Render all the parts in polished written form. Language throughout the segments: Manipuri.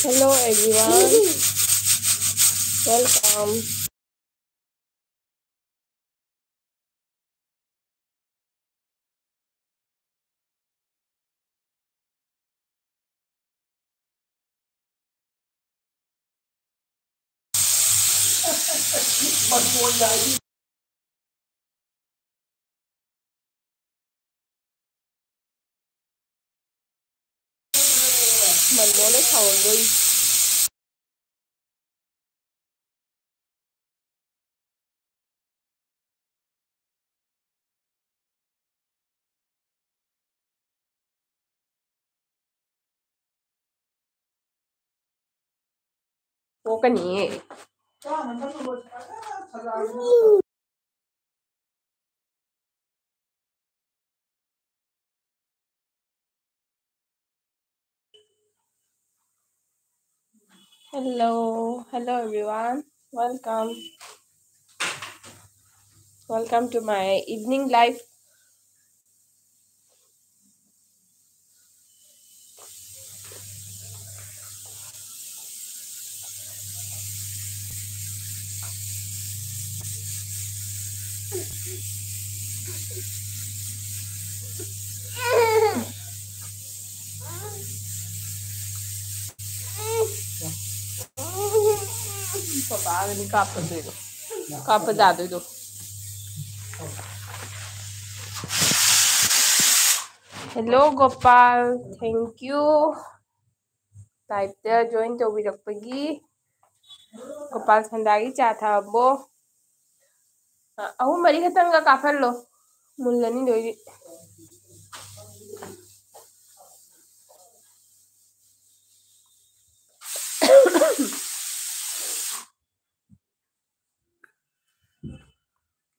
Hello everyone, welcome. Mình muốn lấy thầu đi. Cô cái nhỉ? Hello everyone, welcome to my evening live. Papa ini kapan tuh itu? Kapan jatuh itu? Hello Gopal, thank you. Live join tꯧꯕꯤꯔꯛꯄꯒꯤ. Gopal Sandagi cha thabo. Ahum mari khatanga kafallo. Mullani doidi.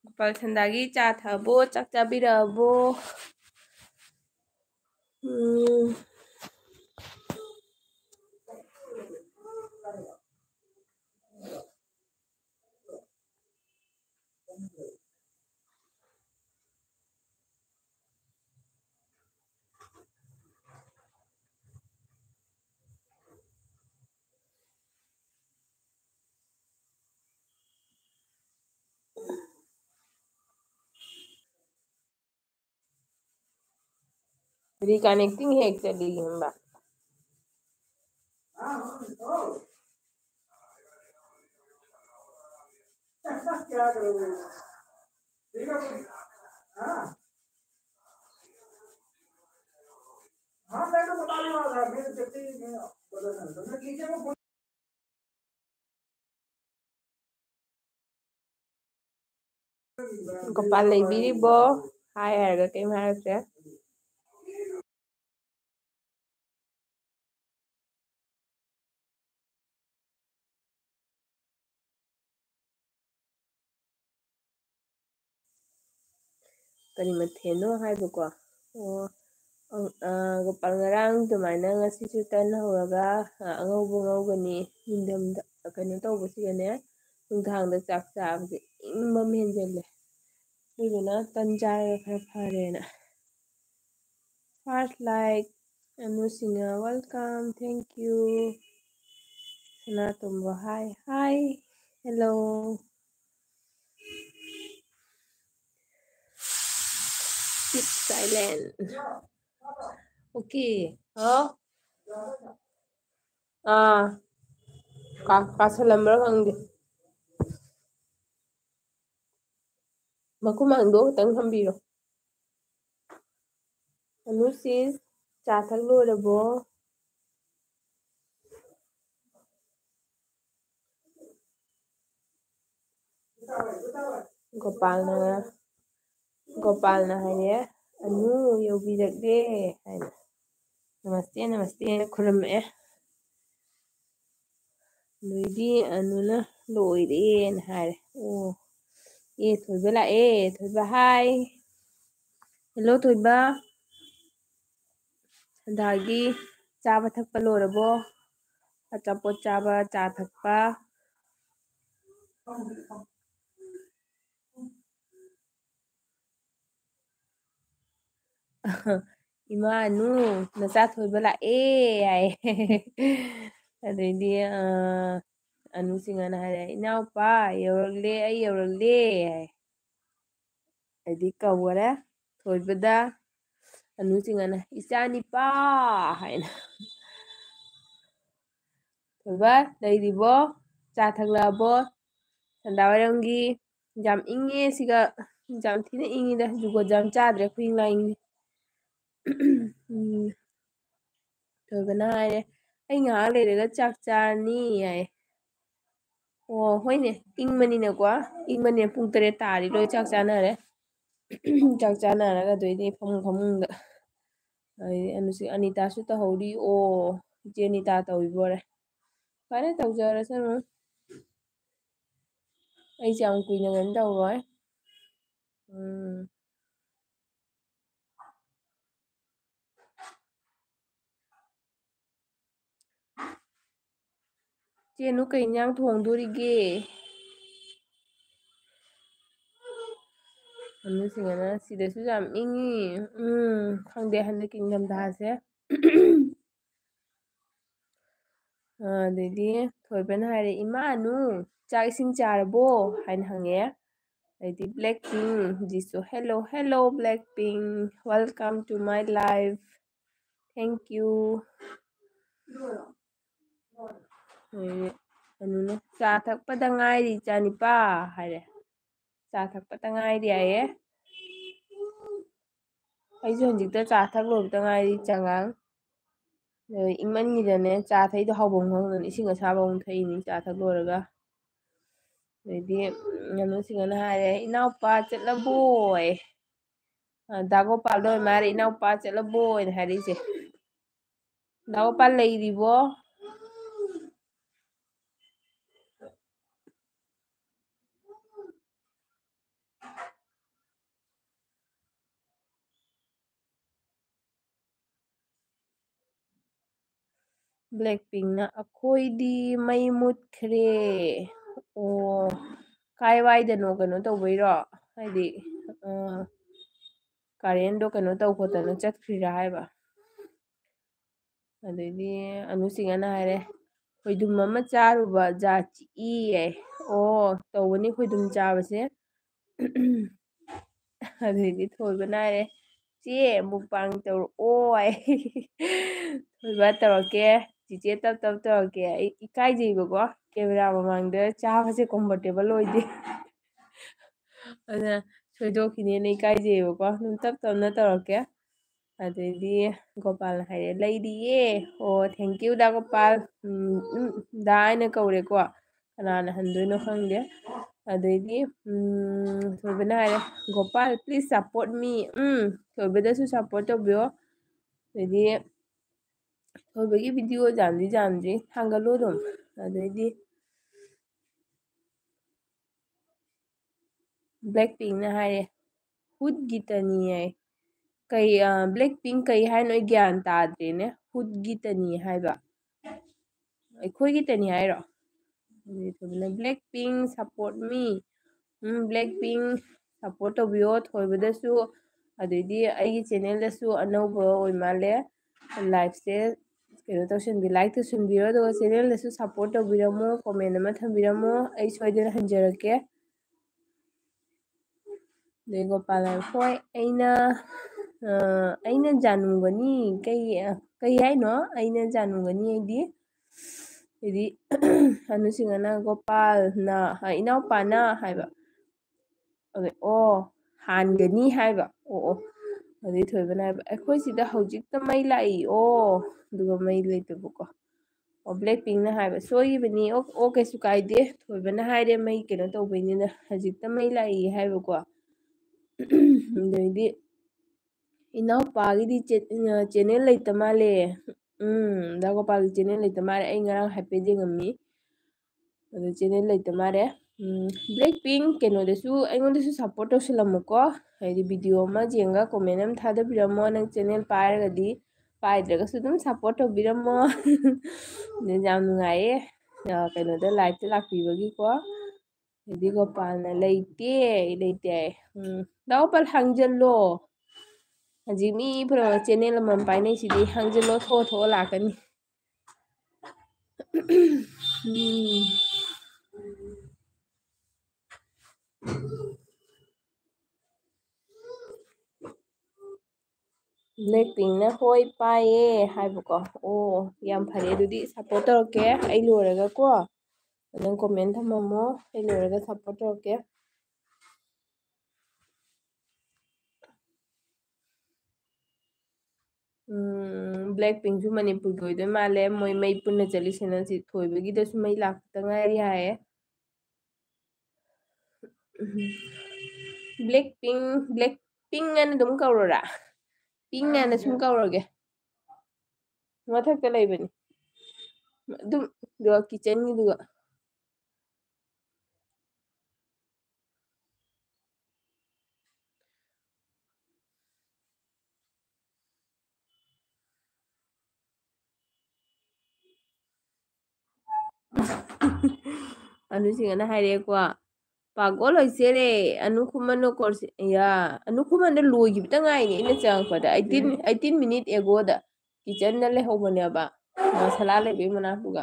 Gopal Sandagi cha thabo, chak chabirabo. Reconnecting है actually हम्बा. Gopal leibiribo. Hi harga kay maharasya. Kani matheno haibuko. Gopal ngarang dumaina ngasisu tan hawraga angaubu ngaugani nindamda kano tawbasigane nungthangda chak chabase ingmam henjalle. Duduna tan charaga khara farena. First like Anu Sinha, welcome, thank you. Sanatumbo, hi, hello. Keep silent. Okay. Huh? Kasalambra khangde. Makumangdo tang hambiro. Anu sis cha thaklo rabo. Gopalna haye anu yobiragde haina. Namaste khurame. Noidi anuna loire hare. Oh. Thoiba lae, Thoiba hi. Hello Thoiba. Sandagi chaba thakpa lorabo. Achapot chaba cha thakpa. Ima anu nacha Thoiba lae ai. ꯑꯗꯩꯗꯤ ꯑꯅꯨꯁꯤꯡꯅ ꯍꯥꯏꯔꯦ ꯏꯅꯥꯎꯄꯥ ꯌꯧꯔꯛꯂꯦ ꯑꯩ ꯌꯧꯔꯛꯂꯦ ꯍꯥꯏ ꯑꯗꯩꯗꯤ ꯀꯧꯈꯔꯦ ꯊꯣꯏꯕꯗ ꯑꯅꯨꯁꯤꯡꯅ ꯏꯆꯥꯅꯤꯄꯥ ꯍꯥꯏꯅ ꯊꯣꯏꯕ ꯂꯩꯔꯤꯕꯣ ꯆꯥ ꯊꯛꯂꯛꯑꯕꯣ ꯁꯟꯗꯥꯋꯥꯏꯔꯝꯒꯤ ꯌꯥꯝ ꯏꯪꯉꯦ ꯁꯤꯒ ꯌꯥꯝ ꯊꯤꯅ ꯏꯪꯉꯤꯗ ꯖꯨꯒꯣꯠ ꯌꯥꯝ ꯆꯥꯗ꯭ꯔꯦ ꯈꯨꯏꯪ ꯂꯥꯏꯪꯗꯤ ꯊꯣꯏꯕꯅ ꯍꯥꯏꯔꯦ ꯑꯩ ꯉꯥꯏꯍꯥꯛ ꯂꯩꯔꯒ ꯆꯥꯛ ꯆꯥꯔꯅꯤ ꯍꯥꯏ ꯑꯣ ꯍꯣꯏꯅꯦ ꯏꯪꯕꯅꯤꯅꯀꯣ ꯏꯪꯕꯅꯤꯅ ꯄꯨꯡ 8 ꯇꯥꯔꯗꯤ ꯂꯣꯏ ꯆꯥꯛ ꯆꯥꯅꯔꯦ ꯆꯥꯛ ꯆꯥꯅꯔꯒ ꯑꯗꯩꯗꯤ ꯐꯃꯨꯡꯗ ꯑꯗꯩꯗꯤ ꯑꯅꯤꯇꯥꯁꯨ ꯇꯧꯍꯧꯔꯤ ꯑꯣ ꯏꯆꯦ ꯑꯅꯤꯇꯥ ꯇꯧꯔꯤꯕꯣꯔꯦ ꯐꯔꯦ ꯇꯧꯖꯔꯁꯅꯨ ꯑꯩꯁꯦ ꯌꯥꯝ ꯀꯨꯏꯅ ꯀꯩꯅꯣ ꯇꯧꯔꯣꯏ ꯆꯦꯅꯨ ꯀꯩ ꯏꯟꯖꯥꯡ ꯊꯣꯡꯗꯣꯔꯤꯒꯦ ꯑꯅꯨꯁꯤꯡꯅ ꯁꯤꯗꯁꯨ ꯌꯥꯝ ꯏꯪꯉꯤ ꯈꯪꯗꯦ ꯍꯟꯗꯛꯀꯤ ꯅꯤꯡꯊꯝꯊꯥꯁꯦ ꯑꯗꯩꯗꯤ ꯊꯣꯏꯕꯅ ꯍꯥꯏꯔꯦ ꯏꯃꯥꯅꯨ ꯆꯥꯛ ꯏꯁꯤꯡ ꯆꯥꯔꯕꯣ ꯍꯥꯏꯅ ꯍꯪꯉꯛꯑꯦ ꯑꯗꯩꯗꯤ black pink Jesus hello hello black pink welcome to my life thank you ꯑꯗꯨꯅ ꯆꯥ ꯊꯛꯄꯗ ꯉꯥꯏꯔꯤ ꯏꯆꯥꯅꯤꯄꯥ ꯍꯥꯏꯔꯦ ꯆꯥ ꯊꯛꯄꯇ ꯉꯥꯏꯔꯤ ꯍꯥꯏꯌꯦ ꯑꯩꯁꯨ ꯍꯧꯖꯤꯛꯇ ꯆꯥ ꯊꯛ ꯂꯣꯏꯕꯗ ꯉꯥꯏꯔꯤ ꯆꯉꯥꯡ ꯏꯪꯃꯟꯒꯤꯗꯅꯦ ꯆꯥ ꯊꯛꯏꯗꯣ ꯍꯥꯎꯕꯝ ꯈꯪꯗꯗꯅ ꯏꯁꯤꯡ ꯑꯁꯥꯕ ꯑꯃꯨꯛ ꯊꯛꯏꯅꯤ ꯆꯥ ꯊꯛ ꯂꯣꯏꯔꯒ ꯑꯗꯩꯗꯤ ꯉꯥꯅꯨꯁꯤꯡꯅ ꯍꯥꯏꯔꯦ ꯏꯅꯥꯎꯄꯥ ꯆꯠꯂꯕꯣꯌꯦ ꯗꯥ ꯒꯣꯄꯥꯜꯗ ꯑꯣꯏ ꯃꯥꯜꯂꯦ ꯏꯅꯥꯎꯄꯥ ꯆꯠꯂꯕꯣꯅ ꯍꯥꯏꯔꯛꯏꯁꯦ ꯗꯥ ꯒꯣꯄꯥꯜ ꯂꯩꯔꯤꯕꯣ ꯕ꯭ꯂꯦꯛ ꯄꯤꯡꯅ ꯑꯩꯈꯣꯏꯗꯤ ꯃꯩ ꯃꯨꯠꯈ꯭ꯔꯦ ꯑꯣ ꯀꯥꯏꯋꯥꯏꯗꯅꯣ ꯀꯩꯅꯣ ꯇꯧꯕꯩꯔꯣ ꯍꯥꯏꯗꯤ ꯀꯔꯦꯟꯗꯣ ꯀꯩꯅꯣ ꯇꯧ ꯈꯣꯠꯇꯅ ꯆꯠꯈ꯭ꯔꯤꯔꯥ ꯍꯥꯏꯕ ꯑꯗꯩꯗꯤ ꯑꯅꯨꯁꯤꯡꯅ ꯍꯥꯏꯔꯦ ꯈꯣꯏꯗꯨꯝ ꯑꯃ ꯆꯥꯔꯨꯕ ꯖꯥ ꯆꯤꯛꯏꯌꯦ ꯑꯣ ꯇꯧꯕꯅꯤ ꯈꯣꯏꯗꯨꯝ ꯆꯥꯕꯁꯦ ꯑꯗꯩꯗꯤ ꯊꯣꯏꯕꯅ ꯍꯥꯏꯔꯦ ꯆꯦ ꯃꯨꯛꯕꯥꯡ ꯇꯧꯔꯛꯑꯣ ꯍꯥꯏ ꯊꯣꯏꯕ ꯇꯧꯔꯛꯀꯦ ꯆꯤꯆꯦ ꯇꯞ ꯇꯧꯔꯛꯀꯦ ꯑꯩ ꯏꯀꯥꯏꯖꯩꯕꯀꯣ ꯀꯦꯃꯦꯔꯥ ꯃꯃꯥꯡꯗ ꯆꯥꯕꯁꯦ ꯀꯣꯝꯐꯣꯔꯇꯦꯕꯜ ꯑꯣꯏꯗꯦ ꯑꯗꯨꯅ ꯁꯣꯏꯗꯣꯛꯈꯤꯅꯦꯅ ꯏꯀꯥꯏꯖꯩꯌꯦꯕꯀꯣ ꯑꯗꯨꯝ ꯇꯞ ꯇꯞꯅ ꯇꯧꯔꯛꯀꯦ ꯑꯗꯩꯗꯤ ꯒꯣꯄꯥꯜꯅ ꯍꯥꯏꯔꯦ ꯂꯩꯔꯤꯌꯦ ꯑꯣ ꯊꯦꯡꯀ꯭ꯌꯨ ꯗꯥ ꯒꯣꯄꯥꯜ ꯗꯥ ꯍꯥꯏꯅ ꯀꯧꯔꯦꯀꯣ ꯀꯅꯥꯅ ꯍꯟꯗꯣꯏꯅꯣ ꯈꯪꯗꯦ ꯑꯗꯩꯗꯤ ꯊꯣꯏꯕꯅ ꯍꯥꯏꯔꯦ ꯒꯣꯄꯥꯜ ꯄ꯭ꯂꯤꯁ ꯁꯞꯄꯣꯔꯠ ꯃꯤ ꯊꯣꯏꯕꯗꯁꯨ ꯁꯞꯄꯣꯔꯠ ꯇꯧꯕꯤꯌꯣ ꯑꯗꯩꯗꯤ ꯊꯣꯏꯕꯒꯤ ꯚꯤꯗꯤꯑꯣ ꯌꯥꯝꯗꯤ ꯊꯥꯡꯒꯠꯂꯨ ꯑꯗꯨꯝ ꯑꯗꯩꯗꯤ ꯕ꯭ꯂꯦꯛ ꯄꯤꯡꯅ ꯍꯥꯏꯔꯦ ꯍꯨꯠ ꯒꯤꯇꯅꯤ ꯍꯥꯏ ꯀꯩ ꯕ꯭ꯂꯦꯛ ꯄꯤꯡ ꯀꯩ ꯍꯥꯏꯅꯣ ꯑꯩ ꯒ꯭ꯌꯥꯟ ꯇꯥꯗ꯭ꯔꯦꯅꯦ ꯍꯨꯠꯒꯤꯇꯅꯤ ꯍꯥꯏꯕ ꯑꯩꯈꯣꯏꯒꯤꯇꯅꯤ ꯍꯥꯏꯔꯣ ꯕ꯭ꯂꯦꯛ ꯄꯤꯡ ꯁꯞꯄꯣꯔꯠ ꯃꯤ ꯕ꯭ꯂꯦꯛ ꯄꯤꯡ ꯁꯞꯄꯣꯔꯠ ꯇꯧꯕꯤꯌꯣ ꯊꯣꯏꯕꯗꯁꯨ ꯑꯗꯩꯗꯤ ꯑꯩꯒꯤ ꯆꯦꯅꯦꯜꯗꯁꯨ ꯑꯅꯧꯕ ꯑꯣꯏ ꯃꯥꯜꯂꯦ ꯂꯥꯏꯐꯁꯦ ꯀꯩꯅꯣ ꯂꯥꯏꯛ ꯇꯧꯁꯟꯕꯤꯔꯣ ꯑꯗꯨꯒ ꯆꯦꯅꯦꯜꯗꯁꯨ ꯁꯞꯄꯣꯔꯠ ꯇꯧꯕꯤꯔꯝꯃꯣ ꯀꯣꯃꯦꯟ ꯑꯃ ꯊꯝꯕꯤꯔꯝꯃꯣ ꯑꯩ ꯁꯣꯏꯗꯅ ꯍꯟꯖꯔꯛꯀꯦ ꯑꯗꯩ ꯒꯣꯄꯥꯜꯅ ꯍꯣꯏ ꯑꯩꯅ ꯖꯥꯅꯨꯒꯅꯤ ꯀꯩ ꯍꯥꯏꯅꯣ ꯑꯩꯅ ꯖꯥꯅꯨꯒꯅꯤ ꯍꯥꯏꯗꯤ ꯑꯅꯨꯁꯤꯡꯅ ꯒꯣꯄꯥꯜꯅ ꯏꯅꯥꯎꯄꯥꯅ ꯍꯥꯏꯕ ꯑꯗꯩ ꯑꯣ ꯍꯥꯟꯒꯅꯤ ꯍꯥꯏꯕ ꯑꯣ ꯑꯗꯩ ꯊꯣꯏꯕꯅ ꯍꯥꯏꯕ ꯑꯩꯈꯣꯏ ꯁꯤꯗ ꯍꯧꯖꯤꯛꯇ ꯃꯩ ꯂꯥꯛꯏ ꯑꯗꯨꯒ ꯃꯩ ꯂꯩꯇꯕꯀꯣ ꯑꯣ ꯕ꯭ꯂꯦꯛ ꯄꯤꯡꯅ ꯍꯥꯏꯕ ꯁꯣꯏꯈꯤꯕꯅꯤ ꯑꯣ ꯀꯩꯁꯨ ꯀꯥꯏꯗꯦ ꯊꯣꯏꯕꯅ ꯍꯥꯏꯔꯦ ꯃꯩ ꯀꯩꯅꯣ ꯇꯧꯕꯩꯅꯤꯅ ꯍꯧꯖꯤꯛꯇ ꯃꯩ ꯂꯥꯛꯏ ꯍꯥꯏꯕꯀꯣ ꯑꯗꯩꯗꯤ ꯏꯅꯥꯎꯄꯥꯒꯤꯗꯤ ꯆꯦꯅꯦꯜ ꯂꯩꯇ ꯃꯥꯜꯂꯦ ꯗꯥ ꯒꯣꯄꯥꯜꯒꯤ ꯆꯦꯅꯦꯜ ꯂꯩꯇ ꯃꯥꯜꯂꯦ ꯑꯩ ꯉꯔꯥꯡ ꯍꯥꯏꯐꯦꯠ ꯌꯦꯡꯉꯝꯃꯤ ꯑꯗꯨ ꯆꯦꯅꯦꯜ ꯂꯩꯇ ꯃꯥꯜꯂꯦ ꯕ꯭ꯂꯦꯛ ꯄꯤꯡ ꯀꯩꯅꯣꯗꯁꯨ ꯑꯩꯉꯣꯟꯗꯁꯨ ꯁꯞꯄꯣꯔꯠ ꯇꯧꯁꯜꯂꯝꯃꯨꯀꯣ ꯍꯥꯏꯗꯤ ꯚꯤꯗꯤꯑꯣ ꯑꯃ ꯌꯦꯡꯉꯒ ꯀꯣꯃꯦꯟ ꯑꯃ ꯊꯥꯗꯕꯤꯔꯝꯃꯣ ꯅꯪ ꯆꯦꯅꯦꯜ ꯄꯥꯏꯔꯒꯗꯤ ꯄꯥꯏꯗ꯭ꯔꯒꯁꯨ ꯑꯗꯨꯝ ꯁꯞꯄꯣꯔꯠ ꯇꯧꯕꯤꯔꯝꯃꯣ ꯌꯥꯝ ꯅꯨꯡꯉꯥꯏꯌꯦ ꯀꯩꯅꯣꯗ ꯂꯥꯏꯚꯇ ꯂꯥꯛꯄꯤꯕꯒꯤꯀꯣ ꯑꯗꯩꯗꯤ ꯒꯣꯄꯥꯜꯅ ꯂꯩꯇꯦ ꯍꯥꯏꯌꯦ ꯗꯥ ꯒꯣꯄꯥꯜ ꯍꯪꯖꯜꯂꯣ ꯍꯧꯖꯤꯛ ꯃꯤ ꯄꯨꯝꯅꯃꯛ ꯆꯦꯅꯦꯜ ꯑꯃꯃꯝ ꯄꯥꯏꯅꯩꯁꯤꯗꯤ ꯍꯪꯖꯜꯂꯣ ꯊꯣꯛꯑ ꯂꯥꯛꯀꯅꯤ ꯕ꯭ꯂꯦꯛ ꯄꯤꯡꯅ ꯍꯣꯏ ꯄꯥꯏꯌꯦ ꯍꯥꯏꯕꯀꯣ ꯑꯣ ꯌꯥꯝ ꯐꯔꯦ ꯑꯗꯨꯗꯤ ꯁꯞꯄꯣꯔꯠ ꯇꯧꯔꯛꯀꯦ ꯑꯩ ꯂꯣꯏꯔꯒꯀꯣ ꯅꯪ ꯀꯣꯃꯦꯟ ꯊꯝꯃꯝꯃꯣ ꯑꯩ ꯂꯣꯏꯔꯒ ꯁꯞꯄꯣꯔꯠ ꯇꯧꯔꯛꯀꯦ ꯕ꯭ꯂꯦꯛ ꯄꯤꯡꯁꯨ ꯃꯅꯤꯄꯨꯔꯒꯤ ꯑꯣꯏꯗꯣꯏ ꯃꯥꯜꯂꯦ ꯃꯣꯏ ꯃꯩ ꯄꯨꯟꯅ ꯆꯠꯂꯤꯁꯤꯅ ꯁꯤ ꯊꯣꯏꯕꯒꯤꯗꯁꯨ ꯃꯩ ꯂꯥꯛꯇ ꯉꯥꯏꯔꯤ ꯍꯥꯏꯌꯦ ꯕ꯭ꯂꯦꯛ ꯄꯤꯡ ꯑꯅ ꯑꯗꯨꯝ ꯀꯧꯔꯣꯔꯥ ꯄꯤꯡ ꯑꯅ ꯁꯨꯝ ꯀꯧꯔꯒꯦ ꯃꯊꯛꯇ ꯂꯩꯕꯅꯤ ꯑꯗꯨꯝ ꯀꯤꯠꯆꯟꯒꯤꯗꯨꯒ ꯑꯅꯨꯁꯤꯡꯅ ꯍꯥꯏꯔꯛꯑꯦꯀꯣ ꯄꯥꯒꯣ ꯂꯣꯏꯆꯦꯔꯦ ꯑꯅꯨ ꯈꯨꯃꯟ ꯀꯣꯔꯁ ꯑꯅꯨ ꯈꯨꯃꯟꯗ ꯂꯣꯏꯈꯤꯕꯇ ꯉꯥꯏꯅꯤ ꯑꯩꯅ ꯆꯪꯉꯛꯄꯗ 18 ꯃꯤꯅꯤꯠ ꯑꯦꯒꯣꯗ ꯀꯤꯠꯆꯟꯗ ꯂꯩꯍꯧꯕꯅꯦꯕ ꯁꯂꯥ ꯂꯩꯕꯩ ꯃꯅꯥꯛꯇꯨꯒ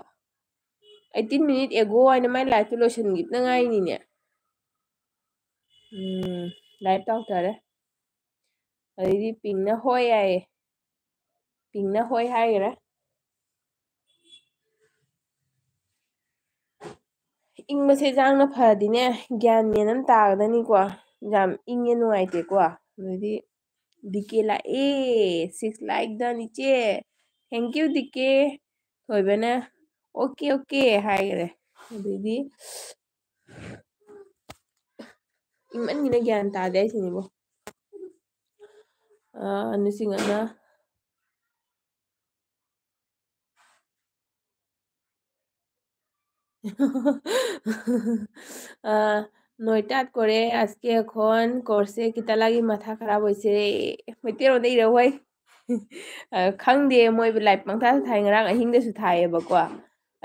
18 ꯃꯤꯅꯤꯠ ꯑꯦꯒꯣ ꯍꯥꯏꯅ ꯃꯥꯏ ꯂꯥꯏꯐꯇꯨ ꯂꯣꯏꯁꯤꯟꯈꯤꯕꯇ ꯉꯥꯏꯅꯤꯅꯦ ꯂꯥꯏꯚ ꯇꯧꯊꯔꯦ ꯑꯗꯩꯗꯤ ꯄꯤꯡꯅ ꯍꯣꯏ ꯌꯥꯏꯌꯦ ꯄꯤꯡꯅ ꯍꯣꯏ ꯍꯥꯏꯈꯔꯦ ꯏꯪꯕꯁꯦ ꯌꯥꯡꯅ ꯐꯔꯗꯤꯅꯦ ꯒ꯭ꯌꯥꯟ ꯃꯦꯟ ꯑꯃ ꯇꯥꯒꯗꯅꯤꯀꯣ ꯌꯥꯝ ꯏꯪꯉꯦ ꯅꯨꯡꯉꯥꯏꯇꯦꯀꯣ ꯑꯗꯩꯗꯤ ꯗꯤꯀꯦ ꯂꯥꯛꯑꯦ 6 ꯂꯥꯏꯛ ꯗꯟ ꯏꯆꯦ ꯊꯦꯡꯀ꯭ꯌꯨ ꯗꯤꯀꯦ ꯊꯣꯏꯕꯅ ꯑꯣꯀꯦ ꯑꯣꯀꯦ ꯍꯥꯏꯈꯔꯦ ꯑꯗꯩꯗꯤ ꯏꯪꯃꯟꯒꯤꯗꯅ ꯒ꯭ꯌꯥꯟ ꯇꯥꯗꯦ ꯍꯥꯏꯁꯤꯅꯤꯕꯣ ꯑꯅꯨꯁꯤꯡꯅ নয়টাত করে আজকে এখন কোর্সে কিতা লাগি মাথা খারাপ হয়েছে ꯃꯩꯇꯩꯔꯣꯟꯗ ꯏꯔꯛꯎꯍꯩ ꯈꯪꯗꯦ ꯃꯣꯏꯕꯨ ꯂꯥꯏꯚ ꯄꯪꯊꯥ ꯊꯥꯏ ꯉꯔꯥꯡ ꯑꯍꯤꯡꯗꯁꯨ ꯊꯥꯏꯌꯦꯕꯀꯣ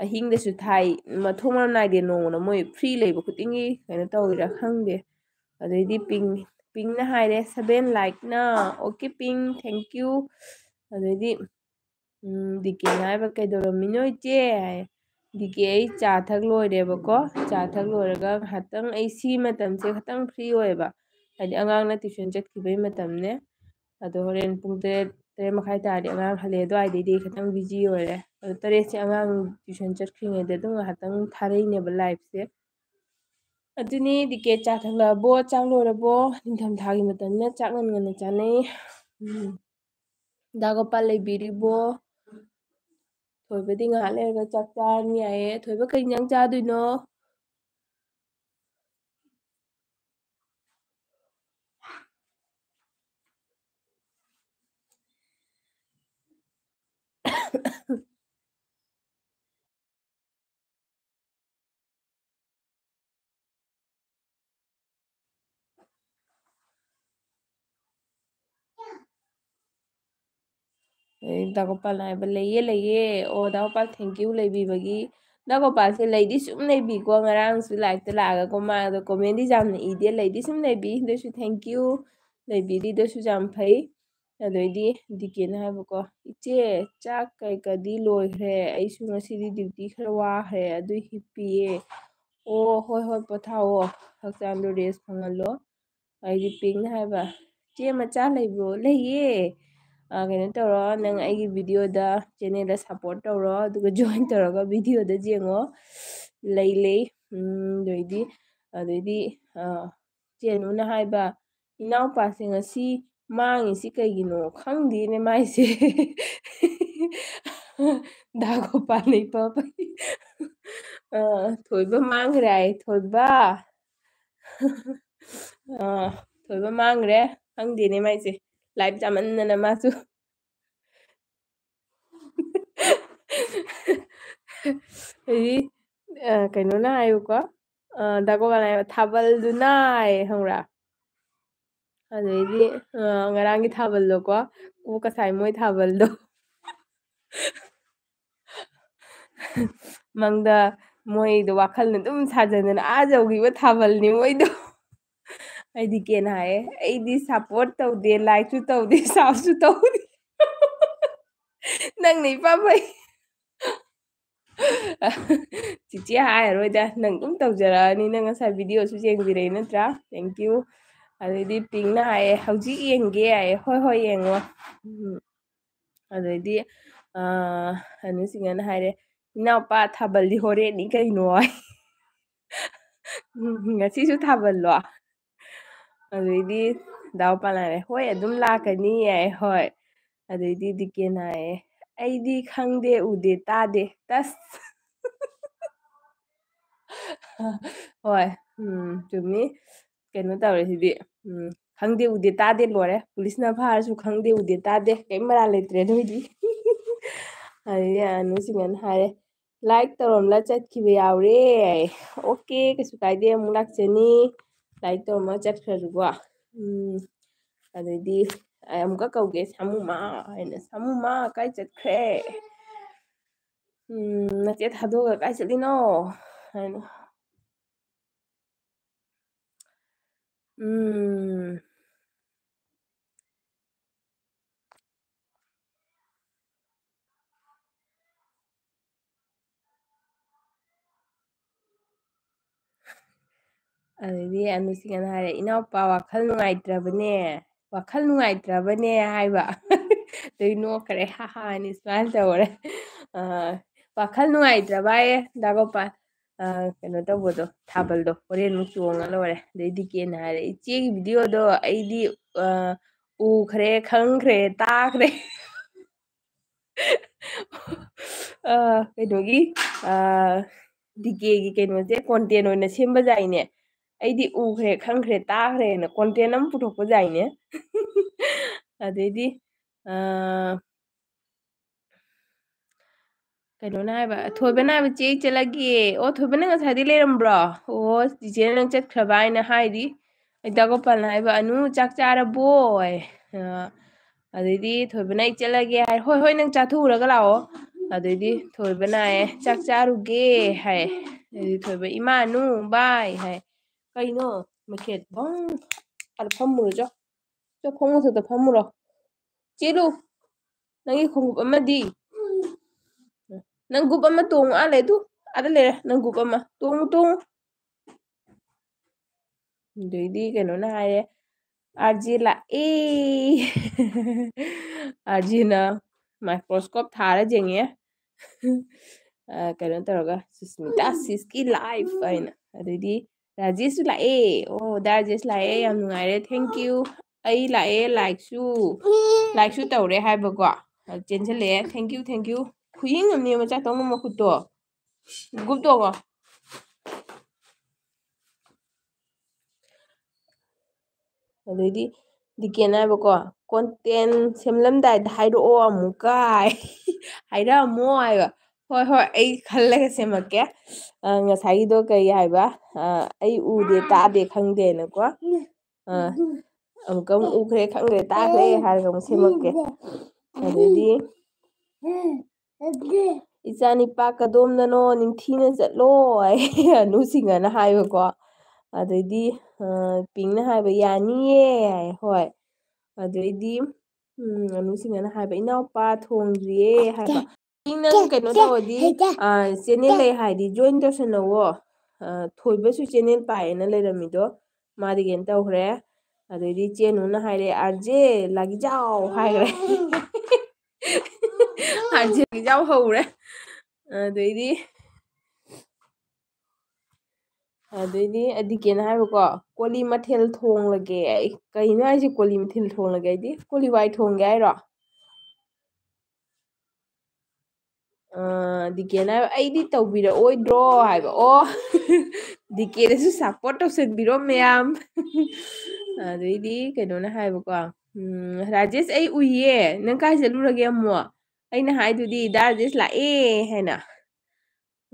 ꯑꯍꯤꯡꯗꯁꯨ ꯊꯥꯏ ꯃꯊꯣꯡ ꯃꯔꯝ ꯅꯥꯏꯗꯦ ꯅꯣꯡꯃꯅ ꯃꯣꯏ ꯐ꯭ꯔꯤ ꯂꯩꯕ ꯈꯨꯗꯤꯡꯒꯤ ꯀꯩꯅꯣ ꯇꯧꯋꯤꯔꯥ ꯈꯪꯗꯦ ꯑꯗꯩꯗꯤ ꯄꯤꯡꯅ ꯍꯥꯏꯔꯦ 7 ꯂꯥꯏꯛꯅ ꯑꯣꯀꯦ ꯄꯤꯡ ꯊꯦꯡꯀ꯭ꯌꯨ ꯑꯗꯩꯗꯤ ꯗꯤꯀꯦꯅ ꯍꯥꯏꯕ ꯀꯩꯗꯧꯔꯝꯃꯤꯅꯣ ꯏꯆꯦ ꯍꯥꯏ ꯗꯤꯀꯦ ꯑꯩ ꯆꯥ ꯊꯛ ꯂꯣꯏꯔꯦꯕꯀꯣ ꯆꯥ ꯊꯛ ꯂꯣꯏꯔꯒ ꯉꯥꯏꯍꯥꯛꯇꯪ ꯑꯩ ꯁꯤ ꯃꯇꯝꯁꯦ ꯈꯤꯇꯪ ꯐ꯭ꯔꯤ ꯑꯣꯏꯌꯦꯕ ꯍꯥꯏꯗꯤ ꯑꯉꯥꯡꯅ ꯇ꯭यूꯁꯟ ꯆꯠꯈꯤꯕꯩ ꯃꯇꯝꯅꯦ ꯑꯗꯣ ꯍꯣꯔꯦꯟ ꯄꯨꯡ 8 ꯃꯈꯥꯏ ꯇꯥꯔꯗꯤ ꯑꯉꯥꯡ ꯍꯜꯂꯛꯑꯦ ꯑꯗꯨꯋꯥꯏꯗꯩꯗꯤ ꯈꯤꯇꯪ ꯕꯤꯖꯤ ꯑꯣꯏꯔꯦ ꯑꯗꯣ 8ꯁꯦ ꯑꯉꯥꯡ ꯇ꯭यूꯁꯟ ꯆꯠꯈ꯭ꯔꯤꯉꯩꯗ ꯑꯗꯨꯝ ꯉꯥꯏꯍꯥꯛꯇꯪ ꯊꯥꯔꯛꯏꯅꯦꯕ ꯂꯥꯏꯐꯁꯦ ꯑꯗꯨꯅꯤ ꯗꯤꯀꯦ ꯆꯥ ꯊꯛꯂꯛꯑꯕꯣ ꯆꯥꯛ ꯂꯣꯏꯔꯕꯣ ꯅꯤꯡꯊꯝꯊꯥꯒꯤ ꯃꯇꯝꯅꯤꯅ ꯆꯥꯛ ꯉꯟꯅ ꯆꯥꯅꯩ ꯗꯥ ꯒꯣꯄꯥꯜ ꯂꯩꯕꯤꯔꯤꯕꯣ ꯊꯣꯏꯕꯗꯤ ꯉꯥꯏꯍꯥꯛ ꯂꯩꯔꯒ ꯆꯥꯛ ꯆꯥꯔꯅꯤ ꯍꯥꯏꯌꯦ ꯊꯣꯏꯕ ꯀꯩ ꯏꯟꯖꯥꯡ ꯆꯥꯗꯣꯏꯅꯣ ꯗꯥ ꯒꯣꯄꯥꯜꯅ ꯍꯥꯏꯕ ꯂꯩꯌꯦ ꯂꯩꯌꯦ ꯑꯣ ꯗꯥ ꯒꯣꯄꯥꯜ ꯊꯦꯡꯀ꯭ꯌꯨ ꯂꯩꯕꯤꯕꯒꯤ ꯗꯥ ꯒꯣꯄꯥꯜꯁꯦ ꯂꯩꯗꯤ ꯁꯨꯝ ꯂꯩꯕꯤꯀꯣ ꯉꯔꯥꯡꯁꯨ ꯂꯥꯏꯚꯇ ꯂꯥꯛꯑꯒꯀꯣ ꯃꯥꯗꯣ ꯀꯣꯃꯦꯟꯗꯤ ꯌꯥꯝꯅ ꯏꯗꯦ ꯂꯩꯗꯤ ꯁꯨꯝ ꯂꯩꯕꯤ ꯑꯗꯨꯁꯨ ꯊꯦꯡꯀ꯭ꯌꯨ ꯂꯩꯕꯤꯔꯤꯗꯨꯁꯨ ꯌꯥꯝ ꯐꯩ ꯑꯗꯩꯗꯤ ꯗꯤꯀꯦꯅ ꯍꯥꯏꯕꯀꯣ ꯏꯆꯦ ꯆꯥꯛ ꯀꯩꯀꯗꯤ ꯂꯣꯏꯈ꯭ꯔꯦ ꯑꯩꯁꯨ ꯉꯁꯤꯗꯤ ꯗ꯭ꯌꯨꯇꯤ ꯈꯔ ꯋꯥꯈ꯭ꯔꯦ ꯑꯗꯨꯏ ꯍꯤꯞꯄꯤꯌꯦ ꯑꯣ ꯍꯣꯏ ꯍꯣꯏ ꯄꯣꯊꯥꯑꯣ ꯍꯛꯆꯥꯡꯗꯣ ꯔꯦꯁ ꯐꯪꯍꯜꯂꯣ ꯑꯩꯗꯤ ꯄꯤꯡꯅ ꯍꯥꯏꯕ ꯆꯦ ꯃꯆꯥ ꯂꯩꯕ꯭ꯔꯣ ꯂꯩꯌꯦ ꯀꯩꯅꯣ ꯇꯧꯔꯣ ꯅꯪ ꯑꯩꯒꯤ ꯚꯤꯗꯤꯑꯣꯗ ꯆꯦꯅꯦꯜꯗ ꯁꯞꯄꯣꯔꯠ ꯇꯧꯔꯣ ꯑꯗꯨꯒ ꯖꯣꯏꯟ ꯇꯧꯔꯒ ꯚꯤꯗꯤꯑꯣꯗ ꯌꯦꯡꯉꯣ ꯂꯩ ꯑꯗꯩꯗꯤ ꯆꯦꯅꯨꯅ ꯍꯥꯏꯕ ꯏꯅꯥꯎꯄꯥꯁꯦ ꯉꯁꯤ ꯃꯥꯡꯉꯤꯁꯤ ꯀꯩꯒꯤꯅꯣ ꯈꯪꯗꯦꯅꯦ ꯃꯥꯏꯁꯦ ꯗꯥ ꯒꯣꯄꯥꯜꯅ ꯏꯄꯥ ꯊꯣꯏꯕ ꯃꯥꯡꯈ꯭ꯔꯦ ꯍꯥꯏ ꯊꯣꯏꯕ ꯊꯣꯏꯕ ꯃꯥꯡꯈ꯭ꯔꯦ ꯈꯪꯗꯦꯅꯦ ꯃꯥꯏꯁꯦ ꯂꯥꯏꯚ ꯆꯥꯃꯟꯗꯅ ꯃꯥꯁꯨ ꯑꯗꯩꯗꯤ ꯀꯩꯅꯣꯅ ꯍꯥꯏꯌꯨꯀꯣ ꯗꯥ ꯒꯣꯄꯥꯜꯅ ꯍꯥꯏꯕ ꯊꯥꯕꯜꯗꯨꯅ ꯈꯪꯕ꯭ꯔꯥ ꯑꯗꯩꯗꯤ ꯉꯔꯥꯡꯒꯤ ꯊꯥꯕꯜꯗꯣꯀꯣ ꯀꯁꯥꯏ ꯃꯣꯏ ꯊꯥꯕꯜꯗꯣ ꯃꯪꯗ ꯃꯣꯏꯗꯣ ꯋꯥꯈꯜꯅ ꯑꯗꯨꯝ ꯁꯥꯖꯗꯅ ꯌꯧꯈꯤꯕ ꯊꯥꯕꯜꯅꯤ ꯃꯣꯏꯗꯣ ꯑꯩꯗꯤ ꯀꯦꯅ ꯍꯥꯏꯌꯦ ꯑꯩꯗꯤ ꯁꯞꯄꯣꯔꯠ ꯇꯧꯗꯦ ꯂꯥꯏꯛꯁꯨ ꯇꯧꯗꯦ ꯁꯞꯁꯨ ꯇꯧꯗꯦ ꯅꯪꯅ ꯏꯄꯥ ꯐꯩ ꯆꯤꯆꯦ ꯍꯥꯏꯔꯔꯣꯏꯗ ꯅꯪ ꯑꯗꯨꯝ ꯇꯧꯖꯔꯛꯑꯅꯤ ꯅꯪ ꯉꯁꯥꯏ ꯚꯤꯗꯤꯑꯣꯁꯨ ꯌꯦꯡꯕꯤꯔꯛꯏ ꯅꯠꯇ꯭ꯔꯥ ꯊꯦꯡꯛ ꯌꯨ ꯑꯗꯩꯗꯤ ꯄꯤꯡꯅ ꯍꯥꯏꯌꯦ ꯍꯧꯖꯤꯛ ꯌꯦꯡꯒꯦ ꯍꯥꯏꯌꯦ ꯍꯣꯏ ꯍꯣꯏ ꯌꯦꯡꯉꯣ ꯑꯗꯩꯗꯤ ꯑꯅꯨꯁꯤꯡꯅ ꯍꯥꯏꯔꯦ ꯏꯅꯥꯎꯄꯥ ꯊꯥꯕꯜꯗꯤ ꯍꯣꯔꯦꯟꯅꯤ ꯀꯩꯅꯣ ꯉꯁꯤꯁꯨ ꯊꯥꯕꯜꯂꯣ ꯑꯗꯩꯗꯤ ꯗꯥꯎꯄꯥꯅ ꯍꯥꯏꯔꯦ ꯍꯣꯏ ꯑꯗꯨꯝ ꯂꯥꯛꯀꯅꯤ ꯌꯥꯏ ꯍꯣꯏ ꯑꯗꯩꯗꯤ ꯗꯤꯀꯦꯅ ꯍꯥꯏꯌꯦ ꯑꯩꯗꯤ ꯈꯪꯗꯦ ꯎꯗꯦ ꯇꯥꯗꯦ ꯇꯁ ꯍꯣꯏ ꯆꯨꯝꯃꯤ ꯀꯩꯅꯣ ꯇꯧꯔꯦ ꯁꯤꯗꯤ ꯈꯪꯗꯦ ꯎꯗꯦ ꯇꯥꯗꯦ ꯂꯣꯏꯔꯦ ꯄꯨꯂꯤꯁꯅ ꯐꯥꯔꯁꯨ ꯈꯪꯗꯦ ꯎꯗꯦ ꯇꯥꯗꯦ ꯀꯔꯤꯝ ꯃꯔꯥꯜ ꯂꯩꯇ꯭ꯔꯦ ꯑꯗꯨꯏꯗꯤ ꯑꯗꯩꯗꯤ ꯑꯅꯨꯁꯤꯡꯅ ꯍꯥꯏꯔꯦ ꯂꯥꯏꯛ ꯇꯧꯔꯝꯂ ꯆꯠꯈꯤꯕ ꯌꯥꯎꯔꯦ ꯑꯣꯀꯦ ꯀꯩꯁꯨ ꯀꯥꯏꯗꯦ ꯑꯃꯨꯛ ꯂꯥꯛꯆꯅꯤ ꯂꯥꯏꯛ ꯇꯧꯔꯝꯃ ꯆꯠꯈ꯭ꯔꯁꯨꯀꯣ ꯑꯗꯩꯗꯤ ꯑꯩ ꯑꯃꯨꯛꯀ ꯀꯧꯒꯦ ꯁꯥꯃꯨꯃꯥ ꯍꯥꯏꯅ ꯁꯥꯃꯨꯃꯥ ꯀꯥꯏ ꯆꯠꯈ꯭ꯔꯦ ꯅꯆꯦ ꯊꯥꯗꯣꯛꯑꯒ ꯀꯥꯏ ꯆꯠꯂꯤꯅꯣ ꯍꯥꯏꯅ ꯑꯗꯩꯗꯤ ꯑꯅꯨꯁꯤꯡꯅ ꯍꯥꯏꯔꯦ ꯏꯅꯥꯎꯄꯥ ꯋꯥꯈꯜ ꯅꯨꯡꯉꯥꯏꯇ꯭ꯔꯕꯅꯦ ꯋꯥꯈꯜ ꯅꯨꯡꯉꯥꯏꯇ꯭ꯔꯕꯅꯦ ꯍꯥꯏꯕ ꯑꯗꯩ ꯅꯣꯛꯈꯔꯦ ꯍꯥꯏꯅ ꯏꯁꯃꯥꯏꯜ ꯇꯧꯔꯦ ꯋꯥꯈꯜ ꯅꯨꯡꯉꯥꯏꯇ꯭ꯔꯕ ꯍꯥꯏꯌꯦ ꯗꯥ ꯒꯣꯄꯥꯜ ꯀꯩꯅꯣ ꯇꯧꯕꯗꯣ ꯊꯥꯕꯜꯗꯣ ꯍꯣꯔꯦꯟꯃꯨꯛ ꯆꯣꯡꯉ ꯂꯣꯏꯔꯦ ꯑꯗꯩ ꯗꯤꯀꯦꯅ ꯍꯥꯏꯔꯦ ꯏꯆꯦꯒꯤ ꯚꯤꯗꯤꯑꯣꯗꯣ ꯑꯩꯗꯤ ꯎꯈ꯭ꯔꯦ ꯈꯪꯈ꯭ꯔꯦ ꯇꯥꯈ꯭ꯔꯦ ꯀꯩꯅꯣꯒꯤ ꯗꯤꯀꯦꯒꯤ ꯀꯩꯅꯣꯁꯦ ꯀꯣꯟꯇꯦꯟ ꯑꯣꯏꯅ ꯁꯦꯝꯕꯖꯥꯏꯅꯦ ꯑꯩꯗꯤ ꯎꯈ꯭ꯔꯦ ꯈꯪꯈ꯭ꯔꯦ ꯇꯥꯈ꯭ꯔꯦꯅ ꯀꯣꯟꯇꯦꯟ ꯑꯃ ꯄꯨꯊꯣꯛꯄꯖꯥꯏꯅꯦ ꯑꯗꯩꯗꯤ ꯀꯩꯅꯣꯅ ꯍꯥꯏꯕ ꯊꯣꯏꯕꯅ ꯍꯥꯏꯕ ꯆꯦ ꯑꯩ ꯆꯠꯂꯒꯦ ꯑꯣ ꯊꯣꯏꯕꯅ ꯉꯁꯥꯏꯗꯤ ꯂꯩꯔꯝꯕ꯭ꯔꯣ ꯑꯣ ꯆꯤꯆꯦꯅ ꯅꯪ ꯆꯠꯈ꯭ꯔꯕ ꯍꯥꯏꯅ ꯍꯥꯏꯔꯤ ꯗꯥ ꯒꯣꯄꯥꯜꯅ ꯍꯥꯏꯕ ꯑꯅꯨ ꯆꯥꯛ ꯆꯥꯔꯕꯣ ꯑꯗꯩꯗꯤ ꯊꯣꯏꯕꯅ ꯑꯩ ꯆꯠꯂꯒꯦ ꯍꯥꯏ ꯍꯣꯏ ꯍꯣꯏ ꯅꯪ ꯆꯥꯊꯣꯛꯎꯔꯒ ꯂꯥꯛꯑꯣ ꯑꯗꯩꯗꯤ ꯊꯣꯏꯕꯅ ꯍꯥꯏꯌꯦ ꯆꯥꯛ ꯆꯥꯔꯨꯒꯦ ꯍꯥꯏ ꯑꯗꯩꯗꯤ ꯊꯣꯏꯕ ꯏꯃꯥꯅꯨ ꯕꯥꯏ ꯍꯥꯏ ꯀꯩꯅꯣ ꯃꯩꯈꯦꯠ ꯑꯗ ꯐꯝꯃꯨꯔꯣ ꯆꯣ ꯈꯣꯡ ꯃꯊꯛꯇ ꯐꯝꯃꯨꯔꯣ ꯆꯦꯜꯂꯨ ꯅꯪꯒꯤ ꯈꯣꯡꯎꯞ ꯑꯃꯗꯤ ꯅꯪ ꯒꯨꯞ ꯑꯃ ꯇꯣꯡꯉꯨ ꯑꯥ ꯂꯩ ꯑꯗꯨ ꯑꯥꯗ ꯂꯩꯔꯦ ꯅꯪ ꯒꯨꯞ ꯑꯃ ꯇꯣꯡꯉꯨ ꯇꯣꯡꯉꯨ ꯑꯗꯩꯗꯤ ꯀꯩꯅꯣꯅ ꯍꯥꯏꯔꯦ ꯑꯥꯔꯖꯦ ꯂꯥꯛꯑꯦ ꯑꯥꯔꯖꯦꯅ ꯃꯥꯏꯀ꯭ꯔꯣꯁꯀꯣꯞ ꯊꯥꯔ ꯌꯦꯡꯉꯦ ꯀꯩꯅꯣ ꯇꯧꯔꯒ ꯁꯨꯁꯃꯤꯇꯥ ꯁꯤꯁꯀꯤ ꯂꯥꯏꯐ ꯍꯥꯏꯅ ꯑꯗꯩꯗꯤ ꯔꯥꯖꯦꯁꯁꯨ ꯂꯥꯛꯑꯦ ꯑꯣ ꯗꯥ ꯔꯥꯖꯦꯁ ꯂꯥꯛꯑꯦ ꯌꯥꯝ ꯅꯨꯡꯉꯥꯏꯔꯦ ꯊꯦꯡꯀ꯭ꯌꯨ ꯑꯩ ꯂꯥꯛꯑꯦ ꯂꯥꯏꯛꯁꯨ ꯇꯧꯔꯦ ꯍꯥꯏꯕꯀꯣ ꯆꯦꯟꯁꯤꯜꯂꯛꯑꯦ ꯊꯦꯡꯀ꯭ꯌꯨ ꯈꯨꯌꯤꯡ ꯑꯃꯅꯦ ꯃꯆꯥꯇꯣꯝꯕ ꯃꯈꯨꯠꯇꯣ ꯒꯨꯞ ꯇꯣꯡꯉꯣ ꯑꯗꯩꯗꯤ ꯗꯤꯀꯦꯟ ꯍꯥꯏꯕꯀꯣ ꯀꯣꯟꯇꯦꯟ ꯁꯦꯝꯂꯝꯗꯥꯏꯗ ꯍꯥꯏꯔꯛꯑꯣ ꯑꯃꯨꯛꯀ ꯍꯥꯏꯔꯛꯑꯝꯃꯣ ꯍꯥꯏꯕ ꯍꯣꯏ ꯍꯣꯏ ꯑꯩ ꯈꯜꯂꯒ ꯁꯦꯝꯃꯛꯀꯦ ꯉꯁꯥꯏꯒꯤꯗꯣ ꯀꯩ ꯍꯥꯏꯕ ꯑꯩ ꯎꯗꯦ ꯇꯥꯗꯦ ꯈꯪꯗꯦꯅꯀꯣ ꯑꯃꯨꯛꯀ ꯑꯃꯨꯛ ꯎꯈ꯭ꯔꯦ ꯈꯪꯈ꯭ꯔꯦ ꯇꯥꯈ꯭ꯔꯦ ꯍꯥꯏꯔꯒ ꯑꯃꯨꯛ ꯁꯦꯝꯃꯛꯀꯦ ꯑꯗꯩꯗꯤ ꯏꯆꯥ ꯅꯤꯄꯥ ꯀꯗꯣꯝꯗꯅꯣ ꯅꯤꯡꯊꯤꯅ ꯆꯠꯂꯣ ꯑꯅꯨꯁꯤꯡꯅ ꯍꯥꯏꯕꯀꯣ ꯑꯗꯩꯗꯤ ꯄꯤꯡꯅ ꯍꯥꯏꯕ ꯌꯥꯅꯤꯌꯦ ꯍꯥꯏ ꯍꯣꯏ ꯑꯗꯩꯗꯤ ꯑꯅꯨꯁꯤꯡꯅ ꯍꯥꯏꯕ ꯏꯅꯥꯎꯄꯥ ꯊꯣꯡꯗ꯭ꯔꯤꯌꯦ ꯍꯥꯏꯕ ꯅꯪ ꯀꯩꯅꯣ ꯇꯧꯔꯗꯤ ꯆꯦꯅꯦꯜ ꯂꯩ ꯍꯥꯏꯗꯤ ꯖꯣꯏꯟ ꯇꯧꯁꯟꯅꯧꯑꯣ ꯊꯣꯏꯕꯁꯨ ꯆꯦꯅꯦꯜ ꯄꯥꯏꯌꯦꯅ ꯂꯩꯔꯝꯃꯤꯗꯣ ꯃꯥꯗꯤ ꯀꯩꯅꯣ ꯇꯧꯈ꯭ꯔꯦ ꯑꯗꯩꯗꯤ ꯆꯦꯅꯨꯅ ꯍꯥꯏꯔꯦ ꯑꯥꯔꯖꯦ ꯂꯥꯒꯤꯖꯥꯎ ꯍꯥꯏꯈ꯭ꯔꯦ ꯑꯥꯔꯖꯦ ꯂꯥꯒꯤꯖꯥꯎ ꯍꯧꯔꯦ ꯑꯗꯩꯗꯤ ꯑꯗꯤꯀꯦꯅ ꯍꯥꯏꯕꯀꯣ ꯀꯣꯂꯤ ꯃꯊꯦꯜ ꯊꯣꯡꯂꯒꯦ ꯑꯩ ꯀꯩꯅꯣ ꯍꯥꯏꯁꯦ ꯀꯣꯂꯤ ꯃꯊꯦꯜ ꯊꯣꯡꯂꯒꯦ ꯑꯩꯗꯤ ꯀꯣꯂꯤ ꯋꯥꯏ ꯊꯣꯡꯒꯦ ꯍꯥꯏꯔꯣ ꯗꯤꯀꯦꯅ ꯍꯥꯏꯕ ꯑꯩꯗꯤ ꯇꯧꯕꯤꯔꯛꯑꯣꯏꯗ꯭ꯔꯣ ꯍꯥꯏꯕ ꯑꯣ ꯗꯤꯀꯦꯗꯁꯨ ꯁꯞꯄꯣꯔꯠ ꯇꯧꯁꯟꯕꯤꯔꯣ ꯃꯌꯥꯝ ꯑꯗꯩꯗꯤ ꯀꯩꯅꯣꯅ ꯍꯥꯏꯕꯀꯣ ꯔꯥꯖꯦꯁ ꯑꯩ ꯎꯏꯌꯦ ꯅꯪ ꯀꯥꯏ ꯆꯠꯂꯨꯔꯒꯦ ꯑꯃꯨꯛ ꯑꯩꯅ ꯍꯥꯏꯗꯨꯗꯤ ꯗꯥ ꯔꯥꯖꯦꯁ ꯂꯥꯛꯑꯦ ꯍꯥꯏꯅ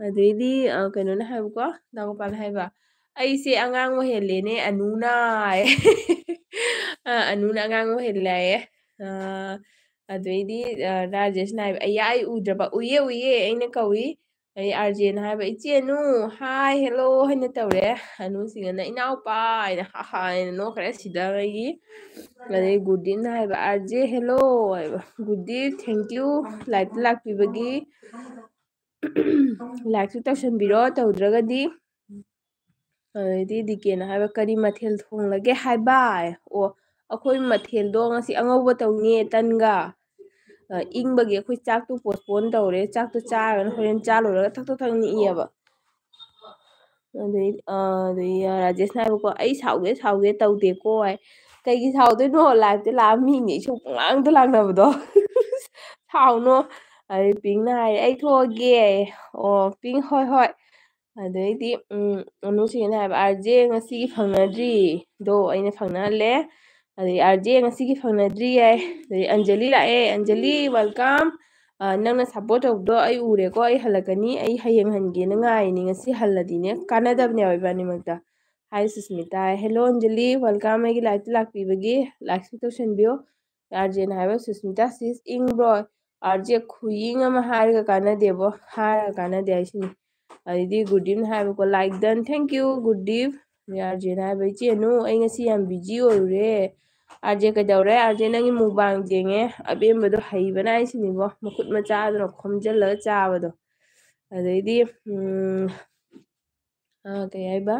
ꯑꯗꯩꯗꯤ ꯀꯩꯅꯣꯅ ꯍꯥꯏꯕꯀꯣ ꯗꯥ ꯒꯣꯄꯥꯜ ꯍꯥꯏꯕ ꯑꯩꯁꯦ ꯑꯉꯥꯡ ꯑꯣꯏꯍꯜꯂꯦꯅꯦ ꯑꯅꯨꯅ ꯑꯅꯨꯅ ꯑꯉꯥꯡ ꯑꯣꯏꯍꯜꯂꯦ ꯍꯥꯏꯌꯦ ꯑꯗꯩꯗꯤ ꯔꯥꯖꯦꯁꯅ ꯍꯥꯏꯕ ꯑꯩꯌꯥ ꯑꯩ ꯎꯗ꯭ꯔꯕ ꯎꯏꯌꯦ ꯑꯩꯅ ꯀꯧꯏ ꯑꯩ ꯑꯥꯔꯖꯦꯅ ꯍꯥꯏꯕ ꯏꯆꯦꯅꯨ ꯍꯥꯏ ꯍꯦꯜꯂꯣ ꯍꯥꯏꯅ ꯇꯧꯔꯦ ꯑꯅꯨꯁꯤꯡꯅ ꯏꯅꯥꯎꯄꯥ ꯍꯥꯏꯅ ꯍꯥꯏꯅ ꯅꯣꯛꯈ꯭ꯔꯦ ꯁꯤꯗꯕꯒꯤ ꯑꯗꯩ ꯒꯨꯗꯤꯟ ꯍꯥꯏꯕ ꯑꯥꯔꯖꯦ ꯍꯦꯜꯂꯣ ꯍꯥꯏꯕ ꯒꯨꯗꯤ ꯊꯦꯡꯀ꯭ꯌꯨ ꯂꯥꯏꯛꯇ ꯂꯥꯛꯄꯤꯕꯒꯤ ꯂꯥꯏꯛꯁꯨ ꯇꯧꯁꯟꯕꯤꯔꯣ ꯇꯧꯗ꯭ꯔꯒꯗꯤ ꯑꯗꯩꯗꯤ ꯗꯤꯀꯦꯅ ꯍꯥꯏꯕ ꯀꯔꯤ ꯃꯊꯦꯜ ꯊꯣꯡꯂꯒꯦ ꯍꯥꯏꯕ ꯑꯣ ꯑꯩꯈꯣꯏ ꯃꯊꯦꯜꯗꯣ ꯉꯁꯤ ꯑꯉꯧꯕ ꯇꯧꯅꯤꯌꯦ ꯇꯟꯒ ꯏꯪꯕꯒꯤ ꯑꯩꯈꯣꯏ ꯆꯥꯛꯇꯣ ꯄꯣꯁꯄꯣꯟ ꯇꯧꯔꯦ ꯆꯥꯛꯇꯣ ꯆꯥꯔꯒꯅ ꯍꯣꯔꯦꯟ ꯆꯥ ꯂꯣꯏꯔꯒ ꯊꯛ ꯊꯛ ꯅꯤꯛꯑꯦꯕ ꯑꯗꯩ ꯔꯥꯖꯦꯁꯅ ꯍꯥꯏꯕꯀꯣ ꯑꯩ ꯁꯥꯎꯒꯦ ꯇꯧꯗꯦꯀꯣ ꯍꯥꯏ ꯀꯩꯒꯤ ꯁꯥꯎꯗꯣꯏꯅꯣ ꯂꯥꯏꯞꯇ ꯂꯥꯛꯑ ꯃꯤꯅꯦ ꯏꯁꯧ ꯄꯪꯂꯥꯡꯗ ꯂꯥꯡꯅꯕꯗꯣ ꯁꯥꯎꯅꯣ ꯑꯗꯩ ꯄꯤꯡꯅ ꯍꯥꯏꯔꯦ ꯑꯩ ꯊꯣꯛꯑꯒꯦ ꯑꯣ ꯄꯤꯡ ꯍꯣꯏ ꯍꯣꯏ ꯑꯗꯩꯗꯤ ꯑꯅꯨꯁꯤꯅ ꯍꯥꯏꯕ ꯑꯥꯔꯖꯦ ꯉꯁꯤꯒꯤ ꯐꯪꯅꯗ꯭ꯔꯤꯗꯣ ꯑꯩꯅ ꯐꯪꯅꯍꯜꯂꯦ ꯑꯗꯩ ꯑꯥꯔꯖꯦ ꯉꯁꯤꯒꯤ ꯐꯪꯅꯗ꯭ꯔꯤ ꯌꯥꯏ ꯑꯗꯩ ꯑꯟꯖꯂꯤ ꯂꯥꯛꯑꯦ ꯑꯟꯖꯂꯤ ꯋꯦꯜꯀꯝ ꯅꯪꯅ ꯁꯞꯄꯣꯔꯠ ꯇꯧꯕꯗꯣ ꯑꯩ ꯎꯔꯦꯀꯣ ꯑꯩ ꯍꯜꯂꯛꯀꯅꯤ ꯑꯩ ꯍꯌꯦꯡ ꯍꯟꯒꯦꯅ ꯉꯥꯏꯔꯤꯅꯤ ꯉꯁꯤ ꯍꯜꯂꯗꯤꯅꯦ ꯀꯥꯟꯅꯗꯕꯅꯦꯕ ꯏꯕꯥꯅꯤꯃꯛꯇ ꯍꯥꯏ ꯁꯨꯁꯃꯤꯇꯥ ꯍꯦꯜꯂꯣ ꯑꯟꯖꯂꯤ ꯋꯦꯜꯀꯝ ꯑꯩꯒꯤ ꯂꯥꯏꯐꯇ ꯂꯥꯛꯄꯤꯕꯒꯤ ꯂꯥꯏꯛꯁꯨ ꯇꯧꯁꯟꯕꯤꯌꯣ ꯑꯥꯔꯖꯦꯅ ꯍꯥꯏꯕ ꯁꯨꯁꯃꯤꯇꯥ ꯁꯤꯁ ꯏꯪꯕ꯭ꯔꯣ ꯑꯥꯔꯖꯦ ꯈꯨꯏꯪ ꯑꯃ ꯍꯥꯏꯔꯒ ꯀꯥꯟꯅꯗꯦꯕꯣ ꯍꯥꯏꯔꯒ ꯀꯥꯟꯅꯗꯦ ꯍꯥꯏꯁꯤꯅꯤ ꯑꯗꯩꯗꯤ ꯒꯨꯗꯤꯞꯅ ꯍꯥꯏꯕꯀꯣ ꯂꯥꯏꯛ ꯗꯟ ꯊꯦꯡꯀ꯭ꯌꯨ ꯒꯨꯗꯤꯞ ꯑꯥꯔꯖꯦꯅ ꯍꯥꯏꯕ ꯏꯆꯦꯅꯨ ꯑꯩ ꯉꯁꯤ ꯌꯥꯝ ꯕꯤꯖꯤ ꯑꯣꯏꯔꯨꯔꯦ ꯑꯥꯔꯖꯦ ꯀꯩꯗꯧꯔꯦ ꯑꯥꯔꯖꯦ ꯅꯪꯒꯤ ꯃꯨꯛꯕꯥꯡ ꯌꯦꯡꯉꯦ ꯑꯕꯦꯝꯕꯗꯣ ꯍꯩꯕꯅ ꯍꯥꯏꯁꯤꯅꯤꯕꯣ ꯃꯈꯨꯠ ꯃꯆꯥꯗꯨꯅ ꯈꯣꯝꯖꯤꯜꯂꯒ ꯆꯥꯕꯗꯣ ꯑꯗꯩꯗꯤ ꯀꯩ ꯍꯥꯏꯕ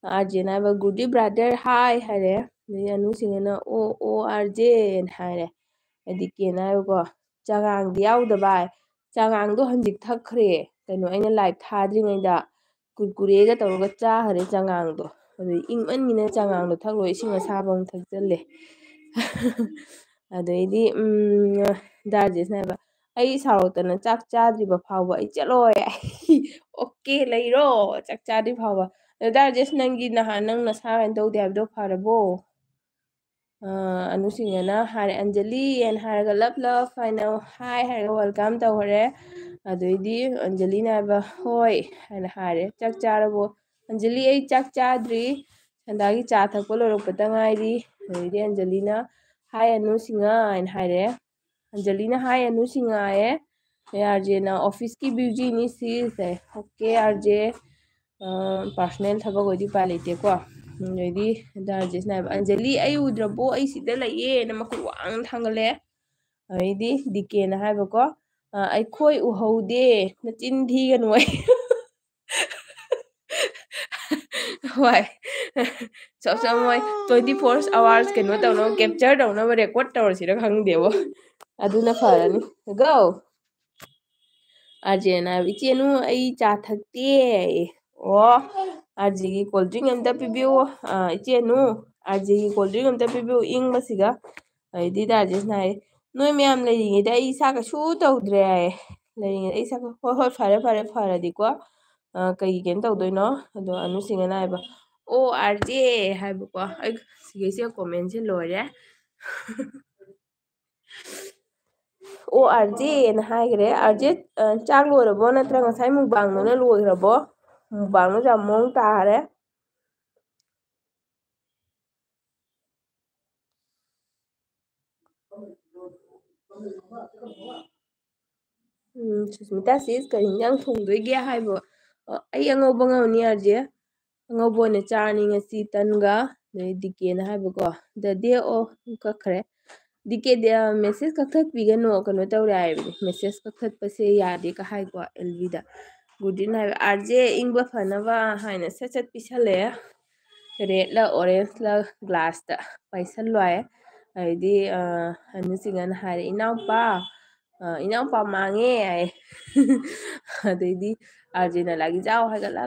ꯑꯥꯔꯖꯦꯅ ꯍꯥꯏꯕ ꯒꯨꯗꯤ ꯕ꯭ꯔꯥꯗꯔ ꯍꯥꯏ ꯍꯥꯏꯔꯦ ꯑꯗꯩ ꯑꯅꯨꯁꯤꯡꯅ ꯑꯣ ꯑꯥꯔꯖꯦꯅ ꯍꯥꯏꯔꯦ ꯍꯥꯏꯗꯤ ꯀꯦꯅ ꯍꯥꯏꯕꯀꯣ ꯆꯉꯥꯡꯗꯤ ꯌꯥꯎꯗꯕ ꯆꯉꯥꯡꯗꯣ ꯍꯟꯖꯤꯛ ꯊꯛꯈ꯭ꯔꯦ ꯀꯩꯅꯣ ꯑꯩꯅ ꯂꯥꯏꯚ ꯊꯥꯗ꯭ꯔꯤꯉꯩꯗ ꯀꯨꯔꯀꯨꯔꯦꯒ ꯇꯧꯔꯒ ꯆꯥꯈꯔꯦ ꯆꯉꯥꯡꯗꯣ ꯑꯗꯨꯗꯩ ꯏꯪꯃꯟꯒꯤꯅ ꯆꯉꯥꯡꯗꯣ ꯊꯛꯂꯣꯏ ꯏꯁꯤꯡ ꯑꯁꯥꯕ ꯑꯃꯨꯛ ꯊꯛꯆꯜꯂꯦ ꯑꯗꯩꯗꯤ ꯗꯥꯔꯖꯦꯁꯅ ꯍꯥꯏꯕ ꯑꯩ ꯁꯥꯎꯔꯛꯇꯅ ꯆꯥꯛ ꯆꯥꯗ꯭ꯔꯤꯕ ꯐꯥꯎꯕ ꯑꯩ ꯆꯠꯂꯣꯏ ꯑꯣꯀꯦ ꯂꯩꯔꯣ ꯆꯥꯛ ꯆꯥꯗ꯭ꯔꯤ ꯐꯥꯎꯕ ꯗꯥꯔꯖꯦꯁ ꯅꯪꯒꯤ ꯅꯍꯥꯟ ꯅꯪ ꯅꯁꯥ ꯀꯥꯏꯅ ꯇꯧꯗꯦ ꯍꯥꯏꯕꯗꯣ ꯐꯔꯕꯣ ꯑꯅꯨꯁꯤꯡꯅ ꯍꯥꯏꯔꯦ ꯑꯟꯖꯂꯤꯅ ꯍꯥꯏꯔꯒ ꯂꯞ ꯍꯥꯏꯅ ꯍꯥꯏ ꯍꯥꯏꯔꯒ ꯋꯦꯜꯀꯝ ꯇꯧꯈꯔꯦ ꯑꯗꯩꯗꯤ ꯑꯟꯖꯂꯤꯅ ꯍꯥꯏꯕ ꯍꯣꯏ ꯍꯥꯏꯅ ꯍꯥꯏꯔꯦ ꯆꯥꯛ ꯆꯥꯔꯕꯣ ꯑꯟꯖꯂꯤ ꯑꯩ ꯆꯥꯛ ꯆꯥꯗ꯭ꯔꯤ ꯁꯟꯗꯥꯒꯤ ꯆꯥ ꯊꯛꯄ ꯂꯣꯏꯔꯛꯄꯗ ꯉꯥꯏꯔꯤ ꯑꯗꯩꯗꯤ ꯑꯟꯖꯂꯤꯅ ꯍꯥꯏ ꯑꯅꯨꯁꯤꯡꯍ ꯍꯥꯏꯅ ꯍꯥꯏꯔꯦ ꯑꯟꯖꯂꯤꯅ ꯍꯥꯏ ꯑꯅꯨꯁꯤꯡꯍꯌꯦ ꯑꯥꯔꯖꯦꯅ ꯑꯣꯐꯤꯁꯀꯤ ꯕ꯭ꯌꯨꯖꯤꯅꯤ ꯁꯤꯁꯦ ꯑꯣꯀꯦ ꯑꯥꯔꯖꯦ ꯄꯥꯔꯁꯣꯅꯦꯜ ꯊꯕꯛ ꯑꯣꯏꯗꯤ ꯎꯄꯥꯏ ꯂꯩꯇꯦꯀꯣ ꯑꯗꯩꯗꯤ ꯗꯥꯔꯖꯦꯁꯅ ꯍꯥꯏꯕ ꯑꯟꯖꯂꯤ ꯑꯩ ꯎꯗ꯭ꯔꯕꯣ ꯑꯩ ꯁꯤꯗ ꯂꯩꯌꯦꯅ ꯃꯈꯨꯠ ꯋꯥꯡꯅ ꯊꯥꯡꯒꯠꯂꯛꯑꯦ ꯑꯗꯩꯗꯤ ꯗꯤꯀꯦꯅ ꯍꯥꯏꯕꯀꯣ ꯑꯩꯈꯣꯏ ꯎꯍꯧꯗꯦ ꯅꯆꯤꯟ ꯊꯤꯒꯅꯨ ꯑꯩ ꯍꯣꯏ ꯃꯣꯏ 24 hours ꯀꯩꯅꯣ ꯇꯧꯅꯕ ꯀꯦꯞꯆꯔ ꯇꯧꯅꯕ ꯔꯦꯀꯣꯔꯠ ꯇꯧꯔꯁꯤꯔ ꯈꯪꯗꯦꯕꯣ ꯑꯗꯨꯅ ꯐꯔꯅꯤ ꯒꯣ ꯑꯥꯔꯖꯦꯅ ꯍꯥꯏꯕ ꯏꯆꯦꯅꯨ ꯑꯩ ꯆꯥ ꯊꯛꯇꯦ ꯑꯣ ꯑꯥꯔꯖꯦꯒꯤ ꯀꯣꯜ ꯗ꯭ꯔꯤꯡ ꯑꯝꯇ ꯄꯤꯕꯤꯌꯨ ꯏꯆꯦꯅꯨ ꯑꯥꯔꯖꯦꯒꯤ ꯀꯣꯜ ꯗ꯭ꯔꯤꯡ ꯑꯝꯇ ꯄꯤꯕꯤꯌꯨ ꯏꯪꯕꯁꯤꯒ ꯑꯗꯩꯗꯤ ꯗꯥꯔꯖꯦꯁꯅ ꯍꯥꯏ ꯅꯣꯏ ꯃꯌꯥꯝ ꯂꯩꯔꯤꯉꯩꯗ ꯑꯩ ꯏꯁꯥ ꯀꯩꯁꯨ ꯇꯧꯗ꯭ꯔꯦ ꯍꯥꯏ ꯂꯩꯔꯤꯉꯩꯗ ꯑꯩ ꯏꯁꯥ ꯍꯣꯏ ꯍꯣꯏ ꯐꯔꯦ ꯐꯔꯗꯤꯀꯣ ꯀꯩ ꯀꯩꯅꯣ ꯇꯧꯗꯣꯏꯅꯣ ꯑꯗꯣ ꯑꯅꯨꯁꯤꯡꯅ ꯍꯥꯏꯕ ꯑꯣ ꯑꯥꯔꯖꯦ ꯍꯥꯏꯕꯀꯣ ꯑꯩ ꯁꯤꯒꯩꯁꯦ ꯀꯣꯃꯦꯟꯁꯦ ꯂꯣꯏꯔꯦ ꯑꯣ ꯑꯥꯔꯖꯦꯅ ꯍꯥꯏꯈ꯭ꯔꯦ ꯑꯥꯔꯖꯦ ꯆꯥꯛ ꯂꯣꯏꯔꯕꯣ ꯅꯠꯇ꯭ꯔꯒ ꯉꯁꯥꯏ ꯃꯨꯛꯕꯥꯡꯗꯨꯅ ꯂꯣꯏꯈ꯭ꯔꯕꯣ ꯃꯨꯛꯕꯥꯡꯅꯁꯨ ꯌꯥꯝ ꯃꯑꯣꯡ ꯇꯥꯔꯦ ꯁꯨꯁꯃꯤꯇꯥ ꯁꯤꯁ ꯀꯔꯤ ꯌꯦꯟꯖꯥꯡ ꯊꯣꯡꯗꯣꯏꯒꯦ ꯍꯥꯏꯕ ꯑꯩ ꯑꯉꯧꯕ ꯉꯧꯅꯤ ꯑꯥꯔꯖꯦ ꯑꯉꯧꯕ ꯑꯣꯏꯅ ꯆꯥꯔꯅꯤ ꯉꯁꯤ ꯇꯟꯒ ꯑꯗꯩ ꯗꯤꯀꯦꯅ ꯍꯥꯏꯕꯀꯣ ꯗꯦ ꯑꯣ ꯀꯛꯈ꯭ꯔꯦ ꯗꯤꯀꯦꯗꯤ ꯃꯦꯁꯦꯁ ꯀꯛꯊꯠꯄꯤꯒꯅꯣ ꯀꯩꯅꯣ ꯇꯧꯔꯦ ꯍꯥꯏꯕꯅꯦ ꯃꯦꯁꯦꯁ ꯀꯛꯊꯠꯄꯁꯦ ꯌꯥꯗꯦ ꯀ ꯍꯥꯏꯀꯣ ꯑꯦꯜꯕꯤꯗ ꯒꯨꯗꯤꯟ ꯍꯥꯏꯕ ꯑꯥꯔꯖꯦ ꯏꯪꯕ ꯐꯅꯕ ꯍꯥꯏꯅ ꯁꯠ ꯄꯤꯁꯜꯂꯛꯑꯦ ꯔꯦꯠꯂ ꯑꯣꯔꯦꯟꯖꯂ ꯒ꯭ꯂꯥꯁꯇ ꯄꯥꯏꯁꯜꯂꯣ ꯍꯥꯏ ꯑꯗꯩꯗꯤ ꯑꯅꯨꯆꯤꯡꯅ ꯍꯥꯏꯔꯦ ꯏꯅꯥꯎꯄꯥ ꯏꯅꯥꯎꯄꯥ ꯃꯥꯡꯉꯦ ꯍꯥꯏ ꯑꯗꯩꯗꯤ ꯑꯥꯔꯖꯦꯅ ꯂꯥꯒꯤꯖꯥꯎ ꯍꯥꯏꯒꯠ ꯂꯥ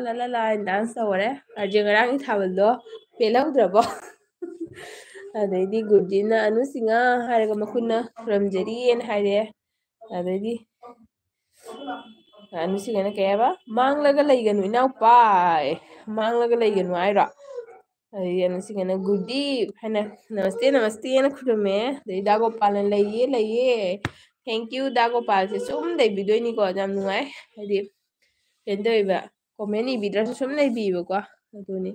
ꯍꯥꯏꯅ ꯗꯥꯟꯁ ꯇꯧꯔꯦ ꯑꯥꯔꯖꯦ ꯉꯔꯥꯡꯒꯤ ꯊꯥꯕꯜꯗꯣ ꯄꯦꯜꯍꯧꯗ꯭ꯔꯕꯣ ꯑꯗꯩꯗꯤ ꯒꯨꯔꯖꯤꯅ ꯑꯅꯨꯁꯤꯡꯍ ꯍꯥꯏꯔꯒ ꯃꯈꯨꯠꯅ ꯈꯨꯔꯨꯝꯖꯔꯤꯅ ꯍꯥꯏꯔꯛꯑꯦ ꯑꯗꯩꯗꯤ ꯑꯅꯨꯁꯤꯡꯅ ꯀꯩ ꯍꯥꯏꯕ ꯃꯥꯡꯂꯒ ꯂꯩꯒꯅꯨ ꯏꯅꯥꯎꯄꯥ ꯃꯥꯡꯂꯒ ꯂꯩꯒꯅꯨ ꯍꯥꯏꯔꯣ ꯑꯗꯩ ꯑꯅꯨꯁꯤꯡꯅ ꯒꯨꯗꯤ ꯍꯥꯏꯅ ꯅꯃꯁꯇꯦꯅ ꯈꯨꯔꯨꯝꯃꯦ ꯑꯗꯩ ꯗꯥ ꯒꯣꯄꯥꯜꯅ ꯂꯩꯌꯦ ꯊꯦꯡꯀ꯭ꯌꯨ ꯗꯥ ꯒꯣꯄꯥꯜꯁꯦ ꯁꯨꯝ ꯂꯩꯕꯤꯗꯣꯏꯅꯤꯀꯣ ꯌꯥꯝ ꯅꯨꯡꯉꯥꯏ ꯍꯥꯏꯗꯤ ꯀꯩꯅꯣ ꯇꯧꯋꯦꯕ ꯀꯣꯃꯦꯟ ꯏꯕꯤꯗ꯭ꯔꯁꯨ ꯁꯨꯝ ꯂꯩꯕꯤꯕꯀꯣ ꯑꯗꯨꯅꯤ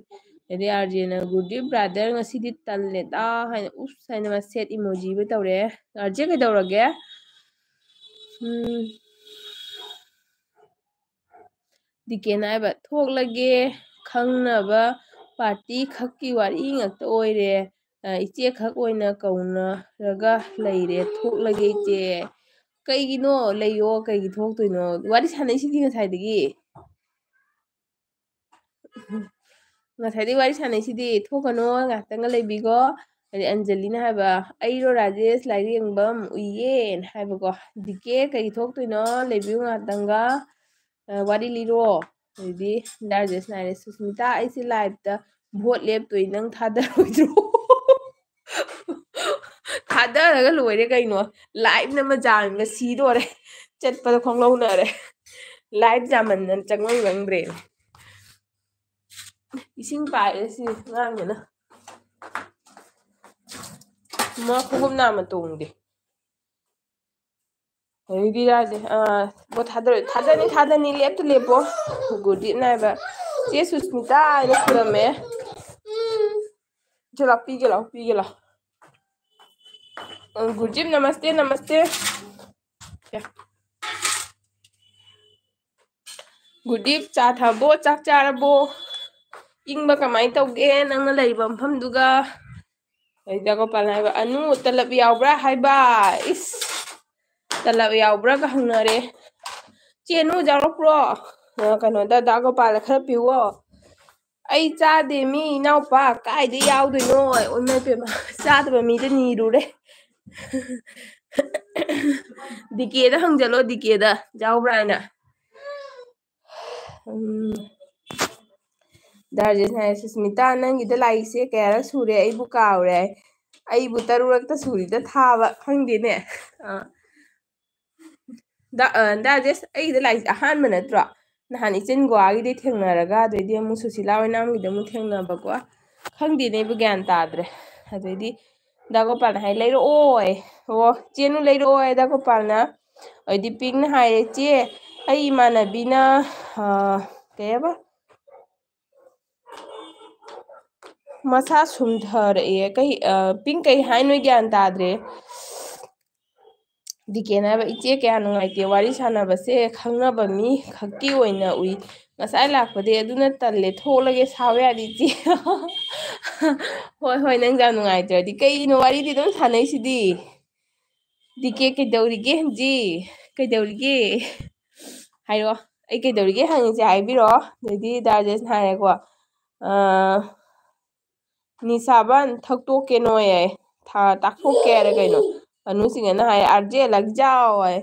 ꯑꯗꯩ ꯑꯥꯔꯖꯦꯅ ꯒꯨꯗꯤ ꯕ꯭ꯔꯥꯗꯔ ꯉꯁꯤꯗꯤ ꯇꯜꯂꯦꯗ ꯍꯥꯏꯅ ꯎꯞꯁ ꯍꯥꯏꯅ ꯃꯥ ꯁꯦꯠ ꯏꯃꯣꯖꯤꯕꯨ ꯇꯧꯔꯛꯑꯦ ꯑꯥꯔꯖꯦ ꯀꯩꯗꯧꯔꯒꯦ ꯗꯤꯀꯦꯅ ꯍꯥꯏꯕ ꯊꯣꯛꯂꯒꯦ ꯈꯪꯅꯕ ꯄꯥꯔꯇꯤ ꯈꯛꯀꯤ ꯋꯥꯔꯤ ꯉꯥꯛꯇ ꯑꯣꯏꯔꯦ ꯏꯆꯦ ꯈꯛ ꯑꯣꯏꯅ ꯀꯧꯅꯔꯒ ꯂꯩꯔꯦ ꯊꯣꯛꯂꯒꯦ ꯏꯆꯦ ꯀꯩꯒꯤꯅꯣ ꯂꯩꯌꯣ ꯀꯩꯒꯤ ꯊꯣꯛꯇꯣꯏꯅꯣ ꯋꯥꯔꯤ ꯁꯥꯟꯅꯩꯁꯤꯗꯤ ꯉꯁꯥꯏꯗꯒꯤ ꯉꯁꯥꯏꯗꯒꯤ ꯋꯥꯔꯤ ꯁꯥꯟꯅꯩꯁꯤꯗꯤ ꯊꯣꯛꯀꯅꯣ ꯉꯥꯛꯇꯪꯒ ꯂꯩꯕꯤꯒꯣ ꯑꯗꯩ ꯑꯟꯖꯂꯤꯅ ꯍꯥꯏꯕ ꯑꯩꯔꯣ ꯔꯥꯖꯦꯁ ꯂꯥꯏꯔꯤꯛ ꯌꯦꯡꯕꯝ ꯎꯏꯌꯦꯅ ꯍꯥꯏꯕꯀꯣ ꯗꯤꯀꯦ ꯀꯩ ꯊꯣꯛꯇꯣꯏꯅꯣ ꯂꯩꯕꯤꯌꯨ ꯉꯥꯛꯇꯪꯒ ꯋꯥꯔꯤ ꯂꯤꯔꯣ ꯑꯗꯩꯗꯤ ꯗꯥꯔꯖꯦꯁꯅ ꯍꯥꯏꯔꯦ ꯁꯨꯁꯃꯤꯇꯥ ꯑꯩꯁꯦ ꯂꯥꯏꯞꯇ ꯚꯣꯠ ꯂꯦꯞꯇꯣꯏ ꯅꯪ ꯊꯥꯗꯔꯣꯏꯗ꯭ꯔꯣ ꯊꯥꯗꯔꯒ ꯂꯣꯏꯔꯦ ꯀꯩꯅꯣ ꯂꯥꯏꯞꯅ ꯃꯖꯥꯟꯒ ꯁꯤꯗꯣꯔꯦ ꯆꯠꯄꯗ ꯈꯣꯡꯂꯧꯅꯔꯦ ꯂꯥꯏꯞ ꯌꯥꯝꯃꯟꯗꯅ ꯆꯪꯐꯝ ꯈꯪꯗ꯭ꯔꯦ ꯏꯁꯤꯡ ꯄꯥꯏꯔꯦ ꯁꯤ ꯑꯉꯥꯡꯁꯤꯅ ꯃꯥ ꯈꯣꯡꯎꯞ ꯅꯥꯝꯃ ꯇꯣꯡꯗꯦ ꯑꯗꯩꯗꯤ ꯌꯥꯗꯦ ꯚꯣꯠ ꯊꯥꯗꯔꯣꯏ ꯊꯥꯗꯅꯤ ꯂꯦꯞꯇ ꯂꯦꯞꯄꯣ ꯒꯨꯔꯗꯤꯠꯅ ꯍꯥꯏꯕ ꯆꯦ ꯁꯨꯁꯃꯤꯇꯥ ꯍꯥꯏꯅ ꯈꯨꯔꯝꯃꯦ ꯄꯤꯒꯦ ꯂꯥꯎ ꯒꯨꯔꯖꯤꯠ ꯅꯃꯁꯇꯦ ꯅꯃꯁꯇꯦ ꯒꯨꯗꯤꯞ ꯆꯥ ꯊꯛꯑꯕꯣ ꯆꯥꯛ ꯆꯥꯔꯕꯣ ꯏꯪꯕ ꯀꯃꯥꯏꯅ ꯇꯧꯒꯦ ꯅꯪꯅ ꯂꯩꯔꯤꯕ ꯃꯐꯝꯗꯨꯒ ꯖꯒꯣꯄꯥꯜꯅ ꯍꯥꯏꯕ ꯑꯅꯨ ꯇꯂꯞ ꯌꯥꯎꯕ꯭ꯔꯥ ꯍꯥꯏꯕ ꯏꯁ ꯇꯂꯞ ꯌꯥꯎꯕ꯭ꯔꯥꯒ ꯍꯪꯅꯔꯦ ꯆꯦꯅꯨ ꯌꯥꯎꯔꯛꯄ꯭ꯔꯣ ꯀꯩꯅꯣꯗ ꯗꯥ ꯒꯣꯄꯥꯜꯗ ꯈꯔ ꯄꯤꯌꯣ ꯑꯩ ꯆꯥꯗꯦ ꯃꯤ ꯏꯅꯥꯎꯄꯥ ꯀꯥꯏꯗꯩ ꯌꯥꯎꯗꯣꯏꯅꯣ ꯏꯃꯥꯏꯄꯦꯝꯃ ꯆꯥꯗꯕ ꯃꯤꯗ ꯅꯤꯔꯨꯔꯦ ꯗꯤꯀꯦꯗ ꯍꯪꯖꯜꯂꯣ ꯗꯤꯀꯦꯗ ꯌꯥꯎꯕ꯭ꯔꯥ ꯍꯥꯏꯅ ꯗꯥꯔꯖꯦꯁꯅ ꯍꯥꯏꯔꯦ ꯁꯨꯁꯃꯤꯇꯥ ꯅꯪꯒꯤꯗ ꯂꯥꯛꯏꯁꯦ ꯀꯌꯥꯔꯛ ꯁꯨꯔꯦ ꯑꯩꯕꯨ ꯀꯥꯎꯔꯦ ꯑꯩꯕꯨ 3ꯔꯛꯇ ꯁꯨꯔꯤꯗ ꯊꯥꯕ ꯈꯪꯗꯦꯅꯦ ꯗꯥꯔꯖꯦꯁ ꯑꯩꯒꯤꯗ ꯂꯥꯛꯏꯁꯦ ꯑꯍꯥꯟꯕ ꯅꯠꯇ꯭ꯔꯣ ꯅꯍꯥꯟ ꯏꯆꯤꯟ ꯒꯨꯍꯥꯒꯤꯗꯤ ꯊꯦꯡꯅꯔꯒ ꯑꯗꯩꯗꯤ ꯑꯃꯨꯛ ꯁꯨꯁꯤꯂꯥ ꯑꯣꯏꯅꯥꯝꯒꯤꯗ ꯑꯃꯨꯛ ꯊꯦꯡꯅꯕꯀꯣ ꯈꯪꯗꯦꯅꯦ ꯑꯩꯕꯨ ꯒ꯭ꯌꯥꯟ ꯇꯥꯗ꯭ꯔꯦ ꯑꯗꯩꯗꯤ ꯗꯥ ꯒꯣꯄꯥꯜꯅ ꯍꯥꯏ ꯂꯩꯔꯛꯑꯣ ꯑꯣ ꯆꯦꯅꯨ ꯂꯩꯔꯛꯑꯣ ꯗꯥ ꯒꯣꯄꯥꯜꯅ ꯑꯗꯩꯗꯤ ꯄꯤꯡꯅ ꯍꯥꯏꯔꯦ ꯆꯦ ꯑꯩ ꯏꯃꯥꯟꯅꯕꯤꯅ ꯀꯩꯕ ꯃꯁꯥ ꯁꯨꯝꯊꯔꯛꯑꯦ ꯄꯤꯡ ꯀꯩ ꯍꯥꯏꯅꯣ ꯒ꯭ꯌꯥꯟ ꯇꯥꯗ꯭ꯔꯦ ꯗꯤꯀꯦꯅ ꯍꯥꯏꯕ ꯏꯆꯦ ꯀꯌꯥ ꯅꯨꯡꯉꯥꯏꯇꯦ ꯋꯥꯔꯤ ꯁꯥꯟꯅꯕꯁꯦ ꯈꯪꯅꯕ ꯃꯤ ꯈꯛꯀꯤ ꯑꯣꯏꯅ ꯎꯏ ꯉꯁꯥꯏ ꯂꯥꯛꯄꯗꯤ ꯑꯗꯨꯅ ꯇꯜꯂꯦ ꯊꯣꯛꯂꯒꯦ ꯁꯥꯎ ꯌꯥꯗꯦ ꯏꯆꯦ ꯍꯣꯏ ꯅꯪ ꯌꯥꯝ ꯅꯨꯡꯉꯥꯏꯇ꯭ꯔꯗꯤ ꯀꯩꯅꯣ ꯋꯥꯔꯤꯗꯤ ꯑꯗꯨꯝ ꯁꯥꯟꯅꯩꯁꯤꯗꯤ ꯗꯤꯀꯦ ꯀꯩꯗꯧꯔꯤꯒꯦ ꯍꯧꯖꯤꯛ ꯀꯩꯗꯧꯔꯤꯒꯦ ꯍꯥꯏꯔꯛꯑꯣ ꯑꯩ ꯀꯩꯗꯧꯔꯤꯒꯦ ꯍꯪꯉꯤꯁꯦ ꯍꯥꯏꯕꯤꯔꯛꯑꯣ ꯑꯗꯩꯗꯤ ꯗꯥꯔꯖꯦꯁꯅ ꯍꯥꯏꯔꯦꯀꯣ ꯅꯤꯁꯥꯕꯟ ꯊꯛꯇꯣꯛꯀꯦ ꯅꯣꯏ ꯇꯥꯛꯊꯣꯛꯀꯦ ꯍꯥꯏꯔ ꯀꯩꯅꯣ ꯑꯅꯨꯁꯤꯡꯅ ꯍꯥꯏ ꯑꯥꯔꯖꯦ ꯂꯛꯖꯥꯎ ꯍꯥꯏ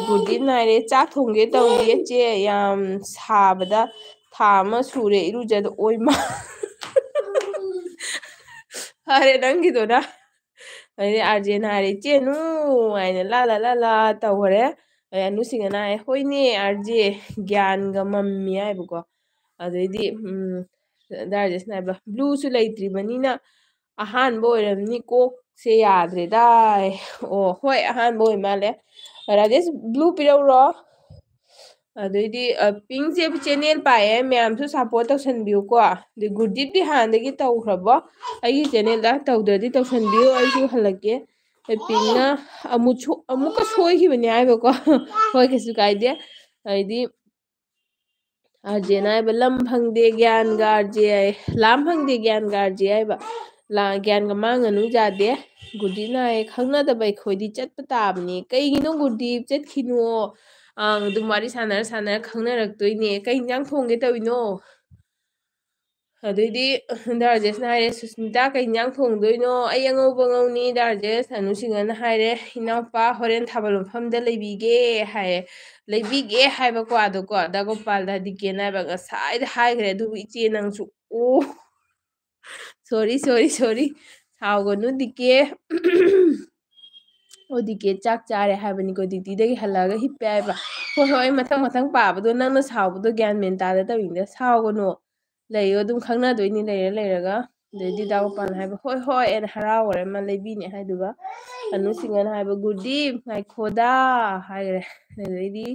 ꯒꯨꯔꯗꯤꯟ ꯍꯥꯏꯔꯦ ꯆꯥꯛ ꯊꯣꯡꯒꯦ ꯇꯧꯔꯤꯌꯦ ꯆꯦ ꯌꯥꯝ ꯁꯥꯕꯗ ꯊꯥ ꯑꯃ ꯁꯨꯔꯦ ꯏꯔꯨꯖꯗ ꯑꯣꯏꯃ ꯐꯔꯦ ꯅꯪꯒꯤꯗꯨꯅ ꯑꯗꯩꯗꯤ ꯑꯥꯔꯖꯦꯅ ꯍꯥꯏꯔꯦ ꯏꯆꯦꯅꯨ ꯍꯥꯏꯅ ꯂꯥ ꯇꯧꯈꯔꯦ ꯑꯗꯩ ꯑꯅꯨꯁꯤꯡꯅ ꯍꯥꯏ ꯍꯣꯏꯅꯦ ꯑꯥꯔꯖꯦ ꯒ꯭ꯌꯥꯟꯒ ꯃꯝꯃꯤ ꯍꯥꯏꯕꯀꯣ ꯑꯗꯩꯗꯤ ꯗꯥꯔꯖꯦꯁꯅ ꯍꯥꯏꯕ ꯕ꯭ꯂꯨꯁꯨ ꯂꯩꯇ꯭ꯔꯤꯕꯅꯤꯅ ꯑꯍꯥꯟꯕ ꯑꯣꯏꯔꯝꯅꯤ ꯀꯣꯛꯁꯦ ꯌꯥꯗ꯭ꯔꯦꯗ ꯑꯣ ꯍꯣꯏ ꯑꯍꯥꯟꯕ ꯑꯣꯏ ꯃꯥꯜꯂꯦ ꯔꯥꯖꯦꯁ ꯕ꯭ꯂꯨ ꯄꯤꯔꯧꯔꯣ ꯑꯗꯩꯗꯤ ꯄꯤꯡꯁꯦ ꯆꯦꯅꯦꯜ ꯄꯥꯏꯌꯦ ꯃꯌꯥꯝꯁꯨ ꯁꯞꯄꯣꯔꯠ ꯇꯧꯁꯟꯕꯤꯌꯨꯀꯣ ꯑꯗꯩ ꯒꯨꯔꯗꯤꯞꯇꯤ ꯍꯥꯟꯅꯗꯒꯤ ꯇꯧꯈ꯭ꯔꯕꯣ ꯑꯩꯒꯤ ꯆꯦꯅꯦꯜꯗ ꯇꯧꯗ꯭ꯔꯗꯤ ꯇꯧꯁꯟꯕꯤꯌꯨ ꯑꯩꯁꯨ ꯍꯜꯂꯛꯀꯦ ꯄꯤꯡꯅ ꯑꯃꯨꯛꯀ ꯁꯣꯏꯈꯤꯕꯅꯦ ꯍꯥꯏꯕꯀꯣ ꯍꯣꯏ ꯀꯩꯁꯨ ꯀꯥꯏꯗꯦ ꯍꯥꯏꯗꯤ ꯑꯥꯔꯖꯦꯅ ꯍꯥꯏꯕ ꯂꯝ ꯐꯪꯗꯦ ꯒ꯭ꯌꯥꯟꯒ ꯑꯥꯔꯖꯦ ꯍꯥꯏ ꯂꯥꯝ ꯐꯪꯗꯦ ꯒ꯭ꯌꯥꯟꯒ ꯑꯥꯔꯖꯦ ꯍꯥꯏꯕ ꯒ꯭ꯌꯥꯟꯒ ꯃꯥꯡꯉꯅꯨ ꯌꯥꯗꯦ ꯒꯨꯔꯗꯤꯠꯅ ꯍꯥꯏꯌꯦ ꯈꯪꯅꯗꯕ ꯑꯩꯈꯣꯏꯗꯤ ꯆꯠꯄ ꯇꯥꯕꯅꯤ ꯀꯩꯒꯤꯅꯣ ꯒꯨꯔꯗꯤꯞ ꯆꯠꯈꯤꯅꯣ ꯑꯗꯨꯝ ꯋꯥꯔꯤ ꯁꯥꯟꯅꯔ ꯈꯪꯅꯔꯛꯇꯣꯏꯅꯦ ꯀꯩ ꯏꯟꯖꯥꯡ ꯊꯣꯡꯒꯦ ꯇꯧꯔꯤꯅꯣ ꯑꯗꯩꯗꯤ ꯗꯥꯔꯖꯦꯁꯅ ꯍꯥꯏꯔꯦ ꯁꯨꯁꯃꯤꯇꯥ ꯀꯩ ꯏꯟꯖꯥꯡ ꯊꯣꯡꯗꯣꯏꯅꯣ ꯑꯩ ꯑꯉꯧꯕ ꯉꯧꯅꯤ ꯗꯥꯔꯖꯦꯁ ꯑꯅꯨꯁꯤꯡꯍꯅ ꯍꯥꯏꯔꯦ ꯏꯅꯥꯎꯄꯥ ꯍꯣꯔꯦꯟ ꯊꯥꯕꯜ ꯃꯐꯝꯗ ꯂꯩꯕꯤꯒꯦ ꯍꯥꯏꯌꯦ ꯂꯩꯕꯤꯒꯦ ꯍꯥꯏꯕꯀꯣ ꯑꯗꯣꯀꯣ ꯗꯥ ꯒꯣꯄꯥꯜꯗ ꯗꯤꯀꯦꯅ ꯍꯥꯏꯕ ꯉꯁꯥꯏꯗ ꯍꯥꯏꯈ꯭ꯔꯦ ꯑꯗꯨꯕꯨ ꯏꯆꯦ ꯅꯪꯁꯨ ꯑꯣ ꯁꯣꯔꯤ ꯁꯥꯎꯒꯅꯨ ꯗꯤꯀꯦ ꯑꯣ ꯗꯤꯀꯦ ꯆꯥꯛ ꯆꯥꯔꯦ ꯍꯥꯏꯕꯅꯤꯀꯣ ꯗ꯭ꯌꯨꯇꯤꯗꯒꯤ ꯍꯜꯂꯛꯑꯒ ꯍꯤꯞꯄꯦ ꯍꯥꯏꯕ ꯍꯣꯏ ꯃꯊꯪ ꯄꯥꯕꯗꯣ ꯅꯪꯅ ꯁꯥꯎꯕꯗꯣ ꯒ꯭ꯌꯥꯟ ꯃꯦꯟ ꯇꯥꯗ ꯇꯧꯔꯤꯅꯤꯗ ꯁꯥꯎꯒꯅꯨ ꯂꯩꯌꯣ ꯑꯗꯨꯝ ꯈꯪꯅꯗꯣꯏꯅꯤ ꯂꯩꯔꯒ ꯑꯗꯩꯗꯤ ꯗꯥ ꯒꯣꯄꯥꯜꯅ ꯍꯥꯏꯕ ꯍꯣꯏ ꯑꯩꯅ ꯍꯔꯥꯎꯈꯔꯦ ꯑꯃ ꯂꯩꯕꯤꯅꯦ ꯍꯥꯏꯗꯨꯒ ꯑꯅꯨꯁꯤꯡꯍꯅ ꯍꯥꯏꯕ ꯒꯨꯔꯗꯤꯞ ꯉꯥꯏꯈꯣꯗꯥ ꯍꯥꯏꯈꯔꯦ ꯑꯗꯩꯗꯤ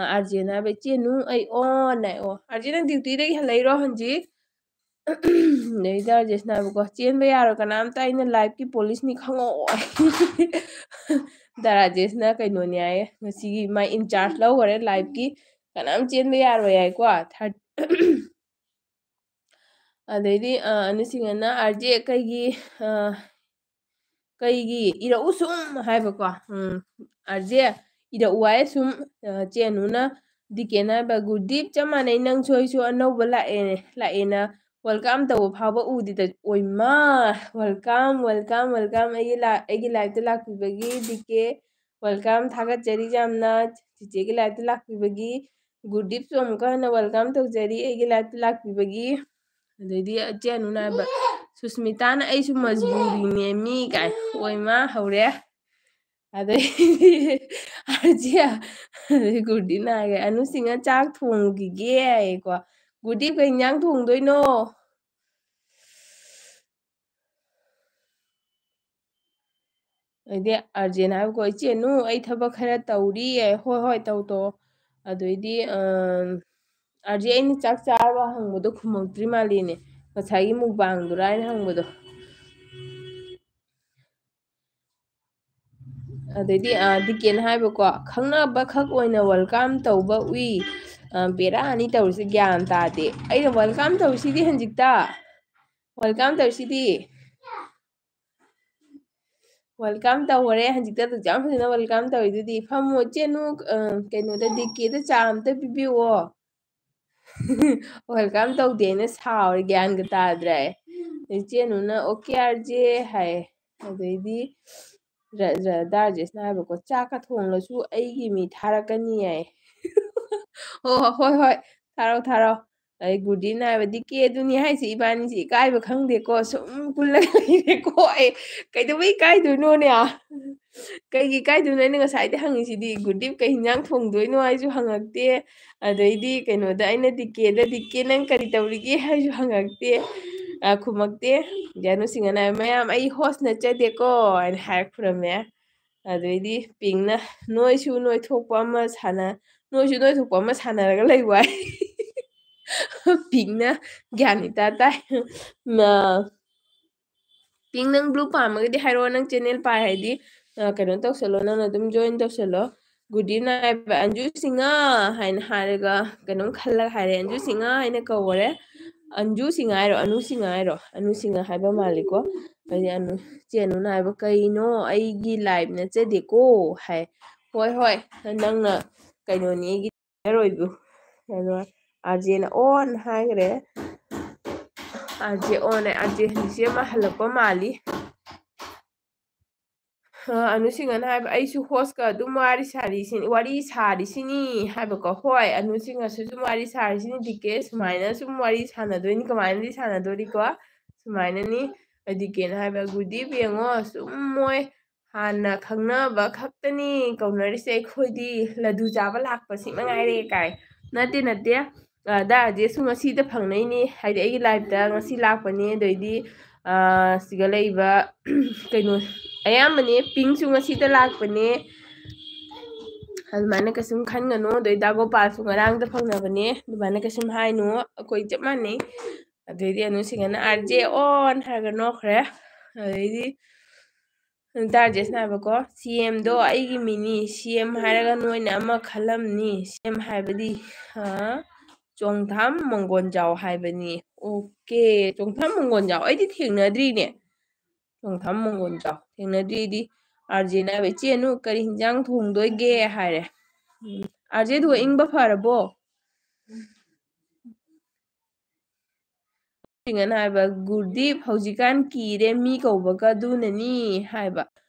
ꯑꯥꯔꯖꯦꯅ ꯍꯥꯏꯕ ꯏꯆꯦꯅꯨ ꯑꯩ ꯑꯣꯟ ꯍꯥꯏ ꯑꯣ ꯑꯥꯔꯖꯦ ꯅꯪ ꯗ꯭ꯌꯨꯇꯤꯗꯒꯤ ꯍꯜꯂꯛꯏꯔꯣ ꯍꯧꯖꯤꯛ ꯑꯗꯩ ꯗꯥꯔꯖꯦꯁꯅ ꯍꯥꯏꯕꯀꯣ ꯆꯦꯟꯕ ꯌꯥꯔꯣꯏ ꯀꯅꯥꯝꯇ ꯑꯩꯅ ꯂꯥꯏꯐꯀꯤ ꯄꯣꯂꯤꯁꯅꯤ ꯈꯪꯉꯛꯑꯣ ꯗꯥꯔꯖꯦꯁꯅ ꯀꯩꯅꯣꯅꯦ ꯍꯥꯏꯌꯦ ꯉꯁꯤꯒꯤ ꯃꯥꯏ ꯏꯟꯆꯥꯔꯖ ꯂꯧꯈꯔꯦ ꯂꯥꯏꯐꯀꯤ ꯀꯅꯥꯝ ꯆꯦꯟꯕ ꯌꯥꯔꯣꯏ ꯍꯥꯏꯀꯣ ꯑꯗꯩꯗꯤ ꯑꯅꯤꯁꯤꯡꯍꯅ ꯑꯥꯔꯖꯦ ꯀꯩꯒꯤ ꯏꯔꯛꯎ ꯁꯨꯝ ꯍꯥꯏꯕꯀꯣ ꯑꯥꯔꯖꯦ ꯏꯔꯛꯎ ꯍꯥꯏ ꯁꯨꯝ ꯆꯦꯅꯨꯅ ꯗꯤꯀꯦꯅ ꯍꯥꯏꯕ ꯒꯨꯔꯗꯤꯞ ꯆꯞ ꯃꯥꯟꯅꯩ ꯅꯪ ꯁꯣꯏꯁꯨ ꯑꯅꯧꯕ ꯂꯥꯛꯑꯦꯅ ꯋꯦꯜꯀꯝ ꯇꯧꯕ ꯐꯥꯎꯕ ꯎꯗꯦꯗ ꯑꯣꯏꯃꯥ ꯋꯦꯜꯀꯝ ꯋꯦꯜꯀꯝ ꯋꯦꯜꯀꯝ ꯑꯩꯒꯤ ꯂꯥꯏꯐꯇ ꯂꯥꯛꯄꯤꯕꯒꯤ ꯗꯤꯀꯦ ꯋꯦꯜꯀꯝ ꯊꯥꯒꯠꯆꯔꯤ ꯌꯥꯝꯅ ꯆꯤꯆꯦꯒꯤ ꯂꯥꯏꯐꯇ ꯂꯥꯛꯄꯤꯕꯒꯤ ꯒꯨꯔꯗꯤꯞꯁꯨ ꯑꯃꯨꯛꯀ ꯍꯟꯅ ꯋꯦꯜꯀꯝ ꯇꯧꯖꯔꯤ ꯑꯩꯒꯤ ꯂꯥꯏꯐꯇ ꯂꯥꯛꯄꯤꯕꯒꯤ ꯑꯗꯩꯗꯤ ꯆꯦꯅꯨꯅ ꯍꯥꯏꯕ ꯁꯨꯁꯃꯤꯇꯥꯅ ꯑꯩꯁꯨ ꯃꯖꯕꯨꯔꯤꯅꯦ ꯃꯤ ꯀꯥꯏ ꯑꯣꯏꯃꯥ ꯍꯧꯔꯦ ꯑꯗꯩꯗꯤ ꯑꯔꯖꯤꯌꯥ ꯑꯗꯩ ꯒꯨꯔꯗꯤꯞꯅ ꯍꯥꯏꯔꯦ ꯑꯅꯨꯁꯤꯡꯅ ꯆꯥꯛ ꯊꯣꯡꯈꯤꯒꯦ ꯍꯥꯏꯌꯦꯀꯣ ꯒꯨꯔꯗꯤꯞ ꯀꯩ ꯏꯟꯖꯥꯡ ꯊꯣꯡꯗꯣꯏꯅꯣ ꯑꯗꯩꯗꯤ ꯑꯥꯔꯖꯦꯅ ꯍꯥꯏꯕꯀꯣ ꯏꯆꯦꯅꯨ ꯑꯩ ꯊꯕꯛ ꯈꯔ ꯇꯧꯔꯤ ꯍꯣꯏ ꯍꯣꯏ ꯇꯧ ꯑꯗꯩꯗꯤ ꯑꯥꯔꯖꯦ ꯑꯩꯅ ꯆꯥꯛ ꯆꯥꯔꯕ ꯍꯪꯕꯗꯣ ꯈꯨꯝꯃꯛꯇ꯭ꯔꯤ ꯃꯥꯜꯂꯤꯅꯦ ꯉꯁꯥꯏꯒꯤ ꯃꯨꯛꯕꯥꯡꯗꯨꯔꯥ ꯍꯥꯏꯅ ꯍꯪꯕꯗꯣ ꯑꯗꯩꯗꯤ ꯗꯤꯀꯦꯅ ꯍꯥꯏꯕꯀꯣ ꯈꯪꯅꯕ ꯈꯛ ꯑꯣꯏꯅ ꯋꯦꯜꯀꯝ ꯇꯧꯕ ꯎꯏ ꯕꯦꯔꯥꯅꯤ ꯇꯧꯔꯤꯁꯦ ꯒ꯭ꯌꯥꯟ ꯇꯥꯗꯦ ꯑꯩꯅ ꯋꯦꯜꯀꯝ ꯇꯧꯔꯤꯁꯤꯗꯤ ꯍꯧꯖꯤꯛꯇ ꯋꯦꯜꯀꯝ ꯇꯧꯔꯤꯁꯤꯗꯤ ꯋꯦꯜꯀꯝ ꯇꯧꯈꯔꯦ ꯍꯧꯖꯤꯛꯇ ꯌꯥꯝ ꯐꯖꯅ ꯋꯦꯜꯀꯝ ꯇꯧꯋꯤꯗꯨꯗꯤ ꯐꯝꯃꯣ ꯏꯆꯦꯅꯨ ꯀꯩꯅꯣꯗ ꯗꯤꯀꯦꯗ ꯆꯥ ꯑꯝꯇ ꯄꯤꯕꯤꯌꯨꯑꯣ ꯋꯦꯜꯀꯝ ꯇꯧꯗꯦꯅ ꯁꯥꯎꯔꯦ ꯒ꯭ꯌꯥꯟꯒ ꯇꯥꯗ꯭ꯔꯦ ꯏꯆꯦꯅꯨꯅ ꯑꯣꯀꯦ ꯑꯥꯔꯖꯦ ꯍꯥꯏ ꯑꯗꯩꯗꯤ ꯗꯥ ꯔꯥꯖꯦꯁꯅ ꯍꯥꯏꯕꯀꯣ ꯆꯥꯛꯀ ꯊꯣꯡꯂꯁꯨ ꯑꯩꯒꯤ ꯃꯤ ꯊꯥꯔꯛꯀꯅꯤ ꯌꯥꯏ ꯑꯣ ꯍꯣꯏ ꯍꯣꯏ ꯊꯥꯔꯛꯑꯣ ꯑꯩ ꯒꯨꯔꯗꯤꯞꯅ ꯍꯥꯏꯕ ꯗꯤꯀꯦ ꯑꯗꯨꯅꯤ ꯍꯥꯏꯁꯤ ꯏꯕꯥꯅꯤꯁꯤ ꯏꯀꯥꯏꯕ ꯈꯪꯗꯦꯀꯣ ꯁꯨꯝ ꯄꯨꯜꯂꯒ ꯂꯩꯔꯦꯀꯣ ꯑꯩ ꯀꯩꯗꯧꯕꯩ ꯏꯀꯥꯏꯗꯣꯏꯅꯣꯅꯦ ꯀꯩꯒꯤ ꯏꯀꯥꯏꯗꯣꯏꯅꯣ ꯑꯩꯅ ꯉꯁꯥꯏꯗꯩ ꯍꯪꯉꯤꯁꯤꯗꯤ ꯒꯨꯔꯗꯤꯞ ꯀꯩ ꯍꯤꯟꯖꯥꯡ ꯊꯣꯡꯗꯣꯏꯅꯣ ꯍꯥꯏꯁꯨ ꯍꯪꯉꯛꯇꯦ ꯑꯗꯩꯗꯤ ꯀꯩꯅꯣꯗ ꯑꯩꯅ ꯗꯤꯀꯦ ꯅꯪ ꯀꯔꯤ ꯇꯧꯔꯤꯒꯦ ꯍꯥꯏꯁꯨ ꯍꯪꯉꯛꯇꯦ ꯈꯨꯝꯃꯛꯇꯦ ꯌꯥꯅꯨꯁꯤꯡꯍꯅ ꯃꯌꯥꯝ ꯑꯩ ꯍꯣꯁ ꯅꯠꯆꯗꯦꯀꯣ ꯍꯥꯏꯅ ꯍꯥꯏꯔ ꯈꯨꯔꯝꯃꯦ ꯑꯗꯩꯗꯤ ꯄꯤꯡꯅ ꯅꯣꯏꯁꯨ ꯅꯣꯏꯊꯣꯛꯄ ꯑꯃ ꯁꯥꯟꯅꯔꯒ ꯂꯩꯌꯨ ꯍꯥꯏ ꯄꯤꯡꯅ ꯒ꯭ꯌꯥꯟ ꯏꯇꯥ ꯇꯥꯏ ꯄꯤꯡ ꯅꯪ ꯕ꯭ꯂꯨ ꯄꯥꯝꯃꯒꯗꯤ ꯍꯥꯏꯔꯛꯑꯣ ꯅꯪ ꯆꯦꯟꯅꯦꯜ ꯄꯥꯏ ꯍꯥꯏꯗꯤ ꯀꯩꯅꯣ ꯇꯧꯁꯜꯂꯣ ꯅꯪꯅ ꯑꯗꯨꯝ ꯖꯣꯏꯟ ꯇꯧꯁꯜꯂꯣ ꯒꯨꯔꯗꯤꯞꯅ ꯍꯥꯏꯕ ꯑꯟꯖꯨ ꯁꯤꯡꯍ ꯍꯥꯏꯅ ꯍꯥꯏꯔꯒ ꯀꯩꯅꯣꯝ ꯈꯜꯂꯒ ꯍꯥꯏꯔꯦ ꯑꯟꯖꯨ ꯁꯤꯡꯍ ꯍꯥꯏꯅ ꯀꯧꯈꯔꯦ ꯑꯟꯖꯨ ꯁꯤꯡꯍ ꯍꯥꯏꯔꯣ ꯑꯅꯨ ꯁꯤꯡꯍ ꯍꯥꯏꯔꯣ ꯑꯅꯨ ꯁꯤꯡꯍ ꯍꯥꯏꯕ ꯃꯥꯜꯂꯤꯀꯣ ꯑꯗꯩ ꯆꯦꯅꯨꯅ ꯍꯥꯏꯕ ꯀꯩꯅꯣ ꯑꯩꯒꯤ ꯂꯥꯏꯐ ꯅꯠꯆꯗꯦꯀꯣ ꯍꯥꯏ ꯍꯣꯏ ꯍꯣꯏ ꯅꯪꯅ ꯀꯩꯅꯣꯅꯤ ꯑꯩꯒꯤ ꯑꯣꯏꯕꯨ ꯑꯗꯣ ꯑꯥꯔꯖꯦꯅ ꯑꯣꯟ ꯍꯥꯏꯈ꯭ꯔꯦ ꯑꯥꯔꯖꯦ ꯑꯣꯟꯅꯦ ꯑꯥꯔꯖꯦ ꯍꯧꯖꯤꯛꯁꯦ ꯑꯃ ꯍꯜꯂꯛꯄ ꯃꯥꯜꯂꯤ ꯑꯅꯨꯁꯤꯡꯍꯅ ꯍꯥꯏꯕ ꯑꯩꯁꯨ ꯍꯣꯁꯀ ꯑꯗꯨꯝ ꯋꯥꯔꯤ ꯁꯥꯔꯤꯁꯤꯅꯤ ꯍꯥꯏꯕꯀꯣ ꯍꯣꯏ ꯑꯅꯨꯁꯤꯡꯍꯁꯨ ꯁꯨꯝ ꯋꯥꯔꯤ ꯁꯥꯔꯤꯁꯤꯅꯤ ꯗꯤꯀꯦ ꯁꯨꯃꯥꯏꯅ ꯁꯨꯝ ꯋꯥꯔꯤ ꯁꯥꯟꯅꯗꯣꯏꯅꯤ ꯀꯃꯥꯏꯅꯗꯤ ꯁꯥꯟꯅꯗꯣꯔꯤꯀꯣ ꯁꯨꯃꯥꯏꯅꯅꯤ ꯗꯤꯀꯦꯅ ꯍꯥꯏꯕ ꯒꯨꯔꯗꯤꯞ ꯌꯦꯡꯉꯣ ꯁꯨꯝ ꯃꯣꯏ ꯍꯥꯟꯅ ꯈꯪꯅꯕ ꯈꯛꯇꯅꯤ ꯀꯧꯅꯔꯤꯁꯦ ꯑꯩꯈꯣꯏꯗꯤ ꯂꯗꯨ ꯆꯥꯕ ꯂꯥꯛꯄꯁꯤ ꯃꯉꯥꯏꯔꯦ ꯀꯥꯏ ꯅꯠꯇꯦ ꯗꯥꯔꯖꯦꯁꯨ ꯉꯁꯤꯗ ꯐꯪꯅꯩꯅꯤ ꯍꯥꯏꯗꯤ ꯑꯩꯒꯤ ꯂꯥꯏꯐꯇ ꯉꯁꯤ ꯂꯥꯛꯄꯅꯤ ꯑꯗꯩꯗꯤ ꯁꯤꯒ ꯂꯩꯕ ꯀꯩꯅꯣ ꯑꯌꯥꯝꯕꯅꯦ ꯄꯤꯡꯁꯨ ꯉꯁꯤꯗ ꯂꯥꯛꯄꯅꯦ ꯑꯗꯨꯃꯥꯏꯅ ꯀꯩꯁꯨꯝ ꯈꯟꯒꯅꯨ ꯑꯗꯩ ꯗꯥꯒꯣꯄꯥꯜꯁꯨ ꯉꯔꯥꯡꯗ ꯐꯪꯅꯕꯅꯦ ꯑꯗꯨꯃꯥꯏꯅ ꯀꯩꯁꯨꯝ ꯍꯥꯏꯅꯨ ꯑꯩꯈꯣꯏ ꯆꯞ ꯃꯥꯟꯅꯩ ꯑꯗꯩꯗꯤ ꯑꯅꯨꯁꯤꯡꯍꯅ ꯑꯥꯔꯖꯦ ꯑꯣꯟ ꯍꯥꯏꯔꯒ ꯅꯣꯛꯈ꯭ꯔꯦ ꯑꯗꯩꯗꯤ ꯗꯥ ꯔꯥꯖꯦꯁꯅ ꯍꯥꯏꯕꯀꯣ ꯁꯤ ꯑꯦꯝꯗꯣ ꯑꯩꯒꯤ ꯃꯤꯅꯤ ꯁꯤ ꯑꯦꯝ ꯍꯥꯏꯔꯒ ꯅꯣꯏꯅ ꯑꯃ ꯈꯜꯂꯝꯅꯤ ꯁꯤ ꯑꯦꯝ ꯍꯥꯏꯕꯗꯤ ꯆꯣꯡꯊꯥꯝ ꯃꯪꯒꯣꯟꯖꯥꯎ ꯍꯥꯏꯕꯅꯤ ꯑꯣꯀꯦ ꯆꯣꯡꯊꯥꯝ ꯃꯪꯒꯣꯟꯖꯥꯎ ꯑꯩꯗꯤ ꯊꯦꯡꯅꯗ꯭ꯔꯤꯅꯦ ꯆꯣꯡꯊꯥꯝ ꯃꯪꯒꯣꯟꯖꯥꯎ ꯊꯦꯡꯅꯗ꯭ꯔꯤꯗꯤ ꯑꯥꯔꯖꯦꯅ ꯍꯥꯏꯕ ꯏꯆꯦꯅꯨ ꯀꯔꯤ ꯍꯤꯟꯖꯥꯡ ꯊꯣꯡꯗꯣꯏꯒꯦ ꯍꯥꯏꯔꯦ ꯑꯥꯔꯖꯦꯗꯨ ꯏꯪꯕ ꯐꯔꯕꯣ ꯉꯅ ꯍꯥꯏꯕ ꯒꯨꯔꯗꯤꯞ ꯍꯧꯖꯤꯛꯀꯥꯟ ꯀꯤꯔꯦ ꯃꯤ ꯀꯧꯕꯒ ꯑꯗꯨꯅꯅꯤ ꯍꯥꯏꯕ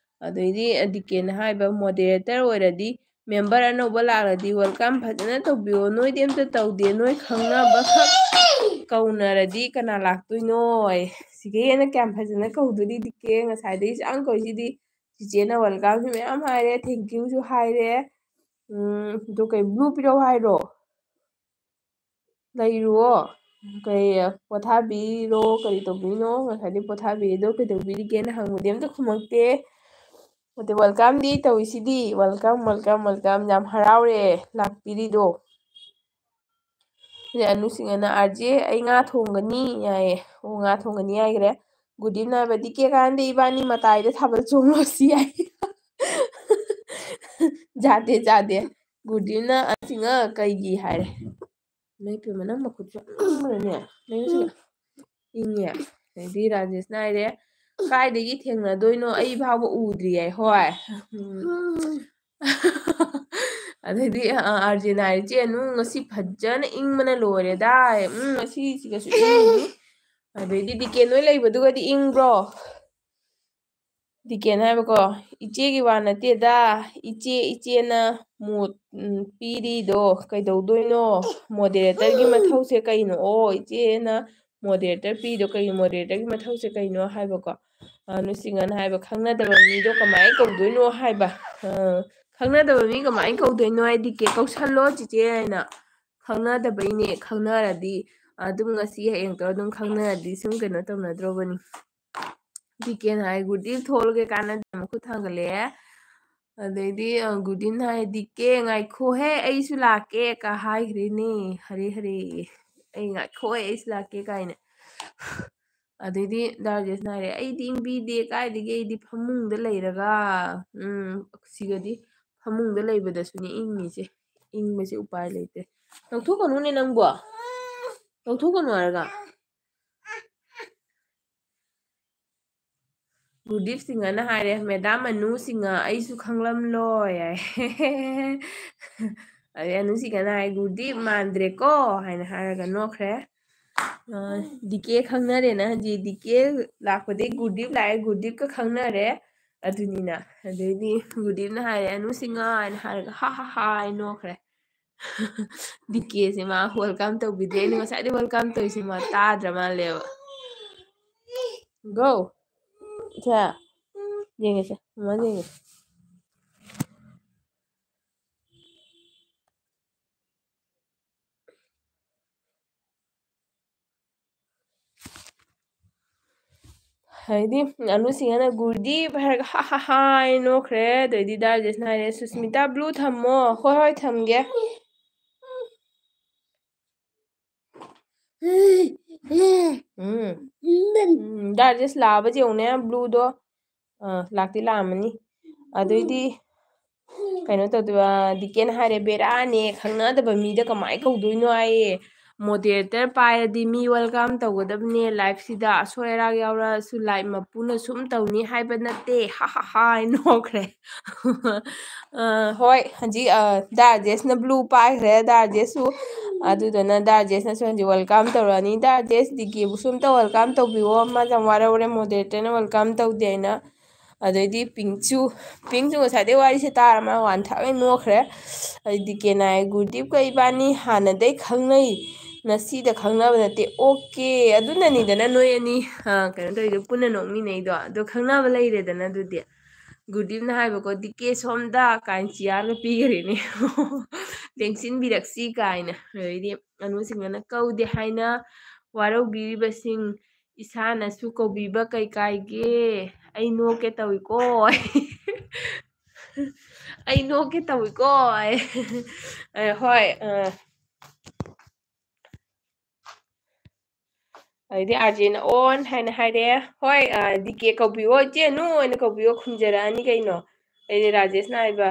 ꯑꯗꯩꯗꯤ ꯗꯤꯀꯦꯅ ꯍꯥꯏꯕ ꯃꯣꯗꯦꯔꯦꯇꯔ ꯑꯣꯏꯔꯗꯤ ꯃꯦꯝꯕꯔ ꯑꯅꯧꯕ ꯂꯥꯛꯂꯗꯤ ꯋꯦꯜꯀꯝ ꯐꯖꯅ ꯇꯧꯕꯤꯌꯣ ꯅꯣꯏꯗꯤ ꯑꯝꯇ ꯇꯧꯗꯦ ꯅꯣꯏ ꯈꯪꯅꯕꯈꯛ ꯀꯧꯅꯔꯗꯤ ꯀꯅꯥ ꯂꯥꯛꯇꯣꯏꯅꯣ ꯁꯤꯒ ꯍꯦꯟꯅ ꯀꯌꯥꯝ ꯐꯖꯅ ꯀꯧꯗꯣꯔꯤ ꯗꯤꯀꯦ ꯉꯁꯥꯏꯗꯒꯤ ꯆꯥꯡ ꯀꯧꯏꯁꯤꯗꯤ ꯆꯤꯆꯦꯅ ꯋꯦꯜꯀꯝꯁꯨ ꯃꯌꯥꯝ ꯍꯥꯏꯔꯦ ꯊꯦꯡꯀ꯭ꯌꯨꯁꯨ ꯍꯥꯏꯔꯦ ꯑꯗꯨ ꯀꯩ ꯕ꯭ꯂꯨ ꯄꯤꯔꯧ ꯍꯥꯏꯔꯣ ꯂꯩꯔꯨꯑꯣ ꯀꯩ ꯄꯣꯊꯥꯕꯤꯔꯣ ꯀꯔꯤ ꯇꯧꯕꯤꯅꯣ ꯉꯁꯥꯏꯗꯤ ꯄꯣꯊꯥꯕꯤꯔꯤꯗꯣ ꯀꯩꯗꯧꯕꯤꯔꯤꯒꯦꯅ ꯍꯪꯕꯗꯤ ꯑꯝꯇ ꯈꯨꯝꯃꯛꯇꯦ ꯑꯗ ꯋꯦꯜꯀꯝꯗꯤ ꯇꯧꯏꯁꯤꯗꯤ ꯋꯦꯜꯀꯝ ꯌꯥꯝ ꯍꯔꯥꯎꯔꯦ ꯂꯥꯛꯄꯤꯔꯤꯗꯣ ꯑꯅꯨꯁꯤꯡꯍꯅ ꯑꯥꯔꯖꯦ ꯑꯩ ꯉꯥ ꯊꯣꯡꯒꯅꯤ ꯌꯥꯏꯌꯦ ꯑꯣ ꯉꯥ ꯊꯣꯡꯒꯅꯤ ꯍꯥꯏꯈ꯭ꯔꯦ ꯒꯨꯔꯗꯤꯞꯅ ꯍꯥꯏꯕ ꯗꯤꯀꯦ ꯀꯥꯟꯅꯗꯦ ꯏꯕꯥꯅꯤ ꯃꯇꯥꯏꯗ ꯊꯥꯕꯜ ꯆꯣꯡꯉꯨꯔꯁꯤ ꯌꯥꯏ ꯌꯥꯗꯦ ꯒꯨꯔꯗꯤꯞꯅ ꯁꯤꯡꯍ ꯀꯩꯒꯤ ꯍꯥꯏꯔꯦ ꯏꯃꯥꯏ ꯄꯦꯝꯃ ꯅꯪ ꯃꯈꯨꯠꯁꯨ ꯌꯥꯝ ꯏꯪꯕ꯭ꯔꯅꯦ ꯏꯪꯉꯦ ꯑꯗꯩꯗꯤ ꯔꯥꯖꯦꯁꯅ ꯍꯥꯏꯔꯦ ꯀꯥꯏꯗꯒꯤ ꯊꯦꯡꯅꯗꯣꯏꯅꯣ ꯑꯩ ꯐꯥꯎꯕ ꯎꯗ꯭ꯔꯤꯌꯦ ꯍꯣꯏ ꯑꯗꯩꯗꯤ ꯑꯥꯔꯖꯦꯟ ꯍꯥꯏꯔꯦ ꯆꯦꯅꯨ ꯉꯁꯤ ꯐꯖꯅ ꯏꯪꯕꯅ ꯂꯣꯏꯔꯦꯗ ꯉꯁꯤꯁꯤꯒꯁꯨ ꯏꯪꯉꯤ ꯑꯗꯩꯗꯤ ꯗꯤꯀꯦ ꯅꯣꯏ ꯂꯩꯕꯗꯨꯒꯗꯤ ꯏꯪꯕ꯭ꯔꯣ ꯗꯤꯀꯦꯟ ꯍꯥꯏꯕꯀꯣ ꯏꯆꯦꯒꯤ ꯋꯥ ꯅꯠꯇꯦꯗ ꯏꯆꯦꯅ ꯃꯣꯠ ꯄꯤꯔꯤꯗꯣ ꯀꯩꯗꯧꯗꯣꯏꯅꯣ ꯃꯣꯗꯦꯔꯦꯇꯔꯒꯤ ꯃꯊꯧꯁꯦ ꯀꯩꯅꯣ ꯏꯆꯦꯅ ꯃꯣꯗꯦꯔꯦꯇꯔ ꯄꯤꯗꯣ ꯀꯩꯅꯣ ꯃꯣꯗꯦꯔꯦꯇꯔꯒꯤ ꯃꯊꯧꯁꯦ ꯀꯩꯅꯣ ꯍꯥꯏꯕꯀꯣ ꯅꯨꯡꯁꯤꯉꯅ ꯍꯥꯏꯕ ꯈꯪꯅꯗꯕ ꯃꯤꯗꯣ ꯀꯃꯥꯏꯅ ꯀꯧꯗꯣꯏꯅꯣ ꯍꯥꯏꯕ ꯈꯪꯅꯗꯕ ꯃꯤ ꯀꯃꯥꯏꯅ ꯀꯧꯗꯣꯏꯅꯣ ꯍꯥꯏꯗꯤ ꯀꯦ ꯀꯧꯁꯜꯂꯣ ꯆꯤꯆꯦ ꯍꯥꯏꯅ ꯈꯪꯅꯗꯕꯩꯅꯦ ꯈꯪꯅꯔꯗꯤ ꯑꯗꯨꯝ ꯉꯁꯤ ꯍꯌꯦꯡ ꯇꯧꯔ ꯑꯗꯨꯝ ꯈꯪꯅꯔꯗꯤ ꯁꯨꯝ ꯀꯩꯅꯣ ꯇꯧꯅꯗ꯭ꯔꯣꯕꯅꯤ ꯗꯤꯀꯦꯟ ꯍꯥꯏ ꯒꯨꯗꯤ ꯊꯣꯛꯂꯒꯦ ꯀꯥꯟꯅꯗ ꯃꯈꯨꯠ ꯊꯥꯡꯒꯠꯂꯛꯑꯦ ꯑꯗꯩꯗꯤ ꯒꯨꯗꯤꯟ ꯍꯥꯏꯗꯤ ꯀꯦ ꯉꯥꯏꯈꯣꯍꯦ ꯑꯩꯁꯨ ꯂꯥꯛꯀꯦ ꯀ ꯍꯥꯏꯈ꯭ꯔꯦꯅꯦ ꯍꯔꯦ ꯍꯔꯦ ꯑꯩ ꯉꯥꯏꯈꯣꯍꯦ ꯑꯩꯁꯨ ꯂꯥꯛꯀꯦ ꯀꯥꯏꯅ ꯑꯗꯩꯗꯤ ꯗꯥꯔꯖꯦꯁꯅ ꯍꯥꯏꯔꯦ ꯑꯩꯗꯤ ꯏꯪꯕꯤꯗꯦ ꯀꯥꯏꯗꯒꯤ ꯑꯩꯗꯤ ꯐꯃꯨꯡꯗ ꯂꯩꯔꯒ ꯁꯤꯒꯗꯤ ꯐꯃꯨꯡꯗ ꯂꯩꯕꯗꯁꯨꯅꯦ ꯏꯪꯉꯤꯁꯦ ꯏꯪꯕꯁꯦ ꯎꯄꯥꯏ ꯂꯩꯇꯦ ꯂꯧꯊꯣꯛꯀꯅꯨꯅꯦ ꯅꯪꯕꯣ ꯂꯧꯊꯣꯛꯀꯅꯨ ꯍꯥꯏꯔꯒ ꯒꯨꯔꯗꯤꯞ ꯁꯤꯡꯍꯅ ꯍꯥꯏꯔꯦ ꯃꯦꯗꯥꯝ ꯑꯅꯨ ꯁꯤꯡꯍ ꯑꯩꯁꯨ ꯈꯪꯂꯝꯂꯣꯏ ꯌꯥꯏ ꯑꯗꯩ ꯑꯅꯨꯁꯤꯡꯍꯅ ꯍꯥꯏ ꯒꯨꯔꯗꯤꯞ ꯃꯥꯟꯗ꯭ꯔꯦꯀꯣ ꯍꯥꯏꯅ ꯍꯥꯏꯔꯒ ꯅꯣꯛꯈ꯭ꯔꯦ ꯗꯤꯀꯦ ꯈꯪꯅꯔꯦꯅ ꯍꯧꯖꯤꯛ ꯗꯤꯀꯦ ꯂꯥꯛꯄꯗꯒꯤꯩ ꯒꯨꯔꯗꯤꯞ ꯂꯥꯛꯑꯦ ꯒꯨꯔꯗꯤꯞꯀ ꯈꯪꯅꯔꯦ ꯑꯗꯨꯅꯤꯅ ꯑꯗꯩꯗꯤ ꯒꯨꯔꯗꯤꯞꯅ ꯍꯥꯏꯔꯦ ꯑꯅꯨꯁꯤꯡꯍ ꯍꯥꯏꯅ ꯍꯥꯏꯔꯒ ꯍꯥ ꯍꯥ ꯍꯥ ꯍꯥꯏꯅ ꯅꯣꯛꯈ꯭ꯔꯦ ꯗꯤꯀꯦꯁꯦ ꯃꯥ ꯋꯦꯜꯀꯝ ꯇꯧꯕꯤꯗꯦ ꯑꯩꯅ ꯉꯁꯥꯏꯗꯩ ꯋꯦꯜꯀꯝ ꯇꯧꯔꯤꯁꯦ ꯃꯥ ꯇꯥꯗ꯭ꯔ ꯃꯥꯜꯂꯦꯕ ꯒꯣ ꯏꯊꯦ ꯌꯦꯡꯉꯦꯁꯦ ꯃꯃꯥ ꯌꯦꯡꯉꯦ ꯍꯥꯏꯗꯤ ꯑꯅꯨꯁꯤꯡꯍꯅ ꯒꯨꯔꯗꯤꯞ ꯍꯥꯏꯔꯒ ꯍꯥ ꯍꯥ ꯍꯥꯏ ꯅꯣꯛꯈ꯭ꯔꯦ ꯑꯗꯩꯗꯤ ꯗꯥꯔꯖꯦꯁꯅ ꯍꯥꯏꯔꯦ ꯁꯨꯁꯃꯤꯇꯥ ꯕ꯭ꯂꯨ ꯊꯝꯃꯣ ꯍꯣꯏ ꯍꯣꯏ ꯊꯝꯒꯦ ꯗꯥꯔꯖꯦꯁ ꯂꯥꯛꯑꯕꯁꯦ ꯌꯦꯡꯉꯨꯅꯦ ꯕ꯭ꯂꯨꯗꯣ ꯂꯥꯛꯇꯤ ꯂꯥꯛꯑꯝꯃꯅꯤ ꯑꯗꯩꯗꯤ ꯀꯩꯅꯣ ꯇꯧꯗꯣꯏꯕ ꯗꯤꯀꯦꯅ ꯍꯥꯏꯔꯦ ꯕꯦꯔꯥꯅꯦ ꯈꯪꯅꯗꯕ ꯃꯤꯗ ꯀꯃꯥꯏꯅ ꯀꯧꯗꯣꯏꯅꯣ ꯍꯥꯏꯌꯦ ꯃꯣꯗꯦꯔꯦꯇꯔ ꯄꯥꯏꯔꯗꯤ ꯃꯤ ꯋꯦꯜꯀꯝ ꯇꯧꯒꯗꯕꯅꯦ ꯂꯥꯏꯐꯁꯤꯗ ꯑꯁꯣꯏ ꯑꯔꯥꯛ ꯌꯥꯎꯔꯛꯑꯁꯨ ꯂꯥꯏꯐ ꯃꯄꯨꯅ ꯁꯨꯝ ꯇꯧꯅꯤ ꯍꯥꯏꯕ ꯅꯠꯇꯦ ꯍꯥ ꯍꯥ ꯍꯥ ꯍꯥꯏꯅ ꯅꯣꯛꯈ꯭ꯔꯦ ꯍꯣꯏ ꯍꯧꯖꯤꯛ ꯗꯥꯔꯖꯦꯁꯅ ꯕ꯭ꯂꯨ ꯄꯥꯏꯈ꯭ꯔꯦ ꯗꯥꯔꯖꯦꯁꯁꯨ ꯑꯗꯨꯗꯨꯅ ꯗꯥꯔꯖꯦꯁꯅꯁꯨ ꯍꯧꯖꯤꯛ ꯋꯦꯜꯀꯝ ꯇꯧꯔꯛꯑꯅꯤ ꯗꯥꯔꯖꯦꯁ ꯗꯤꯀꯦꯕꯨꯁꯨ ꯑꯝꯇ ꯋꯦꯜꯀꯝ ꯇꯧꯕꯤꯌꯣ ꯃꯥꯁꯦ ꯌꯥꯝ ꯋꯥꯔꯧꯔꯦ ꯃꯣꯗꯦꯔꯦꯇꯔꯅ ꯋꯦꯜꯀꯝ ꯇꯧꯗꯦ ꯍꯥꯏꯅ ꯑꯗꯩꯗꯤ ꯄꯤꯡꯁꯨ ꯉꯁꯥꯏꯗꯩ ꯋꯥꯔꯤꯁꯦ ꯇꯥꯔ ꯃꯥ ꯋꯥꯟꯊꯛꯅ ꯅꯣꯛꯈ꯭ꯔꯦ ꯑꯗꯩ ꯗꯤꯀꯦꯅ ꯍꯥꯏ ꯒꯨꯔꯗꯤꯞꯀ ꯏꯕꯥꯅꯤ ꯍꯥꯟꯅꯗꯩ ꯈꯪꯅꯩ ꯉꯁꯤꯗ ꯈꯪꯅꯕ ꯅꯠꯇꯦ ꯑꯣꯀꯦ ꯑꯗꯨꯅꯅꯤꯗꯅ ꯅꯣꯏ ꯑꯅꯤ ꯀꯩꯅꯣ ꯇꯧꯔꯤꯗꯣ ꯄꯨꯟꯅ ꯅꯣꯛꯃꯤꯟꯅꯩꯗꯣ ꯑꯗꯣ ꯈꯪꯅꯕ ꯂꯩꯔꯦꯗꯅ ꯑꯗꯨꯗꯤ ꯒꯨꯔꯗꯤꯞꯅ ꯍꯥꯏꯕꯀꯣ ꯗꯤꯀꯦ ꯁꯣꯝꯗ ꯀꯥꯏꯅ ꯆꯤꯌꯥꯔꯒ ꯄꯤꯈꯔꯦꯅꯦ ꯂꯦꯡꯁꯤꯟꯕꯤꯔꯛꯁꯤ ꯀꯥꯏꯅ ꯑꯗꯩꯗꯤ ꯑꯅꯨꯁꯤꯡꯍꯅ ꯀꯧꯗꯦ ꯍꯥꯏꯅ ꯋꯥꯔꯧꯕꯤꯔꯤꯕꯁꯤꯡ ꯏꯁꯥꯅꯁꯨ ꯀꯧꯕꯤꯕ ꯀꯩ ꯀꯥꯏꯒꯦ ꯑꯩ ꯅꯣꯛꯀꯦ ꯇꯧꯏꯀꯣ ꯑꯩ ꯅꯣꯛꯀꯦ ꯇꯧꯏꯀꯣ ꯍꯣꯏ ꯑꯗꯩꯗꯤ ꯑꯥꯔꯖꯦꯅ ꯑꯣꯟ ꯍꯥꯏꯅ ꯍꯥꯏꯔꯛꯑꯦ ꯍꯣꯏ ꯗꯤꯀꯦ ꯀꯧꯕꯤꯌꯣ ꯏꯆꯦꯅꯨ ꯑꯣꯏꯅ ꯀꯧꯕꯤꯌꯣ ꯈꯨꯝꯖꯔꯛꯑꯅꯤ ꯀꯩꯅꯣ ꯑꯩꯗꯤ ꯔꯥꯖꯦꯁꯅ ꯍꯥꯏꯕ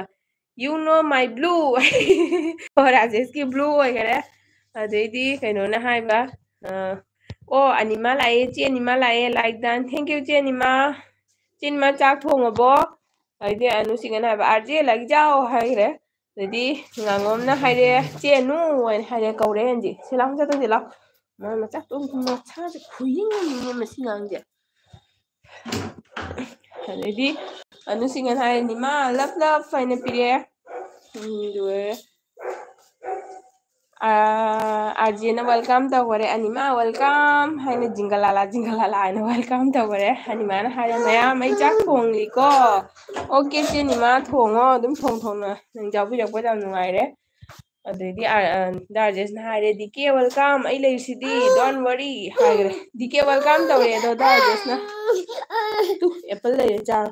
ꯌꯨ ꯅꯣ ꯃꯥꯏ ꯕ꯭ꯂꯨ ꯍꯣꯏ ꯔꯥꯖꯦꯁꯀꯤ ꯕ꯭ꯂꯨ ꯑꯣꯏꯈꯔꯦ ꯑꯗꯩꯗꯤ ꯀꯩꯅꯣꯅ ꯍꯥꯏꯕ ꯑꯣ ꯑꯅꯤꯃꯥ ꯂꯥꯛꯑꯦ ꯆꯦ ꯑꯅꯤꯃꯥ ꯂꯥꯛꯑꯦ ꯂꯥꯏꯛ ꯗꯟ ꯊꯦꯡꯀ꯭ꯌꯨ ꯆꯦ ꯑꯅꯤꯃꯥ ꯆꯤꯟꯃ ꯆꯥꯛ ꯊꯣꯡꯉꯕꯣ ꯑꯗꯩꯗꯤ ꯑꯅꯨꯁꯤꯡꯍꯅ ꯍꯥꯏꯕ ꯑꯥꯔꯖꯦ ꯂꯥꯏꯔꯤꯛ ꯆꯥꯎ ꯍꯥꯏꯈ꯭ꯔꯦ ꯑꯗꯩꯗꯤ ꯉꯥꯉꯣꯝꯅ ꯍꯥꯏꯔꯛꯑꯦ ꯆꯦꯅꯨ ꯍꯥꯏꯅ ꯍꯥꯏꯔꯦ ꯀꯧꯔꯦ ꯍꯧꯖꯤꯛ ꯁꯤ ꯂꯥꯎ ꯆꯠꯇꯧꯁꯤ ꯂꯥꯎ ꯃꯁꯥꯁꯦ ꯈꯨꯌꯦꯡ ꯑꯃꯅꯤꯅꯦ ꯃꯁꯤ ꯉꯥꯡꯁꯦ ꯑꯗꯩꯗꯤ ꯑꯅꯨꯁꯤꯡꯍꯅ ꯍꯥꯏꯔꯦ ꯅꯤꯃꯥ ꯂꯞ ꯂꯞ ꯍꯥꯏꯅ ꯄꯤꯔꯛꯑꯦ ꯑꯗꯨꯒ ꯑꯥꯔꯖꯦꯅ ꯋꯦꯜꯀꯝ ꯇꯧꯈꯔꯦ ꯑꯅꯤꯃꯥ ꯋꯦꯜꯀꯝ ꯍꯥꯏꯅ ꯖꯤꯡꯒꯂꯥꯂꯥ ꯖꯤꯡꯒꯂꯥꯂꯥ ꯍꯥꯏꯅ ꯋꯦꯜꯀꯝ ꯇꯧꯈꯔꯦ ꯑꯅꯤꯃꯥꯅ ꯍꯥꯏꯔꯦ ꯃꯌꯥꯝ ꯑꯩ ꯆꯥꯛ ꯊꯣꯡꯂꯤꯀꯣ ꯑꯣꯀꯦ ꯆꯦ ꯅꯤꯃꯥ ꯊꯣꯡꯉꯣ ꯑꯗꯨꯝ ꯊꯣꯡꯅ ꯅꯪ ꯌꯥꯎꯕꯤꯔꯛꯄꯗ ꯌꯥꯝ ꯅꯨꯡꯉꯥꯏꯔꯦ ꯑꯗꯩꯗꯤ ꯗꯥꯔꯖꯦꯁꯅ ꯍꯥꯏꯔꯦ ꯗꯤꯀꯦ ꯋꯦꯜꯀꯝ ꯑꯩ ꯂꯩꯔꯤꯁꯤꯗꯤ ꯗꯣꯟ ꯋꯥꯔꯤ ꯍꯥꯏꯈ꯭ꯔꯦ ꯗꯤꯀꯦ ꯋꯦꯜꯀꯝ ꯇꯧꯔꯦ ꯑꯗꯣ ꯗꯥꯔꯖꯦꯁꯅ ꯇꯨ ꯑꯦꯄꯜ ꯂꯩꯔꯦ ꯆꯥꯔꯣ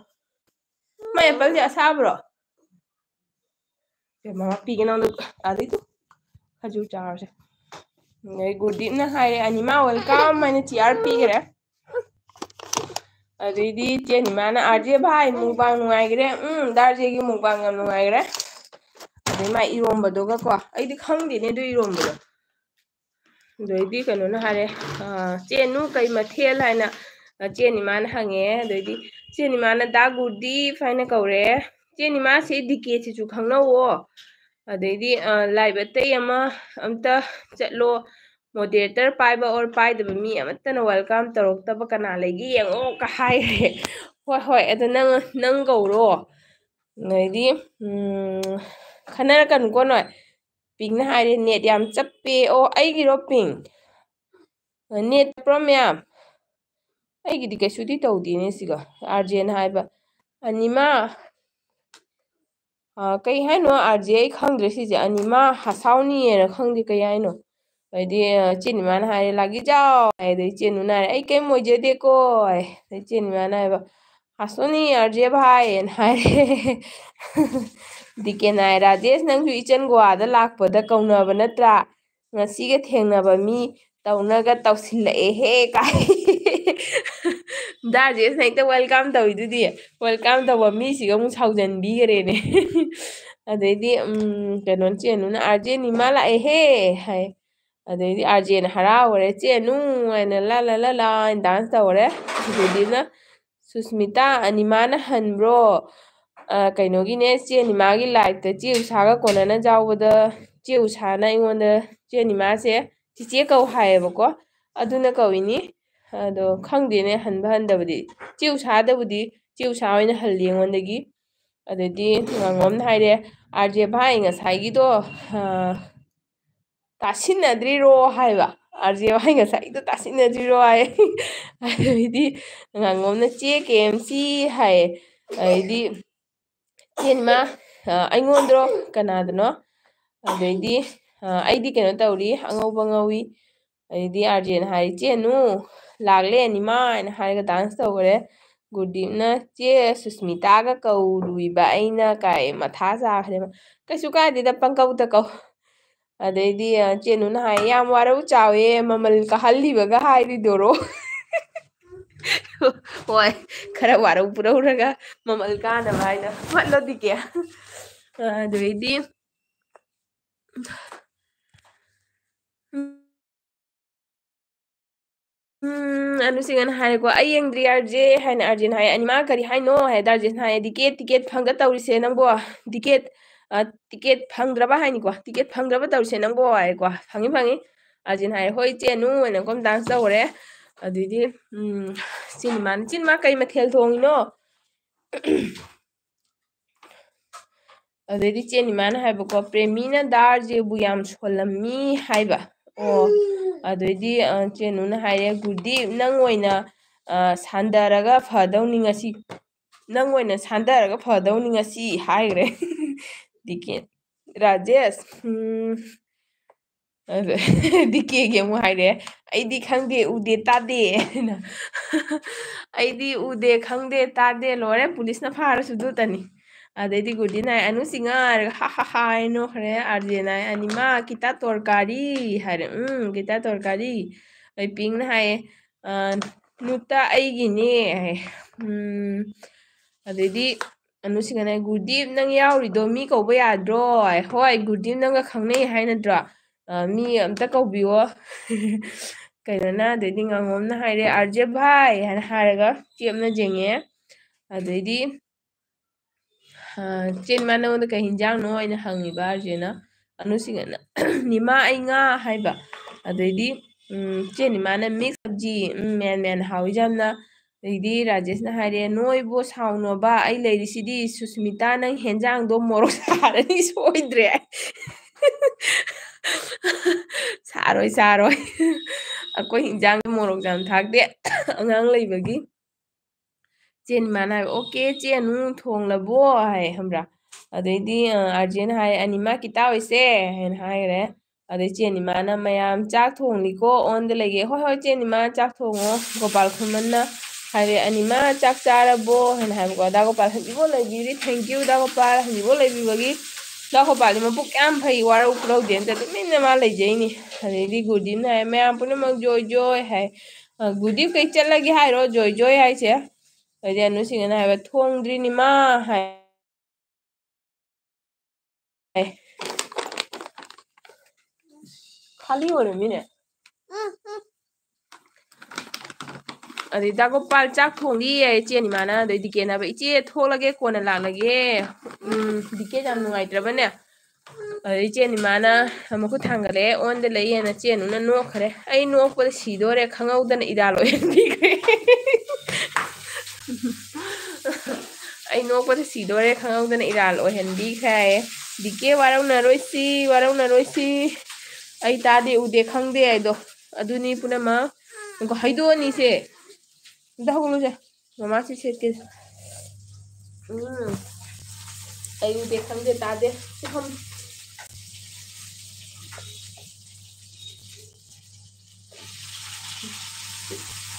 ꯃꯥ ꯑꯦꯄꯜꯁꯦ ꯑꯁꯥꯕ꯭ꯔꯣ ꯃꯃꯥ ꯄꯤꯒꯦ ꯅꯉꯣꯟꯗ ꯑꯗꯩ ꯇꯨ ꯈꯖꯨꯔ ꯆꯥꯔꯁꯦ ꯑꯗꯩ ꯒꯨꯔꯗꯤꯞꯅ ꯍꯥꯏꯔꯦ ꯑꯅꯤꯃꯥ ꯋꯦꯜꯀꯝ ꯍꯥꯏꯅ ꯆꯤꯌꯥꯔ ꯄꯤꯈꯔꯦ ꯑꯗꯩꯗꯤ ꯆꯦꯅꯤꯃꯥꯅ ꯑꯥꯔꯖꯦ ꯚꯥꯏ ꯃꯨꯛꯕꯥꯡ ꯅꯨꯡꯉꯥꯏꯈꯔꯦ ꯗꯥꯔꯖꯦꯒꯤ ꯃꯨꯛꯕꯥꯡ ꯌꯥꯝ ꯅꯨꯡꯉꯥꯏꯈꯔꯦ ꯑꯗꯩ ꯃꯥ ꯏꯔꯣꯝꯕꯗꯨꯒꯀꯣ ꯑꯩꯗꯤ ꯈꯪꯗꯦꯅꯦ ꯑꯗꯨ ꯏꯔꯣꯝꯕꯗꯣ ꯑꯗꯩꯗꯤ ꯀꯩꯅꯣꯅ ꯍꯥꯏꯔꯦ ꯆꯦꯅꯨ ꯀꯩ ꯃꯊꯦꯜ ꯍꯥꯏꯅ ꯆꯦꯅꯤꯃꯥꯅ ꯍꯪꯉꯛꯑꯦ ꯑꯗꯩꯗꯤ ꯆꯦꯅꯤꯃꯥꯅ ꯗꯥ ꯒꯨꯔꯗꯤꯞ ꯍꯥꯏꯅ ꯀꯧꯔꯛꯑꯦ ꯆꯦꯅꯤꯃꯥꯁꯤ ꯗꯤꯀꯦꯁꯤꯁꯨ ꯈꯪꯅꯧꯑꯣ ꯑꯗꯩꯗꯤ ꯂꯥꯏꯚ ꯑꯇꯩ ꯑꯃ ꯑꯝꯇ ꯆꯠꯂꯣ ꯃꯣꯗꯦꯔꯦꯇꯔ ꯄꯥꯏꯕ ꯑꯣꯔ ꯄꯥꯏꯗꯕ ꯃꯤ ꯑꯃꯠꯇꯅ ꯋꯦꯜꯀꯝ ꯇꯧꯔꯛꯇꯕ ꯀꯅꯥ ꯂꯩꯒꯦ ꯌꯦꯡꯉꯣꯒ ꯍꯥꯏꯈ꯭ꯔꯦ ꯍꯣꯏ ꯍꯣꯏ ꯑꯗꯣ ꯅꯪ ꯀꯧꯔꯣ ꯑꯗꯩꯗꯤ ꯈꯟꯅꯔꯛꯀꯅꯨꯀꯣ ꯅꯣꯏ ꯄꯤꯡꯅ ꯍꯥꯏꯔꯦ ꯅꯦꯠ ꯌꯥꯝ ꯆꯞꯄꯦ ꯑꯣ ꯑꯩꯒꯤꯔꯣ ꯄꯤꯡ ꯅꯦꯠ ꯆꯞꯄ꯭ꯔꯣ ꯃꯌꯥꯝ ꯑꯩꯒꯤꯗꯤ ꯀꯩꯁꯨꯗꯤ ꯇꯧꯗꯦꯅꯦ ꯁꯤꯒ ꯑꯥꯔꯖꯦꯅ ꯍꯥꯏꯕ ꯑꯅꯤꯃꯥ ꯀꯩ ꯍꯥꯏꯅꯣ ꯑꯥꯔꯖꯦ ꯑꯩ ꯈꯪꯗ꯭ꯔꯦ ꯁꯤꯁꯦ ꯑꯅꯤꯃꯥ ꯍꯁꯥꯎꯅꯤꯌꯦꯅ ꯈꯪꯗꯦ ꯀꯩ ꯍꯥꯏꯅꯣ ꯑꯗꯩꯗꯤ ꯆꯦꯅꯤꯃꯥꯅ ꯍꯥꯏꯔꯦ ꯂꯥꯒꯤꯖꯥꯎ ꯑꯗꯩ ꯆꯦꯅꯨꯅ ꯍꯥꯏꯔꯦ ꯑꯩ ꯀꯩꯝ ꯑꯣꯏꯖꯗꯦꯀꯣ ꯑꯗꯩ ꯆꯦꯅꯤꯃꯥꯅ ꯍꯥꯏꯕ ꯍꯥꯁꯨꯅꯤ ꯑꯥꯔꯖꯦ ꯚꯥꯏꯅ ꯍꯥꯏꯔꯦ ꯗꯤꯀꯦꯟ ꯍꯥꯏ ꯔꯥꯖꯦꯁ ꯅꯪꯁꯨ ꯏꯆꯟ ꯒꯣꯋꯥꯗ ꯂꯥꯛꯄꯗ ꯀꯧꯅꯕ ꯅꯠꯇ꯭ꯔꯥ ꯉꯁꯤꯒ ꯊꯦꯡꯅꯕ ꯃꯤ ꯇꯧꯅꯒ ꯇꯧꯁꯤꯜꯂꯛꯑꯦꯍꯦ ꯀꯥꯏ ꯗꯥꯖꯦꯁꯅ ꯍꯦꯛꯇ ꯋꯦꯜꯀꯝ ꯇꯧꯋꯤꯗꯨꯗꯤ ꯋꯦꯜꯀꯝ ꯇꯧꯕ ꯃꯤꯁꯤꯒ ꯑꯃꯨꯛ ꯁꯥꯎꯖꯟꯕꯤꯈꯔꯦꯅꯦ ꯑꯗꯩꯗꯤ ꯀꯩꯅꯣ ꯆꯦꯅꯨꯅ ꯑꯥꯔꯖꯦ ꯅꯤꯃꯥ ꯂꯥꯛꯑꯦꯍꯦ ꯍꯥꯏ ꯑꯗꯩꯗꯤ ꯑꯥꯔꯖꯦꯅ ꯍꯔꯥꯎꯈꯔꯦ ꯆꯦꯅꯨ ꯍꯥꯏꯅ ꯂꯥ ꯂꯥ ꯂꯥ ꯂꯥ ꯍꯥꯏꯅ ꯗꯥꯟꯁ ꯇꯧꯔꯦ ꯑꯗꯨꯗꯤꯅ ꯁꯨꯁꯃꯤꯇꯥ ꯑꯅꯤꯃꯥꯅ ꯍꯟꯕ꯭ꯔꯣ ꯀꯩꯅꯣꯒꯤꯅꯦ ꯆꯦꯅꯤꯃꯥꯒꯤ ꯂꯥꯏꯐꯇ ꯆꯦ ꯎꯁꯥꯒ ꯀꯣꯟꯅꯅ ꯌꯥꯎꯕꯗ ꯆꯦ ꯎꯁꯥꯅ ꯑꯩꯉꯣꯟꯗ ꯆꯦꯅꯤꯃꯥꯁꯦ ꯆꯤꯆꯦ ꯀꯧ ꯍꯥꯏꯌꯦꯕꯀꯣ ꯑꯗꯨꯅ ꯀꯧꯏꯅꯤ ꯑꯗꯣ ꯈꯪꯗꯦꯅꯦ ꯍꯟꯕ ꯍꯟꯗꯕꯗꯤ ꯆꯦ ꯎꯁꯥꯗꯕꯨꯗꯤ ꯆꯦ ꯎꯁꯥ ꯑꯣꯏꯅ ꯍꯜꯂꯤ ꯑꯩꯉꯣꯟꯗꯒꯤ ꯑꯗꯩꯗꯤ ꯉꯥꯉꯣꯝꯅ ꯍꯥꯏꯔꯦ ꯑꯥꯔꯖꯦ ꯚꯥꯏ ꯉꯁꯥꯏꯒꯤꯗꯣ ꯇꯥꯁꯤꯟꯅꯗ꯭ꯔꯤꯔꯣ ꯍꯥꯏꯕ ꯑꯥꯔꯖꯦ ꯚꯥꯏ ꯉꯁꯥꯏꯒꯤꯗꯣ ꯇꯥꯁꯤꯟꯅꯗ꯭ꯔꯤꯔꯣ ꯍꯥꯏ ꯑꯗꯩꯗꯤ ꯉꯥꯉꯣꯝꯅ ꯆꯦ ꯀꯦ.ꯑꯦꯝ.ꯁꯤ ꯍꯥꯏꯌꯦ ꯑꯗꯩꯗꯤ ꯆꯦꯅꯤꯃꯥ ꯑꯩꯉꯣꯟꯗꯔꯣ ꯀꯅꯥꯗꯅꯣ ꯑꯗꯩꯗꯤ ꯑꯩꯗꯤ ꯀꯩꯅꯣ ꯇꯧꯔꯤ ꯑꯉꯧꯕ ꯉꯧꯏ ꯑꯗꯩꯗꯤ ꯑꯥꯔꯖꯦꯅ ꯍꯥꯏꯔꯤ ꯆꯦꯅꯨ ꯂꯥꯛꯂꯦ ꯑꯅꯤꯃꯥ ꯍꯥꯏꯅ ꯍꯥꯏꯔꯒ ꯗꯥꯟꯁ ꯇꯧꯈꯔꯦ ꯒꯨꯔꯗꯤꯞꯅ ꯆꯦ ꯁꯨꯁꯃꯤꯇꯥꯒ ꯀꯧꯔꯨꯏꯕ ꯑꯩꯅ ꯀꯥꯏ ꯃꯊꯥ ꯆꯥꯈ꯭ꯔꯦꯕ ꯀꯩꯁꯨ ꯀꯥꯏꯗꯦꯗ ꯄꯪꯀꯧꯇ ꯀꯧ ꯑꯗꯩꯗꯤ ꯆꯦꯅꯨꯅ ꯍꯥꯏ ꯌꯥꯝ ꯋꯥꯔꯧ ꯆꯥꯎꯋꯦ ꯃꯃꯜ ꯀꯥꯍꯜꯂꯤꯕꯒ ꯍꯥꯏꯔꯤꯗꯣꯔꯣ ꯍꯣꯏ ꯈꯔ ꯋꯥꯔꯧ ꯄꯨꯔꯧꯔꯒ ꯃꯃꯜ ꯀꯥꯅꯕ ꯍꯥꯏꯅ ꯐꯠꯂꯣ ꯗꯤꯀꯦ ꯑꯗꯩꯗꯤ ꯑꯅꯨꯁꯤꯡꯅ ꯍꯥꯏꯔꯦꯀꯣ ꯑꯩ ꯌꯦꯡꯗ꯭ꯔꯤ ꯑꯥꯔꯖꯦ ꯍꯥꯏꯅ ꯑꯥꯔꯖꯦꯅ ꯍꯥꯏ ꯑꯅꯤꯃꯥ ꯀꯔꯤ ꯍꯥꯏꯅꯣ ꯍꯥꯏꯗ ꯑꯥꯔꯖꯦꯅ ꯍꯥꯏ ꯇꯤꯀꯦꯠ ꯐꯪꯒ ꯇꯧꯔꯤꯁꯦ ꯅꯪꯕꯣ ꯇꯤꯀꯦꯠ ꯇꯤꯀꯦꯠ ꯐꯪꯗ꯭ꯔꯕ ꯍꯥꯏꯅꯤꯀꯣ ꯇꯤꯀꯦꯠ ꯐꯪꯗ꯭ꯔꯕ ꯇꯧꯔꯤꯁꯦ ꯅꯪꯕꯣ ꯍꯥꯏꯀꯣ ꯐꯪꯉꯤ ꯑꯥꯔꯖꯦꯅ ꯍꯥꯏꯔꯦ ꯍꯣꯏ ꯆꯦꯅꯨ ꯑꯣꯏꯅꯀꯣ ꯗꯥꯟꯁ ꯇꯧꯔꯦ ꯑꯗꯩꯗꯤ ꯆꯤꯟꯃꯥ ꯀꯩ ꯃꯊꯦꯜ ꯊꯣꯡꯉꯤꯅꯣ ꯑꯗꯩꯗꯤ ꯆꯦꯅꯤꯃꯥꯅ ꯍꯥꯏꯕꯀꯣ ꯄ꯭ꯔꯦꯃꯤꯅ ꯗꯥꯔꯖꯦꯕꯨ ꯌꯥꯝ ꯁꯣꯜꯂꯝꯃꯤ ꯍꯥꯏꯕ ꯑꯣ ꯑꯗꯩꯗꯤ ꯆꯦꯅꯨꯅ ꯍꯥꯏꯔꯦ ꯒꯨꯔꯗꯤꯞ ꯅꯪ ꯑꯣꯏꯅ ꯁꯥꯟꯊꯔꯒ ꯐꯗꯧꯅꯤ ꯉꯁꯤ ꯅꯪ ꯑꯣꯏꯅ ꯁꯥꯟꯊꯔꯒ ꯐꯗꯧꯅꯤ ꯉꯁꯤ ꯍꯥꯏꯈ꯭ꯔꯦ ꯗꯤꯀꯦ ꯔꯥꯖꯦꯁ ꯑꯗ ꯗꯤꯀꯦꯒꯤ ꯑꯃꯨꯛ ꯍꯥꯏꯔꯦ ꯑꯩꯗꯤ ꯈꯪꯗꯦ ꯎꯗꯦ ꯇꯥꯗꯦ ꯍꯥꯏꯅ ꯑꯩꯗꯤ ꯎꯗꯦ ꯈꯪꯗꯦ ꯇꯥꯗꯦ ꯂꯣꯏꯔꯦ ꯄꯨꯂꯤꯁꯅ ꯐꯥꯔꯁꯨ ꯑꯗꯨꯇꯅꯤ ꯑꯗꯩꯗꯤ ꯒꯨꯗꯤꯅ ꯍꯥꯏ ꯑꯅꯨꯁꯤꯡꯉ ꯍꯥꯏꯔꯒ ꯍꯥ ꯍꯥꯏ ꯅꯣꯛꯈ꯭ꯔꯦ ꯑꯥꯔꯖꯦꯅ ꯍꯥꯏ ꯑꯅꯤꯃꯥ ꯈꯤꯇ ꯇꯣꯔꯀꯥꯔꯤ ꯍꯥꯏꯔꯦ ꯈꯤꯇ ꯇꯣꯔꯀꯥꯔꯤ ꯑꯩ ꯄꯤꯡꯅ ꯍꯥꯏꯌꯦ ꯅꯨꯇ ꯑꯩꯒꯤꯅꯦ ꯍꯥꯏ ꯑꯗꯩꯗꯤ ꯑꯅꯨꯁꯤꯡꯅ ꯒꯨꯔꯗꯤꯞ ꯅꯪ ꯌꯥꯎꯔꯤꯗꯣ ꯃꯤ ꯀꯧꯕ ꯌꯥꯗ꯭ꯔꯣ ꯍꯣꯏ ꯒꯨꯔꯗꯤꯞ ꯅꯪꯒ ꯈꯪꯅꯩ ꯍꯥꯏ ꯅꯠꯇ꯭ꯔꯣ ꯃꯤ ꯑꯝꯇ ꯀꯧꯕꯤꯌꯣ ꯀꯩꯅꯣꯅ ꯑꯗꯩꯗꯤ ꯉꯥꯉꯣꯝꯅ ꯍꯥꯏꯔꯦ ꯑꯥꯔꯖꯦ ꯚꯥꯏ ꯍꯥꯏꯅ ꯍꯥꯏꯔꯒ ꯆꯦꯞꯅ ꯌꯦꯡꯉꯦ ꯑꯗꯩꯗꯤ ꯆꯦꯅꯤꯃꯥ ꯅꯉꯣꯟꯗ ꯀꯩ ꯍꯤꯟꯖꯥꯡꯅꯣ ꯑꯩꯅ ꯍꯪꯉꯤꯕ ꯑꯥꯔꯖꯦꯅ ꯑꯅꯨꯁꯤꯡꯅ ꯅꯤꯃꯥ ꯑꯩ ꯉꯥ ꯍꯥꯏꯕ ꯑꯗꯩꯗꯤ ꯆꯦꯅꯤꯃꯥꯅ ꯃꯤꯛꯁ ꯁꯕꯖꯤ ꯃꯦꯟ ꯍꯥꯎꯏ ꯌꯥꯝꯅ ꯑꯗꯩꯗꯤ ꯔꯥꯖꯦꯁꯅ ꯍꯥꯏꯔꯦ ꯅꯣꯏꯕꯨ ꯁꯥꯎꯅꯣꯕ ꯑꯩ ꯂꯩꯔꯤꯁꯤꯗꯤ ꯁꯨꯁꯃꯤꯇꯥ ꯅꯪ ꯍꯦꯟꯖꯥꯡꯗꯣ ꯃꯣꯔꯣꯛ ꯁꯥꯔꯅꯤ ꯁꯣꯏꯗ꯭ꯔꯦ ꯆꯥꯔꯣꯏ ꯑꯩꯈꯣꯏ ꯍꯤꯟꯖꯥꯡ ꯃꯣꯔꯣꯛ ꯌꯥꯝ ꯊꯥꯛꯇꯦ ꯑꯉꯥꯡ ꯂꯩꯕꯒꯤ ꯆꯦꯅꯤꯃꯥꯅ ꯍꯥꯏꯕ ꯑꯣꯀꯦ ꯆꯦꯅꯨ ꯊꯣꯡꯂꯕꯣ ꯍꯥꯏ ꯈꯪꯕ꯭ꯔꯥ ꯑꯗꯩꯗꯤ ꯑꯥꯔꯖꯦꯅ ꯍꯥꯏ ꯑꯅꯤꯃꯥ ꯈꯤꯇ ꯑꯣꯏꯁꯦ ꯍꯥꯏꯅ ꯍꯥꯏꯈꯔꯦ ꯑꯗꯩ ꯆꯦꯅꯤꯃꯥꯅ ꯃꯌꯥꯝ ꯆꯥꯛ ꯊꯣꯡꯂꯤꯀꯣ ꯑꯣꯟꯗ ꯂꯩꯒꯦ ꯍꯣꯏ ꯆꯦꯅꯤꯃꯥ ꯆꯥꯛ ꯊꯣꯡꯉꯣ ꯒꯣꯄꯥꯜ ꯈꯨꯃꯟꯅ ꯍꯥꯏꯔꯦ ꯑꯅꯤꯃꯥ ꯆꯥꯛ ꯆꯥꯔꯕꯣ ꯍꯥꯏꯅ ꯍꯥꯏꯕꯀꯣ ꯗꯥ ꯒꯣꯄꯥꯜ ꯍꯧꯖꯤꯛꯐꯥꯎ ꯂꯩꯕꯤꯔꯤ ꯊꯦꯡꯀ꯭ꯌꯨ ꯗꯥ ꯒꯣꯄꯥꯜ ꯍꯧꯖꯤꯛꯐꯥꯎ ꯂꯩꯕꯤꯕꯒꯤ ꯗꯥ ꯒꯣꯄꯥꯜꯗꯤ ꯃꯕꯨꯛ ꯌꯥꯝ ꯐꯩ ꯋꯥꯔꯧ ꯄꯨꯔꯧꯗꯦ ꯑꯝꯇ ꯇꯨꯃꯤꯟꯅ ꯃꯥ ꯂꯩꯖꯩꯅꯤ ꯑꯗꯩꯗꯤ ꯒꯨꯔꯗꯤꯞꯅ ꯍꯥꯏ ꯃꯌꯥꯝ ꯄꯨꯝꯅꯃꯛ ꯖꯣꯏ ꯍꯥꯏ ꯒꯨꯔꯗꯤꯞ ꯀꯩ ꯆꯠꯂꯒꯦ ꯍꯥꯏꯔꯣ ꯖꯣꯏ ꯍꯥꯏꯁꯦ ꯑꯗꯩꯗꯤ ꯑꯅꯨꯁꯤꯡꯅ ꯍꯥꯏꯕ ꯊꯣꯡꯗ꯭ꯔꯤꯅꯤꯃꯥ ꯍꯥꯏ खाली ꯑꯣꯏꯔꯝꯃꯤꯅꯦ ꯑꯗꯩ ꯗꯥꯒꯣꯄꯥꯜ ꯆꯥꯛ ꯊꯣꯡꯉꯤꯌꯦ ꯆꯦꯅꯤꯃꯥꯅ ꯑꯗꯩ ꯗꯤꯀꯦꯅ ꯍꯥꯏꯕ ꯏꯆꯦ ꯊꯣꯛꯂꯒꯦ ꯀꯣꯟꯅ ꯂꯥꯛꯂꯒꯦ ꯗꯤꯀꯦꯠ ꯌꯥꯝ ꯅꯨꯡꯉꯥꯏꯇ꯭ꯔꯕꯅꯦ ꯑꯗꯩ ꯆꯦꯟ ꯏꯃꯥꯅ ꯃꯈꯨꯠ ꯊꯥꯡꯒꯠꯂꯛꯑꯦ ꯑꯣꯟꯗ ꯂꯩꯌꯦꯅ ꯆꯦꯟꯨꯅ ꯅꯣꯛꯈ꯭ꯔꯦ ꯑꯩ ꯅꯣꯛꯄꯗ ꯁꯤꯗꯣꯔꯦ ꯈꯪꯍꯧꯗꯅ ꯏꯔꯥꯜ ꯑꯣꯏꯍꯟꯕꯤꯈ꯭ꯔꯦ ꯑꯩ ꯅꯣꯛꯄꯗ ꯁꯤꯗꯣꯔꯦ ꯈꯪꯍꯧꯗꯅ ꯏꯔꯥꯜ ꯑꯣꯏꯍꯟꯕꯤꯈ꯭ꯔꯦ ꯗꯤꯀꯦ ꯋꯥꯔꯧꯅꯔꯣꯏꯁꯤ ꯋꯥꯔꯧꯅꯔꯣꯏꯁꯤ ꯑꯩ ꯇꯥꯗꯦ ꯎꯗꯦ ꯈꯪꯗꯦ ꯍꯥꯏꯗꯣ ꯑꯗꯨꯅꯤ ꯄꯨꯝꯅꯃꯛ ꯍꯩꯗꯣꯛꯑꯅꯤꯁꯦ ꯑꯝꯇ ꯍꯧꯒꯠꯂꯨꯁꯦ ꯃꯃꯥꯁꯤ ꯁꯦꯠꯀꯦ ꯑꯩ ꯎꯗꯦ ꯈꯪꯗꯦ ꯇꯥꯗꯦ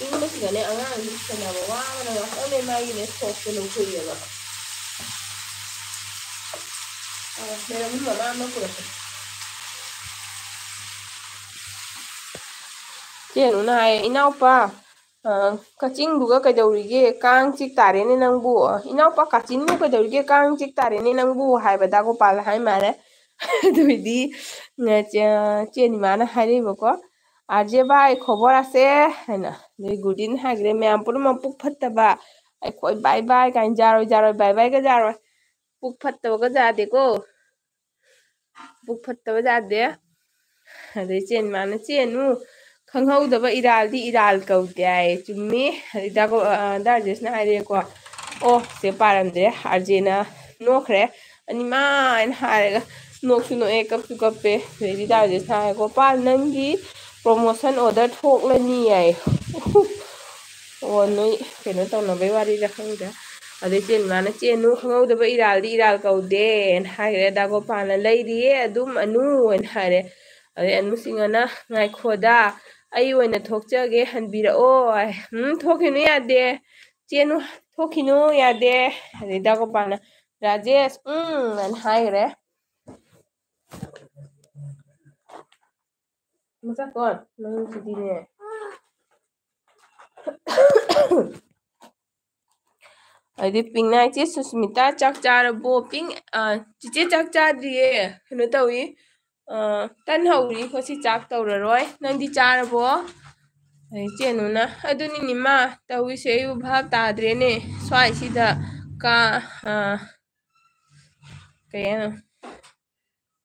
ꯏꯪꯕꯁꯤꯗꯅꯦ ꯑꯉꯥꯡꯁꯤ ꯁꯦꯟꯅꯕ ꯋꯥꯕꯅ ꯉꯥꯛꯇꯪꯅꯦ ꯃꯥꯒꯤꯅꯦ ꯁꯣꯛꯁꯦ ꯂꯧꯊꯣꯛꯏꯑꯕ ꯂꯩꯔꯝꯃꯤ ꯃꯃꯥ ꯑꯃ ꯄꯨꯔꯛꯀꯦ ꯆꯦꯅꯨꯅ ꯍꯥꯏꯌꯦ ꯏꯅꯥꯎꯄꯥ ꯀꯛꯆꯤꯡꯗꯨꯒ ꯀꯩꯗꯧꯔꯤꯒꯦ ꯀꯥꯡ ꯆꯤꯛ ꯇꯥꯔꯦꯅꯦ ꯅꯪꯕꯨ ꯏꯅꯥꯎꯄꯥ ꯀꯥꯆꯤꯟꯕꯨ ꯀꯩꯗꯧꯔꯤꯒꯦ ꯀꯥꯡ ꯆꯤꯛ ꯇꯥꯔꯦꯅꯦ ꯅꯪꯕꯨ ꯍꯥꯏꯕ ꯗꯥꯒꯣꯄꯥꯜ ꯍꯥꯏ ꯃꯥꯜꯂꯦ ꯑꯗꯨꯏꯗꯤ ꯆꯦꯅꯤꯃꯥꯅ ꯍꯥꯏꯔꯛꯏꯕꯀꯣ ꯑꯥꯔꯖꯦ ꯚꯥꯏ ꯈꯣꯕꯔ আছে ꯍꯥꯏꯅ ꯑꯗꯩ ꯒꯨꯗꯤꯟ ꯍꯥꯏꯈ꯭ꯔꯦ ꯃꯌꯥꯝ ꯄꯨꯝꯅꯃꯛ ꯄꯨꯛ ꯐꯠꯇꯕ ꯑꯩꯈꯣꯏ ꯕꯥꯏ ꯕꯥꯏ ꯀꯥꯏꯅ ꯖꯥꯔꯣꯏ ꯖꯥꯔꯣꯏ ꯕꯥꯏ ꯕꯥꯏꯒ ꯖꯥꯔꯣꯏ ꯄꯨꯛ ꯐꯠꯇꯕꯒ ꯖꯥꯗꯦꯀꯣ ꯄꯨꯛ ꯐꯠꯇꯕ ꯖꯥꯗꯦ ꯑꯗꯩ ꯆꯦꯟ ꯆꯦꯟꯅꯨ ꯈꯪꯍꯧꯗꯕ ꯏꯔꯥꯜꯗꯤ ꯏꯔꯥꯜ ꯀꯧꯗꯦ ꯍꯥꯏꯌꯦ ꯆꯨꯝꯃꯤ ꯗꯥ ꯔꯥꯖꯦꯁꯅ ꯍꯥꯏꯔꯛꯑꯦꯀꯣ ꯑꯣ ꯁꯦ ꯄꯥꯔꯝꯗ꯭ꯔꯦ ꯑꯥꯔꯖꯦꯅ ꯅꯣꯛꯈ꯭ꯔꯦ ꯑꯅꯤꯃꯥ ꯍꯥꯏꯅ ꯍꯥꯏꯔꯒ ꯅꯣꯛꯁꯨ ꯅꯣꯛꯑꯦ ꯀꯞꯁꯨ ꯀꯞꯄꯦ ꯑꯗꯩꯗꯤ ꯗꯥ ꯔꯥꯖꯦꯁꯅ ꯍꯥꯏꯔꯦꯀꯣ ꯄꯥꯜ ꯅꯪꯒꯤ ꯄ꯭ꯔꯣꯃꯣꯁꯟ ꯑꯣꯔꯗꯔ ꯊꯣꯛꯂꯅꯤ ꯌꯥꯏ ꯑꯣ ꯅꯣꯏ ꯀꯩꯅꯣ ꯇꯧꯅꯕꯩ ꯋꯥꯔꯤꯔ ꯈꯪꯗ꯭ꯔꯦ ꯑꯗꯩ ꯆꯦꯟꯃꯥꯅ ꯆꯦꯟꯅꯨ ꯈꯪꯍꯧꯗꯕ ꯏꯔꯥꯜꯗꯤ ꯏꯔꯥꯜ ꯀꯧꯗꯦꯅ ꯍꯥꯏꯈ꯭ꯔꯦ ꯗꯥꯒꯣꯄꯥꯜꯅ ꯂꯩꯔꯤꯌꯦ ꯑꯗꯨꯝ ꯑꯅꯨ ꯑꯅ ꯍꯥꯏꯔꯦ ꯑꯗꯩ ꯑꯅꯨꯁꯤꯡꯍꯅ ꯉꯥꯏꯈꯣꯗ ꯑꯩ ꯑꯣꯏꯅ ꯊꯣꯛꯆꯒꯦ ꯍꯟꯕꯤꯔꯛꯑꯣ ꯊꯣꯛꯈꯤꯅꯨ ꯌꯥꯗꯦ ꯆꯦꯟꯅꯨ ꯊꯣꯛꯈꯤꯅꯨ ꯌꯥꯗꯦ ꯑꯗꯩ ꯗꯥꯒꯣꯄꯥꯜꯅ ꯔꯥꯖꯦꯁ ꯑꯅ ꯍꯥꯏꯈ꯭ꯔꯦ ꯃꯆꯥꯇꯣꯟ ꯅꯪꯁꯤꯗꯤꯅꯦ ꯑꯗꯩ ꯄꯤꯡꯅ ꯏꯆꯦ ꯁꯨꯁꯃꯤꯇꯥ ꯆꯥꯛ ꯆꯥꯔꯕꯣ ꯄꯤꯡ ꯆꯤꯆꯦ ꯆꯥꯛ ꯆꯥꯗ꯭ꯔꯤꯌꯦ ꯀꯩꯅꯣ ꯇꯧꯏ ꯇꯟ ꯍꯧꯔꯤ ꯉꯁꯤ ꯆꯥꯛ ꯇꯧꯔꯔꯣꯏ ꯅꯪꯗꯤ ꯆꯥꯔꯕꯣ ꯑꯗꯩ ꯆꯦꯅꯨꯅ ꯑꯗꯨꯅꯤꯅꯦꯃꯥ ꯇꯧꯏꯁꯦ ꯑꯩꯕꯨ ꯚꯥꯞ ꯇꯥꯗ꯭ꯔꯦꯅꯦ ꯁ꯭ꯋꯥꯏꯁꯤꯗ ꯀꯥ ꯀꯩ ꯍꯥꯏꯅꯣ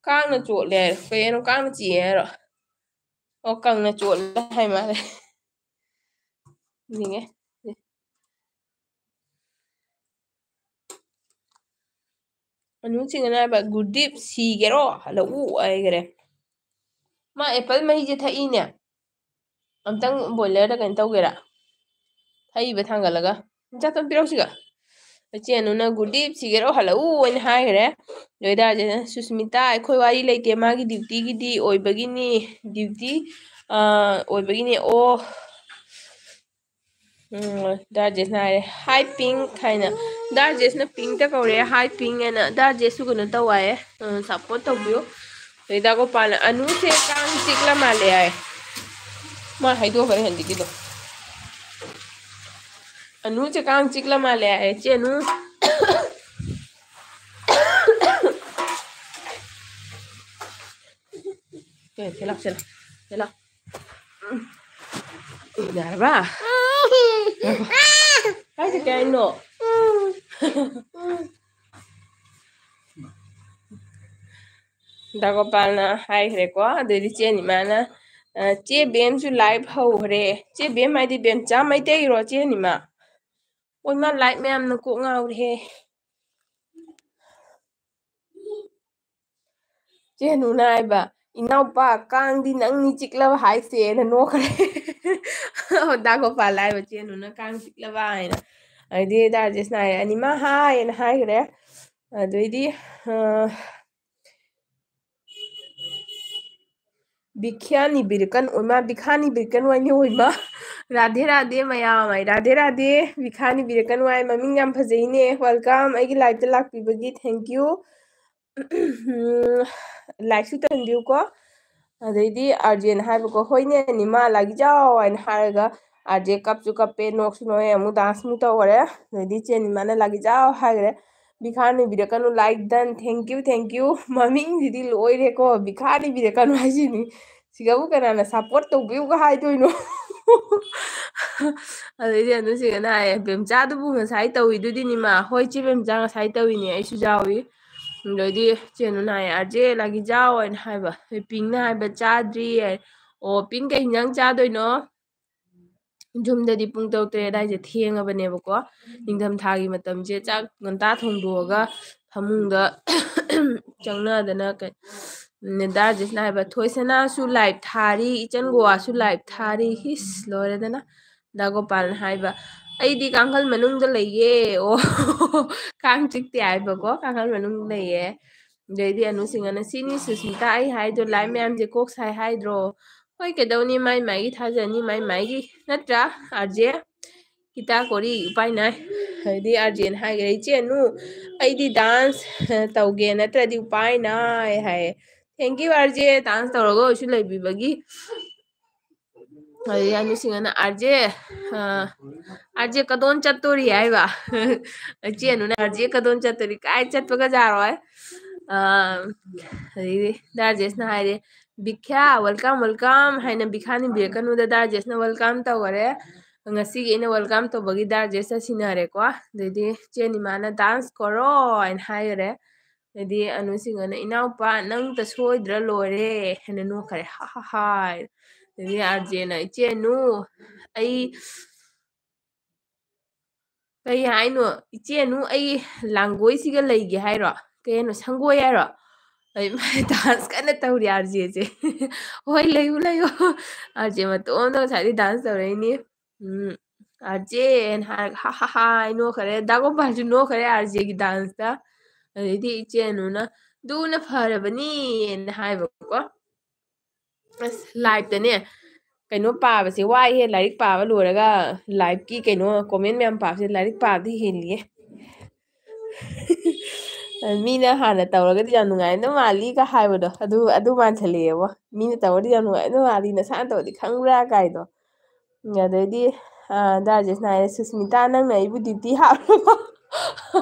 ꯀꯥꯡꯅ ꯆꯣꯠꯂꯦ ꯍꯥꯏꯔꯣ ꯀꯩ ꯍꯥꯏꯅꯣ ꯀꯥꯡꯅ ꯆꯤꯛꯑꯦ ꯍꯥꯏꯔꯣ ꯑꯣ ꯀꯪꯅ ꯆꯣꯠꯂꯦ ꯍꯥꯏ ꯃꯥꯜꯂꯦ ꯅꯤꯡꯉꯦ ꯑꯅꯨꯁꯤꯡꯅ ꯍꯥꯏꯕ ꯒꯨꯔꯗꯤꯞ ꯁꯤꯒꯦꯔꯣ ꯍꯜꯂꯛꯎ ꯍꯥꯏꯈꯔꯦ ꯃꯥ ꯑꯦꯄꯜ ꯃꯍꯤꯁꯦ ꯊꯛꯏꯅꯦ ꯑꯝꯇꯪ ꯕꯣꯏꯂꯔꯗ ꯀꯩꯅꯣ ꯇꯧꯒꯦꯔꯥ ꯊꯛꯏꯕ ꯊꯥꯡꯒꯠꯂꯒ ꯆꯥꯇꯣꯟ ꯄꯤꯔꯛꯎꯁꯤꯒ ꯆꯦꯅꯨꯅ ꯒꯨꯔꯗꯤꯞ ꯁꯤꯒꯦꯔꯣ ꯍꯜꯂꯛꯎ ꯑꯣꯏꯅ ꯍꯥꯏꯈ꯭ꯔꯦ ꯑꯗꯨꯏꯇꯥꯔꯗꯤ ꯁꯨꯁꯃꯤꯇꯥ ꯑꯩꯈꯣꯏ ꯋꯥꯔꯤ ꯂꯩꯇꯦ ꯃꯥꯒꯤ ꯗ꯭ꯌꯨꯇꯤꯒꯤꯗꯤ ꯑꯣꯏꯕꯒꯤꯅꯤ ꯗ꯭ꯌꯨꯇꯤ ꯑꯣꯏꯕꯒꯤꯅꯤ ꯑꯣ ꯗꯥ ꯔꯥꯖꯦꯁꯅ ꯍꯥꯏꯔꯦ ꯍꯥꯏ ꯄꯤꯡ ꯍꯥꯏꯅ ꯗꯥ ꯔꯥꯖꯦꯁꯅ ꯄꯤꯡꯇ ꯀꯧꯔꯛꯑꯦ ꯍꯥꯏ ꯄꯤꯡ ꯍꯥꯏꯅ ꯗꯥ ꯔꯥꯖꯦꯁꯁꯨ ꯀꯩꯅꯣ ꯇꯧ ꯍꯥꯏꯌꯦ ꯁꯞꯄꯣꯔꯠ ꯇꯧꯕꯤꯌꯨ ꯑꯗꯩ ꯗꯥꯒꯣꯄꯥꯜꯅ ꯑꯅꯨꯁꯦ ꯀꯥꯡ ꯆꯤꯛꯂ ꯃꯥꯜꯂꯦ ꯍꯥꯏ ꯃꯥ ꯍꯥꯏꯗꯣꯛꯈ꯭ꯔꯦ ꯍꯧꯖꯤꯛꯀꯤꯗꯣ ꯑꯅꯨꯁꯦ ꯀꯥꯡ ꯆꯤꯛꯂ ꯃꯥꯜꯂꯦ ꯍꯥꯏ ꯆꯦꯅꯨ ꯁꯤ ꯂꯥꯛꯁꯤꯜꯂꯦ ꯁꯤ ꯂꯥꯎ ꯌꯥꯔꯕ ꯀꯥꯏ ꯆꯠꯀꯦ ꯍꯥꯏꯅꯣ ꯗꯥꯒꯣꯄꯥꯜꯅ ꯍꯥꯏꯈ꯭ꯔꯦꯀꯣ ꯑꯗꯩꯗꯤ ꯆꯦꯅꯤꯃꯥꯅ ꯆꯦ ꯕꯦꯝꯁꯨ ꯂꯥꯏꯚ ꯍꯧꯈ꯭ꯔꯦ ꯆꯦ ꯕꯦꯝ ꯍꯥꯏꯗꯤ ꯕꯦꯝꯆꯥ ꯃꯩꯇꯩꯔꯣ ꯆꯦꯅꯤꯃꯥ ꯍꯣꯏ ꯃꯥ ꯂꯥꯏꯚ ꯃꯌꯥꯝꯅ ꯀꯣꯛ ꯉꯥꯎꯔꯤꯍꯦ ꯆꯦꯅꯨꯅ ꯍꯥꯏꯕ ꯏꯅꯥꯎꯄꯥ ꯀꯥꯡꯗꯤ ꯅꯪꯅꯤ ꯆꯤꯛꯂꯕ ꯍꯥꯏꯁꯦꯅ ꯅꯣꯛꯈ꯭ꯔꯦ ꯗꯥꯒꯣꯄꯥꯜ ꯍꯥꯏꯕ ꯆꯦꯅꯨꯅ ꯀꯥꯡ ꯆꯤꯛꯂꯕ ꯍꯥꯏꯅ ꯑꯗꯩꯗꯤ ꯗꯥ ꯔꯥꯖꯦꯁꯅ ꯍꯥꯏꯔꯦ ꯑꯅꯤꯃꯥ ꯍꯥꯏꯅ ꯍꯥꯏꯈ꯭ꯔꯦ ꯑꯗꯩꯗꯤ ꯕꯤꯈ꯭ꯌꯥꯅꯤꯕꯤꯔꯀꯟ ꯑꯣꯏꯃꯥ ꯕꯤꯈꯥꯅꯤꯕꯤꯔꯀꯟ ꯋꯥꯏꯅꯤ ꯑꯣꯏꯃꯥ ꯔꯥꯙꯦ ꯔꯥꯙꯦ ꯃꯌꯥꯝ ꯍꯥꯏ ꯔꯥꯙꯦ ꯔꯥꯙꯦ ꯕꯤꯈꯥꯅꯤꯕꯤꯔꯀꯟ ꯋꯥꯏ ꯃꯃꯤꯡ ꯌꯥꯝ ꯐꯖꯩꯅꯦ ꯋꯦꯜꯀꯝ ꯑꯩꯒꯤ ꯂꯥꯏꯐꯇ ꯂꯥꯛꯄꯤꯕꯒꯤ ꯊꯦꯡꯀ꯭ꯌꯨ ꯂꯥꯏꯛꯁꯨ ꯇꯧꯍꯟꯕꯤꯌꯨꯀꯣ ꯑꯗꯩꯗꯤ ꯑꯥꯔꯖꯦꯅ ꯍꯥꯏꯕꯀꯣ ꯍꯣꯏꯅꯦ ꯅꯤꯃꯥ ꯂꯥꯒꯤꯖꯥꯎ ꯍꯥꯏꯅ ꯍꯥꯏꯔꯒ ꯑꯥꯔꯖꯦ ꯀꯞꯁꯨ ꯀꯞꯄꯦ ꯅꯣꯛꯁꯨ ꯅꯣꯛꯑꯦ ꯑꯃꯨꯛ ꯗꯥꯟꯁꯃꯨꯛ ꯇꯧꯈꯔꯦ ꯑꯗꯩꯗꯤ ꯆꯦꯅꯤꯃꯥꯅ ꯂꯥꯒꯤꯖꯥꯎ ꯍꯥꯏꯈ꯭ꯔꯦ ꯕꯤꯈꯥꯅꯤꯕꯤꯔꯀꯅꯨ ꯂꯥꯏꯛ ꯗꯟ ꯊꯦꯡꯀ꯭ꯌꯨ ꯃꯃꯤꯡꯁꯤꯗꯤ ꯂꯣꯏꯔꯦꯀꯣ ꯕꯤꯈꯥꯅꯤꯕꯤꯔꯀꯅꯨ ꯍꯥꯏꯁꯤꯅꯤ ꯁꯤꯒꯕꯨ ꯀꯅꯥꯅ ꯁꯞꯄꯣꯔꯠ ꯇꯧꯕꯤꯌꯨꯒ ꯍꯥꯏꯗꯣꯏꯅꯣ ꯑꯗꯩꯗꯤ ꯑꯗꯨꯁꯤꯒꯅ ꯍꯥꯏꯌꯦ ꯕꯦꯝꯆꯥꯗꯨꯕꯨ ꯉꯁꯥꯏ ꯇꯧꯋꯤꯗꯨꯗꯤꯅꯤꯃꯥ ꯍꯣꯏ ꯆꯦ ꯕꯦꯝꯆꯥ ꯉꯁꯥꯏ ꯇꯧꯋꯤꯅꯦ ꯑꯩꯁꯨ ꯌꯥꯎꯏ ꯑꯗꯩꯗꯤ ꯆꯦꯅꯨꯅ ꯍꯥꯏ ꯑꯥꯔꯖꯦ ꯂꯥꯒꯤꯖꯥꯎ ꯍꯥꯏꯅ ꯍꯥꯏꯕ ꯄꯤꯡꯅ ꯍꯥꯏꯕ ꯆꯥꯗ꯭ꯔꯤ ꯍꯥꯏ ꯑꯣ ꯄꯤꯡ ꯀꯩ ꯍꯤꯟꯖꯥꯡ ꯆꯥꯗꯣꯏꯅꯣ ꯌꯨꯝꯗꯗꯤ ꯄꯨꯡ 6 ꯑꯗꯥꯏꯁꯦ ꯊꯦꯡꯉꯕꯅꯦꯕꯀꯣ ꯅꯤꯡꯊꯝꯊꯥꯒꯤ ꯃꯇꯝꯁꯦ ꯆꯥꯛ ꯉꯟꯇꯥ ꯊꯣꯡꯗꯣꯛꯑꯒ ꯐꯃꯨꯡꯗ ꯆꯪꯅꯗꯅ ꯗꯥꯔꯖꯤꯁꯅ ꯍꯥꯏꯕ ꯊꯣꯏꯁꯅꯥꯁꯨ ꯂꯥꯏꯚ ꯊꯥꯔꯤ ꯏꯆꯟ ꯒꯣꯋꯥꯁꯨ ꯂꯥꯏꯚ ꯊꯥꯔꯤ ꯍꯤꯁ ꯂꯣꯏꯔꯦꯗꯅ ꯗꯥꯒꯣꯄꯥꯜꯅ ꯍꯥꯏꯕ ꯑꯩꯗꯤ ꯀꯥꯡꯈꯜ ꯃꯅꯨꯡꯗ ꯂꯩꯌꯦ ꯑꯣ ꯀꯥꯡ ꯆꯤꯛꯇꯦ ꯍꯥꯏꯕꯀꯣ ꯀꯥꯡꯈꯜ ꯃꯅꯨꯡꯗ ꯂꯩꯌꯦ ꯑꯗꯩꯗꯤ ꯑꯅꯨꯁꯤꯡꯅ ꯁꯤꯅꯤ ꯁꯨꯁꯃꯤꯇꯥ ꯑꯩ ꯍꯥꯏꯗꯣ ꯂꯥꯏ ꯃꯌꯥꯝꯁꯦ ꯀꯣꯛ ꯁꯥꯏ ꯍꯥꯏꯗ꯭ꯔꯣ ꯍꯣꯏ ꯀꯩꯗꯧꯅꯤ ꯃꯥꯏ ꯃꯥꯏꯒꯤ ꯊꯥꯖꯅꯤ ꯃꯥꯏ ꯃꯥꯏꯒꯤ ꯅꯠꯇ꯭ꯔꯥ ꯑꯥꯔꯖꯦ ꯒꯤꯇꯥ ꯀꯣꯔꯤ ꯎꯄꯥꯏꯅꯥꯏ ꯍꯥꯏꯗꯤ ꯑꯥꯔꯖꯦꯅ ꯍꯥꯏꯈ꯭ꯔꯦ ꯏꯆꯦꯅꯨ ꯑꯩꯗꯤ ꯗꯥꯟꯁ ꯇꯧꯒꯦ ꯅꯠꯇ꯭ꯔꯗꯤ ꯎꯄꯥꯏ ꯅꯥꯏ ꯍꯥꯏꯌꯦ ꯊꯦꯡꯀ꯭ꯌꯨ ꯑꯥꯔꯖꯦ ꯗꯥꯟꯁ ꯇꯧꯔꯒ ꯑꯣꯏꯁꯨ ꯂꯩꯕꯤꯕꯒꯤ ꯑꯗꯩ ꯑꯅꯤꯁꯤꯡꯅ ꯑꯥꯔꯖꯦ ꯀꯗꯣꯟ ꯆꯠꯇꯣꯔꯤ ꯍꯥꯏꯕ ꯏꯆꯦꯅꯨꯅ ꯑꯥꯔꯖꯦ ꯀꯗꯣꯟ ꯆꯠꯇꯣꯔꯤ ꯀꯥꯏ ꯆꯠꯄꯒ ꯌꯥꯔꯣꯏ ꯑꯗꯩꯗꯤ ꯗꯥꯔꯖꯦꯁꯅ ꯍꯥꯏꯔꯦ ꯕꯤꯈ꯭ꯌꯥ ꯋꯦꯜꯀꯝ ꯋꯦꯜꯀꯝ ꯍꯥꯏꯅ ꯕꯤꯈꯥ ꯅꯤꯡꯕꯤꯔꯛꯀꯅꯨꯗ ꯗꯥꯔꯖꯦꯁꯅ ꯋꯦꯜꯀꯝ ꯇꯧꯈꯔꯦ ꯉꯁꯤꯒꯤ ꯑꯩꯅ ꯋꯦꯜꯀꯝ ꯇꯧꯕꯒꯤ ꯗꯥꯔꯖꯦꯁꯇ ꯁꯤꯟꯅꯔꯦꯀꯣ ꯑꯗꯩꯗꯤ ꯆꯦꯅꯤꯃꯥꯅ ꯗꯥꯟꯁ ꯀꯣꯔꯣ ꯍꯥꯏꯅ ꯍꯥꯏꯈꯔꯦ ꯑꯗꯩꯗꯤ ꯑꯅꯨꯁꯤꯡꯅ ꯏꯅꯥꯎꯄꯥ ꯅꯪꯇ ꯁꯣꯏꯗ꯭ꯔ ꯂꯣꯏꯔꯦ ꯍꯥꯏꯅ ꯅꯣꯛꯈꯔꯦ ꯍꯥ ꯍꯥ ꯍꯥ ꯑꯗꯩꯗꯤ ꯑꯥꯔꯖꯦꯅ ꯏꯆꯦꯅꯨ ꯑꯩ ꯀꯩ ꯍꯥꯏꯅꯣ ꯏꯆꯦꯅꯨ ꯑꯩ ꯂꯥꯡꯒꯣꯏꯁꯤꯒ ꯂꯩꯒꯦ ꯍꯥꯏꯔꯣ ꯀꯩ ꯍꯥꯏꯅꯣ ꯁꯪꯒꯣꯏ ꯍꯥꯏꯔꯣ ꯑꯩ ꯗꯥꯟꯁ ꯀꯟꯅ ꯇꯧꯔꯤ ꯑꯥꯔꯖꯦꯁꯦ ꯍꯣꯏ ꯂꯩꯌꯨ ꯂꯩꯌꯨ ꯑꯥꯔꯖꯦ ꯃꯇꯣꯝꯇ ꯉꯁꯥꯏꯗꯩ ꯗꯥꯟꯁ ꯇꯧꯔꯛꯏꯅꯤ ꯑꯥꯔꯖꯦꯅ ꯍꯥꯏꯔꯒ ꯍꯥ ꯍꯥ ꯍꯥ ꯅꯣꯛꯈꯔꯦ ꯗꯥꯒꯣꯄꯥꯜꯁꯨ ꯅꯣꯛꯈꯔꯦ ꯑꯥꯔꯖꯦꯒꯤ ꯗꯥꯟꯁꯇ ꯑꯗꯩꯗꯤ ꯏꯆꯦꯅꯨꯅ ꯗꯨꯅ ꯐꯔꯕꯅꯤꯅ ꯍꯥꯏꯕꯀꯣ ꯑꯁ ꯂꯥꯏꯞꯇꯅꯦ ꯀꯩꯅꯣ ꯄꯥꯕꯁꯦ ꯋꯥꯏꯍꯦ ꯂꯥꯏꯔꯤꯛ ꯄꯥꯕ ꯂꯣꯏꯔꯒ ꯂꯥꯏꯚꯀꯤ ꯀꯩꯅꯣ ꯀꯣꯃꯦꯟ ꯃꯌꯥꯝ ꯄꯥꯕꯁꯦ ꯂꯥꯏꯔꯤꯛ ꯄꯥꯕꯗꯤ ꯍꯦꯜꯂꯤꯌꯦ ꯃꯤꯅ ꯍꯥꯟꯅ ꯇꯧꯔꯒꯗꯤ ꯌꯥꯝ ꯅꯨꯡꯉꯥꯏꯗꯧ ꯃꯥꯜꯂꯤꯒ ꯍꯥꯏꯕꯗꯣ ꯑꯗꯨ ꯃꯥꯟꯁꯤꯜꯂꯛꯑꯦꯕꯣ ꯃꯤꯅ ꯇꯧꯔꯗꯤ ꯌꯥꯝ ꯅꯨꯡꯉꯥꯏꯗꯧ ꯃꯥꯜꯂꯤ ꯅꯁꯥꯅ ꯇꯧꯔꯗꯤ ꯈꯪꯕ꯭ꯔꯥ ꯀꯥꯏꯗꯣ ꯑꯗꯩꯗꯤ ꯗꯥꯔꯖꯦꯁꯅ ꯍꯥꯏꯔꯦ ꯁꯨꯁꯃꯤꯇꯥ ꯅꯪꯅ ꯑꯩꯕꯨ ꯗ꯭ꯌꯨꯇꯤ ꯍꯥꯞꯄꯕꯣ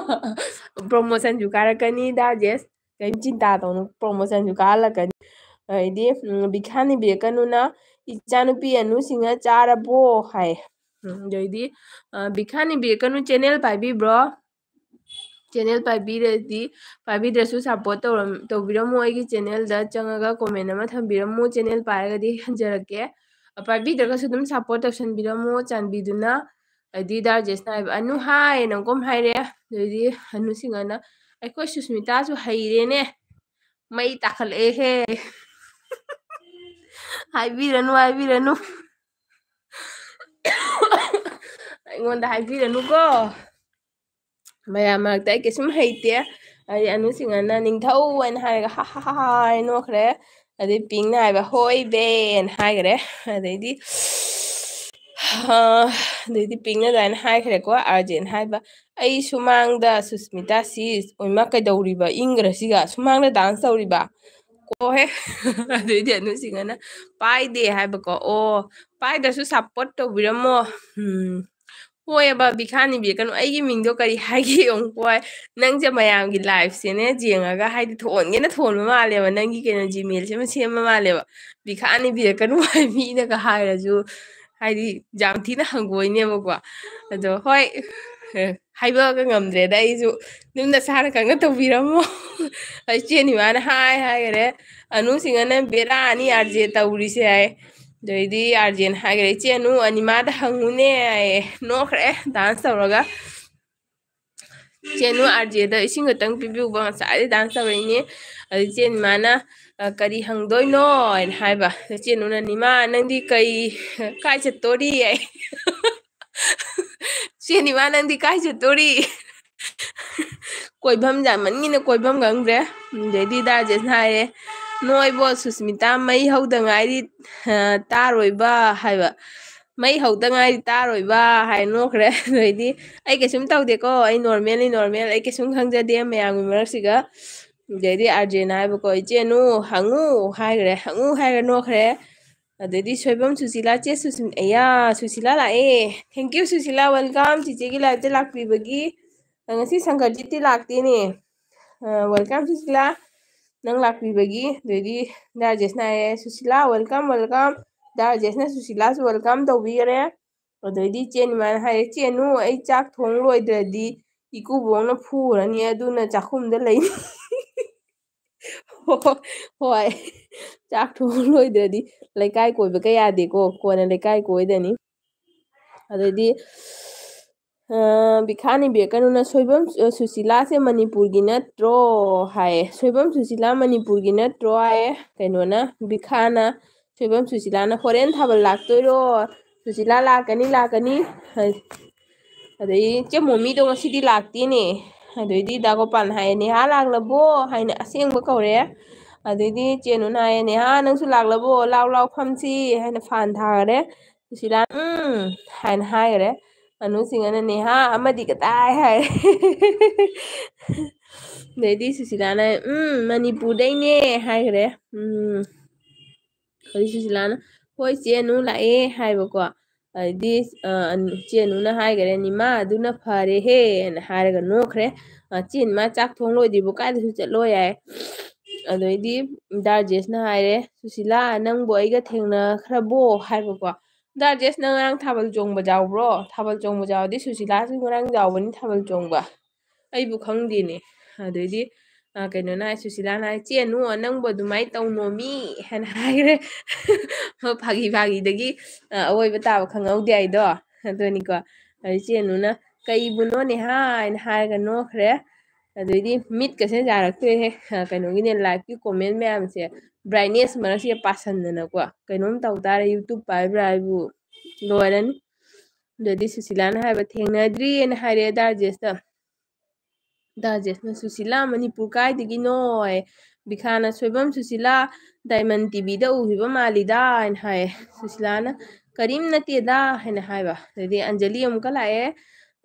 ꯄ꯭ꯔꯣꯃꯣꯁꯟꯁꯨ ꯀꯥꯔꯛꯀꯅꯤ ꯗꯥꯔꯖꯦꯁ ꯀꯩꯝ ꯆꯤꯟꯇꯥ ꯇꯧꯅꯨ ꯄ꯭ꯔꯣꯃꯣꯁꯟꯁꯨ ꯀꯥꯍꯜꯂꯛꯀꯅꯤ ꯑꯗꯩꯗꯤ ꯕꯤꯈ꯭ꯌꯥ ꯅꯤꯕꯤꯔꯛꯀꯅꯨꯅ ꯏꯆꯥꯅꯨꯄꯤ ꯑꯅꯨꯁꯤꯡꯅ ꯆꯥꯔꯕꯣ ꯍꯥꯏ ꯑꯗꯩꯗꯤ ꯕꯤꯈ꯭ꯌꯥ ꯅꯤꯕꯤꯔꯛꯀꯅꯨ ꯆꯦꯅꯦꯜ ꯄꯥꯏꯕꯤꯕ꯭ꯔꯣ ꯆꯦꯅꯦꯜ ꯄꯥꯏꯕꯤꯔꯗꯤ ꯄꯥꯏꯕꯤꯗ꯭ꯔꯁꯨ ꯁꯞꯄꯣꯔꯠ ꯇꯧꯕꯤꯔꯝꯃꯨ ꯑꯩꯒꯤ ꯆꯦꯅꯦꯜꯗ ꯆꯪꯉꯒ ꯀꯣꯃꯦꯟ ꯑꯃ ꯊꯝꯕꯤꯔꯝꯃꯨ ꯆꯦꯅꯦꯜ ꯄꯥꯏꯔꯒꯗꯤ ꯍꯟꯖꯔꯛꯀꯦ ꯄꯥꯏꯕꯤꯗ꯭ꯔꯒꯁꯨ ꯑꯗꯨꯝ ꯁꯞꯄꯣꯔꯠ ꯇꯧꯁꯟꯕꯤꯔꯝꯃꯨ ꯆꯥꯟꯕꯤꯗꯨꯅ ꯑꯗꯩꯗꯤ ꯗꯥꯔꯖꯦꯁꯅ ꯍꯥꯏꯕ ꯑꯅꯨ ꯍꯥꯏꯅ ꯑꯃꯨꯛꯀ ꯍꯥꯏꯔꯛꯑꯦ ꯑꯗꯩꯗꯤ ꯑꯅꯨꯁꯤꯡꯅ ꯑꯩꯈꯣꯏ ꯁꯨꯁꯃꯤꯇꯥꯁꯨ ꯍꯩꯔꯦꯅꯦ ꯃꯩ ꯇꯥꯈꯠꯂꯛꯑꯦꯍꯦ ꯍꯥꯏꯕꯤꯔꯅꯨ ꯍꯥꯏꯕꯤꯔꯅꯨ ꯑꯩꯉꯣꯟꯗ ꯍꯥꯏꯕꯤꯔꯅꯨꯀꯣ ꯃꯌꯥꯝ ꯃꯔꯛꯇ ꯑꯩ ꯀꯩꯁꯨꯝ ꯍꯩꯇꯦ ꯑꯗꯩ ꯑꯅꯨꯁꯤꯡꯅ ꯅꯤꯡꯊꯧ ꯍꯥꯏꯅ ꯍꯥꯏꯔꯒ ꯍꯥ ꯍꯥ ꯍꯥ ꯍꯥꯏꯅ ꯅꯣꯛꯈ꯭ꯔꯦ ꯑꯗꯩ ꯄꯤꯡꯅ ꯍꯥꯏꯕ ꯍꯣꯏ ꯕꯦꯅ ꯍꯥꯏꯈꯔꯦ ꯑꯗꯩꯗꯤ ꯑꯗꯩꯗꯤ ꯄꯤꯡꯅ ꯑꯗꯨꯃꯥꯏꯅ ꯍꯥꯏꯈ꯭ꯔꯦꯀꯣ ꯑꯥꯔꯖꯦꯅ ꯍꯥꯏꯕ ꯑꯩ ꯁꯨꯃꯥꯡꯗ ꯁꯨꯁꯃꯤꯇꯥ ꯁꯤꯁ ꯑꯣꯏꯃꯥ ꯀꯩꯗꯧꯔꯤꯕ ꯏꯪꯈ꯭ꯔꯁꯤꯒ ꯁꯨꯃꯥꯡꯗ ꯗꯥꯟꯁ ꯇꯧꯔꯤꯕ ꯀꯣꯍꯦ ꯑꯗꯩꯗꯤ ꯑꯅꯨꯁꯤꯡꯅ ꯄꯥꯏꯗꯦ ꯍꯥꯏꯕꯀꯣ ꯑꯣ ꯄꯥꯏꯗ꯭ꯔꯁꯨ ꯁꯞꯄꯣꯔꯠ ꯇꯧꯕꯤꯔꯝꯃꯣ ꯍꯣꯏꯑꯕ ꯕꯤꯈꯥ ꯅꯤꯕꯤꯔꯛꯀꯅꯨ ꯑꯩꯒꯤ ꯃꯤꯡꯗꯣ ꯀꯔꯤ ꯍꯥꯏꯒꯦ ꯌꯦꯡꯉꯨꯀꯣ ꯅꯪꯁꯦ ꯃꯌꯥꯝꯒꯤ ꯂꯥꯏꯐꯁꯦꯅꯦ ꯌꯦꯡꯉꯒ ꯍꯥꯏꯗꯤ ꯊꯣꯟꯒꯦꯅ ꯊꯣꯟꯕ ꯃꯥꯜꯂꯦꯕ ꯅꯪꯒꯤ ꯀꯩꯅꯣ ꯖꯤꯃꯦꯜꯁꯤꯃ ꯁꯦꯝꯕ ꯃꯥꯜꯂꯦꯕ ꯕꯤꯈꯥ ꯅꯤꯕꯤꯔꯛꯀꯅꯨ ꯍꯥꯏ ꯃꯤꯅꯒ ꯍꯥꯏꯔꯁꯨ ꯍꯥꯏꯗꯤ ꯌꯥꯝ ꯊꯤꯅ ꯍꯪꯒꯣꯏꯅꯦꯕꯀꯣ ꯑꯗꯣ ꯍꯣꯏ ꯍꯥꯏꯕꯒ ꯉꯝꯗ꯭ꯔꯦꯗ ꯑꯩꯁꯨ ꯑꯗꯨꯝ ꯅꯁꯥꯅ ꯈꯪꯅ ꯇꯧꯕꯤꯔꯝꯃꯣ ꯑꯩ ꯏꯆꯦꯅꯤꯃꯥꯅ ꯍꯥꯏꯈꯔꯦ ꯑꯅꯨꯁꯤꯡꯅ ꯕꯦꯔꯥꯅꯤ ꯑꯥꯔꯖꯦ ꯇꯧꯔꯤꯁꯦ ꯍꯥꯏ ꯑꯗꯩꯗꯤ ꯑꯥꯔꯖꯦꯅ ꯍꯥꯏꯈ꯭ꯔꯦ ꯏꯆꯦꯅꯨ ꯑꯅꯤꯃꯥꯗ ꯍꯪꯉꯨꯅꯦ ꯍꯥꯏꯌꯦ ꯅꯣꯛꯈ꯭ꯔꯦ ꯗꯥꯟꯁ ꯇꯧꯔꯒ ꯆꯦꯅꯨ ꯑꯥꯔꯖꯦꯗ ꯏꯁꯤꯡ ꯈꯛꯇꯪ ꯄꯤꯕꯤꯌꯨꯕ ꯉꯁꯥꯏꯗꯩ ꯗꯥꯟꯁ ꯇꯧꯔꯛꯏꯅꯦ ꯑꯗꯩ ꯆꯦꯅꯤꯃꯥꯅ ꯀꯔꯤ ꯍꯪꯗꯣꯏꯅꯣ ꯍꯥꯏꯅ ꯍꯥꯏꯕ ꯆꯦꯅꯨꯅ ꯅꯤꯃꯥ ꯅꯪꯗꯤ ꯀꯥꯏ ꯆꯠꯇꯣꯔꯤ ꯍꯥꯏ ꯆꯦꯅꯤꯃꯥ ꯅꯪꯗꯤ ꯀꯥꯏ ꯆꯠꯇꯣꯔꯤ ꯀꯣꯏꯐꯝ ꯌꯥꯝꯃꯟꯒꯤꯅ ꯀꯣꯏꯐꯝ ꯈꯪꯗ꯭ꯔꯦ ꯑꯗꯩꯗꯤ ꯗꯥꯔꯖꯦꯁꯅ ꯍꯥꯏꯔꯦ ꯅꯣꯏꯕꯣ ꯁꯨꯁꯃꯤꯇꯥ ꯃꯩ ꯍꯧꯗ ꯉꯥꯏꯔꯤ ꯇꯥꯔꯣꯏꯕ ꯍꯥꯏꯕ ꯃꯩ ꯍꯧꯗ ꯉꯥꯏꯔꯤ ꯇꯥꯔꯣꯏꯕ ꯍꯥꯏ ꯅꯣꯛꯈ꯭ꯔꯦ ꯑꯗꯩꯗꯤ ꯑꯩ ꯀꯩꯁꯨꯝ ꯇꯧꯗꯦꯀꯣ ꯑꯩ ꯅꯣꯔꯃꯦꯜꯅꯤ ꯅꯣꯔꯃꯦꯜ ꯑꯩ ꯀꯩꯁꯨꯝ ꯈꯪꯖꯗꯦ ꯃꯌꯥꯝꯒꯤ ꯃꯔꯛꯁꯤꯒ ꯑꯗꯩꯗꯤ ꯑꯥꯔꯖꯦꯅ ꯍꯥꯏꯕꯀꯣ ꯏꯆꯦꯅꯨ ꯍꯪꯉꯨ ꯍꯥꯏꯈ꯭ꯔꯦ ꯍꯪꯉꯨ ꯍꯥꯏꯔ ꯅꯣꯛꯈ꯭ꯔꯦ ꯑꯗꯩꯗꯤ ꯁꯣꯏꯕꯝ ꯁꯨꯁꯤꯂꯥ ꯆꯦ ꯑꯌꯥ ꯁꯨꯁꯤꯂꯥ ꯂꯥꯛꯑꯦ ꯊꯦꯡꯀ꯭ꯌꯨ ꯁꯨꯁꯤꯂꯥ ꯋꯦꯜꯀꯝ ꯆꯤꯆꯦꯒꯤ ꯂꯥꯏꯐꯇ ꯂꯥꯛꯄꯤꯕꯒꯤ ꯉꯁꯤ ꯁꯪꯀꯔꯖꯤꯠꯇꯤ ꯂꯥꯛꯇꯦꯅꯦ ꯋꯦꯜꯀꯝ ꯁꯨꯁꯤꯂꯥ ꯅꯪ ꯂꯥꯛꯄꯤꯕꯒꯤ ꯑꯗꯩꯗꯤ ꯗꯥꯔꯖꯦꯁꯅ ꯍꯥꯏꯔꯦ ꯁꯨꯁꯤꯂꯥ ꯋꯦꯜꯀꯝ ꯋꯦꯜꯀꯝ ꯗꯥꯔꯖꯦꯁꯅ ꯁꯨꯁꯤꯂꯥꯁꯨ ꯋꯦꯜꯀꯝ ꯇꯧꯕꯤꯈꯔꯦ ꯑꯗꯩꯗꯤ ꯆꯦꯅꯤꯃꯥꯅ ꯍꯥꯏꯔꯦ ꯆꯦꯅꯨ ꯑꯩ ꯆꯥꯛ ꯊꯣꯡ ꯂꯣꯏꯗ꯭ꯔꯗꯤ ꯏꯀꯨꯕꯣꯛꯅ ꯐꯨꯔꯅꯤ ꯑꯗꯨꯅ ꯆꯥꯛꯈꯨꯝꯗ ꯂꯩ ꯍꯣꯏ ꯆꯥꯛ ꯊꯣꯡ ꯂꯣꯏꯗ꯭ꯔꯗꯤ ꯂꯩꯀꯥꯏ ꯀꯣꯏꯕ ꯀ ꯌꯥꯗꯦꯀꯣ ꯀꯣꯟꯅ ꯂꯩꯀꯥꯏ ꯀꯣꯏꯗꯅꯤ ꯑꯗꯩꯗꯤ ꯕꯤꯈꯥ ꯅꯤꯕꯤꯔꯛꯀꯅꯨꯅ ꯁꯣꯏꯕꯝ ꯁꯨꯁꯤꯂꯥꯁꯦ ꯃꯅꯤꯄꯨꯔꯒꯤ ꯅꯠꯇ꯭ꯔꯣ ꯍꯥꯏꯌꯦ ꯁꯣꯏꯕꯝ ꯁꯨꯁꯤꯂꯥ ꯃꯅꯤꯄꯨꯔꯒꯤ ꯅꯠꯇ꯭ꯔꯣ ꯍꯥꯏꯌꯦ ꯀꯩꯅꯣꯅ ꯕꯤꯈꯥꯅ ꯁꯣꯏꯕꯝ ꯁꯨꯁꯤꯂꯥꯅ ꯍꯣꯔꯦꯟ ꯊꯥꯕꯜ ꯂꯥꯛꯇꯣꯏꯔꯣ ꯁꯨꯁꯤꯂꯥ ꯂꯥꯛꯀꯅꯤ ꯑꯗꯩ ꯏꯆꯦ ꯃꯣꯃꯤꯗꯣ ꯉꯁꯤꯗꯤ ꯂꯥꯛꯇꯦꯅꯦ ꯑꯗꯩꯗꯤ ꯗꯥꯒꯣꯄꯥꯟ ꯍꯥꯏꯌꯦ ꯅꯦꯍꯥ ꯂꯥꯛꯂꯕꯣ ꯍꯥꯏꯅ ꯑꯁꯦꯡꯕ ꯀꯧꯔꯦ ꯑꯗꯩꯗꯤ ꯆꯦꯅꯨꯅ ꯍꯥꯏꯌꯦ ꯅꯦꯍꯥ ꯅꯪꯁꯨ ꯂꯥꯛꯂꯕꯣ ꯂꯥꯎ ꯂꯥꯎ ꯐꯝꯁꯤ ꯍꯥꯏꯅ ꯐꯥꯟ ꯊꯥꯈꯔꯦ ꯁꯨꯁꯤꯂꯥ ꯍꯥꯏꯅ ꯍꯥꯏꯈꯔꯦ ꯑꯅꯨꯁꯤꯡꯅ ꯅꯦꯍꯥ ꯑꯃꯗꯤ ꯀꯗꯥꯏ ꯍꯥꯏ ꯑꯗꯩꯗꯤ ꯁꯨꯁꯤꯂꯥꯅ ꯃꯅꯤꯄꯨꯔꯗꯩꯅꯦ ꯍꯥꯏꯈ꯭ꯔꯦ ꯍꯧꯖꯤꯛ ꯁꯨꯁꯤꯂꯥꯅ ꯍꯣꯏ ꯆꯦꯅꯨ ꯂꯥꯛꯑꯦ ꯍꯥꯏꯕꯀꯣ ꯑꯗꯩꯗꯤ ꯆꯦꯅꯨꯅ ꯍꯥꯏꯈꯔꯦ ꯅꯤꯃꯥ ꯑꯗꯨꯅ ꯐꯔꯦꯍꯦꯅ ꯍꯥꯏꯔꯒ ꯅꯣꯛꯈ꯭ꯔꯦ ꯆꯦꯟ ꯃꯥ ꯆꯥꯛ ꯊꯣꯡ ꯂꯣꯏꯗ꯭ꯔꯤꯕꯣ ꯀꯥꯏꯗꯁꯨ ꯆꯠꯂꯣ ꯌꯥꯏ ꯑꯗꯩꯗꯤ ꯗꯥꯔꯖꯦꯁꯅ ꯍꯥꯏꯔꯦ ꯁꯨꯁꯤꯂꯥ ꯅꯪꯕꯨ ꯑꯩꯒ ꯊꯦꯡꯅꯈ꯭ꯔꯕꯣ ꯍꯥꯏꯕꯀꯣ ꯗꯥꯔꯖꯦꯁ ꯅꯪ ꯉꯔꯥꯡ ꯊꯥꯕꯜ ꯆꯣꯡꯕ ꯌꯥꯎꯕ꯭ꯔꯣ ꯊꯥꯕꯜ ꯆꯣꯡꯕ ꯌꯥꯎꯔꯗꯤ ꯁꯨꯁꯤꯂꯥꯁꯨ ꯉꯔꯥꯡ ꯌꯥꯎꯕꯅꯤ ꯊꯥꯕꯜ ꯆꯣꯡꯕ ꯑꯩꯕꯨ ꯈꯪꯗꯦꯅꯦ ꯑꯗꯩꯗꯤ ꯀꯩꯅꯣꯅ ꯍꯥꯏ ꯁꯨꯁꯤꯂꯥꯅ ꯍꯥꯏ ꯆꯦꯅꯨ ꯅꯪꯕꯨ ꯑꯗꯨꯃꯥꯏꯅ ꯇꯧꯅꯣꯃꯤ ꯍꯥꯏꯅ ꯍꯥꯏꯈ꯭ꯔꯦ ꯐꯥꯒꯤ ꯐꯥꯒꯤꯗꯒꯤ ꯑꯋꯣꯏꯕ ꯇꯥꯕ ꯈꯪꯍꯧꯗꯦ ꯑꯩꯗꯣ ꯑꯗꯨꯅꯤꯀꯣ ꯑꯗꯩ ꯆꯦꯅꯨꯅ ꯀꯩꯕꯨꯅꯣꯅꯦ ꯍꯥꯏꯅ ꯍꯥꯏꯔꯒ ꯅꯣꯛꯈ꯭ꯔꯦ ꯑꯗꯩꯗꯤ ꯃꯤꯠꯀꯁꯦ ꯌꯥꯔꯛꯇ꯭ꯔꯦꯍꯦ ꯀꯩꯅꯣꯒꯤꯅꯦ ꯂꯥꯏꯚꯀꯤ ꯀꯣꯃꯦꯟ ꯃꯌꯥꯝꯁꯦ ꯕ꯭ꯔꯥꯏꯠꯅꯦꯁ ꯃꯔꯛꯁꯦ ꯄꯥꯁꯟꯗꯅꯀꯣ ꯀꯩꯅꯣꯝ ꯇꯧ ꯇꯥꯔꯦ ꯌꯨꯇꯨꯕ ꯄꯥꯏꯕ꯭ꯔꯥ ꯍꯥꯏꯕꯨ ꯂꯣꯏꯔꯅꯤ ꯑꯗꯨꯗꯤ ꯁꯨꯁꯤꯂꯥꯅ ꯍꯥꯏꯕ ꯊꯦꯡꯅꯗ꯭ꯔꯤꯑꯅ ꯍꯥꯏꯔꯛꯑꯦ ꯗꯥꯔꯖꯦꯁꯅ ꯁꯨꯁꯤꯂꯥ ꯃꯅꯤꯄꯨꯔ ꯀꯥꯏꯗꯒꯤꯅꯣ ꯕꯤꯈꯥꯅ ꯁꯣꯏꯕꯝ ꯁꯨꯁꯤꯂꯥ ꯗꯥꯏꯃꯟ ꯇꯤꯚꯤꯗ ꯎꯈꯤꯕ ꯃꯥꯜꯂꯤꯗ ꯍꯥꯏꯅ ꯍꯥꯏꯌꯦ ꯁꯨꯁꯤꯂꯥꯅ ꯀꯔꯤꯝ ꯅꯠꯇꯦꯗ ꯍꯥꯏꯅ ꯍꯥꯏꯕ ꯑꯗꯩꯗꯤ ꯑꯟꯖꯂꯤ ꯑꯃꯨꯛꯀ ꯂꯥꯛꯑꯦ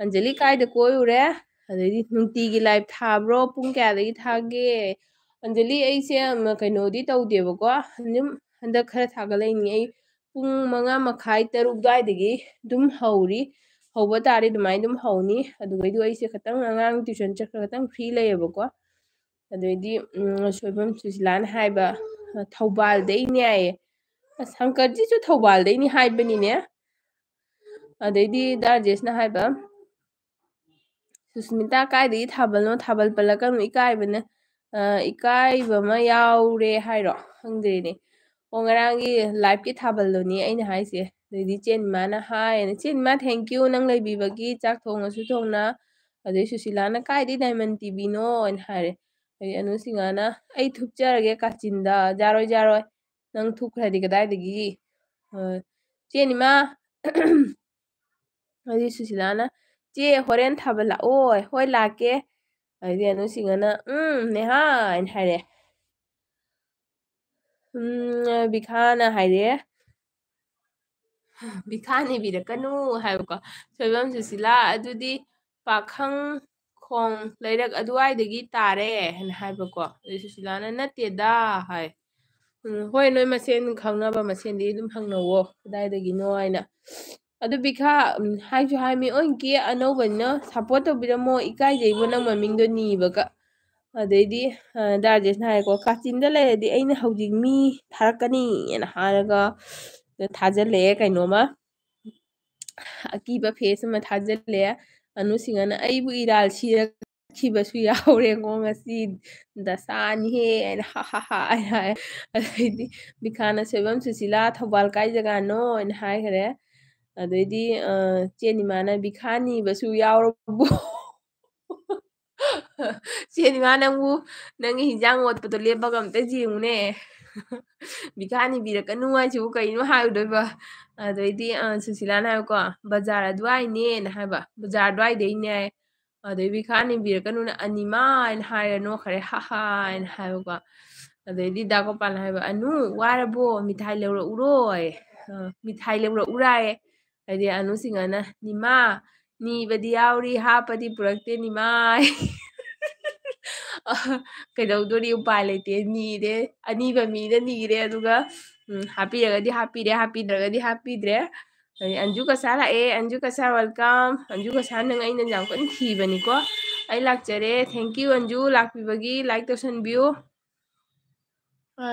ꯑꯟꯖꯂꯤ ꯀꯥꯏꯗ ꯀꯣꯏꯔꯨꯔꯦ ꯑꯗꯩꯗꯤ ꯅꯨꯡꯇꯤꯒꯤ ꯂꯥꯏꯚ ꯊꯥꯕ꯭ꯔꯣ ꯄꯨꯡ ꯀꯌꯥꯗꯒꯤ ꯊꯥꯒꯦ ꯑꯟꯖꯂꯤ ꯑꯩꯁꯦ ꯀꯩꯅꯣꯗꯤ ꯇꯧꯗꯦꯕꯀꯣ ꯑꯗꯨꯝ ꯍꯟꯗꯛ ꯈꯔ ꯊꯥꯒꯠꯂꯛꯏꯅꯤ ꯑꯩ ꯄꯨꯡ 5:30 6 ꯑꯗꯨꯋꯥꯏꯗꯒꯤ ꯑꯗꯨꯝ ꯍꯧꯔꯤ ꯍꯧꯕ ꯇꯥꯔꯦ ꯑꯗꯨꯃꯥꯏꯅ ꯑꯗꯨꯝ ꯍꯧꯅꯤ ꯑꯗꯨꯒꯩꯗꯣ ꯑꯩꯁꯦ ꯈꯤꯇꯪ ꯑꯉꯥꯡ ꯇ꯭यूशन ꯆꯠꯈ꯭ꯔ ꯈꯤꯇꯪ ꯐ꯭ꯔꯤ ꯂꯩꯌꯦꯕꯀꯣ ꯑꯗꯩꯗꯤ ꯁꯣꯏꯕꯝ ꯁꯨꯁꯤꯂꯥꯅ ꯍꯥꯏꯕ ꯊꯧꯕꯥꯜꯗꯩꯅꯦ ꯍꯥꯏꯌꯦ ꯑꯁ ꯁꯪꯀꯔꯖꯤꯁꯨ ꯊꯧꯕꯥꯜꯗꯩꯅꯤ ꯍꯥꯏꯕꯅꯤꯅꯦ ꯑꯗꯩꯗꯤ ꯗꯥꯔꯖꯦꯁꯅ ꯍꯥꯏꯕ ꯁꯨꯁꯃꯤꯇꯥ ꯀꯥꯏꯗꯒꯤ ꯊꯥꯕꯜꯅꯣ ꯊꯥꯕꯜ ꯄꯜꯂꯛꯀꯅꯨ ꯏꯀꯥꯏꯕꯅ ꯏꯀꯥꯏꯕ ꯑꯃ ꯌꯥꯎꯔꯦ ꯍꯥꯏꯔꯣ ꯈꯪꯗ꯭ꯔꯦꯅꯦ ꯑꯣ ꯉꯔꯥꯡꯒꯤ ꯂꯥꯏꯚꯀꯤ ꯊꯥꯕꯜꯗꯨꯅꯤ ꯑꯩꯅ ꯍꯥꯏꯁꯦ ꯑꯗꯩꯗꯤ ꯆꯦꯟꯃꯥꯅ ꯍꯥꯏꯌꯦꯅ ꯆꯦꯟꯃꯥ ꯊꯦꯡꯀ꯭ꯌꯨ ꯅꯪ ꯂꯩꯕꯤꯕꯒꯤ ꯆꯥꯛ ꯊꯣꯡꯉꯁꯨ ꯊꯣꯡꯅ ꯑꯗꯩ ꯁꯨꯁꯤꯂꯥꯅ ꯀꯥꯏꯗꯩ ꯗꯥꯏꯃꯟ ꯇꯤꯚꯤꯅꯣ ꯍꯥꯏꯅ ꯍꯥꯏꯔꯦ ꯑꯗꯩ ꯑꯅꯨꯁꯤꯡꯍꯅ ꯑꯩ ꯊꯨꯞꯆꯔꯒꯦ ꯀꯥꯆꯤꯟꯗ ꯌꯥꯔꯣꯏ ꯅꯪ ꯊꯨꯞꯈ꯭ꯔꯗꯤ ꯀꯗꯥꯏꯗꯒꯤ ꯆꯦꯅꯤꯃꯥ ꯑꯗꯩ ꯁꯨꯁꯤꯂꯥꯅ ꯆꯦ ꯍꯣꯔꯦꯟ ꯊꯥꯕꯜ ꯂꯥꯛꯑꯣ ꯍꯣꯏ ꯂꯥꯛꯀꯦ ꯑꯗꯩꯗꯤ ꯑꯅꯨꯁꯤꯡꯍꯅ ꯅꯦꯍꯥ ꯍꯥꯏꯅ ꯍꯥꯏꯔꯦ ꯕꯤꯈꯥꯅ ꯍꯥꯏꯔꯦ ꯕꯤꯈꯥ ꯅꯤꯕꯤꯔꯛꯀꯅꯨ ꯍꯥꯏꯕꯀꯣ ꯁꯣꯏꯕꯝ ꯁꯨꯁꯤꯂꯥ ꯑꯗꯨꯗꯤ ꯄꯥꯈꯪꯈꯣꯡ ꯂꯩꯔꯛ ꯑꯗꯨꯋꯥꯏꯗꯒꯤ ꯇꯥꯔꯦ ꯍꯥꯏꯅ ꯍꯥꯏꯕꯀꯣ ꯑꯗꯩ ꯁꯨꯁꯤꯂꯥꯅ ꯅꯠꯇꯦꯗ ꯍꯥꯏ ꯍꯣꯏ ꯅꯣꯏ ꯃꯁꯦꯟ ꯈꯪꯅꯕ ꯃꯁꯦꯟꯗꯤ ꯑꯗꯨꯝ ꯍꯪꯅꯧꯋꯣ ꯀꯗꯥꯏꯗꯒꯤꯅꯣ ꯍꯥꯏꯅ ꯑꯗꯨ ꯕꯤꯈꯥ ꯍꯥꯏꯁꯨ ꯍꯥꯏꯃꯤ ꯑꯣꯟꯀꯤ ꯑꯅꯧꯕꯅꯤꯅ ꯁꯞꯄꯣꯔꯠ ꯇꯧꯕꯤꯔꯝꯃꯣ ꯏꯀꯥꯏꯖꯩꯕꯨ ꯅꯪ ꯃꯃꯤꯡꯗꯣ ꯅꯤꯕꯒ ꯑꯗꯩꯗꯤ ꯗꯥꯔꯖꯦꯁꯅ ꯍꯥꯏꯔꯦꯀꯣ ꯀꯥꯆꯤꯟꯗ ꯂꯩꯔꯗꯤ ꯑꯩꯅ ꯍꯧꯖꯤꯛ ꯃꯤ ꯊꯥꯔꯛꯀꯅꯤꯅ ꯍꯥꯏꯔꯒ ꯊꯥꯖꯤꯜꯂꯛꯑꯦ ꯀꯩꯅꯣꯃ ꯑꯀꯤꯕ ꯐꯦꯁ ꯑꯃ ꯊꯥꯖꯤꯜꯂꯦ ꯑꯅꯨꯁꯤꯡꯍꯅ ꯑꯩꯕꯨ ꯏꯔꯥꯜ ꯁꯤꯔꯛꯈꯤꯕꯁꯨ ꯌꯥꯎꯔꯦꯉꯣ ꯉꯁꯤ ꯗꯁꯥꯅꯤꯍꯦ ꯍꯥꯏꯅ ꯍꯥꯏ ꯑꯗꯩꯗꯤ ꯕꯤꯈꯥꯅ ꯁꯣꯏꯕꯝ ꯁꯨꯁꯤꯂꯥ ꯊꯧꯕꯥꯜ ꯀꯥꯏ ꯖꯒꯥꯅꯣ ꯍꯥꯏꯅ ꯍꯥꯏꯈꯔꯦ ꯑꯗꯩꯗꯤ ꯆꯦꯅꯤꯃꯥꯅ ꯕꯤꯈꯥ ꯅꯤꯕꯁꯨ ꯌꯥꯎꯔꯕꯣ ꯆꯦꯅꯤꯃꯥ ꯅꯪꯕꯨ ꯅꯪꯒꯤ ꯍꯤꯟꯖꯥꯡ ꯑꯣꯠꯄꯗꯣ ꯂꯦꯞꯄꯒ ꯑꯝꯇ ꯌꯦꯡꯉꯨꯅꯦ ꯕꯤꯈꯥ ꯅꯤꯕꯤꯔꯛꯀꯅꯨ ꯍꯥꯏꯁꯤꯕꯨ ꯀꯩꯅꯣ ꯍꯥꯏꯔꯨꯗꯣꯏꯕ ꯑꯗꯩꯗꯤ ꯁꯨꯁꯤꯂꯥꯅ ꯍꯥꯏꯕꯀꯣ ꯕꯖꯥꯔ ꯑꯗꯨꯋꯥꯏꯅꯦꯅ ꯍꯥꯏꯕ ꯕꯖꯥꯔ ꯑꯗꯨꯋꯥꯏꯗꯩꯅꯦ ꯍꯥꯏ ꯑꯗꯩ ꯕꯤꯈꯥ ꯅꯤꯕꯤꯔꯛꯀꯅꯨꯅ ꯑꯅꯤꯃꯥ ꯍꯥꯏꯅ ꯍꯥꯏꯔ ꯅꯣꯛꯈꯔꯦ ꯍꯥꯏꯅ ꯍꯥꯏꯕꯀꯣ ꯑꯗꯩꯗꯤ ꯗꯥꯀꯣꯄꯥꯜꯅ ꯍꯥꯏꯕ ꯑꯅꯨ ꯋꯥꯔꯕꯣ ꯃꯤꯊꯥꯏ ꯂꯧꯔꯛꯎꯔꯣ ꯃꯤꯊꯥꯏ ꯂꯧꯔꯛꯎꯔꯥꯌꯦ ꯍꯥꯏꯗꯤ ꯑꯅꯨꯁꯤꯡꯍꯅ ꯅꯤꯃꯥ ꯅꯤꯕꯗꯤ ꯌꯥꯎꯔꯤ ꯍꯥꯞꯄꯗꯤ ꯄꯨꯔꯛꯇꯦ ꯅꯤꯃꯥ ꯀꯩꯗꯧꯗꯣꯔꯤ ꯎꯄꯥꯏ ꯂꯩꯇꯦ ꯅꯤꯔꯦ ꯑꯅꯤꯕ ꯃꯤꯗ ꯅꯤꯔꯦ ꯑꯗꯨꯒ ꯍꯥꯞꯄꯤꯔꯒꯗꯤ ꯍꯥꯞꯄꯤꯔꯦ ꯍꯥꯞꯄꯤꯗ꯭ꯔꯒꯗꯤ ꯍꯥꯞꯄꯤꯗ꯭ꯔꯦ ꯑꯗꯩ ꯑꯟꯖꯨ ꯀꯁꯥ ꯂꯥꯛꯑꯦ ꯑꯟꯖꯨ ꯀꯁꯥ ꯋꯦꯜꯀꯝ ꯑꯟꯖꯨ ꯀꯁꯥ ꯅꯪ ꯑꯩꯅ ꯌꯥꯝ ꯀꯟꯅ ꯊꯤꯕꯅꯤꯀꯣ ꯑꯩ ꯂꯥꯛꯆꯔꯦ ꯊꯦꯡꯀ꯭ꯌꯨ ꯑꯟꯖꯨ ꯂꯥꯛꯄꯤꯕꯒꯤ ꯂꯥꯏꯛ ꯇꯧꯁꯟꯕꯤꯌꯨ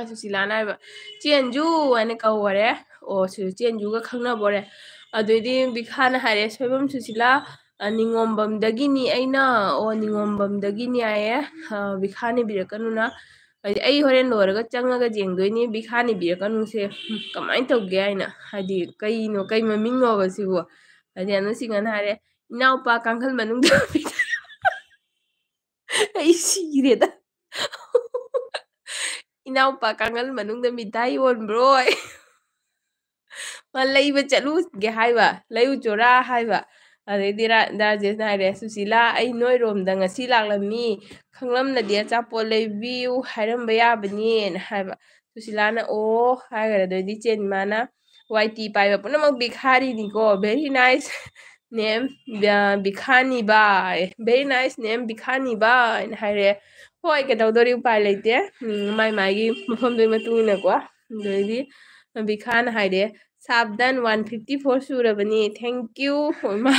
ꯁꯨꯁꯤꯂꯥꯅ ꯍꯥꯏꯕ ꯆꯦꯟꯖꯨ ꯍꯥꯏꯅ ꯀꯧꯈꯔꯦ ꯑꯣ ꯆꯦꯟꯖꯨꯒ ꯈꯪꯅꯕꯣꯔꯦ ꯑꯗꯨꯏꯗꯤ ꯕꯤꯈꯥꯅ ꯍꯥꯏꯔꯦ ꯁꯣꯏꯕꯝ ꯁꯨꯁꯤꯂꯥ ꯅꯤꯉꯣꯝꯕꯝꯗꯒꯤꯅꯤ ꯑꯩꯅ ꯑꯣ ꯅꯤꯉꯣꯝꯕꯝꯗꯒꯤꯅꯤ ꯍꯥꯏꯌꯦ ꯕꯤꯈꯥ ꯅꯤꯕꯤꯔꯛꯀꯅꯨꯅ ꯍꯥꯏꯗꯤ ꯑꯩ ꯍꯣꯔꯦꯟ ꯂꯣꯏꯔꯒ ꯆꯪꯉꯒ ꯌꯦꯡꯗꯣꯏꯅꯤ ꯕꯤꯈꯥꯅꯤ ꯕꯤꯔꯛꯀꯅꯨꯁꯦ ꯀꯃꯥꯏꯅ ꯇꯧꯒꯦ ꯍꯥꯏꯅ ꯍꯥꯏꯗꯤ ꯀꯩꯅꯣ ꯀꯩ ꯃꯃꯤꯡꯅꯣꯕ ꯁꯤꯕꯨ ꯍꯥꯏꯗꯤ ꯑꯅꯨꯁꯤꯡꯅ ꯍꯥꯏꯔꯦ ꯏꯅꯥꯎꯄꯥ ꯀꯥꯡꯈꯜ ꯃꯅꯨꯡꯗ ꯑꯩ ꯁꯤꯔꯦꯗ ꯏꯅꯥꯎꯄꯥ ꯀꯥꯡꯈꯜ ꯃꯅꯨꯡꯗ ꯃꯤꯊꯥꯏ ꯌꯣꯟꯕ꯭ꯔꯣ ꯂꯩꯕ ꯆꯠꯂꯨꯒꯦ ꯍꯥꯏꯕ ꯂꯩꯔꯨꯆꯣꯔꯥ ꯍꯥꯏꯕ ꯑꯗꯩꯗꯤ ꯔꯥꯖꯦꯁꯅ ꯍꯥꯏꯔꯦ ꯁꯨꯁꯤꯂꯥ ꯑꯩ ꯅꯣꯏꯔꯣꯝꯗ ꯉꯁꯤ ꯂꯥꯛꯂꯝꯃꯤ ꯈꯪꯂꯝꯅꯗꯤ ꯑꯆꯥꯄꯣꯠ ꯂꯩꯕꯤꯌꯨ ꯍꯥꯏꯔꯝꯕ ꯌꯥꯕꯅꯦꯅ ꯍꯥꯏꯕ ꯁꯨꯁꯤꯂꯥꯅ ꯑꯣ ꯍꯥꯏꯈ꯭ꯔꯦ ꯑꯗꯩꯗꯤ ꯆꯦꯟꯃꯥꯅ ꯋꯥꯏ ꯇꯤ ꯄꯥꯏꯕ ꯄꯨꯝꯅꯃꯛ ꯕꯤꯈꯥꯔꯤꯅꯤꯀꯣ ꯚꯦꯔꯤ ꯅꯥꯏꯁ ꯅꯦꯝ ꯕꯤꯈꯥꯅꯤꯕ ꯚꯦꯔꯤ ꯅꯥꯏꯁ ꯅꯦꯝ ꯕꯤꯈꯥꯅꯤꯕ ꯍꯥꯏꯅ ꯍꯥꯏꯔꯛꯑꯦ ꯍꯣꯏ ꯀꯩꯗꯧꯗꯣꯔꯤ ꯎꯄꯥꯏ ꯂꯩꯇꯦ ꯃꯥꯏ ꯃꯥꯏꯒꯤ ꯃꯐꯝꯗꯨꯒꯤ ꯃꯇꯨꯡ ꯏꯟꯅꯀꯣ ꯑꯗꯩꯗꯤ ꯕꯤꯈꯥꯅ ꯍꯥꯏꯔꯦ ꯁꯥꯕꯗꯥꯟ 154 ꯁꯨꯔꯕꯅꯤ ꯊꯦꯡꯀ꯭ꯌꯨ ꯃꯥ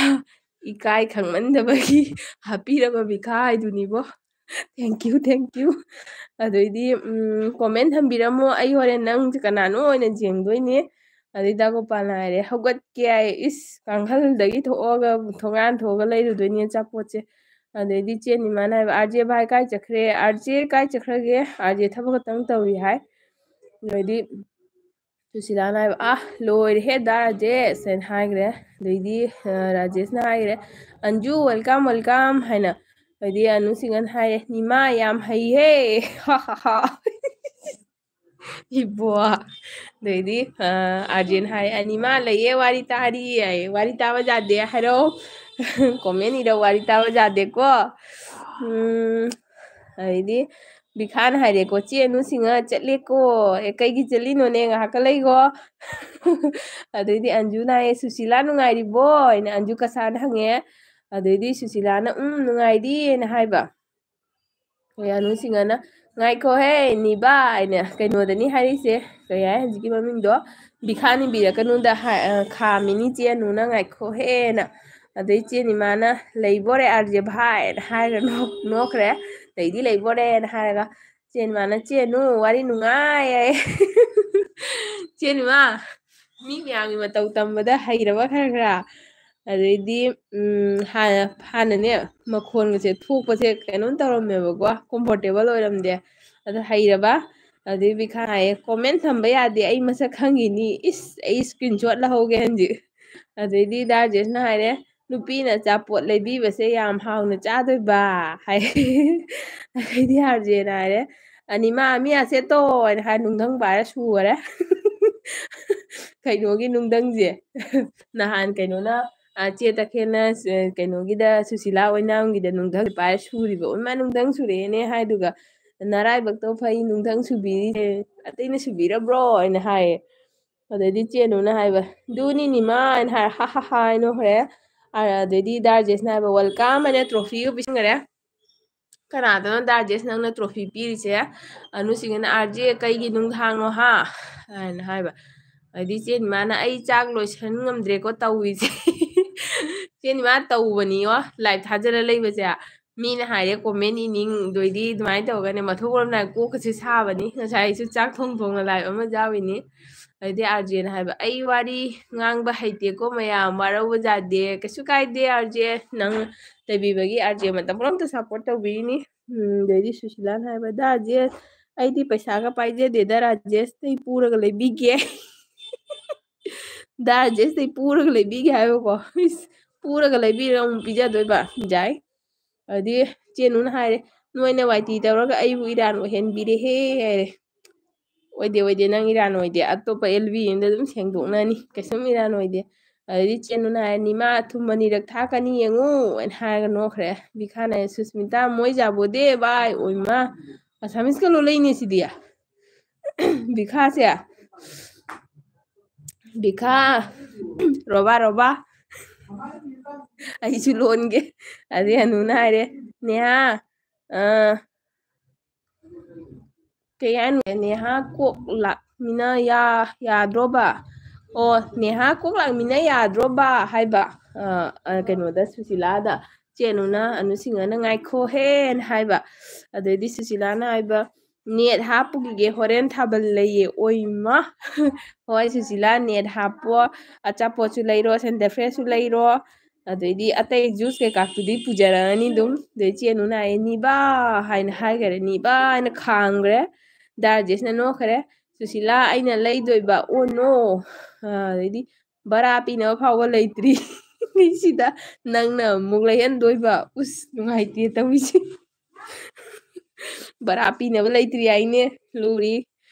ꯏꯀꯥꯏ ꯈꯪꯃꯟꯗꯕꯒꯤ ꯍꯥꯞꯄꯤꯔꯕ ꯕꯤꯈꯥ ꯍꯥꯏꯗꯨꯅꯤꯕꯣ ꯊꯦꯡꯀ꯭ꯌꯨ ꯑꯗꯩꯗꯤ ꯀꯣꯃꯦꯟ ꯊꯝꯕꯤꯔꯝꯃꯣ ꯑꯩ ꯍꯣꯔꯦꯟ ꯅꯪꯁꯦ ꯀꯅꯥꯅꯣ ꯑꯣꯏꯅ ꯌꯦꯡꯗꯣꯏꯅꯦ ꯑꯗꯩ ꯗꯥꯒꯣꯄꯥꯜꯅ ꯍꯥꯏꯔꯦ ꯍꯧꯒꯠꯀꯦ ꯍꯥꯏ ꯏꯁ ꯀꯥꯡꯈꯜꯗꯒꯤ ꯊꯣꯛꯑꯒ ꯊꯣꯡꯒꯥꯟ ꯊꯣꯛꯑꯒ ꯂꯩꯔꯨꯗꯣꯏꯅꯦ ꯑꯆꯥꯄꯣꯠꯁꯦ ꯑꯗꯩꯗꯤ ꯆꯦꯟꯅꯤꯃꯥꯅ ꯍꯥꯏꯕ ꯑꯥꯔꯖꯦ ꯚꯥꯏ ꯀꯥꯏ ꯆꯠꯈ꯭ꯔꯦ ꯑꯥꯔꯖꯦ ꯀꯥꯏ ꯆꯠꯈ꯭ꯔꯒꯦ ꯑꯥꯔꯖꯦ ꯊꯕꯛ ꯈꯛꯇꯪ ꯇꯧꯔꯤ ꯍꯥꯏ ꯑꯗꯩꯗꯤ ꯁꯨꯁꯤꯂꯥꯅ ꯍꯥꯏꯕ ꯂꯣꯏꯔꯦꯍꯦ ꯗꯥ ꯔꯥꯖꯦꯁ ꯍꯥꯏꯅ ꯍꯥꯏꯈ꯭ꯔꯦ ꯑꯗꯩꯗꯤ ꯔꯥꯖꯦꯁꯅ ꯍꯥꯏꯈ꯭ꯔꯦ ꯑꯟꯖꯨ ꯋꯦꯜꯀꯝ ꯋꯦꯜꯀꯝ ꯍꯥꯏꯅ ꯑꯗꯩꯗꯤ ꯑꯅꯨꯁꯤꯡꯅ ꯍꯥꯏꯔꯦ ꯅꯤꯃꯥ ꯌꯥꯝ ꯍꯩꯍꯦ ꯍꯥ ꯍꯥ ꯍꯥ ꯏꯕꯣ ꯑꯗꯩꯗꯤ ꯑꯥꯔꯖꯦꯟ ꯍꯥꯏ ꯑꯅꯤꯃꯥ ꯂꯩꯌꯦ ꯋꯥꯔꯤ ꯇꯥꯔꯤ ꯍꯥꯏꯌꯦ ꯋꯥꯔꯤ ꯇꯥꯕ ꯌꯥꯗꯦ ꯍꯥꯏꯔꯛꯑꯣ ꯀꯣꯃꯦꯟ ꯏꯔ ꯋꯥꯔꯤ ꯇꯥꯕ ꯌꯥꯗꯦꯀꯣ ꯑꯗꯩꯗꯤ ꯕꯤꯈꯥꯅ ꯍꯥꯏꯔꯦꯀꯣ ꯆꯦꯅꯨ ꯁꯤꯡꯉ ꯆꯠꯂꯦꯀꯣ ꯀꯩꯒꯤ ꯆꯠꯂꯤꯅꯣꯅꯦ ꯉꯥꯏꯍꯥꯛꯀ ꯂꯩꯀꯣ ꯑꯗꯩꯗꯤ ꯑꯟꯖꯨꯅ ꯍꯥꯏꯌꯦ ꯁꯨꯁꯤꯂꯥ ꯅꯨꯡꯉꯥꯏꯔꯤꯕꯣ ꯍꯥꯏꯅ ꯑꯟꯖꯨ ꯀꯁꯥꯅ ꯍꯪꯉꯦ ꯑꯗꯩꯗꯤ ꯁꯨꯁꯤꯂꯥꯅ ꯅꯨꯡꯉꯥꯏꯔꯤꯅ ꯍꯥꯏꯕ ꯑꯅꯨꯁꯤꯡꯅ ꯉꯥꯏꯈꯣꯍꯦ ꯅꯤꯕꯥ ꯍꯥꯏꯅ ꯀꯩꯅꯣꯗꯅꯤ ꯍꯥꯏꯔꯤꯁꯦ ꯀꯩ ꯍꯥꯏ ꯍꯧꯖꯤꯛꯀꯤ ꯃꯃꯤꯡꯗꯣ ꯕꯤꯈꯥ ꯅꯤꯕꯤꯔꯛꯀꯅꯨꯗ ꯈꯥꯝꯃꯤꯅꯤ ꯆꯦꯅꯨꯅ ꯉꯥꯏꯈꯣꯍꯦꯅ ꯑꯗꯩ ꯆꯦꯅꯤꯃꯥꯅ ꯂꯩꯕꯣꯔꯦ ꯑꯥꯔꯖꯦ ꯚꯥꯏꯅ ꯍꯥꯏꯔꯒ ꯅꯣꯛꯈ꯭ꯔꯦ ꯂꯩꯗꯤ ꯂꯩꯕꯣꯔꯦꯅ ꯍꯥꯏꯔꯒ ꯆꯦꯟꯃꯥꯅ ꯆꯦꯅꯨ ꯋꯥꯔꯤ ꯅꯨꯡꯉꯥꯏ ꯆꯦꯟꯅꯤꯃꯥ ꯃꯤ ꯃꯌꯥꯝꯒꯤ ꯃꯇꯧ ꯇꯝꯕꯗ ꯍꯩꯔꯕ ꯈꯔ ꯑꯗꯩꯗꯤ ꯍꯥꯟꯅꯅꯦ ꯃꯈꯣꯟꯒꯁꯦ ꯊꯣꯛꯄꯁꯦ ꯀꯩꯅꯣꯝ ꯇꯧꯔꯝꯃꯦꯕꯀꯣ ꯀꯣꯝꯐꯣꯔꯇꯦꯕꯜ ꯑꯣꯏꯔꯝꯗꯦ ꯑꯗꯣ ꯍꯩꯔꯕ ꯑꯗꯩ ꯕꯤꯈꯥ ꯍꯥꯏꯌꯦ ꯀꯣꯃꯦꯟ ꯊꯝꯕ ꯌꯥꯗꯦ ꯑꯩ ꯃꯁꯛ ꯈꯪꯉꯤꯅꯤ ꯏꯁ ꯑꯩ ꯏꯁꯀ꯭ꯔꯤꯟ ꯁꯣꯠ ꯂꯧꯍꯧꯒꯦ ꯍꯧꯖꯤꯛ ꯑꯗꯩꯗꯤ ꯗꯥꯔꯖꯦꯁꯅ ꯍꯥꯏꯔꯦ ꯅꯨꯄꯤꯅ ꯑꯆꯥꯄꯣꯠ ꯂꯩꯕꯤꯕꯁꯦ ꯌꯥꯝ ꯍꯥꯎꯅ ꯆꯥꯗꯣꯏꯕ ꯍꯥꯏ ꯑꯗꯩꯗꯤ ꯑꯥꯔꯖꯦꯅ ꯍꯥꯏꯔꯦ ꯑꯅꯤꯃꯥ ꯃꯤꯌꯥꯁꯦꯇꯣ ꯍꯥꯏꯅ ꯍꯥꯏ ꯅꯨꯡꯙꯪ ꯄꯥꯏꯔ ꯁꯨꯈꯔꯦ ꯀꯩꯅꯣꯒꯤ ꯅꯨꯡꯙꯪꯁꯦ ꯅꯍꯥꯟ ꯀꯩꯅꯣꯅ ꯆꯦ ꯇꯈꯦꯜꯅ ꯀꯩꯅꯣꯒꯤꯗ ꯁꯨꯁꯤꯂꯥ ꯑꯣꯏꯅꯥꯝꯒꯤꯗ ꯅꯨꯡꯙꯪ ꯄꯥꯏꯔ ꯁꯨꯔꯤꯕ ꯏꯃꯥ ꯅꯨꯡꯙꯪ ꯁꯨꯔꯛꯑꯦꯅꯦ ꯍꯥꯏꯗꯨꯒ ꯅꯔꯥꯏꯕꯛꯇꯣ ꯐꯩ ꯅꯨꯡꯙꯪ ꯁꯨꯕꯤꯔꯤꯁꯦ ꯑꯇꯩꯅ ꯁꯨꯕꯤꯔꯕ꯭ꯔꯣ ꯍꯥꯏꯅ ꯍꯥꯏꯌꯦ ꯑꯗꯩꯗꯤ ꯆꯦꯅꯨꯅ ꯍꯥꯏꯕ ꯗꯨꯅꯤꯅꯤꯃꯥ ꯍꯥꯏꯅ ꯍꯥꯏꯔ ꯍꯥ ꯍꯥ ꯍꯥ ꯍꯥꯏꯅꯣꯈ꯭ꯔꯦ ꯑꯗꯩꯗꯤ ꯗꯥꯔꯖꯦꯁꯅ ꯍꯥꯏꯕ ꯋꯦꯜꯀꯥꯝ ꯍꯥꯏꯅ ꯇ꯭ꯔꯣꯐꯤꯒ ꯄꯤꯁꯤꯟꯈꯔꯦ ꯀꯅꯥꯗꯅꯣ ꯗꯥꯔꯖꯦꯁ ꯅꯪꯅ ꯇ꯭ꯔꯣꯐꯤ ꯄꯤꯔꯤꯁꯦ ꯑꯅꯨꯁꯤꯡꯅ ꯑꯥꯔꯖꯦ ꯀꯩꯒꯤ ꯅꯨꯡꯗꯥꯡꯅꯣ ꯍꯥꯏꯅ ꯍꯥꯏꯕ ꯑꯗꯩꯗꯤ ꯆꯦꯅꯤꯃꯥꯅ ꯑꯩ ꯆꯥꯛ ꯂꯣꯏꯁꯟ ꯉꯝꯗ꯭ꯔꯦꯀꯣ ꯇꯧꯔꯤꯁꯦ ꯆꯦꯅꯤꯃꯥ ꯇꯧꯕꯅꯤꯉꯣ ꯂꯥꯏꯚ ꯊꯥꯖꯜꯂ ꯂꯩꯕꯁꯦ ꯃꯤꯅ ꯍꯥꯏꯔꯦ ꯀꯣꯃꯦꯟ ꯏꯅꯤꯡꯗꯣꯏꯗꯤ ꯑꯗꯨꯃꯥꯏꯅ ꯇꯧꯔꯒꯅꯦ ꯃꯊꯣꯡ ꯃꯔꯝ ꯅꯥꯏ ꯀꯣꯛꯀꯁꯦ ꯁꯥꯕꯅꯤ ꯉꯁꯥꯏ ꯑꯩꯁꯨ ꯆꯥꯛ ꯊꯣꯡꯅ ꯂꯥꯏꯚ ꯑꯃ ꯌꯥꯎꯔꯤꯅꯤ ꯑꯗꯩꯗꯤ ꯑꯥꯔꯖꯦꯅ ꯍꯥꯏꯕ ꯑꯩ ꯋꯥꯔꯤ ꯉꯥꯡꯕ ꯍꯩꯇꯦꯀꯣ ꯃꯌꯥꯝ ꯋꯥꯔꯧꯕ ꯌꯥꯗꯦ ꯀꯩꯁꯨ ꯀꯥꯏꯗꯦ ꯑꯥꯔꯖꯦ ꯅꯪ ꯂꯩꯕꯤꯕꯒꯤ ꯑꯥꯔꯖꯦ ꯃꯇꯝ ꯄꯨꯝꯅꯃꯛꯇ ꯁꯞꯄꯣꯔꯠ ꯇꯧꯕꯤꯔꯤꯅꯤ ꯑꯗꯩꯗꯤ ꯁꯨꯁꯤꯂꯥꯅ ꯍꯥꯏꯕ ꯔꯥꯖꯦꯁ ꯑꯩꯗꯤ ꯄꯩꯁꯥꯒ ꯄꯥꯏꯖꯗꯦꯗ ꯔꯥꯖꯦꯁꯇꯩ ꯄꯨꯔꯒ ꯂꯩꯕꯤꯒꯦ ꯔꯥꯖꯦꯁꯇꯩ ꯄꯨꯔꯒ ꯂꯩꯕꯤꯒꯦ ꯍꯥꯏꯕꯀꯣ ꯄꯨꯔꯒ ꯂꯩꯕꯤꯔꯒ ꯑꯃꯨꯛ ꯄꯤꯖꯗꯣꯏꯕ ꯌꯥꯏ ꯑꯗꯨꯗꯤ ꯆꯦꯅꯨꯅ ꯍꯥꯏꯔꯦ ꯅꯣꯏꯅ ꯋꯥꯏꯇꯤ ꯇꯧꯔꯒ ꯑꯩꯕꯨ ꯏꯔꯥꯟ ꯑꯣꯏꯍꯟꯕꯤꯔꯦꯍꯦ ꯍꯥꯏꯔꯦ ꯑꯣꯏꯗꯦ ꯅꯪ ꯏꯔꯥꯟ ꯑꯣꯏꯗꯦ ꯑꯇꯣꯞꯄ ꯑꯦꯜꯕꯤ ꯑꯃꯗ ꯑꯗꯨꯝ ꯁꯦꯡꯗꯣꯛꯅꯅꯤ ꯀꯩꯁꯨꯝ ꯏꯔꯥꯟ ꯑꯣꯏꯗꯦ ꯑꯗꯩꯗꯤ ꯆꯦꯅꯨꯅ ꯍꯥꯏꯔꯦ ꯅꯤꯃꯥ ꯊꯨꯝ ꯑꯅꯤꯔꯛ ꯊꯥꯛꯀꯅꯤ ꯌꯦꯡꯉꯨ ꯍꯥꯏꯅ ꯍꯥꯏꯔꯒ ꯅꯣꯛꯈ꯭ꯔꯦ ꯕꯤꯈꯥꯅ ꯁꯨꯁꯃꯤꯇꯥ ꯃꯣꯏ ꯖꯥꯕꯣꯗꯦ ꯕꯥꯏ ꯑꯣꯏꯃꯥ ꯑꯁꯥꯃꯤꯁꯀ ꯂꯣꯜꯂꯛꯏꯅꯦ ꯁꯤꯗꯤ ꯕꯤꯈꯥꯁꯦ ꯕꯤꯈꯥ ꯔꯣꯕꯥ ꯑꯩꯁꯨ ꯂꯣꯟꯒꯦ ꯑꯗꯩ ꯑꯅꯨꯅ ꯍꯥꯏꯔꯦ ꯅꯦꯍꯥ ꯀꯩ ꯍꯥꯏꯅꯣ ꯅꯦꯍꯥ ꯀꯣꯛ ꯂꯥꯛꯃꯤꯅ ꯌꯥꯗ꯭ꯔꯣꯕ ꯑꯣ ꯅꯦꯍꯥ ꯀꯣꯛ ꯂꯥꯛꯃꯤꯅ ꯌꯥꯗ꯭ꯔꯣꯕ ꯍꯥꯏꯕ ꯀꯩꯅꯣꯗ ꯁꯨꯁꯤꯂꯥꯗ ꯆꯦꯅꯨꯅ ꯑꯅꯨꯁꯤꯡꯍꯅ ꯉꯥꯏꯈꯣꯍꯦꯅ ꯍꯥꯏꯕ ꯑꯗꯩꯗꯤ ꯁꯨꯁꯤꯂꯥꯅ ꯍꯥꯏꯕ ꯅꯦꯠ ꯍꯥꯞꯄꯨꯈꯤꯒꯦ ꯍꯣꯔꯦꯟ ꯊꯥꯕꯜ ꯂꯩꯌꯦ ꯑꯣꯏꯃ ꯍꯣꯏ ꯁꯨꯁꯤꯂꯥ ꯅꯦꯠ ꯍꯥꯞꯄꯣ ꯑꯆꯥꯄꯣꯠꯁꯨ ꯂꯩꯔꯣ ꯁꯦꯟꯇꯔꯐ꯭ꯔꯦꯁꯁꯨ ꯂꯩꯔꯣ ꯑꯗꯩꯗꯤ ꯑꯇꯩ ꯖꯨꯁ ꯀꯩꯀꯥꯇꯨꯗꯤ ꯄꯨꯖꯔꯛꯑꯅꯤ ꯑꯗꯨꯝ ꯑꯗꯩ ꯆꯦꯅꯨꯅ ꯍꯥꯏꯌꯦ ꯅꯤꯕꯥ ꯍꯥꯏꯅ ꯍꯥꯏꯈꯔꯦ ꯅꯤꯕꯥ ꯍꯥꯏꯅ ꯈꯥꯡꯈ꯭ꯔꯦ ꯗꯥꯔꯖꯦꯁꯅ ꯅꯣꯛꯈꯔꯦ ꯁꯨꯁꯤꯂꯥ ꯑꯩꯅ ꯂꯩꯗꯣꯏꯕ ꯑꯣ ꯅꯣ ꯑꯗꯩꯗꯤ ꯕꯔꯥ ꯄꯤꯅꯕ ꯐꯥꯎꯕ ꯂꯩꯇ꯭ꯔꯤ ꯁꯤꯗ ꯅꯪꯅ ꯑꯃꯨꯛ ꯂꯩꯍꯟꯗꯣꯏꯕ ꯎꯁ ꯅꯨꯡꯉꯥꯏꯇꯦ ꯇꯧꯔꯤꯁꯦ ꯕꯔꯥ ꯄꯤꯅꯕ ꯂꯩꯇ꯭ꯔꯤ ꯍꯥꯏꯅꯦ ꯂꯨꯔꯤ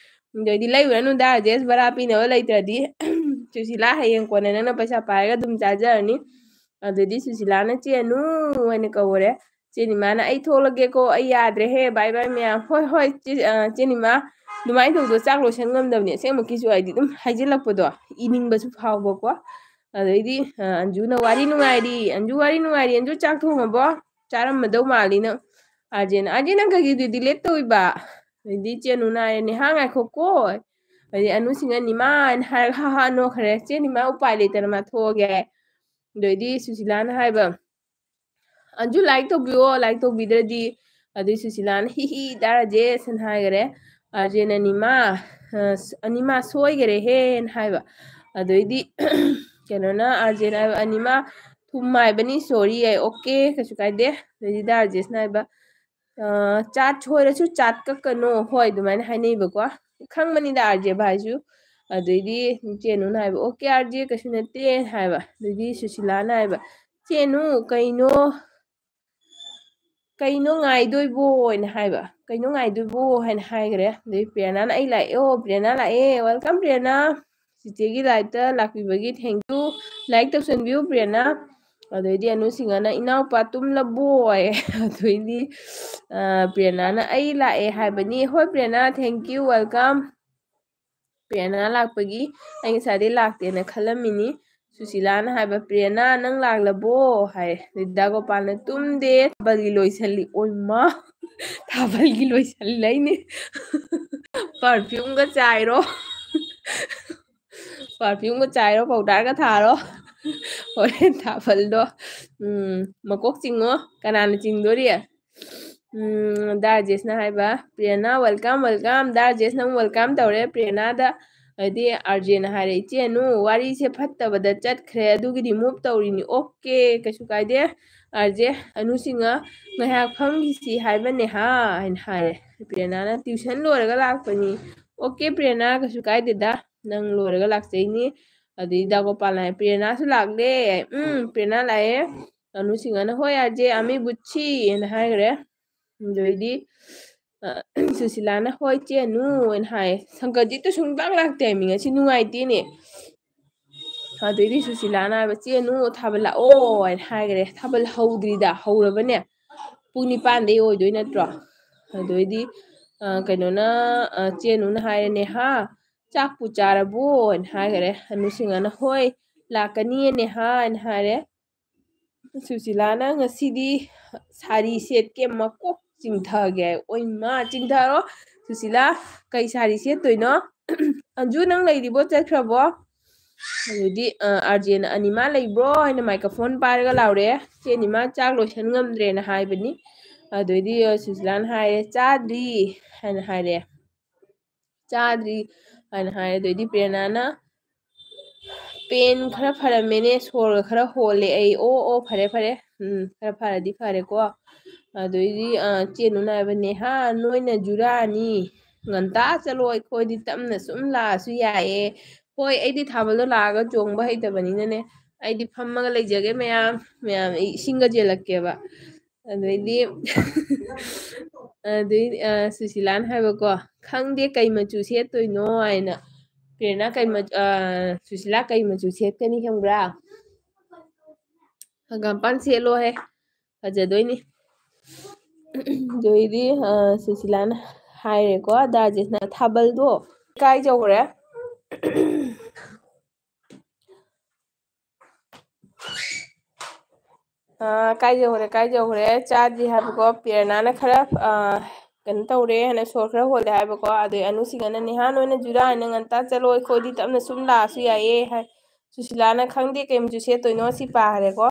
ꯑꯗꯩꯗꯤ ꯂꯩꯔꯨꯔꯅꯨ ꯗꯥꯔꯖꯦꯁ ꯕꯔꯥ ꯄꯤꯅꯕ ꯂꯩꯇ꯭ꯔꯗꯤ ꯁꯨꯁꯤꯂꯥ ꯍꯌꯦꯡ ꯀꯣꯟꯅ ꯅꯪꯅ ꯄꯩꯁꯥ ꯄꯥꯏꯔꯒ ꯑꯗꯨꯝ ꯆꯥꯖꯔꯅꯤ ꯑꯗꯨꯗꯤ ꯁꯨꯁꯤꯂꯥꯅ ꯆꯦꯅꯨ ꯍꯥꯏꯅ ꯀꯧꯔꯦ ꯆꯦꯅꯤꯃꯥꯅ ꯑꯩ ꯊꯣꯛꯂꯒꯦꯀꯣ ꯑꯩ ꯌꯥꯗ꯭ꯔꯦꯍꯦ ꯕꯥꯏ ꯕꯥꯏ ꯃꯌꯥꯝ ꯍꯣꯏ ꯍꯣꯏ ꯆꯦꯅꯤꯃꯥ ꯑꯗꯨꯃꯥꯏꯅ ꯇꯧꯕꯗꯣ ꯆꯥꯛ ꯂꯣꯏꯁꯟ ꯉꯝꯗꯕꯅꯤ ꯑꯁꯦꯡꯃꯛꯀꯤꯁꯨ ꯍꯥꯏꯗꯤ ꯑꯗꯨꯝ ꯍꯥꯏꯖꯤꯜꯂꯛꯄꯗꯣ ꯏꯅꯤꯡꯕꯁꯨ ꯐꯥꯎꯕꯀꯣ ꯑꯗꯩꯗꯤ ꯑꯟꯖꯨꯅ ꯋꯥꯔꯤ ꯅꯨꯡꯉꯥꯏꯔꯤ ꯑꯟꯖꯨ ꯋꯥꯔꯤ ꯅꯨꯡꯉꯥꯏꯔꯤ ꯑꯟꯖꯨ ꯆꯥꯛ ꯊꯣꯡꯉꯕꯣ ꯆꯥꯔꯝꯃꯗꯧ ꯃꯥꯜꯂꯤ ꯅꯪ ꯑꯥꯔꯖꯦ ꯅꯪ ꯀꯩꯒꯤ ꯗꯤꯂꯦꯠ ꯇꯧꯏꯕ ꯑꯗꯩꯗꯤ ꯆꯦꯅꯨꯅ ꯍꯥꯏꯔꯦ ꯅꯦꯍꯥ ꯉꯥꯏꯈꯣꯀꯣ ꯑꯗꯩ ꯑꯅꯨꯁꯤꯡꯅ ꯅꯤꯃꯥ ꯍꯥꯏꯅ ꯍꯥꯏꯔꯒ ꯍꯥ ꯍꯥ ꯅꯣꯛꯈ꯭ꯔꯦ ꯆꯦꯅꯤꯃꯥ ꯎꯄꯥꯏ ꯂꯩꯇꯅ ꯃꯥ ꯊꯣꯛꯑꯒꯦ ꯑꯗꯩꯗꯤ ꯁꯨꯁꯤꯂꯥꯅ ꯍꯥꯏꯕ ꯑꯟꯖꯨ ꯂꯥꯏꯔꯤꯛ ꯇꯧꯕꯤꯌꯣ ꯂꯥꯏꯔꯤꯛ ꯇꯧꯕꯤꯗ꯭ꯔꯗꯤ ꯑꯗꯩ ꯁꯨꯁꯤꯂꯥꯅ ꯍꯤ ꯍꯤ ꯗꯥꯔꯖꯦꯁꯅ ꯍꯥꯏꯈꯔꯦ ꯑꯥꯔꯖꯦꯅ ꯑꯅꯤꯃꯥ ꯁꯣꯏꯈꯔꯦꯍꯦꯅ ꯍꯥꯏꯕ ꯑꯗꯩꯗꯤ ꯀꯩꯅꯣꯅ ꯑꯥꯔꯖꯦꯅ ꯍꯥꯏꯕ ꯑꯅꯤꯃꯥ ꯊꯨꯝ ꯍꯥꯏꯕꯅꯤ ꯁꯣꯔꯤ ꯌꯥꯏ ꯑꯣꯀꯦ ꯀꯩꯁꯨ ꯀꯥꯏꯗꯦ ꯑꯗꯩꯗꯤ ꯗꯥꯔꯖꯦꯁꯅ ꯍꯥꯏꯕ ꯆꯥꯠ ꯁꯣꯏꯔꯁꯨ ꯆꯥꯠ ꯀꯛꯀꯅꯣ ꯍꯣꯏ ꯑꯗꯨꯃꯥꯏꯅ ꯍꯥꯏꯅꯩꯕꯀꯣ ꯈꯪꯕꯅꯤꯗ ꯑꯥꯔꯖꯦ ꯚꯥꯏꯁꯨ ꯑꯗꯩꯗꯤ ꯆꯦꯅꯨꯅ ꯍꯥꯏꯕ ꯑꯣꯀꯦ ꯑꯥꯔꯖꯦ ꯀꯩꯁꯨ ꯅꯠꯇꯦ ꯍꯥꯏꯕ ꯑꯗꯩꯗꯤ ꯁꯨꯁꯤꯂꯥꯅ ꯍꯥꯏꯕ ꯆꯦꯅꯨ ꯀꯩꯅꯣ ꯉꯥꯏꯗꯣꯏꯕꯣ ꯍꯥꯏꯅ ꯍꯥꯏꯕ ꯀꯩꯅꯣ ꯉꯥꯏꯗꯣꯏꯕꯣ ꯍꯥꯏꯅ ꯍꯥꯏꯈꯔꯦ ꯑꯗꯩ ꯄ꯭ꯔꯦꯔꯅꯥꯅ ꯑꯩ ꯂꯥꯛꯑꯦ ꯑꯣ ꯄ꯭ꯔꯦꯔꯅꯥ ꯂꯥꯛꯑꯦ ꯋꯦꯜꯀꯝ ꯄ꯭ꯔꯦꯔꯅꯥ ꯆꯤꯆꯦꯒꯤ ꯂꯥꯏꯐꯇ ꯂꯥꯛꯄꯤꯕꯒꯤ ꯊꯦꯡꯛꯌꯨ ꯂꯥꯏꯛ ꯇꯧꯁꯟꯕꯤꯌꯨ ꯄ꯭ꯔꯦꯔꯅꯥ ꯑꯗꯩꯗꯤ ꯑꯅꯨꯁꯤꯡꯍꯅ ꯏꯅꯥꯎꯄꯥ ꯇꯨꯝꯂꯕꯣ ꯍꯥꯏꯌꯦ ꯑꯗꯩꯗꯤ ꯄ꯭ꯔꯦꯔꯅꯥꯅ ꯑꯩ ꯂꯥꯛꯑꯦ ꯍꯥꯏꯕꯅꯤ ꯍꯣꯏ ꯄ꯭ꯔꯦꯔꯅꯥ ꯊꯦꯡꯛꯌꯨ ꯋꯦꯜꯀꯝ ꯄ꯭ꯔꯦꯔꯅꯥ ꯂꯥꯛꯄꯒꯤ ꯑꯩ ꯉꯁꯥꯏꯗꯩ ꯂꯥꯛꯇꯦꯅ ꯈꯜꯂꯝꯃꯤꯅꯤ ꯁꯨꯁꯤꯂꯥꯅ ꯍꯥꯏꯕ ꯄ꯭ꯔꯦꯔꯅꯥ ꯅꯪ ꯂꯥꯛꯂꯕꯣ ꯍꯥꯏ ꯗꯥꯒꯣꯄꯥꯜꯅ ꯇꯨꯝꯗꯦ ꯊꯥꯕꯜꯒꯤ ꯂꯣꯏꯁꯤꯜꯂꯤ ꯑꯣꯏꯃꯥ ꯊꯥꯕꯜꯒꯤ ꯂꯣꯏꯁꯤꯜꯂꯩꯅꯦ ꯄꯔꯐ꯭ꯌꯨꯝꯒ ꯆꯥꯏꯔꯣ ꯄꯔꯐ꯭ꯌꯨꯝꯒ ꯆꯥꯏꯔꯣ ꯄꯥꯎꯗꯔꯒ ꯊꯥꯔꯣ ꯍꯣꯔꯦꯟ ꯊꯥꯕꯜꯗꯣ ꯃꯀꯣꯛ ꯆꯤꯡꯉꯣ ꯀꯅꯥꯅ ꯆꯤꯡꯗꯣꯔꯤ ꯗꯥꯔꯖꯦꯁꯅ ꯍꯥꯏꯕ ꯄ꯭ꯔꯦꯔꯅꯥ ꯋꯦꯜꯀꯝ ꯋꯦꯜꯀꯝ ꯗꯥꯔꯖꯦꯁꯅ ꯑꯃꯨꯛ ꯋꯦꯜꯀꯝ ꯇꯧꯔꯦ ꯄ꯭ꯔꯦꯔꯅꯥꯗ ꯍꯥꯏꯗꯤ ꯑꯥꯔꯖꯦꯅ ꯍꯥꯏꯔꯦ ꯏꯆꯦꯅꯨ ꯋꯥꯔꯤꯁꯦ ꯐꯠꯇꯕꯗ ꯆꯠꯈ꯭ꯔꯦ ꯑꯗꯨꯒꯤꯗꯤ ꯃꯨꯚ ꯇꯧꯔꯤꯅꯤ ꯑꯣꯀꯦ ꯀꯩꯁꯨ ꯀꯥꯏꯗꯦ ꯑꯥꯔꯖꯦ ꯑꯅꯨꯁꯤꯡꯅ ꯉꯥꯏꯍꯥꯛ ꯐꯝꯈꯤꯁꯤ ꯍꯥꯏꯕꯅꯦ ꯍꯥꯏꯅ ꯍꯥꯏꯔꯦ ꯄ꯭ꯔꯦꯔꯅꯥꯅ ꯇ꯭ꯌꯨꯁꯟ ꯂꯣꯏꯔꯒ ꯂꯥꯛꯄꯅꯤ ꯑꯣꯀꯦ ꯄ꯭ꯔꯦꯔꯅꯥ ꯀꯩꯁꯨ ꯀꯥꯏꯗꯦꯗ ꯅꯪ ꯂꯣꯏꯔꯒ ꯂꯥꯛꯆꯩꯅꯤ ꯑꯗꯩ ꯗꯥꯒꯣꯄꯥꯜꯅ ꯍꯥꯏ ꯄ꯭ꯔꯦꯔꯅꯥꯁꯨ ꯂꯥꯛꯂꯦ ꯄ꯭ꯔꯦꯔꯅꯥ ꯂꯥꯛꯑꯦ ꯑꯅꯨꯁꯤꯡꯍꯅ ꯍꯣꯏ ꯑꯥꯔꯖꯦ ꯑꯃꯤ ꯕꯨꯠꯁꯤꯅ ꯍꯥꯏꯈ꯭ꯔꯦ ꯑꯗꯩꯗꯤ ꯁꯨꯁꯤꯂꯥꯅ ꯍꯣꯏ ꯆꯦꯅꯨ ꯍꯥꯏꯅ ꯍꯥꯏꯌꯦ ꯁꯪꯀꯔꯖꯤꯠꯇꯨ ꯁꯨꯡꯂꯥꯛ ꯂꯥꯛꯇꯦ ꯍꯥꯏꯃꯤ ꯉꯁꯤ ꯅꯨꯡꯉꯥꯏꯇꯦꯅꯦ ꯑꯗꯩꯗꯤ ꯁꯨꯁꯤꯂꯥꯅ ꯍꯥꯏꯕ ꯆꯦꯅꯨ ꯊꯥꯕꯜ ꯂꯥꯛꯑꯣ ꯍꯥꯏꯅ ꯍꯥꯏꯈꯔꯦ ꯊꯥꯕꯜ ꯍꯧꯗ꯭ꯔꯤꯗ ꯍꯧꯔꯕꯅꯦ ꯄꯨꯡ 9 ꯑꯣꯏꯗꯣꯏ ꯅꯠꯇ꯭ꯔꯣ ꯑꯗꯩꯗꯤ ꯀꯩꯅꯣꯅ ꯆꯦꯅꯨꯅ ꯍꯥꯏꯔꯦ ꯅꯦꯍꯥ ꯆꯥꯛꯄꯨ ꯆꯥꯔꯕꯣꯅ ꯍꯥꯏꯈꯔꯦ ꯑꯅꯨꯁꯤꯡꯍꯅ ꯍꯣꯏ ꯂꯥꯛꯀꯅꯤꯌꯦ ꯅꯦꯍꯥ ꯍꯥꯏꯅ ꯍꯥꯏꯔꯦ ꯁꯨꯁꯤꯂꯥꯅ ꯉꯁꯤꯗꯤ ꯁꯥꯔꯤ ꯁꯦꯠꯀꯦ ꯃꯀꯣꯛ ꯆꯤꯡꯊꯒꯦ ꯑꯣꯏꯃꯥ ꯆꯤꯡꯊꯔꯣ ꯁꯨꯁꯤꯂꯥ ꯀꯩ ꯁꯥꯔꯤ ꯁꯦꯠꯇꯣꯏꯅꯣ ꯑꯟꯖꯨ ꯅꯪ ꯂꯩꯔꯤꯕꯣ ꯆꯠꯈ꯭ꯔꯕꯣ ꯑꯗꯨꯗꯤ ꯑꯥꯔꯖꯦꯅ ꯑꯅꯤꯃꯥ ꯂꯩꯕ꯭ꯔꯣ ꯍꯥꯏꯅ ꯃꯥꯏꯀ꯭ꯔꯣꯐꯣꯟ ꯄꯥꯏꯔꯒ ꯂꯥꯎꯔꯦ ꯆꯦꯅꯤꯃꯥ ꯆꯥꯛ ꯂꯣꯏꯁꯟ ꯉꯝꯗ꯭ꯔꯦꯅ ꯍꯥꯏꯕꯅꯤ ꯑꯗꯨꯏꯗꯤ ꯁꯨꯁꯤꯂꯥꯅ ꯍꯥꯏꯔꯦ ꯆꯥꯗ꯭ꯔꯤ ꯍꯥꯏꯅ ꯍꯥꯏꯔꯦ ꯆꯥꯗ꯭ꯔꯤ ꯍꯥꯏꯅ ꯍꯥꯏꯔꯦ ꯑꯗꯨꯏꯗꯤ ꯄ꯭ꯔꯦꯔꯅꯥꯅ ꯄꯦꯟ ꯈꯔ ꯐꯔꯝꯃꯦꯅꯦ ꯁꯣꯔꯒ ꯈꯔ ꯍꯣꯜꯂꯦ ꯑꯩ ꯑꯣ ꯐꯔꯦ ꯐꯔꯦ ꯈꯔ ꯐꯔꯗꯤ ꯐꯔꯦꯀꯣ ꯑꯗꯨꯏꯗꯤ ꯆꯦꯅꯨꯅ ꯍꯥꯏꯕ ꯅꯦꯍꯥ ꯅꯣꯏꯅ ꯖꯨꯔꯥꯅꯤ ꯉꯟꯇꯥ ꯆꯠꯂꯣ ꯑꯩꯈꯣꯏꯗꯤ ꯇꯞꯅ ꯁꯨꯝ ꯂꯥꯛꯑꯁꯨ ꯌꯥꯏꯌꯦ ꯍꯣꯏ ꯑꯩꯗꯤ ꯊꯥꯕꯜꯗꯣ ꯂꯥꯛꯑꯒ ꯆꯣꯡꯕ ꯍꯩꯇꯕꯅꯤꯅꯅꯦ ꯑꯩꯗꯤ ꯐꯝꯃꯒ ꯂꯩꯖꯒꯦ ꯃꯌꯥꯝ ꯑꯩ ꯏꯁꯤꯡꯒ ꯆꯦꯜꯂꯛꯀꯦꯕ ꯑꯗꯩꯗꯤ ꯑꯗꯨꯏ ꯁꯨꯁꯤꯂꯥꯅ ꯍꯥꯏꯕꯀꯣ ꯈꯪꯗꯦ ꯀꯩ ꯃꯆꯨ ꯁꯦꯠꯇꯣꯏꯅꯣ ꯍꯥꯏꯅ ꯄ꯭ꯔꯦꯔꯅꯥ ꯁꯨꯁꯤꯂꯥ ꯀꯩ ꯃꯆꯨ ꯁꯦꯠꯀꯅꯤ ꯈꯪꯕ꯭ꯔꯥ ꯍꯪꯒꯥꯝꯄꯥꯟ ꯁꯦꯠꯂꯣꯍꯦ ꯐꯖꯗꯣꯏꯅꯤ ꯑꯗꯨꯏꯗꯤ ꯁꯨꯁꯤꯂꯥꯅ ꯍꯥꯏꯔꯦꯀꯣ ꯗꯥꯔꯖꯦꯁꯅ ꯊꯥꯕꯜꯗꯣ ꯀꯥꯏꯖꯧꯔꯦ ꯀꯥꯏꯖꯧꯈ꯭ꯔꯦ ꯆꯥꯗ꯭ꯔꯤ ꯍꯥꯏꯕꯀꯣ ꯄ꯭ꯔꯦꯔꯅꯥꯅ ꯈꯔ ꯀꯩꯅꯣ ꯇꯧꯔꯦ ꯍꯥꯏꯅ ꯁꯣꯔ ꯈꯔ ꯍꯣꯜꯂꯦ ꯍꯥꯏꯕꯀꯣ ꯑꯗꯩ ꯑꯅꯨꯁꯤꯡꯍꯅ ꯅꯦꯍꯥ ꯅꯣꯏꯅ ꯖꯨꯔꯥ ꯍꯥꯏꯅ ꯉꯟꯇꯥ ꯆꯠꯂꯣ ꯑꯩꯈꯣꯏꯗꯤ ꯇꯞꯅ ꯁꯨꯝ ꯂꯥꯛꯑꯁꯨ ꯌꯥꯏꯌꯦ ꯍꯥꯏ ꯁꯨꯁꯤꯂꯥꯅ ꯈꯪꯗꯦ ꯀꯩ ꯃꯆꯨ ꯁꯦꯠꯇꯣꯏꯅꯣ ꯁꯤ ꯄꯥꯈꯔꯦꯀꯣ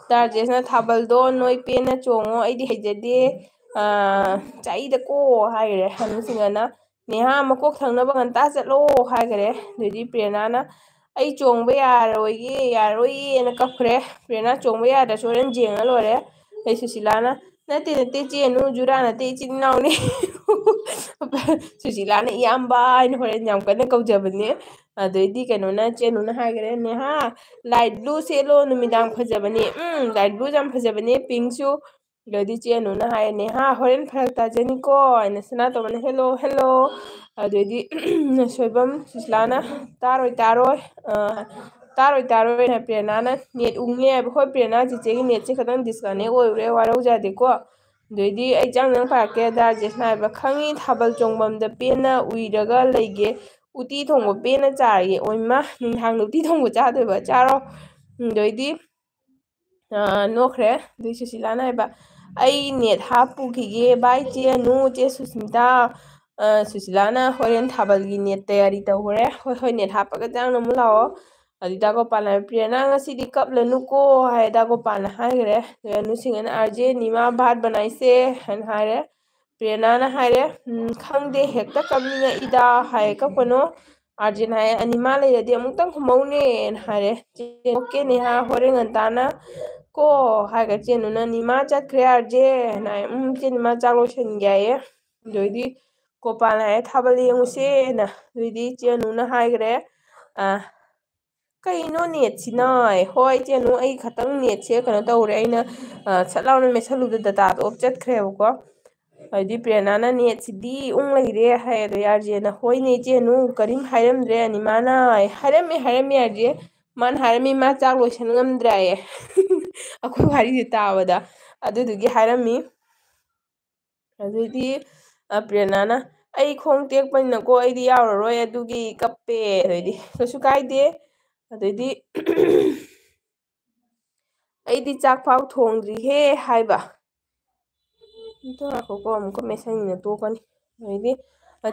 ꯗꯥꯔꯖꯦꯁꯅ ꯊꯥꯕꯜꯗꯣ ꯅꯣꯏ ꯄꯦꯟꯅ ꯆꯣꯡꯉꯣ ꯑꯩꯗꯤ ꯍꯩꯖꯗꯦ ꯆꯥꯛꯏꯗꯀꯣ ꯍꯥꯏꯈꯔꯦ ꯑꯅꯨꯁꯤꯡꯍꯅ ꯅꯦꯍꯥ ꯃꯀꯣꯛ ꯊꯪꯅꯕ ꯉꯟꯇꯥ ꯆꯠꯂꯣ ꯍꯥꯏꯈꯔꯦ ꯑꯗꯩꯗꯤ ꯄ꯭ꯔꯦꯔꯅꯥꯅ ꯑꯩ ꯆꯣꯡꯕ ꯌꯥꯔꯣꯏꯌꯦ ꯌꯥꯔꯣꯏꯌꯦꯅ ꯀꯞꯈ꯭ꯔꯦ ꯄ꯭ꯔꯦꯔꯅꯥ ꯆꯣꯡꯕ ꯌꯥꯗ꯭ꯔꯁꯨ ꯍꯣꯔꯦꯟ ꯌꯦꯡꯉ ꯂꯣꯏꯔꯦ ꯑꯩ ꯁꯨꯁꯤꯂꯥꯅ ꯅꯠꯇꯦ ꯅꯠꯇꯦ ꯆꯦꯅꯨ ꯖꯨꯔꯥ ꯅꯠꯇꯦ ꯏꯆꯤꯟ ꯏꯅꯥꯎꯅꯤ ꯁꯨꯁꯤꯂꯥꯅ ꯏꯌꯥꯝꯕ ꯍꯥꯏꯅ ꯍꯣꯔꯦꯟ ꯌꯥꯝ ꯀꯟꯅ ꯀꯧꯖꯕꯅꯦ ꯑꯗꯩꯗꯤ ꯀꯩꯅꯣꯅ ꯆꯦꯅꯨꯅ ꯍꯥꯏꯈꯔꯦ ꯅꯦꯍꯥ ꯂꯥꯏꯠ ꯕ꯭ꯂꯨ ꯁꯦꯠꯂꯣ ꯅꯨꯃꯤꯗꯥꯡ ꯐꯖꯕꯅꯤ ꯂꯥꯏꯠ ꯕ꯭ꯂꯨ ꯌꯥꯝ ꯐꯖꯕꯅꯦ ꯄꯤꯡꯁꯨ ꯑꯗꯩꯗꯤ ꯆꯦꯅꯨꯅ ꯍꯥꯏꯅꯦ ꯍꯣꯔꯦꯟ ꯐꯔꯛ ꯇꯥꯖꯅꯤꯀꯣ ꯑꯩꯅ ꯁꯅꯥꯇꯣꯝꯕꯅ ꯍꯦꯜꯂꯣ ꯍꯦꯜꯂꯣ ꯑꯗꯩꯗꯤ ꯁꯣꯏꯕꯝ ꯁꯨꯁꯤꯂꯥꯅ ꯇꯥꯔꯣꯏ ꯇꯥꯔꯣꯏ ꯇꯥꯔꯣꯏ ꯇꯥꯔꯣꯏꯅ ꯄ꯭ꯔꯦꯔꯅꯥꯅ ꯅꯦꯠ ꯎꯪꯉꯦ ꯍꯥꯏꯕ ꯍꯣꯏ ꯄ꯭ꯔꯦꯔꯅꯥ ꯆꯤꯆꯦꯒꯤ ꯅꯦꯠꯁꯦ ꯈꯤꯇꯪ ꯗꯤꯁꯀꯅꯦꯛ ꯑꯣꯏꯔꯨꯔꯦ ꯋꯥꯔꯧꯖꯗꯦꯀꯣ ꯑꯗꯩꯗꯤ ꯑꯩ ꯆꯪꯗꯪ ꯄꯥꯔꯛꯀꯦ ꯗꯥꯔꯖꯦꯁꯅ ꯍꯥꯏꯕ ꯈꯪꯉꯤ ꯊꯥꯕꯜ ꯆꯣꯡꯐꯝꯗ ꯄꯦꯟꯅ ꯎꯏꯔꯒ ꯂꯩꯒꯦ ꯎꯇꯤ ꯊꯣꯡꯕ ꯄꯦꯟꯅ ꯆꯥꯔꯒꯦ ꯑꯣꯏꯃ ꯅꯨꯡꯗꯥꯡꯗ ꯎꯇꯤ ꯊꯣꯡꯕ ꯆꯥꯗꯣꯏꯕ ꯆꯥꯔꯣ ꯑꯗꯩꯗꯤ ꯅꯣꯛꯈ꯭ꯔꯦ ꯑꯗꯨꯏ ꯁꯨꯁꯤꯂꯥꯅ ꯍꯥꯏꯕ ꯑꯩ ꯅꯦꯠ ꯍꯥꯞꯄꯨꯈꯤꯒꯦ ꯕꯥꯏ ꯆꯦꯅꯨ ꯆꯦ ꯁꯨꯁꯃꯤꯇꯥ ꯁꯨꯁꯤꯂꯥꯅ ꯍꯣꯔꯦꯟ ꯊꯥꯕꯜꯒꯤ ꯅꯦꯠ ꯇꯌꯥꯔꯤ ꯇꯧꯈ꯭ꯔꯦ ꯍꯣꯏ ꯍꯣꯏ ꯅꯦꯠ ꯍꯥꯞꯄꯒ ꯆꯪꯅ ꯑꯃꯨꯛ ꯂꯥꯛꯑꯣ ꯑꯗꯨ ꯗꯥꯒꯣꯄꯥꯜꯅ ꯍꯥꯏꯕ ꯄ꯭ꯔꯤꯌꯥꯅꯥ ꯉꯁꯤꯗꯤ ꯀꯞꯂꯅꯨꯀꯣ ꯍꯥꯏ ꯗꯥꯒꯣꯄꯥꯜꯅ ꯍꯥꯏꯈ꯭ꯔꯦ ꯑꯅꯨꯁꯤꯡꯅ ꯑꯥꯔꯖꯦ ꯅꯤꯃꯥ ꯚꯥꯠ ꯕꯅꯥꯏꯁꯦ ꯍꯥꯏꯅ ꯍꯥꯏꯔꯦ ꯄ꯭ꯔꯦꯔꯅꯥꯅ ꯍꯥꯏꯔꯦ ꯈꯪꯗꯦ ꯍꯦꯛꯇ ꯀꯞꯅꯤꯡꯉꯛꯏꯗ ꯍꯥꯏ ꯀꯞꯀꯅꯣ ꯑꯥꯔꯖꯦꯟ ꯍꯥꯏꯌꯦ ꯑꯅꯤꯃꯥ ꯂꯩꯔꯗꯤ ꯑꯃꯨꯛꯇꯪ ꯈꯨꯝꯃꯧꯅꯦꯅ ꯍꯥꯏꯔꯦ ꯑꯣꯀꯦꯅꯦꯍꯥ ꯍꯣꯔꯦꯟ ꯉꯟꯇꯥꯅ ꯀꯣ ꯍꯥꯏꯒ ꯆꯦꯅꯨꯅ ꯅꯤꯃꯥ ꯆꯠꯈ꯭ꯔꯦ ꯑꯥꯔꯖꯦ ꯍꯥꯏ ꯆꯦ ꯅꯤꯃꯥ ꯆꯥꯛ ꯂꯣꯏꯁꯤꯟꯒꯦ ꯍꯥꯏꯌꯦ ꯑꯗꯩꯗꯤ ꯒꯣꯄꯥꯜꯅ ꯍꯥꯏꯔꯦ ꯊꯥꯕꯜ ꯌꯦꯡꯉꯨꯁꯦꯅ ꯑꯗꯨꯏꯗꯤ ꯆꯦꯅꯨꯅ ꯍꯥꯏꯈ꯭ꯔꯦ ꯀꯩꯅꯣ ꯅꯦꯠꯁꯤꯅ ꯍꯣꯏ ꯏꯆꯦꯅꯨ ꯑꯩ ꯈꯛꯇꯪ ꯅꯦꯠꯁꯦ ꯀꯩꯅꯣ ꯇꯧꯔꯦ ꯑꯩꯅ ꯁꯠ ꯂꯥꯎꯅ ꯃꯦꯠꯁꯜꯂꯨꯗ ꯗꯇꯥꯗꯣ ꯑꯣꯐ ꯆꯠꯈ꯭ꯔꯦꯕꯀꯣ ꯍꯥꯏꯗꯤ ꯄ꯭ꯔꯦꯔꯅꯥꯅ ꯅꯦꯠꯁꯤꯗꯤ ꯎꯪ ꯂꯩꯔꯦ ꯍꯥꯏ ꯑꯗꯣ ꯌꯥꯔꯖꯦꯅ ꯍꯣꯏꯅꯦ ꯏꯆꯦꯅꯨ ꯀꯔꯤꯝ ꯍꯥꯏꯔꯝꯗ꯭ꯔꯦ ꯑꯅꯤꯃꯥꯅ ꯍꯥꯏꯔꯝꯃꯦ ꯍꯥꯏꯔꯝꯃꯦ ꯌꯥꯔꯖꯦ ꯃꯥꯅ ꯍꯥꯏꯔꯝꯃꯤ ꯃꯥ ꯆꯥꯛ ꯂꯣꯏꯁꯟ ꯉꯝꯗ꯭ꯔꯦꯌꯦ ꯑꯩꯈꯣꯏ ꯋꯥꯔꯤꯁꯦ ꯇꯥꯕꯗ ꯑꯗꯨꯗꯨꯒꯤ ꯍꯥꯏꯔꯝꯃꯤ ꯑꯗꯨꯗꯤ ꯄ꯭ꯔꯦꯔꯅꯥꯅ ꯑꯩ ꯈꯣꯡ ꯇꯦꯛꯄꯅꯤꯅꯀꯣ ꯑꯩꯗꯤ ꯌꯥꯎꯔꯔꯣꯏ ꯑꯗꯨꯒꯤ ꯀꯞꯄꯦ ꯑꯗꯩꯗꯤ ꯀꯩꯁꯨ ꯀꯥꯏꯗꯦ ꯑꯗꯩꯗꯤ ꯑꯩꯗꯤ ꯆꯥꯛꯐꯥꯎ ꯊꯣꯡꯗ꯭ꯔꯤꯍꯦ ꯍꯥꯏꯕ ꯉꯥꯏꯈꯣꯀꯣ ꯑꯃꯨꯛꯀ ꯃꯦꯠꯁꯟꯒꯦ ꯇꯣꯛꯀꯅꯤ ꯑꯗꯩꯗꯤ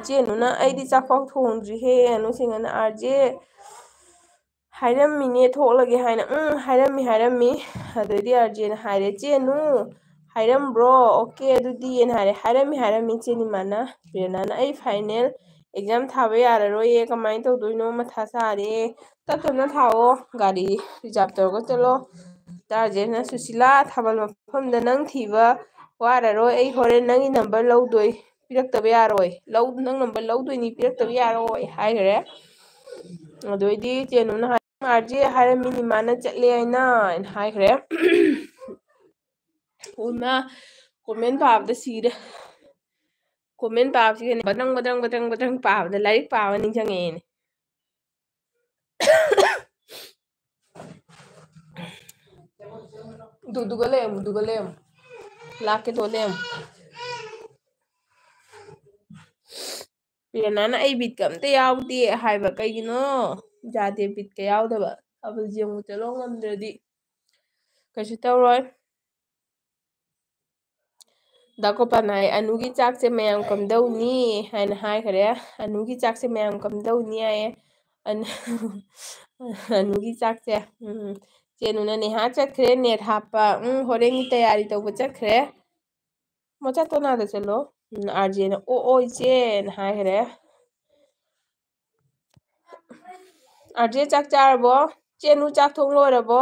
ꯆꯦꯅꯨꯅ ꯑꯩꯗꯤ ꯆꯥꯛꯐꯥꯎ ꯊꯣꯡꯗ꯭ꯔꯤꯍꯦ ꯑꯅꯨꯁꯤꯡꯅ ꯑꯥꯔꯖꯦ ꯍꯥꯏꯔꯝꯃꯤꯅꯦ ꯊꯣꯛꯂꯒꯦ ꯍꯥꯏꯅ ꯍꯥꯏꯔꯝꯃꯤ ꯍꯥꯏꯔꯝꯃꯤ ꯑꯗꯩꯗꯤ ꯑꯥꯔꯖꯦꯅ ꯍꯥꯏꯔꯦ ꯆꯦꯅꯨ ꯍꯥꯏꯔꯝꯕ꯭ꯔꯣ ꯑꯣꯀꯦ ꯑꯗꯨꯗꯤꯅ ꯍꯥꯏꯔꯦ ꯍꯥꯏꯔꯝꯃꯤ ꯍꯥꯏꯔꯝꯃꯤ ꯆꯦꯅꯤꯃꯥꯅ ꯄ꯭ꯔꯦꯔꯅꯥꯅ ꯑꯩ ꯐꯥꯏꯅꯦꯜ ꯑꯦꯛꯖꯥꯝ ꯊꯥꯕ ꯌꯥꯔꯔꯣꯏꯌꯦ ꯀꯃꯥꯏꯅ ꯇꯧꯗꯣꯏꯅꯣ ꯃꯊꯥ ꯁꯥꯔꯦ ꯇꯞ ꯇꯞꯅ ꯊꯥꯎꯑꯣ ꯒꯥꯔꯤ ꯔꯤꯖꯥꯞ ꯇꯧꯔꯒ ꯆꯠꯂꯣ ꯗꯥꯔꯖꯦꯅ ꯁꯨꯁꯤꯂꯥ ꯊꯥꯕꯜ ꯃꯐꯝꯗ ꯅꯪ ꯊꯤꯕ ꯋꯥꯔꯔꯣꯏ ꯑꯩ ꯍꯣꯔꯦꯟ ꯅꯪꯒꯤ ꯅꯝꯕꯔ ꯂꯧꯗꯣꯏ ꯄꯤꯔꯛꯇꯕ ꯌꯥꯔꯣꯏ ꯅꯪ ꯅꯝꯕꯔ ꯂꯧꯗꯣꯏꯅꯤ ꯄꯤꯔꯛꯇꯕ ꯌꯥꯔꯣꯏ ꯍꯥꯏꯈꯔꯦ ꯑꯗꯨꯑꯣꯏꯗꯤ ꯆꯦꯅꯨꯅ ꯑꯥꯔꯖꯦ ꯍꯥꯏꯔꯝꯃꯤꯅꯤ ꯃꯥꯅ ꯆꯠꯂꯦ ꯍꯥꯏꯅ ꯍꯥꯏꯈ꯭ꯔꯦ ꯎꯃ ꯀꯣꯃꯦꯟ ꯄꯥꯕꯗ ꯁꯤꯔꯦ ꯀꯣꯃꯦꯟ ꯄꯥꯕꯁꯤꯒꯅꯦ ꯕꯗꯪ ꯕꯗꯪ ꯕꯗꯪ ꯕꯗꯪ ꯄꯥꯕꯗ ꯂꯥꯏꯔꯤꯛ ꯄꯥꯕ ꯅꯤꯡꯁꯤꯡꯉꯛꯑꯦꯅꯦ ꯗꯨꯗꯨꯒ ꯂꯩꯔꯝꯃꯨ ꯂꯥꯛꯀꯦ ꯇꯧ ꯂꯩꯔꯝꯃꯨ ꯄ꯭ꯔꯦꯔꯅꯥꯅ ꯑꯩ ꯕꯤꯠꯀ ꯑꯝꯇ ꯌꯥꯎꯗꯦ ꯍꯥꯏꯕ ꯀꯩꯒꯤꯅꯣ ꯌꯥꯗꯦ ꯕꯤꯠꯀ ꯌꯥꯎꯗꯕ ꯊꯥꯕꯜꯁꯦ ꯑꯃꯨꯛ ꯆꯠꯂꯣ ꯉꯝꯗ꯭ꯔꯗꯤ ꯀꯩꯁꯨ ꯇꯧꯔꯣꯏ ꯗꯥꯀꯣꯄꯥꯟꯅ ꯍꯥꯏ ꯑꯅꯨꯒꯤ ꯆꯥꯛꯁꯦ ꯃꯌꯥꯝ ꯀꯝꯗꯧꯅꯤ ꯍꯥꯏꯅ ꯍꯥꯏꯈꯔꯦ ꯑꯅꯨꯒꯤ ꯆꯥꯛꯁꯦ ꯃꯌꯥꯝ ꯀꯝꯗꯧꯅꯤ ꯍꯥꯏꯌꯦ ꯑꯅꯨꯒꯤ ꯆꯥꯛꯁꯦ ꯆꯦꯅꯨꯅ ꯅꯦꯍꯥ ꯆꯠꯈ꯭ꯔꯦ ꯅꯦꯠ ꯍꯥꯞꯄ ꯍꯣꯔꯦꯟꯒꯤ ꯇꯌꯥꯔꯤ ꯇꯧꯕ ꯆꯠꯈ꯭ꯔꯦ ꯃꯆꯥꯇꯣꯅꯥꯗ ꯆꯠꯂꯣ ꯑꯥꯔꯖꯦꯅ ꯑꯣ ꯏꯆꯦꯅ ꯍꯥꯏꯈ꯭ꯔꯦ ꯑꯥꯔꯖꯦ ꯆꯥꯛ ꯆꯥꯔꯕꯣ ꯆꯦꯅꯨ ꯆꯥꯛ ꯊꯣꯡ ꯂꯣꯏꯔꯕꯣ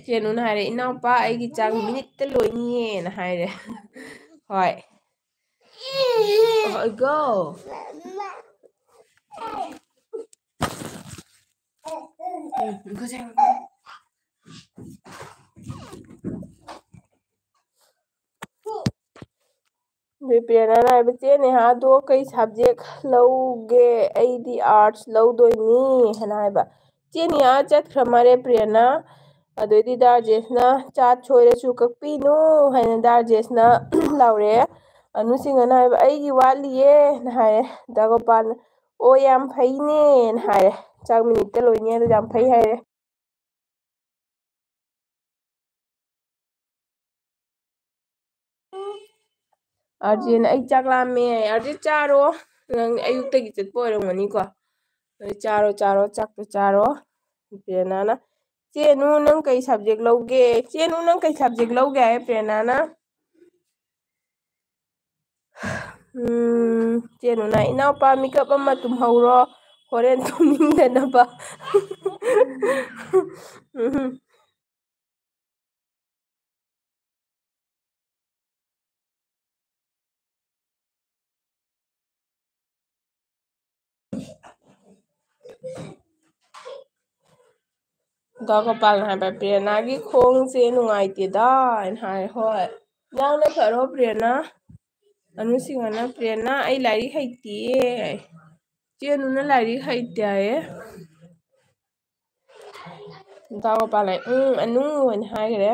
ꯆꯦꯅꯨꯅ ꯍꯥꯏꯔꯦ ꯏꯅꯥꯎꯄꯥ ꯑꯩꯒꯤ ꯆꯥꯛ ꯃꯤꯅꯤꯠꯇ ꯂꯣꯏꯅꯤꯌꯦꯅ ꯍꯥꯏꯔꯦ ꯍꯣꯏ ꯒꯣ ꯄ꯭ꯔꯦꯔꯅꯥꯅ ꯍꯥꯏꯕ ꯆꯦ ꯅꯦꯍꯥꯗꯣ ꯀꯩ ꯁꯕꯖꯦꯛ ꯂꯧꯒꯦ ꯑꯩꯗꯤ ꯑꯥꯔꯠꯁ ꯂꯧꯗꯣꯏꯅꯤ ꯍꯥꯏꯅ ꯍꯥꯏꯕ ꯆꯦ ꯅꯦꯍꯥ ꯆꯠꯈ꯭ꯔ ꯃꯥꯜꯂꯦ ꯄ꯭ꯔꯦꯔꯅꯥ ꯑꯗꯩꯗꯤ ꯗꯥꯔꯖꯦꯁꯅ ꯆꯥꯠ ꯁꯣꯏꯔꯁꯨ ꯀꯛꯄꯤꯅꯨ ꯍꯥꯏꯅ ꯗꯥꯔꯖꯦꯁꯅ ꯂꯥꯎꯔꯛꯑꯦ ꯑꯅꯨꯁꯤꯡꯅ ꯍꯥꯏꯕ ꯑꯩꯒꯤ ꯋꯥꯠꯂꯤꯌꯦꯅ ꯍꯥꯏꯔꯦ ꯗꯥꯒꯣꯄꯥꯜꯅ ꯑꯣ ꯌꯥꯝ ꯐꯩꯅꯦꯅ ꯍꯥꯏꯔꯦ ꯆꯥꯛ ꯃꯤꯅꯤꯠꯇ ꯂꯣꯏꯅꯤ ꯑꯗꯨ ꯌꯥꯝ ꯐꯩ ꯍꯥꯏꯔꯦ ꯑꯥꯔꯖꯦꯅ ꯑꯩ ꯆꯥꯛ ꯂꯥꯝꯃꯦ ꯑꯥꯔꯖꯦ ꯆꯥꯔꯣ ꯅꯪ ꯑꯌꯨꯛꯇꯒꯤ ꯆꯠꯄ ꯑꯣꯏꯔꯝꯒꯅꯤꯀꯣ ꯆꯥꯔꯣ ꯆꯥꯔꯣ ꯆꯥꯛꯇꯣ ꯆꯥꯔꯣ ꯄ꯭ꯔꯦꯔꯅꯥꯅ ꯆꯦꯅꯨ ꯅꯪ ꯀꯩ ꯁꯕꯖꯦꯛ ꯂꯧꯒꯦ ꯆꯦꯅꯨ ꯅꯪ ꯀꯩ ꯁꯕꯖꯦꯛ ꯂꯧꯒꯦ ꯍꯥꯏ ꯄ꯭ꯔꯦꯔꯅꯥꯅ ꯆꯦꯅꯨꯅ ꯏꯅꯥꯎꯄꯥ ꯃꯤꯀꯞ ꯑꯃ ꯇꯨꯝꯍꯧꯔꯣ ꯍꯣꯔꯦꯟ ꯇꯨꯝꯅꯤꯡꯗꯅꯕ ꯗꯥ ꯒꯣꯄꯥꯜꯅ ꯍꯥꯏꯕ ꯄ꯭ꯔꯦꯔꯅꯥꯒꯤ ꯈꯣꯡꯁꯦ ꯅꯨꯡꯉꯥꯏꯇꯦꯗ ꯍꯥꯏꯅ ꯍꯥꯏ ꯍꯣꯏ ꯅꯪꯅ ꯐꯔꯣ ꯄ꯭ꯔꯦꯔꯅꯥ ꯑꯅꯨꯁꯤꯡꯍꯅ ꯄ꯭ꯔꯦꯔꯅꯥ ꯑꯩ ꯂꯥꯏꯔꯤꯛ ꯍꯩꯇꯤꯌꯦ ꯆꯦꯅꯨꯅ ꯂꯥꯏꯔꯤꯛ ꯍꯩꯇꯦ ꯍꯥꯏꯌꯦ ꯗꯥ ꯒꯣꯄꯥꯜꯅ ꯑꯅꯨ ꯍꯥꯏꯅ ꯍꯥꯏꯈ꯭ꯔꯦ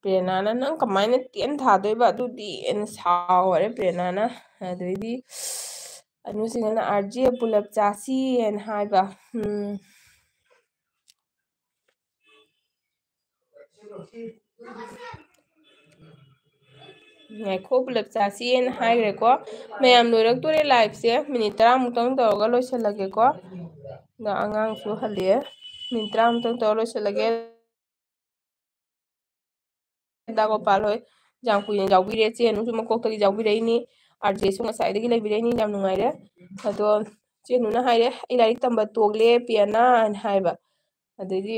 ꯄ꯭ꯔꯦꯔꯅꯥꯅ ꯅꯪ ꯀꯃꯥꯏꯅ 10 ꯊꯥꯗꯣꯏꯕ ꯑꯗꯨꯗꯤ ꯑꯩꯅ ꯁꯥꯎꯔꯦ ꯄ꯭ꯔꯦꯔꯅꯥꯅ ꯑꯗꯩꯗꯤ ꯑꯅꯨꯁꯤꯡꯍꯅ RJ ꯄꯨꯂꯞ ꯆꯥꯁꯤꯅ ꯍꯥꯏꯕ ꯉꯥꯏꯈꯣ ꯄꯨꯂꯞ ꯆꯥꯁꯤꯅ ꯍꯥꯏꯈ꯭ꯔꯦꯀꯣ ꯃꯌꯥꯝ ꯂꯣꯏꯔꯛꯇꯣꯔꯦ ꯂꯥꯏꯚꯁꯦ ꯃꯤꯅꯤꯠ 10 ꯃꯨꯛꯇꯪ ꯇꯧꯔꯒ ꯂꯣꯏꯁꯤꯜꯂꯒꯦꯀꯣ ꯑꯗ ꯑꯉꯥꯡꯁꯨ ꯍꯜꯂꯛꯑꯦ ꯃꯤꯅꯤꯠ 10 ꯃꯨꯛꯇꯪ ꯇꯧꯔ ꯂꯣꯏꯁꯤꯜꯂꯒꯦ ꯗꯥ ꯒꯣꯄꯥꯜ ꯍꯣꯏ ꯌꯥꯝ ꯀꯨꯏꯅ ꯌꯥꯎꯕꯤꯔꯦ ꯆꯦꯅꯨꯁꯨ ꯃꯀꯣꯛꯇꯒꯤ ꯌꯥꯎꯕꯤꯔꯛꯏꯅꯤ RJꯁꯨ ꯉꯁꯥꯏꯗꯒꯤ ꯂꯩꯕꯤꯔꯛꯏꯅꯤ ꯌꯥꯝ ꯅꯨꯡꯉꯥꯏꯔꯦ ꯑꯗꯣ ꯆꯦꯅꯨꯅ ꯍꯥꯏꯔꯦ ꯑꯩ ꯂꯥꯏꯔꯤꯛ ꯇꯝꯕ ꯇꯣꯛꯂꯦ ꯄꯤꯌꯥꯅ ꯍꯥꯏꯅ ꯍꯥꯏꯕ ꯑꯗꯩꯗꯤ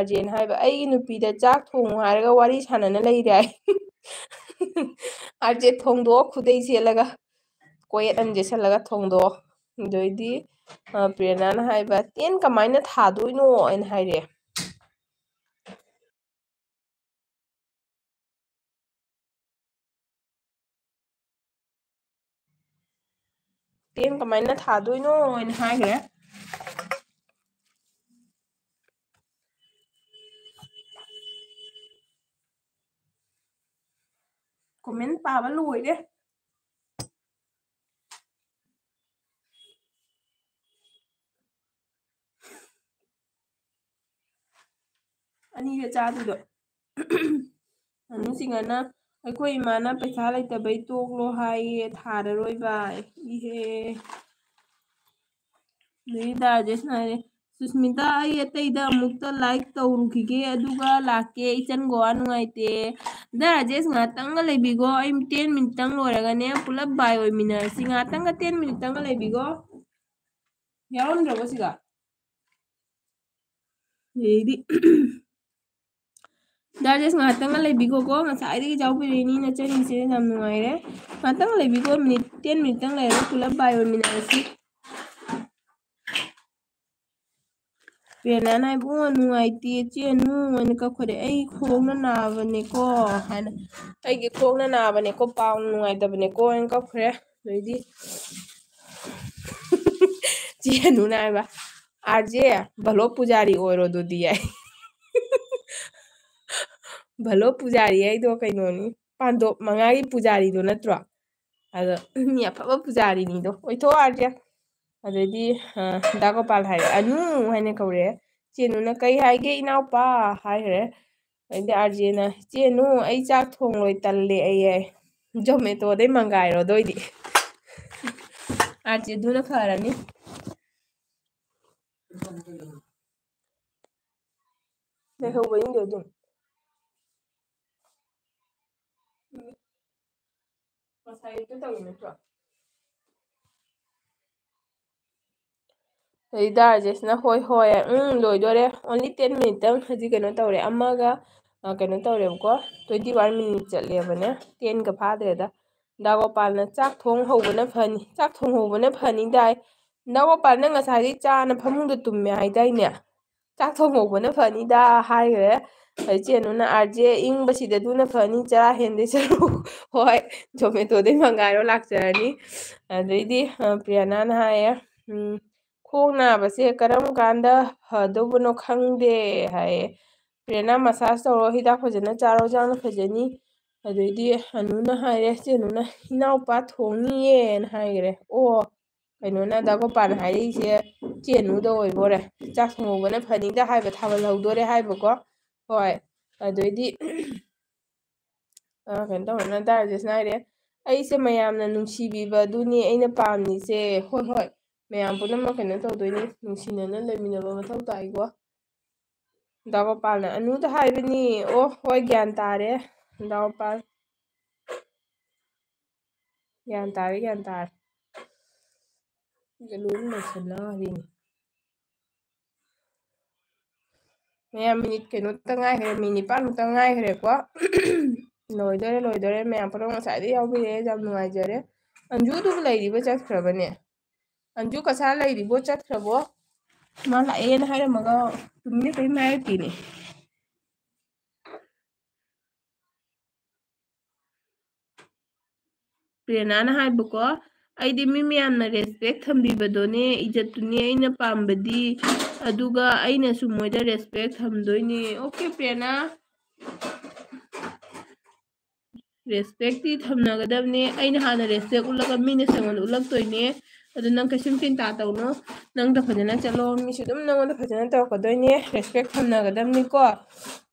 RJꯅ ꯍꯥꯏꯕ ꯑꯩꯒꯤ ꯅꯨꯄꯤꯗ ꯆꯥꯛ ꯊꯣꯡꯉꯨ ꯍꯥꯏꯔꯒ ꯋꯥꯔꯤ ꯁꯥꯟꯅꯅ ꯂꯩꯔꯦ ꯍꯥꯏ RJ ꯊꯣꯡꯗꯣꯛꯑꯣ ꯈꯨꯗꯩ ꯁꯦꯠꯂꯒ ꯀꯣꯌꯦꯠ ꯑꯃ ꯁꯦꯠꯁꯜꯂꯒ ꯊꯣꯡꯗꯣꯛꯑꯣ ꯑꯗꯩꯗꯤ ꯄ꯭ꯔꯦꯔꯅꯥꯅ ꯍꯥꯏꯕ 10 ꯀꯃꯥꯏꯅ ꯊꯥꯗꯣꯏꯅꯣ ꯍꯥꯏꯅ ꯍꯥꯏꯔꯦ ꯀꯃꯥꯏꯅ ꯊꯥꯗꯣꯏꯅꯣ ꯍꯥꯏꯅ ꯍꯥꯏꯈ꯭ꯔꯦ ꯀꯣꯃꯦꯟ ꯄꯥꯕ ꯂꯣꯏꯔꯦ ꯑꯅꯤꯔ ꯆꯥꯗꯣꯏꯗꯣ ꯑꯅꯨꯁꯤꯡꯍꯅ ꯑꯩꯈꯣꯏ ꯏꯃꯥꯅ ꯄꯩꯁꯥ ꯂꯩꯇꯕꯩ ꯇꯣꯛꯂꯣ ꯍꯥꯏꯌꯦ ꯊꯥꯔꯔꯣꯏꯕ ꯏꯍꯦ ꯑꯗꯩ ꯗꯥ ꯔꯥꯖꯦꯁꯅ ꯍꯥꯏꯔꯦ ꯁꯨꯁꯃꯤꯇꯥ ꯑꯩ ꯑꯇꯩꯗ ꯑꯃꯨꯛꯇ ꯂꯥꯏꯛ ꯇꯧꯔꯨꯈꯤꯒꯦ ꯑꯗꯨꯒ ꯂꯥꯛꯀꯦ ꯏꯆꯟ ꯒꯣꯋꯥ ꯅꯨꯡꯉꯥꯏꯇꯦ ꯗꯥ ꯔꯥꯖꯦꯁ ꯉꯥꯛꯇꯪꯒ ꯂꯩꯕꯤꯈꯣ ꯑꯩ 10 ꯃꯤꯅꯤꯠꯇꯪ ꯂꯣꯏꯔꯒꯅꯦ ꯄꯨꯂꯞ ꯕꯥꯏ ꯑꯣꯏꯃꯤꯟꯅꯔꯁꯤ ꯉꯥꯛꯇꯪꯒ 10 ꯃꯤꯅꯤꯠꯇꯪꯒ ꯂꯩꯕꯤꯈꯣ ꯌꯥꯎꯔꯝꯗ꯭ꯔꯕꯣ ꯁꯤꯒ ꯑꯗꯩꯗꯤ ꯗꯥ ꯔꯥꯖꯦꯁ ꯉꯥꯏꯍꯥꯛꯇꯪꯒ ꯂꯩꯕꯤꯈꯣꯀꯣ ꯉꯁꯥꯏꯗꯒꯤ ꯌꯥꯎꯕꯤꯔꯛꯏꯅꯤ ꯅꯆꯟꯒꯤꯁꯦ ꯌꯥꯝ ꯅꯨꯡꯉꯥꯏꯔꯦ ꯉꯥꯛꯇꯪ ꯂꯩꯕꯤꯈꯣ ꯃꯤꯅꯤꯠ 10 ꯃꯤꯅꯤꯠꯇꯪ ꯂꯩꯔꯒ ꯄꯨꯂꯞ ꯕꯥꯏ ꯑꯣꯏꯃꯤꯟꯅꯔꯁꯤ ꯄ꯭ꯔꯦꯔꯅꯥꯅ ꯏꯕꯨꯡꯉꯣ ꯅꯨꯡꯉꯥꯏꯇꯦ ꯆꯦꯅꯨ ꯍꯥꯏꯅ ꯀꯧꯈꯠꯂꯦ ꯑꯩ ꯈꯣꯡꯅ ꯅꯥꯕꯅꯦꯀꯣ ꯍꯥꯏꯅ ꯑꯩꯒꯤ ꯈꯣꯡꯅ ꯅꯥꯕꯅꯦꯀꯣ ꯄꯥꯎ ꯅꯨꯡꯉꯥꯏꯇꯕꯅꯦꯀꯣ ꯍꯥꯏꯅ ꯀꯧꯈ꯭ꯔꯦ ꯑꯗꯩꯗꯤ ꯆꯦꯅꯨꯅ ꯍꯥꯏꯕ RJ ꯚꯂꯣ ꯄꯨꯖꯥꯔꯤ ꯑꯣꯏꯔꯣ ꯑꯗꯨꯗꯤ ꯌꯥꯏ ꯚꯂꯣ ꯄꯨꯖꯥꯔꯤ ꯍꯥꯏꯗꯣ ꯀꯩꯅꯣꯅꯤ ꯄꯥꯟꯗꯣꯞ 5ꯒꯤ ꯄꯨꯖꯥꯔꯤꯗꯣ ꯅꯠꯇ꯭ꯔꯣ ꯑꯗꯣ ꯃꯤ ꯑꯐꯕ ꯄꯨꯖꯥꯔꯤꯅꯤꯗꯣ ꯑꯣꯏꯊꯣꯛꯑꯣ RJ ꯑꯗꯩꯗꯤ ꯗꯥ ꯒꯣꯄꯥꯜ ꯍꯥꯏꯔꯦ ꯑꯅꯨ ꯍꯥꯏꯅ ꯀꯧꯔꯛꯑꯦ ꯆꯦꯅꯨꯅ ꯀꯩ ꯍꯥꯏꯒꯦ ꯏꯅꯥꯎꯄꯥ ꯍꯥꯏꯈ꯭ꯔꯦ ꯑꯗꯩꯗꯤ RJꯅ ꯆꯦꯅꯨ ꯑꯩ ꯆꯥꯛ ꯊꯣꯡꯂꯣꯏ ꯇꯜꯂꯦ ꯑꯩ ꯖꯣꯃꯦꯇꯣꯗꯩ ꯃꯪꯒꯥꯏꯔꯣ ꯑꯗꯣꯏꯗꯤ RJ ꯑꯗꯨꯅ ꯐꯔꯅꯤ ꯂꯩꯍꯧꯕꯅꯤꯗꯣ ꯑꯗꯨꯝ ꯉꯁꯥꯏ ꯑꯌꯨꯛꯇ ꯇꯧꯔꯤ ꯅꯠꯇ꯭ꯔꯣ ꯑꯗꯩ ꯗꯥ ꯔꯥꯖꯦꯁꯅ ꯍꯣꯏ ꯍꯣꯏ ꯂꯣꯏꯗꯣꯔꯦ ꯑꯣꯟꯂꯤ 10 ꯃꯤꯅꯤꯠꯇꯪ ꯍꯧꯖꯤꯛ ꯀꯩꯅꯣ ꯇꯧꯔꯦ ꯑꯃꯒ ꯀꯩꯅꯣ ꯇꯧꯔꯦꯕꯀꯣ 21 ꯃꯤꯅꯤꯠ ꯆꯠꯂꯦꯕꯅꯦ 10ꯒ ꯐꯥꯗ꯭ꯔꯦꯗ ꯗꯥ ꯒꯣꯄꯥꯜꯅ ꯆꯥꯛ ꯊꯣꯡ ꯍꯧꯕꯅ ꯐꯅꯤ ꯆꯥꯛ ꯊꯣꯡꯍꯧꯕꯅ ꯐꯅꯤ ꯗꯥꯏ ꯗꯥ ꯒꯣꯄꯥꯜ ꯅꯪ ꯉꯁꯥꯏꯗꯩ ꯆꯥꯅ ꯐꯃꯨꯡꯗ ꯇꯨꯝꯃꯦ ꯍꯥꯏꯗꯥꯏꯅꯦ ꯆꯥꯛ ꯊꯣꯡꯍꯧꯕꯅ ꯐꯅꯤꯗ ꯍꯥꯏꯈ꯭ꯔꯦ ꯑꯗꯩ ꯆꯦꯅꯨꯅ RJ ꯏꯪꯕꯁꯤꯗ ꯑꯗꯨꯅ ꯐꯅꯤ ꯆꯔꯥ ꯍꯦꯟꯗꯣꯏ ꯁꯔꯨꯛ ꯍꯣꯏ ꯖꯣꯃꯦꯇꯣꯗꯩ ꯃꯪꯒꯥꯏꯔꯣ ꯂꯥꯛꯆꯔꯅꯤ ꯑꯗꯩꯗꯤ ꯄ꯭ꯔꯤꯌꯥꯅꯥꯅ ꯍꯥꯏꯌꯦ ꯈꯣꯡ ꯅꯥꯕꯁꯦ ꯀꯔꯝ ꯀꯥꯟꯗ ꯐꯗꯧꯕꯅꯣ ꯈꯪꯗꯦ ꯍꯥꯏꯌꯦ ꯄ꯭ꯔꯦꯔꯅꯥ ꯃꯁꯥꯁ ꯇꯧꯔꯣ ꯍꯤꯗꯥꯛ ꯐꯖꯅ ꯆꯥꯔꯣ ꯍꯛꯆꯥꯡ ꯐꯖꯅꯤ ꯑꯗꯩꯗꯤ ꯑꯅꯨꯅ ꯍꯥꯏꯔꯦ ꯆꯦꯅꯨꯅ ꯏꯅꯥꯎꯄꯥ ꯊꯣꯡꯅꯤꯌꯦꯅ ꯍꯥꯏꯈꯔꯦ ꯑꯣ ꯀꯩꯅꯣꯅ ꯗꯥ ꯒꯣꯄꯥꯜꯅ ꯍꯥꯏꯔꯛꯏꯁꯦ ꯆꯦꯅꯨꯗ ꯑꯣꯏꯕꯣꯔꯦ ꯆꯥꯛ ꯊꯣꯡꯍꯧꯕꯅ ꯐꯅꯤꯗ ꯍꯥꯏꯕ ꯊꯥꯕꯜ ꯍꯧꯗꯣꯔꯦ ꯍꯥꯏꯕꯀꯣ ꯍꯣꯏ ꯑꯗꯩꯗꯤ ꯀꯩꯅꯣ ꯇꯧꯔꯦꯅ ꯗꯥ ꯔꯥꯖꯦꯁꯅ ꯍꯥꯏꯔꯦ ꯑꯩꯁꯦ ꯃꯌꯥꯝꯅ ꯅꯨꯡꯁꯤꯕꯤꯕ ꯑꯗꯨꯅꯤ ꯑꯩꯅ ꯄꯥꯝꯃꯤꯁꯦ ꯍꯣꯏ ꯍꯣꯏ ꯃꯌꯥꯝ ꯄꯨꯝꯅꯃꯛ ꯀꯩꯅꯣ ꯇꯧꯗꯣꯏꯅꯤ ꯅꯨꯡꯁꯤꯅꯅ ꯂꯩꯃꯤꯟꯅꯕ ꯃꯊꯧ ꯇꯥꯏꯀꯣ ꯗꯥ ꯒꯣꯄꯥꯜꯅ ꯑꯅꯨꯗ ꯍꯥꯏꯕꯅꯤ ꯑꯣ ꯍꯣꯏ ꯒ꯭ꯌꯥꯟ ꯇꯥꯔꯦ ꯗꯥ ꯒꯣꯄꯥꯜ ꯒ꯭ꯌꯥꯟ ꯇꯥꯔꯦ ꯒ꯭ꯌꯥꯟ ꯇꯥꯔꯦ ꯂꯣꯏꯅ ꯂꯣꯏꯁꯤꯜꯂꯛꯑꯔꯤꯅꯤ ꯃꯌꯥꯝ ꯃꯤꯅꯤꯠ ꯀꯩꯅꯣꯇ ꯉꯥꯏꯈ꯭ꯔꯦ ꯃꯤꯅꯤꯠ ꯅꯤꯄꯥꯟꯃꯨꯛꯇ ꯉꯥꯏꯈ꯭ꯔꯦꯀꯣ ꯂꯣꯏꯗꯣꯔꯦ ꯂꯣꯏꯗꯣꯔꯦ ꯃꯌꯥꯝ ꯄꯨꯝꯅꯃꯛ ꯉꯁꯥꯏꯗꯩ ꯌꯥꯎꯕꯤꯔꯛꯑꯦ ꯌꯥꯝ ꯅꯨꯡꯉꯥꯏꯖꯔꯦ ꯑꯟꯖꯨꯗꯨꯕꯨ ꯂꯩꯔꯤꯕ ꯆꯠꯈ꯭ꯔꯕꯅꯦ ꯑꯟꯖꯨ ꯀꯁꯥꯔ ꯂꯩꯔꯤꯕꯣ ꯆꯠꯈ꯭ꯔꯕꯣ ꯃꯥ ꯂꯥꯛꯑꯦꯅ ꯍꯥꯏꯔꯝꯃꯒ ꯇꯨꯃꯤꯟꯅ ꯀꯔꯤꯝ ꯍꯥꯏꯔꯛꯇꯦꯅꯦ ꯄ꯭ꯔꯦꯔꯅꯥꯅ ꯍꯥꯏꯕꯀꯣ ꯑꯩꯗꯤ ꯃꯤ ꯃꯌꯥꯝꯅ ꯔꯦꯁꯄꯦꯛ ꯊꯝꯕꯤꯕꯗꯣꯅꯦ ꯏꯖꯠꯇꯨꯅꯦ ꯑꯩꯅ ꯄꯥꯝꯕꯗꯤ ꯑꯗꯨꯒ ꯑꯩꯅꯁꯨ ꯃꯣꯏꯗ ꯔꯦꯁꯄꯦꯛ ꯊꯝꯗꯣꯏꯅꯦ ꯑꯣꯀꯦ ꯄ꯭ꯔꯦꯔꯅꯥ ꯔꯦꯁꯄꯦꯛꯇꯤ ꯊꯝꯅꯒꯗꯕꯅꯦ ꯑꯩꯅ ꯍꯥꯟꯅ ꯔꯦꯁꯄꯦꯛ ꯎꯠꯂꯒ ꯃꯤꯅꯁꯨ ꯑꯩꯉꯣꯟꯗ ꯎꯠꯂꯛꯇꯣꯏꯅꯦ ꯑꯗꯨ ꯅꯪ ꯀꯩꯁꯨꯝ ꯆꯤꯟꯇꯥ ꯇꯧꯅꯨ ꯅꯪꯗ ꯐꯖꯅ ꯆꯠꯂꯣ ꯃꯤꯁꯨ ꯑꯗꯨꯝ ꯅꯪꯉꯣꯟꯗ ꯐꯖꯅ ꯇꯧꯔꯛꯀꯗꯣꯏꯅꯦ ꯔꯦꯁꯄꯦꯛ ꯊꯝꯅꯒꯗꯕꯅꯤꯀꯣ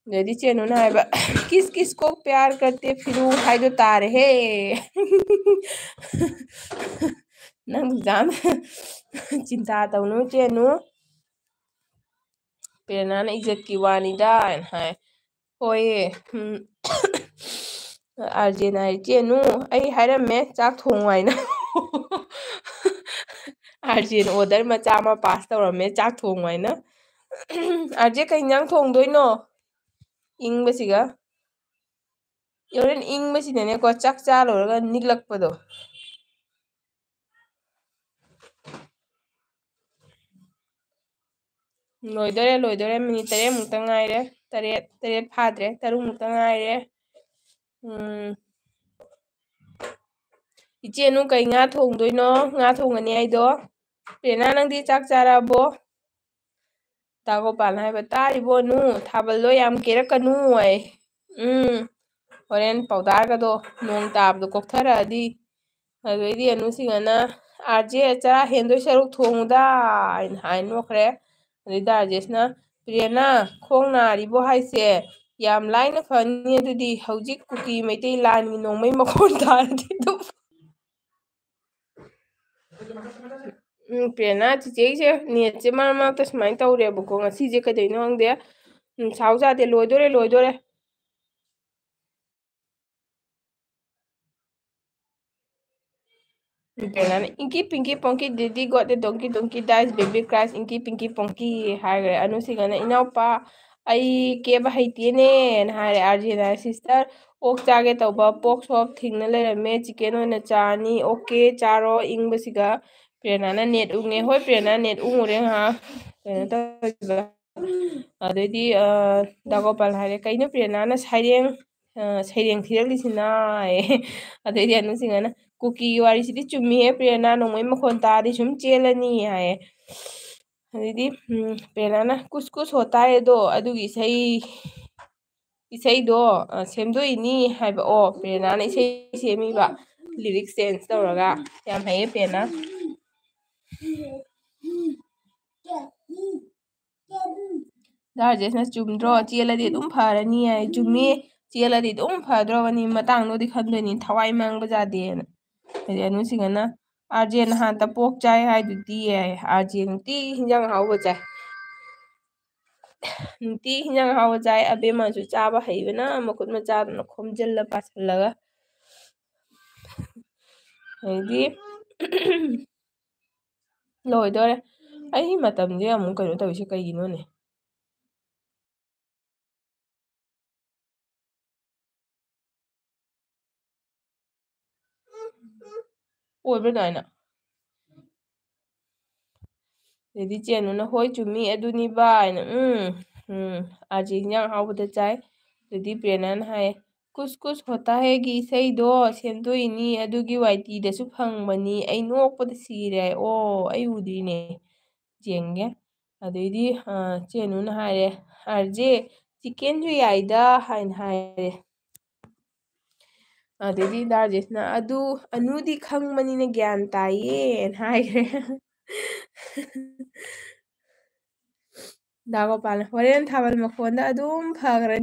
ꯑꯗꯩꯗꯤ ꯆꯦꯅꯨꯅ ꯍꯥꯏꯕ ꯀꯤꯁ ꯀꯤꯁ ꯀꯣ ꯄ꯭ꯌꯥꯔ ꯀꯔꯇꯦ ꯐꯤꯔꯨ ꯍꯥꯏꯗꯣ ꯇꯥꯔꯦꯍꯦ ꯅꯪ ꯖꯥꯝ ꯆꯤꯟꯇꯥ ꯇꯧꯅꯨ ꯆꯦꯅꯨ ꯄ꯭ꯔꯦꯔꯅꯥꯅ ꯏꯖꯠꯀꯤ ꯋꯥꯅꯤꯗ ꯍꯥꯏ ꯍꯣꯏꯌꯦ ꯑꯥꯔꯖꯦꯅ ꯍꯥꯏ ꯏꯆꯦꯅꯨ ꯑꯩ ꯍꯥꯏꯔꯝꯃꯦ ꯆꯥꯛ ꯊꯣꯡꯉꯨ ꯍꯥꯏꯅ ꯑꯥꯔꯖꯦꯅ ꯑꯣꯗꯔ ꯃꯆꯥ ꯑꯃ ꯄꯥꯁ ꯇꯧꯔꯝꯃꯦ ꯆꯥꯛ ꯊꯣꯡꯉꯨ ꯍꯥꯏꯅ ꯑꯥꯔꯖꯦ ꯀꯩ ꯏꯟꯖꯥꯡ ꯊꯣꯡꯗꯣꯏꯅꯣ ꯏꯪꯕꯁꯤꯒ ꯍꯣꯔꯦꯟ ꯏꯪꯕꯁꯤꯗꯅꯦꯀꯣ ꯆꯥꯛ ꯆꯥ ꯂꯣꯏꯔꯒ ꯅꯤꯛꯂꯛꯄꯗꯣ ꯂꯣꯏꯗꯣꯔꯦ ꯂꯣꯏꯗꯣꯔꯦ ꯃꯤꯅꯤꯠ 3 ꯉꯥꯏꯔꯦ 8 ꯐꯥꯗ꯭ꯔꯦ 3 ꯉꯥꯏꯔꯦ ꯏꯆꯦꯅꯨ ꯀꯩ ꯉꯥ ꯊꯣꯡꯗꯣꯏꯅꯣ ꯉꯥ ꯊꯣꯡꯒꯅꯤ ꯑꯩꯗꯣ ꯄꯦꯅꯥ ꯅꯪꯗꯤ ꯆꯥꯛ ꯆꯥꯔꯕꯣ ꯗꯥ ꯒꯣꯄꯥꯜꯅ ꯍꯥꯏꯕ ꯇꯥꯔꯤꯕꯣ ꯑꯅꯨ ꯊꯥꯕꯜꯗꯣ ꯌꯥꯝ ꯀꯦꯔꯛꯀꯅꯨ ꯍꯥꯏ ꯍꯣꯔꯦꯟ ꯄꯥꯎꯗꯥꯔꯒꯗꯣ ꯅꯣꯡ ꯇꯥꯕꯗꯣ ꯀꯣꯛꯊꯔꯛꯑꯗꯤ ꯑꯗꯩꯗꯤ ꯑꯅꯨꯁꯤꯡꯅ ꯑꯥꯔꯖꯦ ꯆꯔꯥ ꯍꯦꯟꯗꯣꯏ ꯁꯔꯨꯛ ꯊꯣꯡꯉꯨꯗ ꯍꯥꯏ ꯅꯣꯛꯈ꯭ꯔꯦ ꯑꯗꯩ ꯗꯥ ꯔꯥꯖꯦꯁꯅ ꯄ꯭ꯔꯦꯔꯅꯥ ꯈꯣꯡ ꯅꯥꯔꯤꯕꯣ ꯍꯥꯏꯁꯦ ꯌꯥꯝ ꯂꯥꯏꯅ ꯐꯅꯤ ꯑꯗꯨꯗꯤ ꯍꯧꯖꯤꯛ ꯀꯨꯀꯤ ꯃꯩꯇꯩ ꯂꯥꯟꯒꯤ ꯅꯣꯡꯃꯩ ꯃꯈꯣꯟ ꯇꯥꯔꯗꯤ ꯑꯗꯨꯝ ꯄ꯭ꯔꯦꯔꯅꯥ ꯆꯤꯆꯦꯒꯤꯁꯦ ꯅꯦꯠꯁꯦ ꯃꯔꯛ ꯃꯔꯛꯇ ꯁꯨꯃꯥꯏꯅ ꯇꯧꯔꯦꯕꯀꯣ ꯉꯁꯤꯁꯦ ꯀꯩꯗꯧꯅꯣ ꯈꯪꯗꯦ ꯁꯥꯎꯁꯨ ꯌꯥꯗꯦ ꯂꯣꯏꯗꯣꯔꯦ ꯂꯣꯏꯗꯣꯔꯦ ꯄ꯭ꯔꯦꯔꯅꯥꯅ ꯏꯪꯀꯤ ꯄꯤꯡꯀꯤ ꯄꯣꯡꯀꯤ ꯗꯤꯗꯤ ꯒꯣꯠ ꯗ ꯗꯣꯡꯀꯤ ꯗꯣꯡꯀꯤ ꯗꯥꯏꯁ ꯕꯦꯕꯤ ꯀ꯭ꯔꯥꯏꯁ ꯏꯪꯀꯤ ꯄꯤꯡꯀꯤ ꯄꯣꯡꯀꯤ ꯍꯥꯏꯈ꯭ꯔꯦ ꯑꯅꯨꯁꯤꯡꯅ ꯏꯅꯥꯎꯄꯥ ꯑꯩ ꯀꯦꯕ ꯍꯩꯇꯦꯅꯦꯅ ꯍꯥꯏꯔꯦ ꯑꯥꯔꯖꯦꯅ ꯁꯤꯁꯇꯔ ꯑꯣꯛ ꯆꯥꯒꯦ ꯇꯧꯕ ꯄꯣꯛ ꯁꯣꯞ ꯊꯤꯡꯅ ꯂꯩꯔꯝꯃꯦ ꯆꯤꯛꯀꯦꯟ ꯑꯣꯏꯅ ꯆꯥꯔꯅꯤ ꯑꯣꯀꯦ ꯆꯥꯔꯣ ꯏꯪꯕꯁꯤꯒ ꯄ꯭ꯔꯦꯔꯅꯥꯅ ꯅꯦꯠ ꯎꯪꯉꯦ ꯍꯣꯏ ꯄ꯭ꯔꯦꯔꯅꯥ ꯅꯦꯠ ꯎꯪꯉꯨꯔꯦ ꯉꯥꯏꯍꯥꯛ ꯀꯩꯅꯣ ꯇꯧꯔꯤꯕ ꯑꯗꯩꯗꯤ ꯗꯥ ꯒꯣꯄꯥꯜ ꯍꯥꯏꯔꯦ ꯀꯩꯅꯣ ꯄ꯭ꯔꯦꯔꯅꯥꯅ ꯁꯩꯔꯦꯡ ꯊꯤꯔꯛꯂꯤꯁꯤꯅ ꯑꯗꯩꯗꯤ ꯑꯅꯨꯁꯤꯡꯅ ꯀꯨꯀꯤꯒꯤ ꯋꯥꯔꯤꯁꯤꯗꯤ ꯆꯨꯝꯃꯤꯍꯦ ꯄ꯭ꯔꯦꯔꯅꯥ ꯅꯣꯡꯃꯩ ꯃꯈꯣꯟ ꯇꯥꯔꯗꯤ ꯁꯨꯝ ꯆꯦꯜꯂꯅꯤ ꯍꯥꯏꯌꯦ ꯑꯗꯩꯗꯤ ꯄ꯭ꯔꯦꯔꯅꯥꯅ ꯀꯨꯁ ꯀꯨꯁ ꯍꯣꯇꯥ ꯍꯦꯗꯣ ꯑꯗꯨꯒꯤ ꯏꯁꯩꯗꯣ ꯁꯦꯝꯗꯣꯛꯏꯅꯤ ꯍꯥꯏꯕ ꯑꯣ ꯄ꯭ꯔꯦꯔꯅꯥꯅ ꯏꯁꯩ ꯁꯦꯝꯃꯤꯕ ꯂꯤꯔꯤꯛꯁ ꯆꯦꯟꯖ ꯇꯧꯔꯒ ꯌꯥꯝ ꯍꯩꯌꯦ ꯄ꯭ꯔꯦꯔꯅꯥ ꯗꯥ ꯔꯥꯖꯦꯁꯅ ꯆꯨꯝꯗ꯭ꯔꯣ ꯆꯦꯜꯂꯗꯤ ꯑꯗꯨꯝ ꯐꯔꯅꯤ ꯍꯥꯏ ꯆꯨꯝꯃꯤ ꯆꯦꯜꯂꯗꯤ ꯑꯗꯨꯝ ꯐꯗ꯭ꯔꯕꯅꯤ ꯃꯇꯥꯡꯗꯨꯗꯤ ꯈꯟꯗꯣꯏꯅꯤ ꯊꯋꯥꯏ ꯃꯥꯡꯕ ꯌꯥꯗꯦꯅ ꯍꯥꯏꯗꯤ ꯑꯅꯨꯁꯤꯡꯅ ꯑꯥꯔꯖꯦ ꯅꯍꯥꯟꯇ ꯄꯣꯛ ꯆꯥꯏ ꯍꯥꯏꯗꯨꯗꯤ ꯑꯥꯔꯖꯦ ꯅꯨꯡꯇꯤꯒꯤ ꯍꯤꯟꯖꯥꯡ ꯑꯍꯥꯎꯕ ꯆꯥꯏ ꯅꯨꯡꯇꯤꯒꯤ ꯍꯤꯟꯖꯥꯡ ꯑꯍꯥꯎꯕ ꯆꯥꯏ ꯑꯕꯦꯝꯃꯁꯨ ꯆꯥꯕ ꯍꯩꯕꯅ ꯃꯈꯨꯠ ꯃꯆꯥꯗꯨꯅ ꯈꯣꯝꯖꯤꯜꯂ ꯄꯥꯁꯤꯜꯂꯒ ꯑꯗꯩꯗꯤ ꯂꯣꯏꯗꯣꯔꯦ ꯑꯩ ꯃꯇꯝꯁꯦ ꯑꯃꯨꯛ ꯀꯩꯅꯣ ꯇꯧꯔꯤꯁꯦ ꯀꯩꯒꯤꯅꯣꯅꯦ ꯑꯣꯏꯕ꯭ꯔꯥ ꯑꯗꯨꯃꯥꯏꯅ ꯑꯗꯩꯗꯤ ꯆꯦꯅꯨꯅ ꯍꯣꯏ ꯆꯨꯝꯃꯤ ꯑꯗꯨꯅꯤ ꯕꯥꯏꯅ ꯑꯥꯔꯖꯦ ꯍꯤꯟꯖꯥꯡ ꯑꯍꯥꯎꯕꯗ ꯆꯥꯏ ꯑꯗꯩꯗꯤ ꯄ꯭ꯔꯦꯔꯅꯥꯅ ꯍꯥꯏꯌꯦ ꯀꯨꯁ ꯀꯨꯁ ꯍꯣꯇꯥ ꯍꯦꯒꯤ ꯏꯁꯩꯗꯣ ꯁꯦꯝꯗꯣꯛꯏꯅꯤ ꯑꯗꯨꯒꯤ ꯋꯥꯏꯇꯤꯗꯁꯨ ꯐꯪꯕꯅꯤ ꯑꯩ ꯅꯣꯛꯄꯗ ꯁꯤꯔꯦ ꯑꯣ ꯑꯩ ꯎꯗ꯭ꯔꯤꯅꯦ ꯌꯦꯡꯒꯦ ꯑꯗꯩꯗꯤ ꯆꯦꯅꯨꯅ ꯍꯥꯏꯔꯦ ꯑꯥꯔꯖꯦ ꯆꯤꯛꯀꯦꯟꯁꯨ ꯌꯥꯏꯗ ꯍꯥꯏꯅ ꯍꯥꯏꯔꯦ ꯑꯗꯩꯗꯤ ꯗꯥ ꯔꯥꯖꯦꯁꯅ ꯑꯗꯨ ꯑꯅꯨꯗꯤ ꯈꯪꯕꯅꯤꯅ ꯒ꯭ꯌꯥꯟ ꯇꯥꯏꯌꯦꯅ ꯍꯥꯏꯈ꯭ꯔꯦ ꯗꯥ ꯒꯣꯄꯥꯜꯅ ꯍꯣꯔꯦꯟ ꯊꯥꯕꯜ ꯃꯈꯣꯟꯗ ꯑꯗꯨꯝ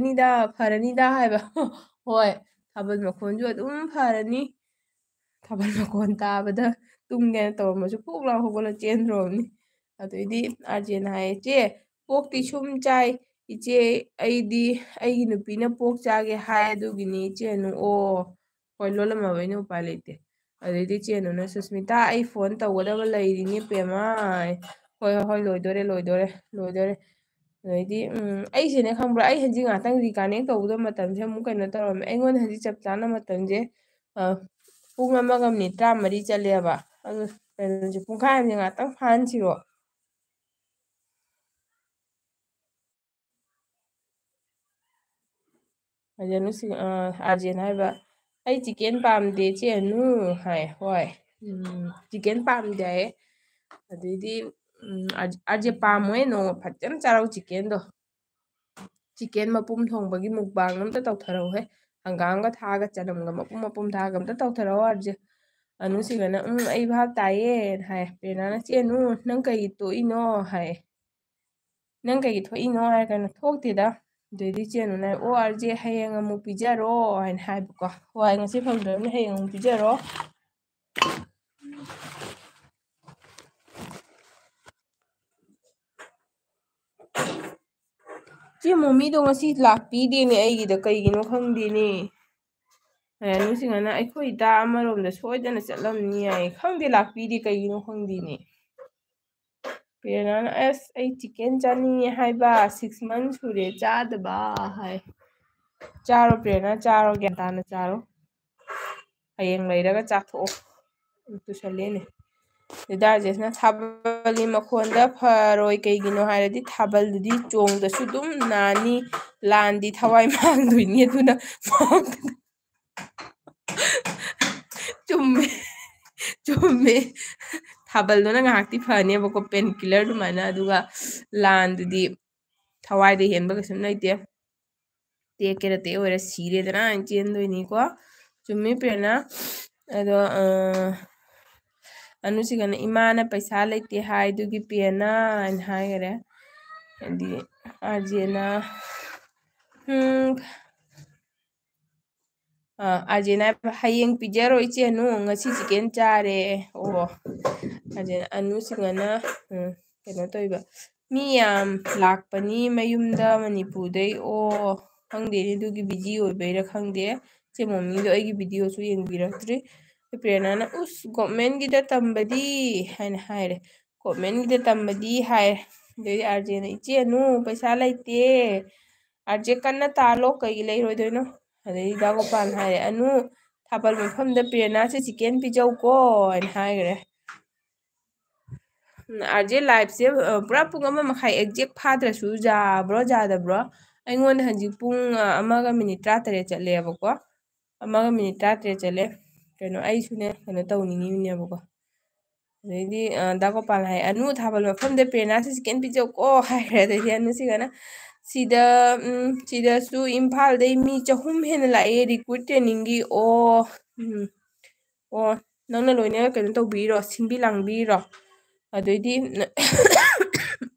ꯐꯔꯅꯤꯗ ꯍꯥꯏꯕ ꯍꯣꯏ ꯊꯥꯕꯜ ꯃꯈꯣꯟꯁꯨ ꯑꯗꯨꯝ ꯐꯔꯅꯤ ꯊꯥꯕꯜ ꯃꯈꯣꯟ ꯇꯥꯕꯗ ꯇꯨꯝꯒꯦꯅ ꯇꯧꯔꯝꯃꯁꯨ ꯄꯣꯛ ꯂꯥꯎ ꯍꯧꯒꯠꯂ ꯆꯦꯟꯗ꯭ꯔꯣꯕꯅꯤ ꯑꯗꯩꯗꯤ ꯑꯥꯔꯖꯦꯅ ꯍꯥꯏꯌꯦ ꯏꯆꯦ ꯄꯣꯛꯇꯤ ꯁꯨꯝ ꯆꯥꯏ ꯏꯆꯦ ꯑꯩꯗꯤ ꯑꯩꯒꯤ ꯅꯨꯄꯤꯅ ꯄꯣꯛ ꯆꯥꯒꯦ ꯍꯥꯏ ꯑꯗꯨꯒꯤꯅꯤ ꯏꯆꯦꯅꯨ ꯑꯣ ꯍꯣꯏ ꯂꯣꯜꯂꯝꯃꯕꯩꯅ ꯎꯄꯥꯏ ꯂꯩꯇꯦ ꯑꯗꯩꯗꯤ ꯆꯦꯅꯨꯅ ꯁꯨꯁꯃꯤꯇꯥ ꯑꯩ ꯐꯣꯟ ꯇꯧꯒꯗꯕ ꯂꯩꯔꯤꯅꯤ ꯄꯦꯝꯃ ꯍꯣꯏ ꯍꯣꯏ ꯍꯣꯏ ꯂꯣꯏꯗꯣꯔꯦ ꯂꯣꯏꯗꯣꯔꯦ ꯂꯣꯏꯗꯣꯔꯦ ꯑꯗꯩꯗꯤ ꯑꯩꯁꯤꯅꯦ ꯈꯪꯕ꯭ꯔꯥ ꯑꯩ ꯍꯧꯖꯤꯛ ꯉꯥꯛꯇꯪ ꯔꯤꯀꯥꯅꯦꯛ ꯇꯧꯕꯗ ꯃꯇꯝꯁꯦ ꯑꯃꯨꯛ ꯀꯩꯅꯣ ꯇꯧꯔꯝꯃꯦ ꯑꯩꯉꯣꯟꯗ ꯍꯧꯖꯤꯛ ꯆꯞ ꯆꯥꯅ ꯃꯇꯝꯁꯦ ꯄꯨꯡ 1:34 ꯆꯠꯂꯦꯕ ꯑꯗꯨ ꯀꯩꯅꯣꯁꯦ ꯄꯨꯡꯈꯥꯏ ꯑꯃꯁꯦ ꯉꯥꯛꯇꯪ ꯐꯥꯍꯟꯁꯤꯔꯣ ꯑꯥꯔꯖꯦꯟ ꯍꯥꯏꯕ ꯑꯩ ꯆꯤꯛꯀꯦꯟ ꯄꯥꯝꯗꯦ ꯆꯦꯅꯨ ꯍꯥꯏ ꯍꯣꯏ ꯆꯤꯛꯀꯦꯟ ꯄꯥꯝꯗꯦ ꯍꯥꯏꯌꯦ ꯑꯗꯩꯗꯤ ꯑꯥꯔꯖꯦ ꯄꯥꯝꯃꯣꯏ ꯅꯣꯡꯃ ꯐꯖꯅ ꯆꯥꯔꯧ ꯆꯤꯛꯀꯦꯟꯗꯣ ꯆꯤꯛꯀꯦꯟ ꯃꯄꯨꯝ ꯊꯣꯡꯕꯒꯤ ꯃꯨꯛꯕꯥꯡ ꯑꯝꯇ ꯇꯧꯊꯔꯛꯎꯍꯦ ꯍꯪꯒꯥꯝꯒ ꯊꯥꯒ ꯆꯅꯝꯒ ꯃꯄꯨꯝ ꯃꯄꯨꯝ ꯊꯥꯒ ꯑꯝꯇ ꯇꯧꯊꯔꯛꯑꯣ ꯑꯥꯔꯖꯦ ꯑꯅꯨꯁꯤꯒꯅ ꯑꯩ ꯚꯥꯞ ꯇꯥꯏꯌꯦꯅ ꯍꯥꯏ ꯄꯦꯔꯅꯥꯅ ꯆꯦꯅꯨ ꯅꯪ ꯀꯩꯒꯤ ꯇꯣꯛꯏꯅꯣ ꯍꯥꯏ ꯅꯪ ꯀꯩꯒꯤ ꯊꯣꯛꯏꯅꯣ ꯍꯥꯏꯔꯒꯅ ꯊꯣꯛꯇꯦꯗ ꯑꯗꯩꯗꯤ ꯆꯦꯅꯨꯅ ꯑꯣ ꯑꯥꯔꯖꯦ ꯍꯌꯦꯡ ꯑꯃꯨꯛ ꯄꯤꯖꯔꯣ ꯍꯥꯏꯅ ꯍꯥꯏꯕꯀꯣ ꯍꯣꯏ ꯉꯁꯤ ꯐꯪꯗ꯭ꯔꯕꯅꯤ ꯍꯌꯦꯡ ꯑꯃꯨꯛ ꯄꯤꯖꯔꯣ ꯆꯦ ꯃꯣꯃꯤꯗꯣ ꯉꯁꯤ ꯂꯥꯛꯄꯤꯗꯦꯅꯦ ꯑꯩꯒꯤꯗ ꯀꯩꯒꯤꯅꯣ ꯈꯪꯗꯦꯅꯦ ꯑꯅꯨꯁꯤꯡꯅ ꯑꯩꯈꯣꯏ ꯏꯇꯥ ꯑꯃꯔꯣꯝꯗ ꯁꯣꯏꯗꯅ ꯆꯠꯂꯝꯅꯤ ꯌꯥꯏ ꯈꯪꯗꯦ ꯂꯥꯛꯄꯤꯗꯦ ꯀꯩꯒꯤꯅꯣ ꯈꯪꯗꯦꯅꯦ ꯄꯦꯔꯅꯥꯅ ꯑꯁ ꯑꯩ ꯆꯤꯛꯀꯦꯟ ꯆꯥꯅꯤꯡꯉꯦ ꯍꯥꯏꯕ 6 months ꯁꯨꯔꯦ ꯆꯥꯗꯕ ꯍꯥꯏ ꯆꯥꯔꯣ ꯄꯦꯔꯅꯥ ꯆꯥꯔꯣ ꯒ꯭ꯌꯥꯟ ꯇꯥꯅ ꯆꯥꯔꯣ ꯍꯌꯦꯡ ꯂꯩꯔꯒ ꯆꯥꯊꯣꯛꯑꯣ ꯇꯨꯁꯜꯂꯦꯅꯦ ꯗꯥꯔꯖꯦꯁꯅ ꯊꯥꯕꯜꯒꯤ ꯃꯈꯣꯟꯗ ꯐꯔꯣꯏ ꯀꯩꯒꯤꯅꯣ ꯍꯥꯏꯔꯗꯤ ꯊꯥꯕꯜꯗꯨꯗꯤ ꯆꯣꯡꯗꯁꯨ ꯑꯗꯨꯝ ꯅꯥꯅꯤ ꯂꯥꯟꯗꯤ ꯊꯋꯥꯏ ꯃꯥꯡꯗꯣꯏꯅꯤ ꯑꯗꯨꯅ ꯆꯨꯝꯃꯦ ꯆꯨꯝꯃꯦ ꯊꯥꯕꯜꯗꯨꯅ ꯉꯥꯏꯍꯥꯛꯇꯤ ꯐꯅꯦꯕꯀꯣ ꯄꯦꯟ ꯀꯤꯂꯔ ꯑꯗꯨꯃꯥꯏꯅ ꯑꯗꯨꯒ ꯂꯥꯟꯗꯨꯗꯤ ꯊꯋꯥꯏꯗ ꯍꯦꯟꯕ ꯀꯩꯁꯨꯝ ꯂꯩꯇꯦ ꯇꯦꯛꯀꯦꯔ ꯇꯦꯛ ꯑꯣꯏꯔꯦ ꯁꯤꯔꯦꯗꯅ ꯑꯩꯅ ꯆꯦꯟꯗꯣꯏꯅꯤꯀꯣ ꯆꯨꯝꯃꯤ ꯄꯦꯔꯅꯥ ꯑꯗꯣ ꯑꯅꯨꯁꯤꯒꯅ ꯏꯃꯥꯅ ꯄꯩꯁꯥ ꯂꯩꯇꯦ ꯍꯥꯏꯗꯨꯒꯤ ꯄꯦꯅ ꯍꯥꯏꯅ ꯍꯥꯏꯈꯔꯦ ꯍꯥꯏꯗꯤ ꯑꯥꯔꯖꯦꯅ ꯑꯥꯔꯖꯦꯅ ꯍꯌꯦꯡ ꯄꯤꯖꯔꯣ ꯏꯆꯦꯅꯨ ꯉꯁꯤ ꯆꯤꯛꯀꯦꯟ ꯆꯥꯔꯦ ꯑꯣ ꯑꯥꯔꯖꯦꯅ ꯑꯅꯨꯁꯤꯡꯅ ꯀꯩꯅꯣ ꯇꯧꯕ ꯃꯤ ꯌꯥꯝ ꯂꯥꯛꯄꯅꯤ ꯃꯌꯨꯝꯗ ꯃꯅꯤꯄꯨꯔꯗꯩ ꯑꯣ ꯈꯪꯗꯦꯅꯦ ꯑꯗꯨꯒꯤ ꯕꯤꯖꯤ ꯑꯣꯏꯕꯩꯔꯥ ꯈꯪꯗꯦ ꯆꯦ ꯃꯣꯃꯤꯗꯣ ꯑꯩꯒꯤ ꯚꯤꯗꯤꯑꯣꯁꯨ ꯌꯦꯡꯕꯤꯔꯛꯇ꯭ꯔꯤ ꯄꯦꯔꯅꯥꯅ ꯎꯁ ꯒꯣꯔꯃꯦꯟꯒꯤꯗ ꯇꯝꯕꯗꯤ ꯍꯥꯏꯅ ꯍꯥꯏꯔꯦ ꯒꯣꯔꯃꯦꯟꯒꯤꯗ ꯇꯝꯕꯗꯤ ꯍꯥꯏꯔꯦ ꯑꯗꯩꯗꯤ ꯑꯥꯔꯖꯦꯅ ꯏꯆꯦꯅꯨ ꯄꯩꯁꯥ ꯂꯩꯇꯦ ꯑꯥꯔꯖꯦ ꯀꯟꯅ ꯇꯥꯜꯂꯣ ꯀꯩꯒꯤ ꯂꯩꯔꯣꯏꯗꯣꯏꯅꯣ ꯑꯗꯩꯗꯤ ꯗꯥ ꯒꯣꯄꯥꯜ ꯍꯥꯏꯔꯦ ꯑꯅꯨ ꯊꯥꯕꯜ ꯃꯐꯝꯗ ꯄꯦꯔꯅꯥꯁꯦ ꯆꯤꯛꯀꯦꯟ ꯄꯤꯖꯧꯀꯣ ꯍꯥꯏꯅ ꯍꯥꯏꯈꯔꯦ ꯑꯥꯔꯖꯦ ꯂꯥꯏꯐꯁꯦ ꯄꯨꯔꯥ ꯄꯨꯡ 1:30 ꯑꯦꯛꯖꯦꯛ ꯐꯥꯗ꯭ꯔꯁꯨ ꯌꯥꯕ꯭ꯔꯣ ꯌꯥꯗꯕ꯭ꯔꯣ ꯑꯩꯉꯣꯟꯗ ꯍꯧꯖꯤꯛ ꯄꯨꯡ 1:18 ꯆꯠꯂꯦꯕꯀꯣ 1:13 ꯆꯠꯂꯦ ꯀꯩꯅꯣ ꯑꯩꯁꯨꯅꯦ ꯀꯩꯅꯣ ꯇꯧꯅꯤꯡꯉꯤꯕꯅꯦꯕꯀꯣ ꯑꯗꯩꯗꯤ ꯗꯥ ꯒꯣꯄꯥꯜ ꯍꯥꯏ ꯑꯅꯨ ꯊꯥꯕꯜ ꯃꯐꯝꯗ ꯄꯦꯔꯅꯥꯁꯦ ꯆꯤꯛꯀꯦꯟ ꯄꯤꯖꯧꯀꯣ ꯍꯥꯏꯈ꯭ꯔꯦ ꯑꯗꯩꯗꯤ ꯑꯅꯨꯁꯤꯒꯅ ꯁꯤꯗ ꯁꯤꯗꯁꯨ ꯏꯝꯐꯥꯜꯗꯩ ꯃꯤ 300 ꯍꯦꯟꯅ ꯂꯥꯛꯑꯦ ꯔꯤꯀ꯭ꯔꯨꯏꯠ ꯇ꯭ꯔꯦꯅꯤꯡꯒꯤ ꯑꯣ ꯅꯪꯅ ꯂꯣꯏꯅ ꯀꯩꯅꯣ ꯇꯧꯕꯤꯔꯣ ꯁꯤꯟꯕꯤ ꯂꯥꯡꯕꯤꯔꯣ ꯑꯗꯩꯗꯤ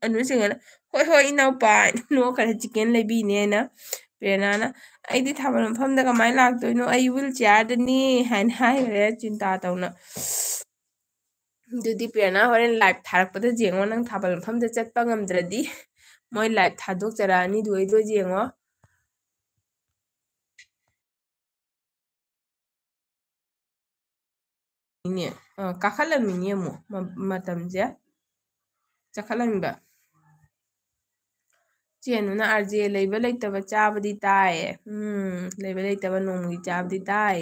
ꯑꯅꯨꯁꯤꯡꯅ ꯍꯣꯏ ꯍꯣꯏ ꯏꯅꯥꯎꯄꯥ ꯅꯣꯛꯈꯔꯦ ꯆꯤꯛꯀꯦꯟ ꯂꯩꯕꯤꯅꯦꯅ ꯄꯦꯔꯅꯥꯅ ꯑꯩꯗꯤ ꯊꯥꯕꯜ ꯃꯐꯝꯗ ꯀꯃꯥꯏꯅ ꯂꯥꯛꯇꯣꯏꯅꯣ ꯑꯩ ꯍꯨꯏꯜ ꯆꯤꯌꯥꯔꯗꯅꯤ ꯍꯥꯏꯅ ꯍꯥꯏꯈ꯭ꯔꯦ ꯆꯤꯟꯇꯥ ꯇꯧꯅ ꯑꯗꯨꯗꯤ ꯄꯦꯔꯅꯥ ꯍꯣꯔꯦꯟ ꯂꯥꯏꯚ ꯊꯥꯔꯛꯄꯗ ꯌꯦꯡꯉꯣ ꯅꯪ ꯊꯥꯕꯜ ꯃꯐꯝꯗ ꯆꯠꯄ ꯉꯝꯗ꯭ꯔꯗꯤ ꯃꯣꯏ ꯂꯥꯏꯚ ꯊꯥꯗꯣꯛꯆꯔꯛꯑꯅꯤ ꯑꯗꯨ ꯌꯦꯡꯉꯣ ꯀꯥꯈꯠꯂꯝꯃꯤꯅꯤ ꯑꯃꯨꯛ ꯃꯇꯝꯁꯦ ꯆꯈꯠꯍꯟꯕ ꯆꯦꯅꯨꯅ ꯑꯥꯔꯖꯦ ꯂꯩꯕ ꯂꯩꯇꯕ ꯆꯥꯕꯗꯤ ꯇꯥꯏꯌꯦ ꯂꯩꯕ ꯂꯩꯇꯕ ꯅꯣꯡꯃꯒꯤ ꯆꯥꯕꯗꯤ ꯇꯥꯏ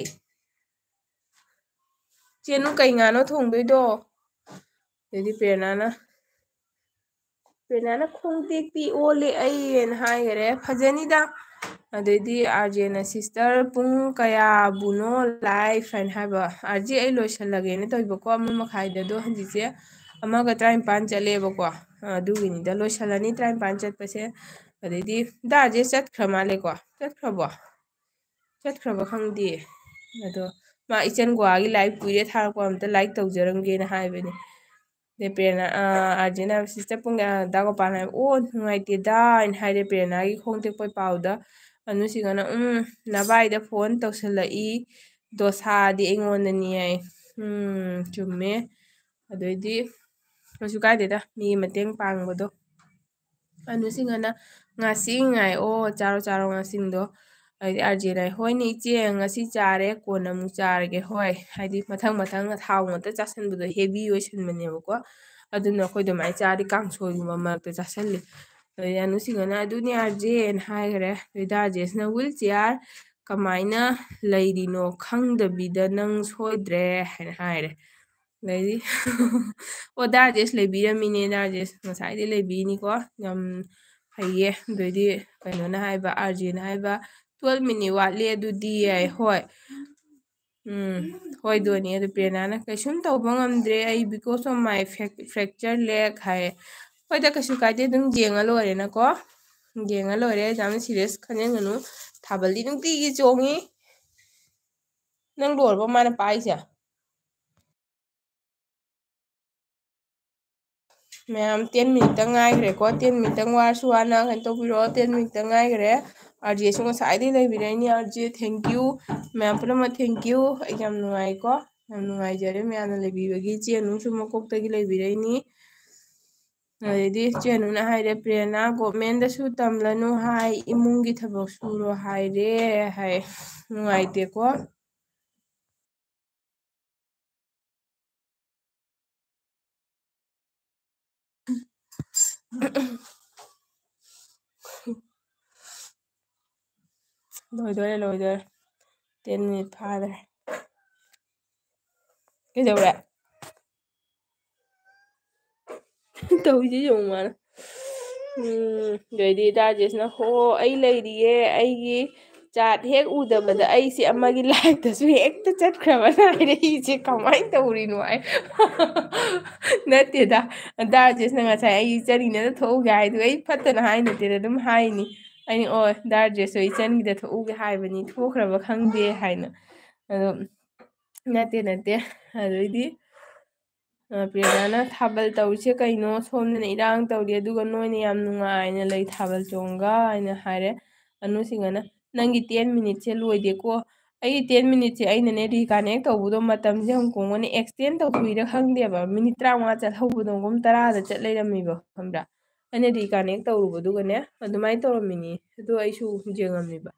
ꯆꯦꯅꯨ ꯀꯩ ꯉꯥꯅꯣ ꯊꯣꯡꯗꯣꯏꯗꯣ ꯑꯗꯩꯗꯤ ꯄꯦꯔꯅꯥꯅ ꯈꯣꯡꯇꯦꯛꯄꯤ ꯑꯣꯜꯂꯦ ꯑꯩꯅ ꯍꯥꯏꯈꯔꯦ ꯐꯖꯅꯤꯗ ꯑꯗꯩꯗꯤ ꯑꯥꯔꯖꯦꯅ ꯁꯤꯁꯇꯔ ꯄꯨꯡ ꯀꯌꯥꯕꯨꯅꯣ ꯂꯥꯏꯐ ꯍꯥꯏꯅ ꯍꯥꯏꯕ ꯑꯥꯔꯖꯦ ꯑꯩ ꯂꯣꯏꯁꯜꯂꯒꯦꯅ ꯇꯧꯕꯀꯣ 1:30 ꯍꯧꯖꯤꯛꯁꯦ 1:53 ꯆꯠꯂꯦꯕꯀꯣ ꯑꯗꯨꯒꯤꯅꯤꯗ ꯂꯣꯏꯁꯤꯜꯂꯅꯤ 53 ꯆꯠꯄꯁꯦ ꯑꯗꯩꯗꯤ ꯗꯥꯔꯁꯦ ꯆꯠꯈ꯭ꯔ ꯃꯥꯜꯂꯦꯀꯣ ꯆꯠꯈ꯭ꯔꯕꯣ ꯆꯠꯈ꯭ꯔꯕ ꯈꯪꯗꯦ ꯑꯗꯣ ꯃꯥ ꯏꯆꯟ ꯒꯋꯥꯒꯤ ꯂꯥꯏꯔꯤꯛ ꯀꯨꯏꯔꯦ ꯊꯥꯔꯛꯄ ꯑꯝꯇ ꯂꯥꯏꯛ ꯇꯧꯖꯔꯝꯒꯦꯅ ꯍꯥꯏꯕꯅꯦ ꯄꯦꯔꯅꯥ ꯑꯥꯔꯖꯦꯅ ꯁꯤꯁꯇꯔ ꯄꯨꯡ ꯗꯥ ꯒꯣꯄꯥꯜ ꯍꯥꯏꯕ ꯑꯣ ꯅꯨꯡꯉꯥꯏꯇꯦꯗ ꯍꯥꯏꯅ ꯍꯥꯏꯔꯦ ꯄꯦꯔꯅꯥꯒꯤ ꯈꯣꯡ ꯇꯦꯛꯄꯩ ꯄꯥꯎꯗ ꯑꯅꯨꯁꯤꯒꯅ ꯅꯚꯥꯏꯗ ꯐꯣꯟ ꯇꯧꯁꯜꯂꯛꯏ ꯗꯣꯁꯥꯗꯤ ꯑꯩꯉꯣꯟꯗꯅꯤ ꯍꯥꯏ ꯆꯨꯝꯃꯦ ꯑꯗꯨꯑꯣꯏꯗꯤ ꯀꯩꯁꯨ ꯀꯥꯏꯗꯦꯗ ꯃꯤ ꯃꯇꯦꯡ ꯄꯥꯡꯕꯗꯣ ꯑꯅꯨꯁꯤꯡꯅ ꯉꯥꯁꯤꯡ ꯉꯥꯏ ꯑꯣ ꯆꯥꯔꯣ ꯆꯥꯔꯣ ꯉꯥꯁꯤꯡꯗꯣ ꯍꯥꯏꯗꯤ ꯑꯥꯔꯖꯦꯅꯥ ꯍꯣꯏꯅꯦ ꯏꯆꯦ ꯉꯁꯤ ꯆꯥꯔꯦ ꯀꯣꯟꯅ ꯑꯃꯨꯛ ꯆꯥꯔꯒꯦ ꯍꯣꯏ ꯍꯥꯏꯗꯤ ꯃꯊꯪ ꯃꯊꯪ ꯊꯥꯎ ꯉꯥꯛꯇ ꯆꯥꯁꯤꯟꯕꯗꯣ ꯍꯦꯚꯤ ꯑꯣꯏꯁꯟꯕꯅꯦꯕꯀꯣ ꯑꯗꯨꯅ ꯑꯩꯈꯣꯏ ꯑꯗꯨꯃꯥꯏꯅ ꯆꯥꯔꯗꯤ ꯀꯥꯡꯁꯣꯏꯒꯨꯝꯕ ꯃꯔꯛꯇ ꯆꯥꯁꯤꯜꯂꯤ ꯑꯗꯩ ꯑꯅꯨꯁꯤꯡꯅ ꯑꯗꯨꯅꯦ ꯑꯥꯔꯖꯦꯅ ꯍꯥꯏꯈꯔꯦ ꯑꯗꯩ ꯗꯥꯔꯖꯦꯁꯅ ꯋꯤꯜ ꯆꯤꯌꯥꯔ ꯀꯃꯥꯏꯅ ꯂꯩꯔꯤꯅꯣ ꯈꯪꯗꯕꯤꯗ ꯅꯪ ꯁꯣꯏꯗ꯭ꯔꯦ ꯍꯥꯏꯅ ꯍꯥꯏꯔꯦ ꯑꯗꯩꯗꯤ ꯑꯣ ꯗꯥꯔꯖꯦꯁ ꯂꯩꯕꯤꯔꯝꯃꯤꯅꯦ ꯗꯥꯔꯖꯦꯁ ꯉꯁꯥꯏꯗꯤ ꯂꯩꯕꯤꯅꯤꯀꯣ ꯌꯥꯝ ꯐꯩꯌꯦ ꯑꯗꯩꯗꯤ ꯀꯩꯅꯣꯅ ꯍꯥꯏꯕ ꯑꯥꯔꯖꯦꯅ ꯍꯥꯏꯕ 12 ꯃꯤꯅꯤꯠ ꯋꯥꯠꯂꯤ ꯑꯗꯨꯗꯤ ꯌꯥꯏ ꯍꯣꯏ ꯍꯣꯏꯗꯣꯏꯅꯤ ꯑꯗꯨ ꯄꯦꯔꯅꯥꯅ ꯀꯩꯁꯨꯝ ꯇꯧꯕ ꯉꯝꯗ꯭ꯔꯦ ꯑꯩ ꯕꯤꯀꯣꯁ ꯑꯣꯐ ꯃꯥꯏ ꯐ꯭ꯔꯦꯛꯆꯔ ꯂꯦꯛ ꯍꯥꯏꯌꯦ ꯍꯣꯏꯗ ꯀꯩꯁꯨ ꯀꯥꯏꯗꯦ ꯑꯗꯨꯝ ꯌꯦꯡꯉ ꯂꯣꯏꯔꯦꯅꯀꯣ ꯌꯦꯡꯉ ꯂꯣꯏꯔꯦ ꯌꯥꯝꯅ ꯁꯤꯔꯤꯌꯁ ꯈꯟꯖꯤꯟꯒꯅꯨ ꯊꯥꯕꯜꯗꯤ ꯅꯨꯡꯇꯤꯒꯤ ꯆꯣꯡꯉꯤ ꯅꯪ ꯂꯣꯏꯔꯕ ꯃꯥꯅ ꯄꯥꯏꯁꯦ ꯃꯌꯥꯝ 10 ꯃꯤꯅꯤꯠꯇꯪ ꯉꯥꯏꯈ꯭ꯔꯦꯀꯣ 10 ꯃꯤꯅꯤꯠꯇꯪ ꯋꯥꯔꯁꯨ ꯋꯥꯅ ꯀꯩꯅꯣ ꯇꯧꯕꯤꯔꯛꯑꯣ 10 ꯃꯤꯅꯤꯠꯇꯪ ꯉꯥꯏꯈ꯭ꯔꯦ ꯑꯥꯔꯖꯦꯁꯨ ꯉꯁꯥꯏꯗꯒꯤ ꯂꯩꯕꯤꯔꯛꯏꯅꯤ ꯑꯥꯔꯖꯦ ꯊꯦꯡꯀ꯭ꯌꯨ ꯃꯌꯥꯝ ꯄꯨꯝꯅꯃꯛ ꯊꯦꯡꯀ꯭ꯌꯨ ꯑꯩ ꯌꯥꯝ ꯅꯨꯡꯉꯥꯏꯀꯣ ꯌꯥꯝ ꯅꯨꯡꯉꯥꯏꯖꯔꯦ ꯃꯌꯥꯝꯅ ꯂꯩꯕꯤꯕꯒꯤ ꯆꯦꯅꯨꯁꯨ ꯃꯀꯣꯛꯇꯒꯤ ꯂꯩꯕꯤꯔꯛꯏꯅꯤ ꯑꯗꯩꯗꯤ ꯆꯦꯅꯨꯅ ꯍꯥꯏꯔꯦ ꯄ꯭ꯔꯦꯔꯅꯥ ꯒꯣꯚꯔꯃꯦꯟꯗꯁꯨ ꯇꯝꯂꯅꯨ ꯍꯥꯏ ꯏꯃꯨꯡꯒꯤ ꯊꯕꯛ ꯁꯨꯔꯣ ꯍꯥꯏꯔꯦ ꯍꯥꯏ ꯅꯨꯡꯉꯥꯏꯇꯦꯀꯣ ꯂꯣꯏꯗꯣꯔꯦ ꯂꯣꯏꯗꯣꯔꯦ 10 ꯃꯤꯅꯤꯠ ꯐꯥꯗ꯭ꯔꯦ ꯀꯩꯗꯧꯔꯦ ꯇꯧꯔꯤꯁꯦ ꯌꯦꯡꯉꯨ ꯃꯥꯅ ꯑꯗꯩꯗꯤ ꯗꯥꯔꯖꯦꯁꯅ ꯍꯣ ꯑꯩ ꯂꯩꯔꯤꯌꯦ ꯑꯩꯒꯤ ꯆꯥꯠ ꯍꯦꯛ ꯎꯗꯕꯗ ꯑꯩꯁꯦ ꯑꯃꯒꯤ ꯂꯥꯏꯐꯇꯁꯨ ꯍꯦꯛꯇ ꯆꯠꯈ꯭ꯔꯕꯅ ꯍꯥꯏꯔꯛꯏꯁꯦ ꯀꯃꯥꯏꯅ ꯇꯧꯔꯤꯅꯣ ꯑꯩ ꯅꯠꯇꯦꯗ ꯗꯥꯔꯖꯦꯁꯅ ꯉꯁꯥꯏ ꯑꯩ ꯏꯆꯟꯒꯤꯗ ꯊꯣꯛꯎꯒꯦ ꯍꯥꯏꯗꯨ ꯑꯩ ꯐꯠꯇꯅ ꯍꯥꯏ ꯅꯠꯇꯦꯗ ꯑꯗꯨꯝ ꯍꯥꯏꯅꯤ ꯑꯩꯅ ꯑꯣ ꯗꯥꯔꯖꯦꯁꯁꯨ ꯏꯆꯟꯒꯤꯗ ꯊꯣꯛꯎꯒꯦ ꯍꯥꯏꯕꯅꯤ ꯊꯣꯛꯈ꯭ꯔꯕ ꯈꯪꯗꯦ ꯍꯥꯏꯅ ꯑꯗꯣ ꯅꯠꯇꯦ ꯅꯠꯇꯦ ꯑꯗꯩꯗꯤ ꯄ꯭ꯔꯦꯔꯅꯥꯅ ꯊꯥꯕꯜ ꯇꯧꯔꯤꯁꯦ ꯀꯩꯅꯣ ꯁꯣꯝꯗꯅ ꯏꯔꯥꯡ ꯇꯧꯔꯤ ꯑꯗꯨꯒ ꯅꯣꯏꯅ ꯌꯥꯝ ꯅꯨꯡꯉꯥꯏꯅ ꯂꯩ ꯊꯥꯕꯜ ꯆꯣꯡꯒ ꯍꯥꯏꯅ ꯍꯥꯏꯔꯦ ꯑꯅꯨꯁꯤꯡꯅ ꯅꯪꯒꯤ 10 ꯃꯤꯅꯤꯠꯁꯦ ꯂꯣꯏꯗꯦꯀꯣ ꯑꯩꯒꯤ 10 ꯃꯤꯅꯤꯠꯁꯦ ꯑꯩꯅꯅꯦ ꯔꯤꯀꯅꯦꯛ ꯇꯧꯕꯗꯣ ꯃꯇꯝꯁꯦ ꯍꯪꯀꯣꯡꯉꯅ ꯑꯦꯛꯁꯇꯦꯟ ꯇꯧꯊꯣꯛꯏꯔ ꯈꯪꯗꯦꯕ ꯃꯤꯅꯤꯠ 35 ꯆꯠꯍꯧꯕꯗꯣꯒꯨꯝ 10ꯗ ꯆꯠ ꯂꯩꯔꯝꯃꯤꯕ ꯈꯪꯕ꯭ꯔꯥ ꯑꯩꯅ ꯔꯤꯀꯅꯦꯛ ꯇꯧꯔꯨꯕꯗꯨꯒꯅꯦ ꯑꯗꯨꯃꯥꯏꯅ ꯇꯧꯔꯝꯃꯤꯅꯤ ꯑꯗꯣ ꯑꯩꯁꯨ ꯌꯦꯡꯉꯝꯃꯦꯕ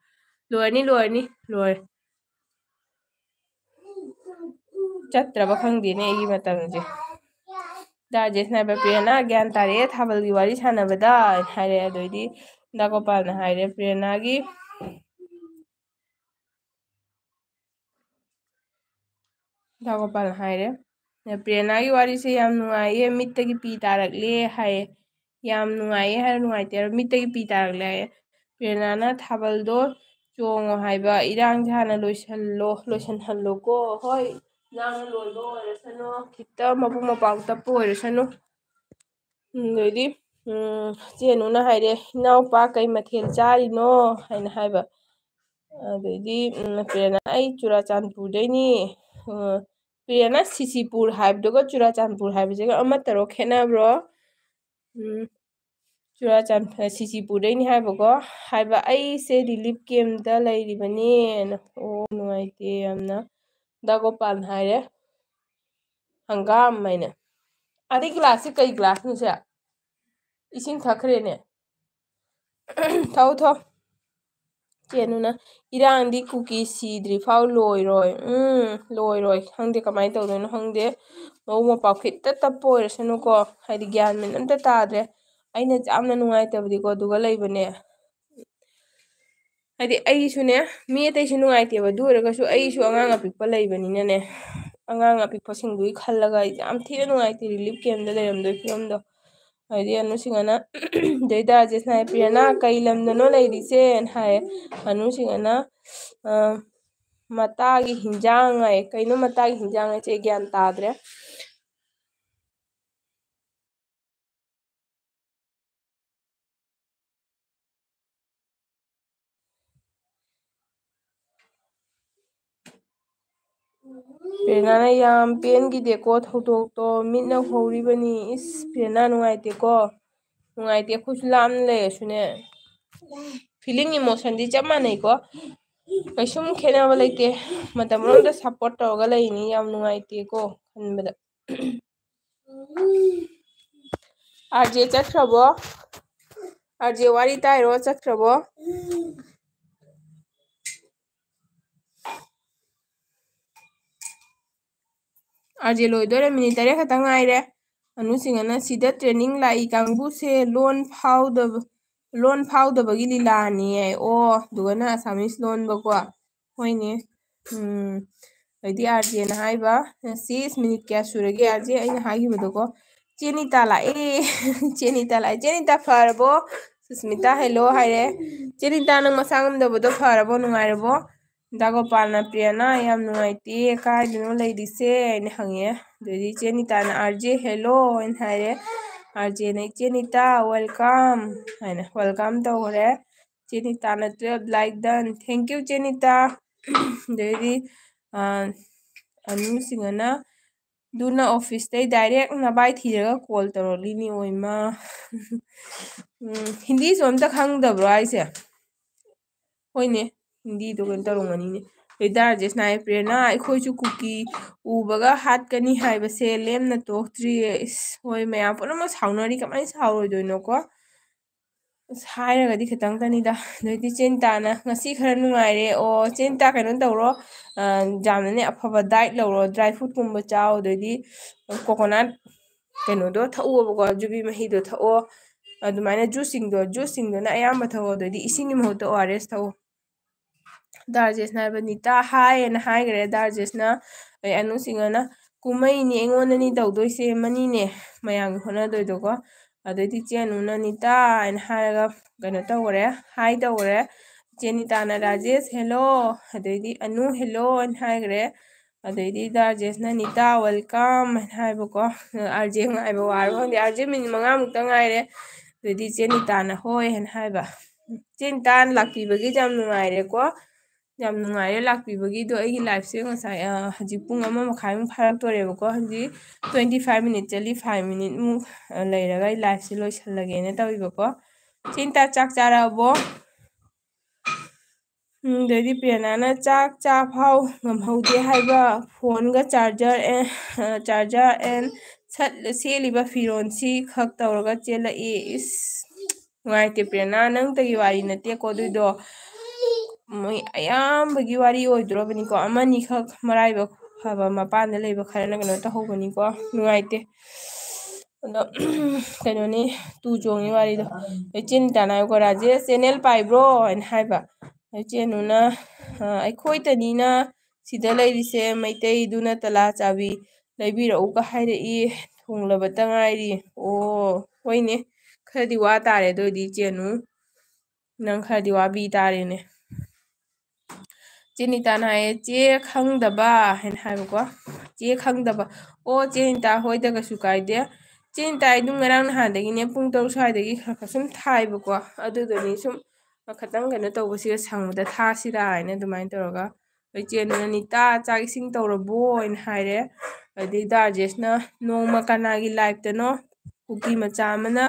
ꯂꯣꯏꯔꯅꯤ ꯂꯣꯏꯔꯅꯤ ꯂꯣꯏꯔꯦ ꯆꯠꯇ꯭ꯔꯕ ꯈꯪꯗꯦꯅꯦ ꯑꯩꯒꯤ ꯃꯇꯝꯁꯦ ꯗꯥꯔꯖꯦꯁꯅ ꯍꯥꯏꯕ ꯄ꯭ꯔꯦꯔꯅꯥ ꯒ꯭ꯌꯥꯟ ꯇꯥꯔꯛꯑꯦ ꯊꯥꯕꯜꯒꯤ ꯋꯥꯔꯤ ꯁꯥꯟꯅꯕꯗ ꯍꯥꯏꯔꯦ ꯑꯗꯩꯗꯤ ꯗꯥꯒꯣꯄꯥꯜꯅ ꯍꯥꯏꯔꯦ ꯄ꯭ꯔꯦꯔꯅꯥꯒꯤ ꯗꯥꯒꯣꯄꯥꯜꯅ ꯍꯥꯏꯔꯦ ꯄ꯭ꯔꯦꯔꯅꯥꯒꯤ ꯋꯥꯔꯤꯁꯦ ꯌꯥꯝ ꯅꯨꯡꯉꯥꯏꯌꯦ ꯃꯤꯠꯇꯒꯤ ꯄꯤ ꯇꯥꯔꯛꯂꯦ ꯍꯥꯏꯌꯦ ꯌꯥꯝ ꯅꯨꯡꯉꯥꯏꯌꯦ ꯍꯥꯏꯔ ꯅꯨꯡꯉꯥꯏꯇꯦ ꯍꯥꯏꯔ ꯃꯤꯠꯇꯒꯤ ꯄꯤ ꯇꯥꯔꯛꯂꯦ ꯍꯥꯏꯌꯦ ꯄ꯭ꯔꯦꯔꯅꯥꯅ ꯊꯥꯕꯜꯗꯣ ꯆꯣꯡꯉꯣ ꯍꯥꯏꯕ ꯏꯔꯥꯡꯁꯦ ꯍꯥꯟꯅ ꯂꯣꯏꯁꯤꯟꯍꯜꯂꯣꯀꯣ ꯍꯣꯏ ꯏꯔꯥꯡꯅ ꯂꯣꯏꯕ ꯑꯣꯏꯔꯁꯅꯨ ꯈꯤꯇ ꯃꯕꯨꯡ ꯃꯄꯥꯎ ꯇꯞꯄ ꯑꯣꯏꯔꯁꯅꯨ ꯑꯗꯩꯗꯤ ꯆꯦꯅꯨꯅ ꯍꯥꯏꯔꯦ ꯏꯅꯥꯎꯄꯥ ꯀꯩ ꯃꯊꯦꯜ ꯆꯥꯔꯤꯅꯣ ꯍꯥꯏꯅ ꯍꯥꯏꯕ ꯑꯗꯩꯗꯤ ꯄ꯭ꯔꯦꯔꯅꯥ ꯑꯩ ꯆꯨꯔꯥꯆꯥꯟꯄꯨꯔꯗꯩꯅꯤ ꯄ꯭ꯔꯦꯔꯅꯥ ꯁꯤꯁꯤꯄꯨꯔ ꯍꯥꯏꯕꯗꯨꯒ ꯆꯨꯔꯥꯆꯥꯟꯄꯨꯔ ꯍꯥꯏꯕꯁꯤꯒ ꯑꯃꯠꯇꯔꯣ ꯈꯦꯠꯅꯕ꯭ꯔꯣ ꯁꯤꯁꯤꯄꯨꯔꯗꯩꯅꯤ ꯍꯥꯏꯕꯀꯣ ꯍꯥꯏꯕ ꯑꯩꯁꯦ ꯔꯤꯂꯤꯐ ꯀꯦꯝꯇ ꯂꯩꯔꯤꯕꯅꯦꯅ ꯑꯣ ꯅꯨꯡꯉꯥꯏꯇꯦ ꯌꯥꯝꯅ ꯗꯥꯒꯣꯄꯥꯜ ꯍꯥꯏꯔꯦ ꯍꯪꯒꯥꯝ ꯍꯥꯏꯅ ꯑꯗꯩ ꯒ꯭ꯂꯥꯁꯁꯦ ꯀꯩ ꯒ꯭ꯂꯥꯁꯅꯣꯁꯦ ꯏꯁꯤꯡ ꯊꯛꯈ꯭ꯔꯦꯅꯦ ꯊꯛꯎ ꯊꯛꯑꯣ ꯆꯦꯅꯨꯅ ꯏꯔꯥꯡꯗꯤ ꯀꯨꯀꯤ ꯁꯤꯗ꯭ꯔꯤꯐꯥꯎ ꯂꯣꯏꯔꯣꯏ ꯂꯣꯏꯔꯣꯏ ꯈꯪꯗꯦ ꯀꯃꯥꯏꯅ ꯇꯧꯗꯣꯏꯅꯣ ꯈꯪꯗꯦ ꯃꯕꯨꯡ ꯃꯧꯄꯥ ꯈꯤꯇ ꯇꯞꯄ ꯑꯣꯏꯔꯁꯅꯨꯀꯣ ꯍꯥꯏꯗꯤ ꯒ꯭ꯌꯥꯟ ꯃꯦꯟ ꯑꯝꯇ ꯇꯥꯗ꯭ꯔꯦ ꯑꯩꯅ ꯌꯥꯝꯅ ꯅꯨꯡꯉꯥꯏꯇꯕꯗꯤꯀꯣ ꯑꯗꯨꯒ ꯂꯩꯕꯅꯦ ꯍꯥꯏꯗꯤ ꯑꯩꯁꯨꯅꯦ ꯃꯤ ꯑꯇꯩꯁꯨ ꯅꯨꯡꯉꯥꯏꯇꯦꯕ ꯑꯗꯨ ꯑꯣꯏꯔꯒꯁꯨ ꯑꯩꯁꯨ ꯑꯉꯥꯡ ꯑꯄꯤꯛꯄ ꯂꯩꯕꯅꯤꯅꯅꯦ ꯑꯉꯥꯡ ꯑꯄꯤꯛꯄꯁꯤꯡꯗꯨꯒꯤ ꯈꯜꯂꯒ ꯑꯩ ꯌꯥꯝ ꯊꯤꯅ ꯅꯨꯡꯉꯥꯏꯇꯦ ꯔꯤꯂꯤꯐ ꯀꯦꯝꯗ ꯂꯩꯔꯝꯗꯣꯏ ꯐꯤꯕꯝꯗꯣ ꯍꯥꯏꯗꯤ ꯑꯅꯨꯁꯤꯡꯅ ꯗꯩꯗꯥꯔꯖꯦꯁꯅ ꯍꯥꯏ ꯄ꯭ꯔꯦꯔꯅꯥ ꯀꯩ ꯂꯝꯗꯅꯣ ꯂꯩꯔꯤꯁꯦꯅ ꯍꯥꯏꯌꯦ ꯑꯅꯨꯁꯤꯡꯅ ꯃꯇꯥꯒꯤ ꯍꯤꯟꯖꯥꯡ ꯍꯥꯏ ꯀꯩꯅꯣ ꯃꯇꯥꯒꯤ ꯍꯤꯟꯖꯥꯡ ꯍꯥꯏꯁꯦ ꯑꯩ ꯒ꯭ꯌꯥꯟ ꯇꯥꯗ꯭ꯔꯦ ꯄ꯭ꯔꯦꯔꯅꯥꯅ ꯌꯥꯝ ꯄꯦꯟꯈꯤꯗꯦꯀꯣ ꯊꯧꯗꯣꯛꯇꯣ ꯃꯤꯠꯅ ꯍꯧꯔꯤꯕꯅꯤ ꯏꯁ ꯄ꯭ꯔꯦꯔꯅꯥ ꯅꯨꯡꯉꯥꯏꯇꯦꯀꯣ ꯅꯨꯡꯉꯥꯏꯇꯦ ꯑꯩꯈꯣꯏꯁꯨ ꯂꯥꯞꯅ ꯂꯩꯔꯁꯨꯅꯦ ꯐꯤꯂꯤꯡ ꯏꯃꯣꯁꯟꯗꯤ ꯆꯞ ꯃꯥꯟꯅꯩꯀꯣ ꯀꯩꯁꯨꯝ ꯈꯦꯠꯅꯕ ꯂꯩꯇꯦ ꯃꯇꯝ ꯑꯃꯗ ꯁꯞꯄꯣꯔꯠ ꯇꯧꯔꯒ ꯂꯩꯅꯤ ꯌꯥꯝ ꯅꯨꯡꯉꯥꯏꯇꯦꯀꯣ ꯈꯟꯕꯗ ꯑꯥꯔꯖꯦ ꯆꯠꯈ꯭ꯔꯕꯣ ꯑꯥꯔꯖꯦ ꯋꯥꯔꯤ ꯇꯥꯏꯔꯣ ꯆꯠꯈ꯭ꯔꯕꯣ ꯑꯥꯔꯖꯦ ꯂꯣꯏꯗꯣꯏꯔꯦ ꯃꯤꯅꯤꯠ 3 ꯈꯛꯇꯪ ꯉꯥꯏꯔꯦ ꯑꯅꯨꯁꯤꯡꯅ ꯁꯤꯗ ꯇ꯭ꯔꯦꯅꯤꯡ ꯂꯥꯛꯏ ꯀꯥꯡꯕꯨꯁꯦ ꯂꯣꯟ ꯐꯥꯎꯗꯕꯒꯤ ꯂꯤꯂꯥꯅꯤꯌꯦ ꯑꯣ ꯑꯗꯨꯒꯅ ꯑꯁꯥꯃꯤꯁ ꯂꯣꯟꯕꯀꯣ ꯍꯣꯏꯅꯦ ꯑꯗꯩꯗꯤ ꯑꯥꯔꯖꯦꯅ ꯍꯥꯏꯕ ꯁꯤꯁ ꯃꯤꯅꯤꯠ ꯀꯌꯥ ꯁꯨꯔꯒꯦ ꯑꯥꯔꯖꯦ ꯑꯩꯅ ꯍꯥꯏꯈꯤꯕꯗꯣꯀꯣ ꯆꯦꯅꯤꯇꯥ ꯂꯥꯛꯑꯦ ꯆꯦꯅꯤꯇꯥ ꯂꯥꯛꯑꯦ ꯆꯦꯅꯤꯇꯥ ꯐꯔꯕꯣ ꯁꯨꯁꯃꯤꯇꯥ ꯍꯦꯜꯂꯣ ꯍꯥꯏꯔꯦ ꯆꯦꯅꯤꯇꯥ ꯅꯪ ꯃꯁꯥ ꯉꯝꯗꯕꯗꯣ ꯐꯔꯕꯣ ꯅꯨꯡꯉꯥꯏꯔꯕꯣ ꯗꯥꯒꯣꯄꯥꯜꯅ ꯄ꯭ꯔꯤꯌꯥꯅ ꯌꯥꯝ ꯅꯨꯡꯉꯥꯏꯇꯦ ꯀꯥꯏꯗꯅꯣ ꯂꯩꯔꯤꯁꯦ ꯑꯩꯅ ꯍꯪꯉꯦ ꯑꯗꯩꯗꯤ ꯆꯦꯅꯤꯇꯥꯅ ꯑꯥꯔꯖꯦ ꯍꯦꯜꯂꯣ ꯍꯥꯏꯅ ꯍꯥꯏꯔꯦ ꯑꯥꯔꯖꯦꯅ ꯏꯆꯦꯅꯤꯇꯥ ꯋꯦꯜꯀꯝ ꯍꯥꯏꯅ ꯋꯦꯜꯀꯝ ꯇꯧꯈꯔꯦ ꯆꯦꯅꯤꯇꯥꯅ 12 ꯂꯥꯏꯛ ꯗꯟ ꯊꯦꯡꯀ꯭ꯌꯨ ꯆꯦꯅꯤꯇꯥ ꯑꯗꯩꯗꯤ ꯑꯅꯨꯁꯤꯡꯅ ꯑꯗꯨꯅ ꯑꯣꯐꯤꯁꯇꯩ ꯗꯥꯏꯔꯦꯛ ꯅꯕꯥꯏ ꯊꯤꯔꯒ ꯀꯣꯜ ꯇꯧꯔꯛꯂꯤꯅꯤ ꯑꯣꯏꯃ ꯍꯤꯟꯗꯤꯁꯨ ꯑꯝꯇ ꯈꯪꯗꯕ꯭ꯔꯣ ꯑꯩꯁꯦ ꯍꯣꯏꯅꯦ ꯍꯤꯟꯗꯤꯗꯣ ꯀꯩꯅꯣ ꯇꯧꯔꯝꯒꯅꯤꯅꯦ ꯔꯥꯖꯦꯁ ꯅꯥꯏ ꯄ꯭ꯔꯦꯔꯅꯥ ꯑꯩꯈꯣꯏꯁꯨ ꯀꯨꯀꯤ ꯎꯕꯒ ꯍꯥꯠꯀꯅꯤ ꯍꯥꯏꯕꯁꯦ ꯂꯦꯝꯅ ꯇꯣꯛꯇ꯭ꯔꯤꯌꯦ ꯍꯣꯏ ꯃꯌꯥꯝ ꯄꯨꯝꯅꯃꯛ ꯁꯥꯎꯅꯔꯤ ꯀꯃꯥꯏꯅ ꯁꯥꯎꯔꯣꯏꯗꯣꯏꯅꯣꯀꯣ ꯑꯁ ꯍꯥꯏꯔꯒꯗꯤ ꯈꯤꯇꯪꯇꯅꯤꯗ ꯑꯗꯩꯗꯤ ꯆꯦꯅꯤꯇꯥꯅ ꯉꯁꯤ ꯈꯔ ꯅꯨꯡꯉꯥꯏꯔꯦ ꯑꯣ ꯆꯦꯅꯤꯇꯥ ꯀꯩꯅꯣ ꯇꯧꯔꯣ ꯌꯥꯝꯅꯅꯦ ꯑꯐꯕ ꯗꯥꯏꯠ ꯂꯧꯔꯣ ꯗ꯭ꯔꯥꯏ ꯐ꯭ꯔꯨꯠꯀꯨꯝꯕ ꯆꯥꯎ ꯑꯗꯩꯗꯤ ꯀꯣꯀꯣꯅꯠ ꯀꯩꯅꯣꯗꯣ ꯊꯛꯑꯣꯕꯀꯣ ꯌꯨꯕꯤ ꯃꯍꯤꯗꯣ ꯊꯛꯑꯣ ꯑꯗꯨꯃꯥꯏꯅ ꯖꯨꯁꯁꯤꯡꯗꯨꯅ ꯑꯌꯥꯝꯕ ꯊꯛꯑꯣ ꯑꯗꯩꯗꯤ ꯏꯁꯤꯡꯒꯤ ꯃꯍꯨꯠꯇ ORS ꯊꯛꯑꯣ ꯗꯥꯔꯖꯦꯁꯅ ꯍꯥꯏꯕ ꯅꯤꯇꯥ ꯍꯥꯏꯅ ꯍꯥꯏꯈ꯭ꯔꯦ ꯗꯥꯔꯖꯦꯁꯅ ꯑꯅꯨꯁꯤꯡꯅ ꯀꯨꯝꯍꯩꯅꯤ ꯑꯩꯉꯣꯟꯗꯅꯤ ꯇꯧꯗꯣꯏꯁꯦ ꯃꯅꯤꯅꯦ ꯃꯌꯥꯝꯒꯤ ꯍꯣꯠꯅꯗꯣꯏꯗꯣꯀꯣ ꯑꯗꯩꯗꯤ ꯆꯦꯅꯨꯅ ꯅꯤꯇꯥ ꯍꯥꯏꯅ ꯍꯥꯏꯔꯒ ꯀꯩꯅꯣ ꯇꯧꯈꯔꯦ ꯍꯥꯏ ꯇꯧꯈꯔꯦ ꯆꯦꯅꯤꯇꯥꯅ ꯔꯥꯖꯦꯁ ꯍꯦꯜꯂꯣ ꯑꯗꯩꯗꯤ ꯑꯅꯨ ꯍꯦꯜꯂꯣ ꯍꯥꯏꯅ ꯍꯥꯏꯈ꯭ꯔꯦ ꯑꯗꯩꯗꯤ ꯔꯥꯖꯦꯁꯅ ꯅꯤꯇꯥ ꯋꯦꯜꯀꯝ ꯍꯥꯏꯅ ꯍꯥꯏꯕꯀꯣ ꯑꯥꯔꯖꯦ ꯉꯥꯏꯕ ꯋꯥꯔꯕ ꯈꯪꯗꯦ ꯑꯥꯔꯖꯦ ꯃꯤꯅꯤꯠ 5 ꯉꯥꯏꯔꯦ ꯑꯗꯩꯗꯤ ꯆꯦꯅꯤꯇꯥꯅ ꯍꯣꯏ ꯍꯥꯏꯅ ꯍꯥꯏꯕ ꯆꯦꯅꯤꯇꯥꯅ ꯂꯥꯛꯄꯤꯕꯒꯤꯗꯤ ꯌꯥꯝ ꯅꯨꯡꯉꯥꯏꯔꯦꯀꯣ ꯌꯥꯝ ꯅꯨꯡꯉꯥꯏꯔꯦ ꯂꯥꯛꯄꯤꯕꯒꯤꯗꯣ ꯑꯩꯒꯤ ꯂꯥꯏꯐꯁꯦ ꯉꯁꯥꯏ ꯍꯧꯖꯤꯛ ꯄꯨꯡ 1.5 ꯐꯥꯔꯛꯇꯣꯔꯦꯕꯀꯣ ꯍꯧꯖꯤꯛ 25 ꯃꯤꯅꯤꯠ ꯆꯠꯂꯤ 5 ꯃꯤꯅꯤꯠꯃꯨꯛ ꯂꯩꯔꯒ ꯑꯩ ꯂꯥꯏꯐꯁꯦ ꯂꯣꯏꯁꯜꯂꯒꯦꯅ ꯇꯧꯏꯕꯀꯣ ꯆꯦꯅꯤꯇꯥ ꯆꯥꯛ ꯆꯥꯔꯛꯑꯕꯣ ꯑꯗꯩꯗꯤ ꯄ꯭ꯔꯦꯔꯅꯥꯅ ꯆꯥꯛ ꯆꯥꯐꯥꯎ ꯉꯝꯍꯧꯗꯦ ꯍꯥꯏꯕ ꯐꯣꯟꯒ ꯆꯥꯔꯖꯔ ꯑꯦꯟ ꯁꯦꯠꯂꯤꯕ ꯐꯤꯔꯣꯜꯁꯤ ꯈꯛ ꯇꯧꯔꯒ ꯆꯦꯜꯂꯛꯏ ꯏꯁ ꯅꯨꯡꯉꯥꯏꯇꯦ ꯄ꯭ꯔꯦꯔꯅꯥ ꯅꯪꯇꯒꯤ ꯋꯥꯔꯤ ꯅꯠꯇꯦꯀꯣ ꯑꯗꯨꯏꯗꯣ ꯃꯣꯏ ꯑꯌꯥꯝꯕꯒꯤ ꯋꯥꯔꯤ ꯑꯣꯏꯗ꯭ꯔꯣꯕꯅꯤꯀꯣ ꯑꯃꯅꯤꯈꯛ ꯃꯔꯥꯏꯕꯛ ꯐꯕ ꯃꯄꯥꯟꯗ ꯂꯩꯕ ꯈꯔꯅ ꯀꯩꯅꯣ ꯇꯧꯍꯧꯕꯅꯤꯀꯣ ꯅꯨꯡꯉꯥꯏꯇꯦ ꯑꯗꯣ ꯀꯩꯅꯣꯅꯤ ꯇꯨ ꯆꯣꯡꯉꯤ ꯋꯥꯔꯤꯗꯣ ꯆꯦꯅꯤꯇꯥꯅ ꯍꯥꯏꯀꯣ ꯔꯥꯖꯦꯁ ꯆꯦꯅꯦꯜ ꯄꯥꯏꯕ꯭ꯔꯣ ꯍꯥꯏꯅ ꯍꯥꯏꯕ ꯆꯦꯅꯨꯅ ꯑꯩꯈꯣꯏꯇꯅꯤꯅ ꯁꯤꯗ ꯂꯩꯔꯤꯁꯦ ꯃꯩꯇꯩꯗꯨꯅ ꯇꯂꯥ ꯆꯥꯕꯤ ꯂꯩꯕꯤꯔꯛꯎꯒ ꯍꯥꯏꯔꯛꯏ ꯊꯣꯡꯂꯕꯇ ꯉꯥꯏꯔꯤ ꯑꯣ ꯍꯣꯏꯅꯦ ꯈꯔꯗꯤ ꯋꯥ ꯇꯥꯔꯦ ꯑꯗꯨ ꯑꯣꯏꯗꯤ ꯆꯦꯅꯨ ꯅꯪ ꯈꯔꯗꯤ ꯋꯥꯕꯤ ꯇꯥꯔꯦꯅꯦ ꯆꯦꯅꯤꯇꯥꯅ ꯍꯥꯏꯌꯦ ꯆꯦ ꯈꯪꯗꯕ ꯍꯥꯏꯅ ꯍꯥꯏꯕꯀꯣ ꯆꯦ ꯈꯪꯗꯕ ꯑꯣ ꯆꯦꯅꯤꯇꯥ ꯍꯣꯏꯗ ꯀꯩꯁꯨ ꯀꯥꯏꯗꯦ ꯆꯦꯅꯤꯇꯥ ꯑꯩ ꯉꯔꯥꯡ ꯅꯍꯥꯟꯗꯒꯤꯅꯦ ꯄꯨꯡ 3 ꯁ꯭ꯋꯥꯏꯗꯒꯤ ꯈꯔ ꯈꯔ ꯁꯨꯝ ꯊꯥꯏꯕꯀꯣ ꯑꯗꯨꯗꯨꯅꯤ ꯁꯨꯝ ꯈꯤꯇꯪ ꯀꯩꯅꯣ ꯇꯧꯕꯁꯤꯒ ꯁꯪꯕꯗ ꯊꯥꯁꯤꯔꯥ ꯍꯥꯏꯅ ꯑꯗꯨꯃꯥꯏꯅ ꯇꯧꯔꯒ ꯆꯦꯅꯨꯅ ꯅꯤꯇꯥ ꯆꯥꯛ ꯏꯁꯤꯡ ꯇꯧꯔꯕꯣ ꯍꯥꯏꯅ ꯍꯥꯏꯔꯦ ꯑꯗꯩ ꯗꯥꯔꯖꯦꯁꯅ ꯅꯣꯡꯃ ꯀꯅꯥꯒꯤ ꯂꯥꯏꯐꯇꯅꯣ ꯀꯨꯀꯤ ꯃꯆꯥ ꯑꯃꯅ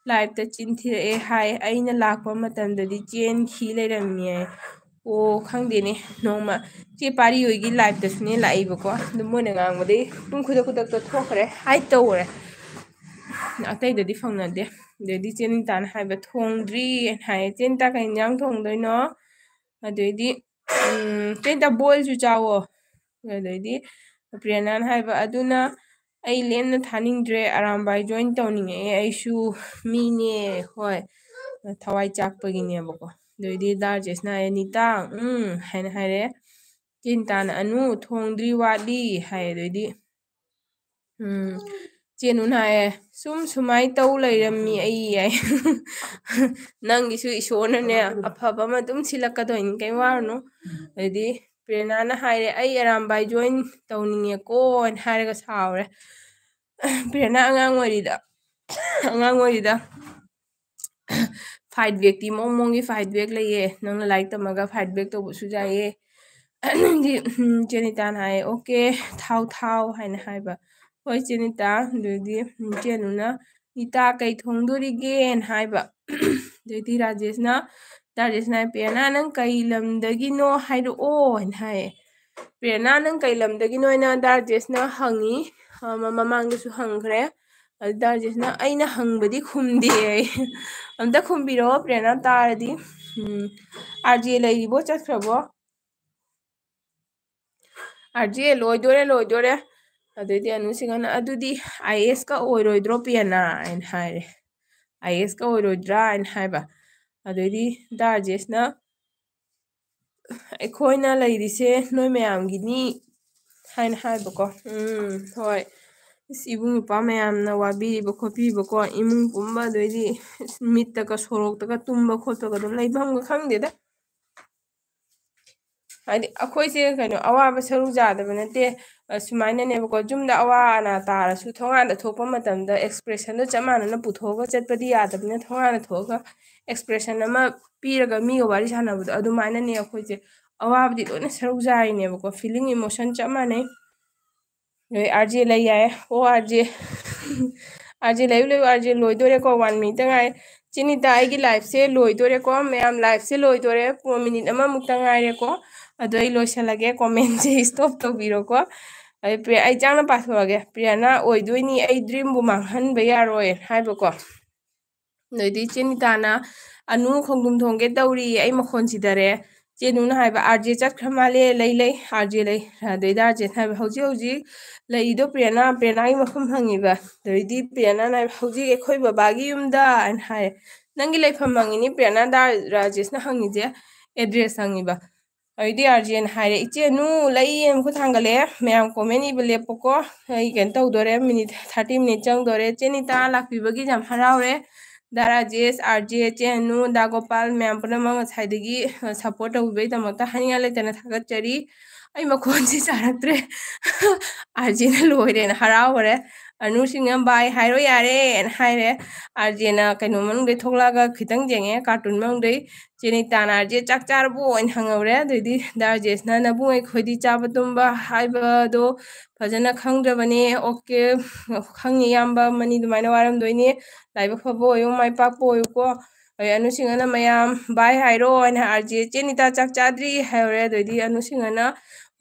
ꯂꯥꯏꯐꯇ ꯆꯤꯟꯊꯤꯔꯛꯑꯦ ꯍꯥꯏ ꯑꯩꯅ ꯂꯥꯛꯄ ꯃꯇꯝꯗꯗꯤ ꯆꯦꯟꯈꯤ ꯂꯩꯔꯝꯃꯤ ꯍꯥꯏ ꯑꯣ ꯈꯪꯗꯦꯅꯦ ꯅꯣꯡꯃ ꯆꯦ ꯄꯥꯔꯤ ꯍꯣꯏꯒꯤ ꯂꯥꯏꯐꯇꯁꯨꯅꯦ ꯂꯥꯛꯏꯕꯀꯣ ꯑꯗꯨ ꯃꯣꯏꯅ ꯉꯥꯡꯕꯗꯒꯤ ꯑꯗꯨꯝ ꯈꯨꯗꯛꯇ ꯊꯣꯛꯈ꯭ꯔꯦ ꯍꯥꯏꯠ ꯇꯧꯈ꯭ꯔꯦ ꯑꯇꯩꯗꯗꯤ ꯐꯪꯅꯗꯦ ꯑꯗꯩꯗꯤ ꯆꯦꯅꯤꯇꯥꯅ ꯍꯥꯏꯕ ꯊꯣꯡꯗ꯭ꯔꯤꯅ ꯍꯥꯏꯌꯦ ꯆꯦꯅꯤꯇꯥ ꯀꯩ ꯌꯦꯟꯖꯥꯡ ꯊꯣꯡꯗꯣꯏꯅꯣ ꯑꯗꯩꯗꯤ ꯆꯦꯅꯤꯇꯥ ꯕꯣꯏꯜꯁꯨ ꯆꯥꯋꯣ ꯑꯗꯩꯗꯤ ꯄ꯭ꯔꯦꯔꯅꯥꯅ ꯍꯥꯏꯕ ꯑꯗꯨꯅ ꯑꯩ ꯂꯦꯝꯅ ꯊꯥꯅꯤꯡꯗ꯭ꯔꯦ ꯑꯔꯥꯝꯕꯥꯏ ꯖꯣꯏꯟ ꯇꯧꯅꯤꯡꯉꯛꯑꯦ ꯑꯩꯁꯨ ꯃꯤꯅꯦ ꯍꯣꯏ ꯊꯋꯥꯏ ꯆꯥꯛꯄꯒꯤꯅꯦꯕꯀꯣ ꯑꯗꯨꯏꯗꯤ ꯗꯥꯔꯖꯦꯁꯅ ꯍꯥꯏꯌꯦ ꯅꯤꯇꯥ ꯍꯥꯏꯅ ꯍꯥꯏꯔꯛꯑꯦ ꯆꯦꯅꯤꯇꯥꯅ ꯑꯅꯨ ꯊꯣꯡꯗ꯭ꯔꯤ ꯋꯥꯠꯂꯤ ꯍꯥꯏ ꯑꯗꯩꯗꯤ ꯆꯦꯅꯨꯅ ꯍꯥꯏꯌꯦ ꯁꯨꯃꯥꯏꯅ ꯇꯧ ꯂꯩꯔꯝꯃꯤ ꯑꯩ ꯌꯥꯏ ꯅꯪꯒꯤꯁꯨ ꯏꯁꯣꯔꯅꯅꯦ ꯑꯐꯕ ꯑꯃ ꯑꯗꯨꯝ ꯁꯤꯜꯂꯛꯀꯗꯣꯏꯅꯤ ꯀꯩꯝ ꯋꯥꯔꯨꯅꯨ ꯑꯗꯩꯗꯤ ꯄ꯭ꯔꯦꯔꯅꯥꯅ ꯍꯥꯏꯔꯦ ꯑꯩ ꯑꯔꯥꯝꯕꯥꯏ ꯖꯣꯏꯟ ꯇꯧꯅꯤꯡꯉꯦꯀꯣ ꯍꯥꯏꯅ ꯍꯥꯏꯔꯒ ꯁꯥꯎꯔꯦ ꯄ꯭ꯔꯦꯔꯅꯥ ꯑꯉꯥꯡ ꯑꯣꯏꯔꯤꯗ ꯐꯥꯏꯠ ꯕꯦꯛꯇꯤ ꯃꯑꯣꯡꯒꯤ ꯐꯥꯏꯠ ꯕꯦꯛ ꯂꯩꯌꯦ ꯅꯪꯅ ꯂꯥꯏꯔꯤꯛ ꯇꯝꯃꯒ ꯐꯥꯏꯠ ꯕꯦꯛ ꯇꯧꯕꯁꯨ ꯌꯥꯏꯌꯦ ꯆꯦꯅꯤꯇꯥꯅ ꯍꯥꯏꯌꯦ ꯑꯣꯀꯦ ꯊꯥꯎ ꯍꯥꯏꯅ ꯍꯥꯏꯕ ꯍꯣꯏ ꯆꯦꯅꯤꯇꯥ ꯑꯗꯨꯗꯤ ꯆꯦꯅꯨꯅ ꯅꯤꯇꯥ ꯀꯩ ꯊꯣꯡꯗꯣꯔꯤꯒꯦꯅ ꯍꯥꯏꯕ ꯑꯗꯩꯗꯤ ꯔꯥꯖꯦꯁꯅ ꯗꯥꯔꯖꯦꯁꯅ ꯄ꯭ꯔꯦꯔꯅꯥ ꯅꯪ ꯀꯩ ꯂꯝꯗꯒꯤꯅꯣ ꯍꯥꯏꯔꯛꯑꯣ ꯍꯥꯏꯅ ꯍꯥꯏꯌꯦ ꯄ꯭ꯔꯦꯔꯅꯥ ꯅꯪ ꯀꯩ ꯂꯝꯗꯒꯤꯅꯣ ꯍꯥꯏꯅ ꯗꯥꯔꯖꯦꯁꯅ ꯍꯪꯉꯤ ꯃꯃꯥꯡꯗꯁꯨ ꯍꯪꯈ꯭ꯔꯦ ꯑꯗꯨ ꯗꯥꯔꯖꯦꯁꯅ ꯑꯩꯅ ꯍꯪꯕꯗꯤ ꯈꯨꯝꯗꯦ ꯑꯝꯇ ꯈꯨꯝꯕꯤꯔꯛꯑꯣ ꯄ꯭ꯔꯦꯔꯅꯥ ꯇꯥꯔꯗꯤ RJ ꯂꯩꯔꯤꯕꯣ ꯆꯠꯈ꯭ꯔꯕꯣ RJ ꯂꯣꯏꯗꯣꯔꯦ ꯑꯗꯩꯗꯤ ꯑꯅꯨꯁꯤꯡꯍꯅ ꯑꯗꯨꯗꯤ IAS ꯀ ꯑꯣꯏꯔꯣꯏꯗ꯭ꯔꯣ ꯄꯤꯌꯥꯅ ꯍꯥꯏꯅ ꯍꯥꯏꯔꯦ IAS ꯀ ꯑꯣꯏꯔꯣꯏꯗ꯭ꯔꯥ ꯍꯥꯏꯅ ꯍꯥꯏꯕ ꯑꯗꯩꯗꯤ ꯗꯥꯔꯖꯦꯁꯅ ꯑꯩꯈꯣꯏꯅ ꯂꯩꯔꯤꯁꯦ ꯅꯣꯏ ꯃꯌꯥꯝꯒꯤꯅꯤ ꯍꯥꯏꯅ ꯍꯥꯏꯕꯀꯣ ꯍꯣꯏ ꯏꯕꯨꯡ ꯅꯨꯄꯥ ꯃꯌꯥꯝꯅ ꯋꯥꯕꯤꯔꯤꯕ ꯈꯣꯠꯄꯤꯕꯀꯣ ꯏꯃꯨꯡ ꯄꯨꯝꯕ ꯑꯗꯩꯗꯤ ꯃꯤꯠꯇꯒ ꯁꯣꯔꯣꯛꯇꯒ ꯇꯨꯝꯕ ꯈꯣꯠꯄꯒ ꯑꯗꯨꯝ ꯂꯩꯐꯝꯒ ꯈꯪꯗꯦꯗ ꯍꯥꯏꯗꯤ ꯑꯩꯈꯣꯏꯁꯦ ꯀꯩꯅꯣ ꯑꯋꯥꯕ ꯁꯔꯨꯛ ꯌꯥꯗꯕ ꯅꯠꯇꯦ ꯁꯨꯃꯥꯏꯅꯅꯦꯕꯀꯣ ꯌꯨꯝꯗ ꯑꯋꯥ ꯑꯅꯥ ꯇꯥꯔꯁꯨ ꯊꯣꯡꯒꯥꯟꯗ ꯊꯣꯛꯄ ꯃꯇꯝꯗ ꯑꯦꯛꯁꯄ꯭ꯔꯦꯁꯟꯗꯣ ꯆꯞ ꯃꯥꯟꯅꯅ ꯄꯨꯊꯣꯛꯑꯒ ꯆꯠꯄꯗꯤ ꯌꯥꯗꯕꯅꯤꯅ ꯊꯣꯡꯒꯥꯟꯗ ꯊꯣꯛꯑꯒ ꯑꯦꯛꯁꯄ꯭ꯔꯦꯁꯟ ꯑꯃ ꯄꯤꯔꯒ ꯃꯤꯒ ꯋꯥꯔꯤ ꯁꯥꯟꯅꯕꯗꯣ ꯑꯗꯨꯃꯥꯏꯅꯅꯦ ꯑꯩꯈꯣꯏꯁꯦ ꯑꯋꯥꯕꯗꯤ ꯂꯣꯏꯅ ꯁꯔꯨꯛ ꯌꯥꯔꯤꯅꯦꯕꯀꯣ ꯐꯤꯂꯤꯡ ꯏꯃꯣꯁꯟ ꯆꯞ ꯃꯥꯟꯅꯩ ꯅꯣꯏ RJ ꯂꯩ ꯌꯥꯏ ꯑꯣ RJ ꯂꯩꯌꯨ RJ ꯂꯣꯏꯗꯣꯔꯦꯀꯣ 1 ꯃꯤꯅꯤꯠꯇ ꯉꯥꯏ ꯆꯤꯅꯤꯇꯥ ꯑꯩꯒꯤ ꯂꯥꯏꯐꯁꯦ ꯂꯣꯏꯗꯣꯔꯦꯀꯣ ꯃꯌꯥꯝ ꯂꯥꯏꯐꯁꯦ ꯂꯣꯏꯗꯣꯔꯦ ꯃꯤꯅꯤꯠ ꯑꯃꯃꯨꯛꯇ ꯉꯥꯏꯔꯦꯀꯣ ꯑꯗꯣ ꯑꯩ ꯂꯣꯏꯁꯤꯜꯂꯒꯦ ꯀꯣꯃꯦꯟꯁꯦ ꯁ꯭ꯇꯣꯞ ꯇꯧꯕꯤꯔꯣꯀꯣ ꯑꯩ ꯆꯥꯡꯅ ꯄꯥꯊꯣꯛꯑꯒꯦ ꯄ꯭ꯔꯤꯌꯥꯅꯥ ꯑꯣꯏꯗꯣꯏꯅꯤ ꯑꯩ ꯗ꯭ꯔꯤꯝꯕꯨ ꯃꯥꯡꯍꯟꯕ ꯌꯥꯔꯣꯏ ꯍꯥꯏꯕꯀꯣ ꯑꯗꯩꯗꯤ ꯆꯦꯅꯤꯇꯥꯅ ꯑꯅꯨ ꯈꯣꯡꯗꯨꯝ ꯊꯣꯡꯒꯦ ꯇꯧꯔꯤ ꯑꯩ ꯃꯈꯣꯟ ꯁꯤꯗꯔꯦ ꯆꯦꯅꯨꯅ ꯍꯥꯏꯕ RJ ꯆꯠꯈ꯭ꯔ ꯃꯥꯜꯂꯦ ꯂꯩ RJ ꯂꯩ ꯑꯗꯩꯗ RJ ꯍꯥꯏꯕ ꯍꯧꯖꯤꯛ ꯂꯩꯗꯣ ꯄ꯭ꯔꯤꯌꯥꯅꯥꯒꯤ ꯃꯐꯝ ꯍꯪꯉꯤꯕ ꯑꯗꯩꯗꯤ ꯄ꯭ꯔꯤꯌꯥꯅꯥꯅ ꯍꯧꯖꯤꯛ ꯑꯩꯈꯣꯏ ꯕꯕꯥꯒꯤ ꯌꯨꯝꯗ ꯍꯥꯏꯅ ꯍꯥꯏꯔꯦ ꯅꯪꯒꯤ ꯂꯩꯐꯝ ꯍꯪꯉꯤꯅꯤ ꯄ꯭ꯔꯤꯌꯥꯅꯥ ꯔꯥꯖꯦꯁꯅ ꯍꯪꯉꯤꯁꯦ ꯑꯦꯗ꯭ꯔꯦꯁ ꯍꯪꯉꯤꯕ ꯑꯗꯨꯗꯤ RJꯅ ꯍꯥꯏꯔꯦ ꯏꯆꯦꯅꯨ ꯂꯩ ꯑꯃꯨꯛ ꯊꯥꯡꯒꯠꯂꯛꯑꯦ ꯃꯌꯥꯝ ꯀꯣꯃꯦꯟ ꯏꯕ ꯂꯦꯞꯄꯣꯀꯣ ꯑꯩ ꯀꯩꯅꯣ ꯇꯧꯗꯣꯔꯦ ꯃꯤꯅꯤꯠ 30 ꯃꯤꯅꯤꯠ ꯆꯪꯗꯣꯔꯦ ꯆꯦꯅꯤꯇꯥ ꯂꯥꯛꯄꯤꯕꯒꯤ ꯌꯥꯝ ꯍꯔꯥꯎꯔꯦ ꯔꯥꯖꯦꯁ RJ ꯆꯦꯅꯨ ꯗꯥꯒꯣꯄꯥꯜ ꯃꯌꯥꯝ ꯄꯨꯝꯅꯃꯛ ꯉꯁꯥꯏꯗꯒꯤ ꯁꯞꯄꯣꯔꯠ ꯇꯧꯕꯤꯕꯩꯗꯃꯛꯇ ꯍꯥꯏꯅꯤꯡꯉꯥꯏ ꯂꯩꯇꯅ ꯊꯥꯒꯠꯆꯔꯤ ꯑꯩ ꯃꯈꯣꯟꯁꯤ ꯆꯥꯔꯛꯇ꯭ꯔꯦ RJꯅ ꯂꯣꯏꯔꯦꯅ ꯍꯔꯥꯎꯈꯔꯦ ꯑꯅꯨꯁꯤꯡꯅ ꯕꯥꯏ ꯍꯥꯏꯔꯣ ꯌꯥꯔꯦꯅ ꯍꯥꯏꯔꯦ RJꯅ ꯀꯩꯅꯣ ꯃꯅꯨꯡꯗꯩ ꯊꯣꯛꯂꯛꯑꯒ ꯈꯤꯇꯪ ꯌꯦꯡꯉꯦ ꯀꯥꯔꯇꯨꯟ ꯃꯅꯨꯡꯗꯩ ꯆꯦꯅꯤꯇꯥꯅ RJ ꯆꯥꯛ ꯆꯥꯔꯕꯣ ꯑꯣꯏꯅ ꯍꯪꯍꯧꯔꯦ ꯑꯗꯩꯗꯤ ꯗꯥꯔꯖꯦꯁꯅ ꯅꯕꯨꯡ ꯑꯩꯈꯣꯏꯗꯤ ꯆꯥꯕ ꯇꯨꯝꯕ ꯍꯥꯏꯕꯗꯣ ꯐꯖꯅ ꯈꯪꯗ꯭ꯔꯕꯅꯦ ꯑꯣꯀꯦ ꯈꯪꯉꯤ ꯏꯌꯥꯝꯕ ꯑꯃꯅꯤ ꯑꯗꯨꯃꯥꯏꯅ ꯋꯥꯔꯝꯗꯣꯏꯅꯤ ꯂꯥꯏꯕꯛ ꯐꯕ ꯑꯣꯏꯌꯨ ꯃꯥꯏ ꯄꯥꯛꯄ ꯑꯣꯏꯌꯨꯀꯣ ꯑꯅꯨꯁꯤꯡꯍꯅ ꯃꯌꯥꯝ ꯕꯥꯏ ꯍꯥꯏꯔꯣ ꯍꯥꯏꯅ RJ ꯆꯦꯅꯤꯇꯥ ꯆꯥꯛ ꯆꯥꯗ꯭ꯔꯤ ꯍꯥꯏꯍꯧꯔꯦ ꯑꯗꯩꯗꯤ ꯑꯅꯨꯁꯤꯡꯍꯅ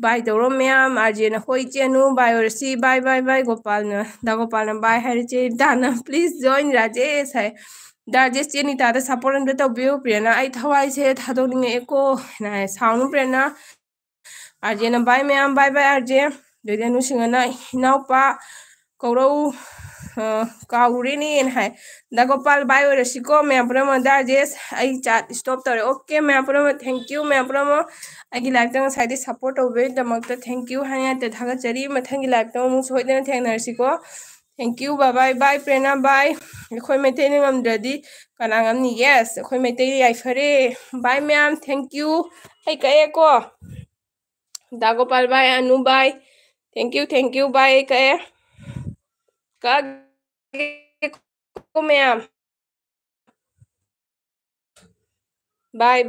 ꯕꯥꯏ ꯇꯧꯔꯣ ꯃꯌꯥꯝ RJꯅ ꯍꯣꯏ ꯆꯦꯅꯨ ꯕꯥꯏ ꯑꯣꯏꯔꯁꯤ ꯕꯥꯏ ꯒꯣꯄꯥꯜꯅ ꯗꯥꯒꯣꯄꯥꯜꯅ ꯕꯥꯏ ꯍꯥꯏꯔꯦ ꯆꯦꯅꯤꯇꯥꯅ ꯄ꯭ꯂꯤꯖ ꯖꯣꯏꯟ ꯔꯥꯖꯦꯁ ꯍꯥꯏ ꯗꯥꯔꯖꯦꯁ ꯆꯦꯅꯤꯇꯥꯗ ꯁꯞꯄꯣꯔꯠ ꯑꯝꯇ ꯇꯧꯕꯤꯌꯨ ꯄ꯭ꯔꯤꯌꯥꯅꯥ ꯑꯩ ꯊꯋꯥꯏꯁꯦ ꯊꯥꯗꯣꯛꯅꯤꯡꯉꯛꯑꯦꯀꯣ ꯍꯥꯏꯅ ꯍꯥꯏ ꯁꯥꯎꯅꯨ ꯄ꯭ꯔꯤꯌꯥꯅꯥ RJꯅ ꯕꯥꯏ ꯃꯌꯥꯝ ꯕꯥꯏ RJ ꯑꯗꯩꯗꯤ ꯑꯅꯨꯁꯤꯡꯍꯅ ꯏꯅꯥꯎꯄꯥ ꯀꯧꯔꯧ ꯀꯥꯎꯔꯨꯔꯦꯅꯦꯅ ꯍꯥꯏ ꯗꯥꯒꯣꯄꯥꯜ ꯕꯥꯏ ꯑꯣꯏꯔꯁꯤꯀꯣ ꯃꯌꯥꯝ ꯄꯨꯝꯅꯃꯛ ꯗꯥꯔꯖꯦꯁ ꯑꯩ ꯆꯥꯠ ꯁ꯭ꯇꯣꯞ ꯇꯧꯔꯦ ꯑꯣꯀꯦ ꯃꯌꯥꯝ ꯄꯨꯝꯅꯃꯛ ꯊꯦꯡꯀ꯭ꯌꯨ ꯃꯌꯥꯝ ꯄꯨꯝꯅꯃꯛ ꯑꯩꯒꯤ ꯂꯥꯏꯐꯇ ꯉꯁꯥꯏꯗꯤ ꯁꯞꯄꯣꯔꯠ ꯇꯧꯕꯒꯤꯗꯃꯛꯇ ꯊꯦꯡꯀ꯭ꯌꯨ ꯍꯥꯏꯅ ꯊꯥꯒꯠꯆꯔꯤ ꯃꯊꯪꯒꯤ ꯂꯥꯏꯐꯇ ꯑꯃꯨꯛ ꯁꯣꯏꯗꯅ ꯊꯦꯡꯅꯔꯁꯤꯀꯣ ꯊꯦꯡꯀ꯭ꯌꯨ ꯕꯥꯏ ꯄ꯭ꯔꯦꯔꯅꯥ ꯕꯥꯏ ꯑꯩꯈꯣꯏ ꯃꯩꯇꯩꯅ ꯉꯝꯗ꯭ꯔꯗꯤ ꯀꯅꯥ ꯉꯝꯅꯤ ꯌꯦꯁ ꯑꯩꯈꯣꯏ ꯃꯩꯇꯩ ꯌꯥꯏꯐꯔꯦ ꯕꯥꯏ ꯃꯌꯥꯝ ꯊꯦꯡꯀ꯭ꯌꯨ ꯑꯩ ꯀꯛꯑꯦꯀꯣ ꯗꯥꯒꯣꯄꯥꯜ ꯕꯥꯏ ꯑꯅꯨ ꯕꯥꯏ ꯊꯦꯡꯀ꯭ꯌꯨ ꯕꯥꯏ ꯑꯩ ꯀꯛꯑꯦ ꯀꯛꯑꯒꯦꯀꯣ ꯃꯌꯥꯝ ꯕꯥꯏ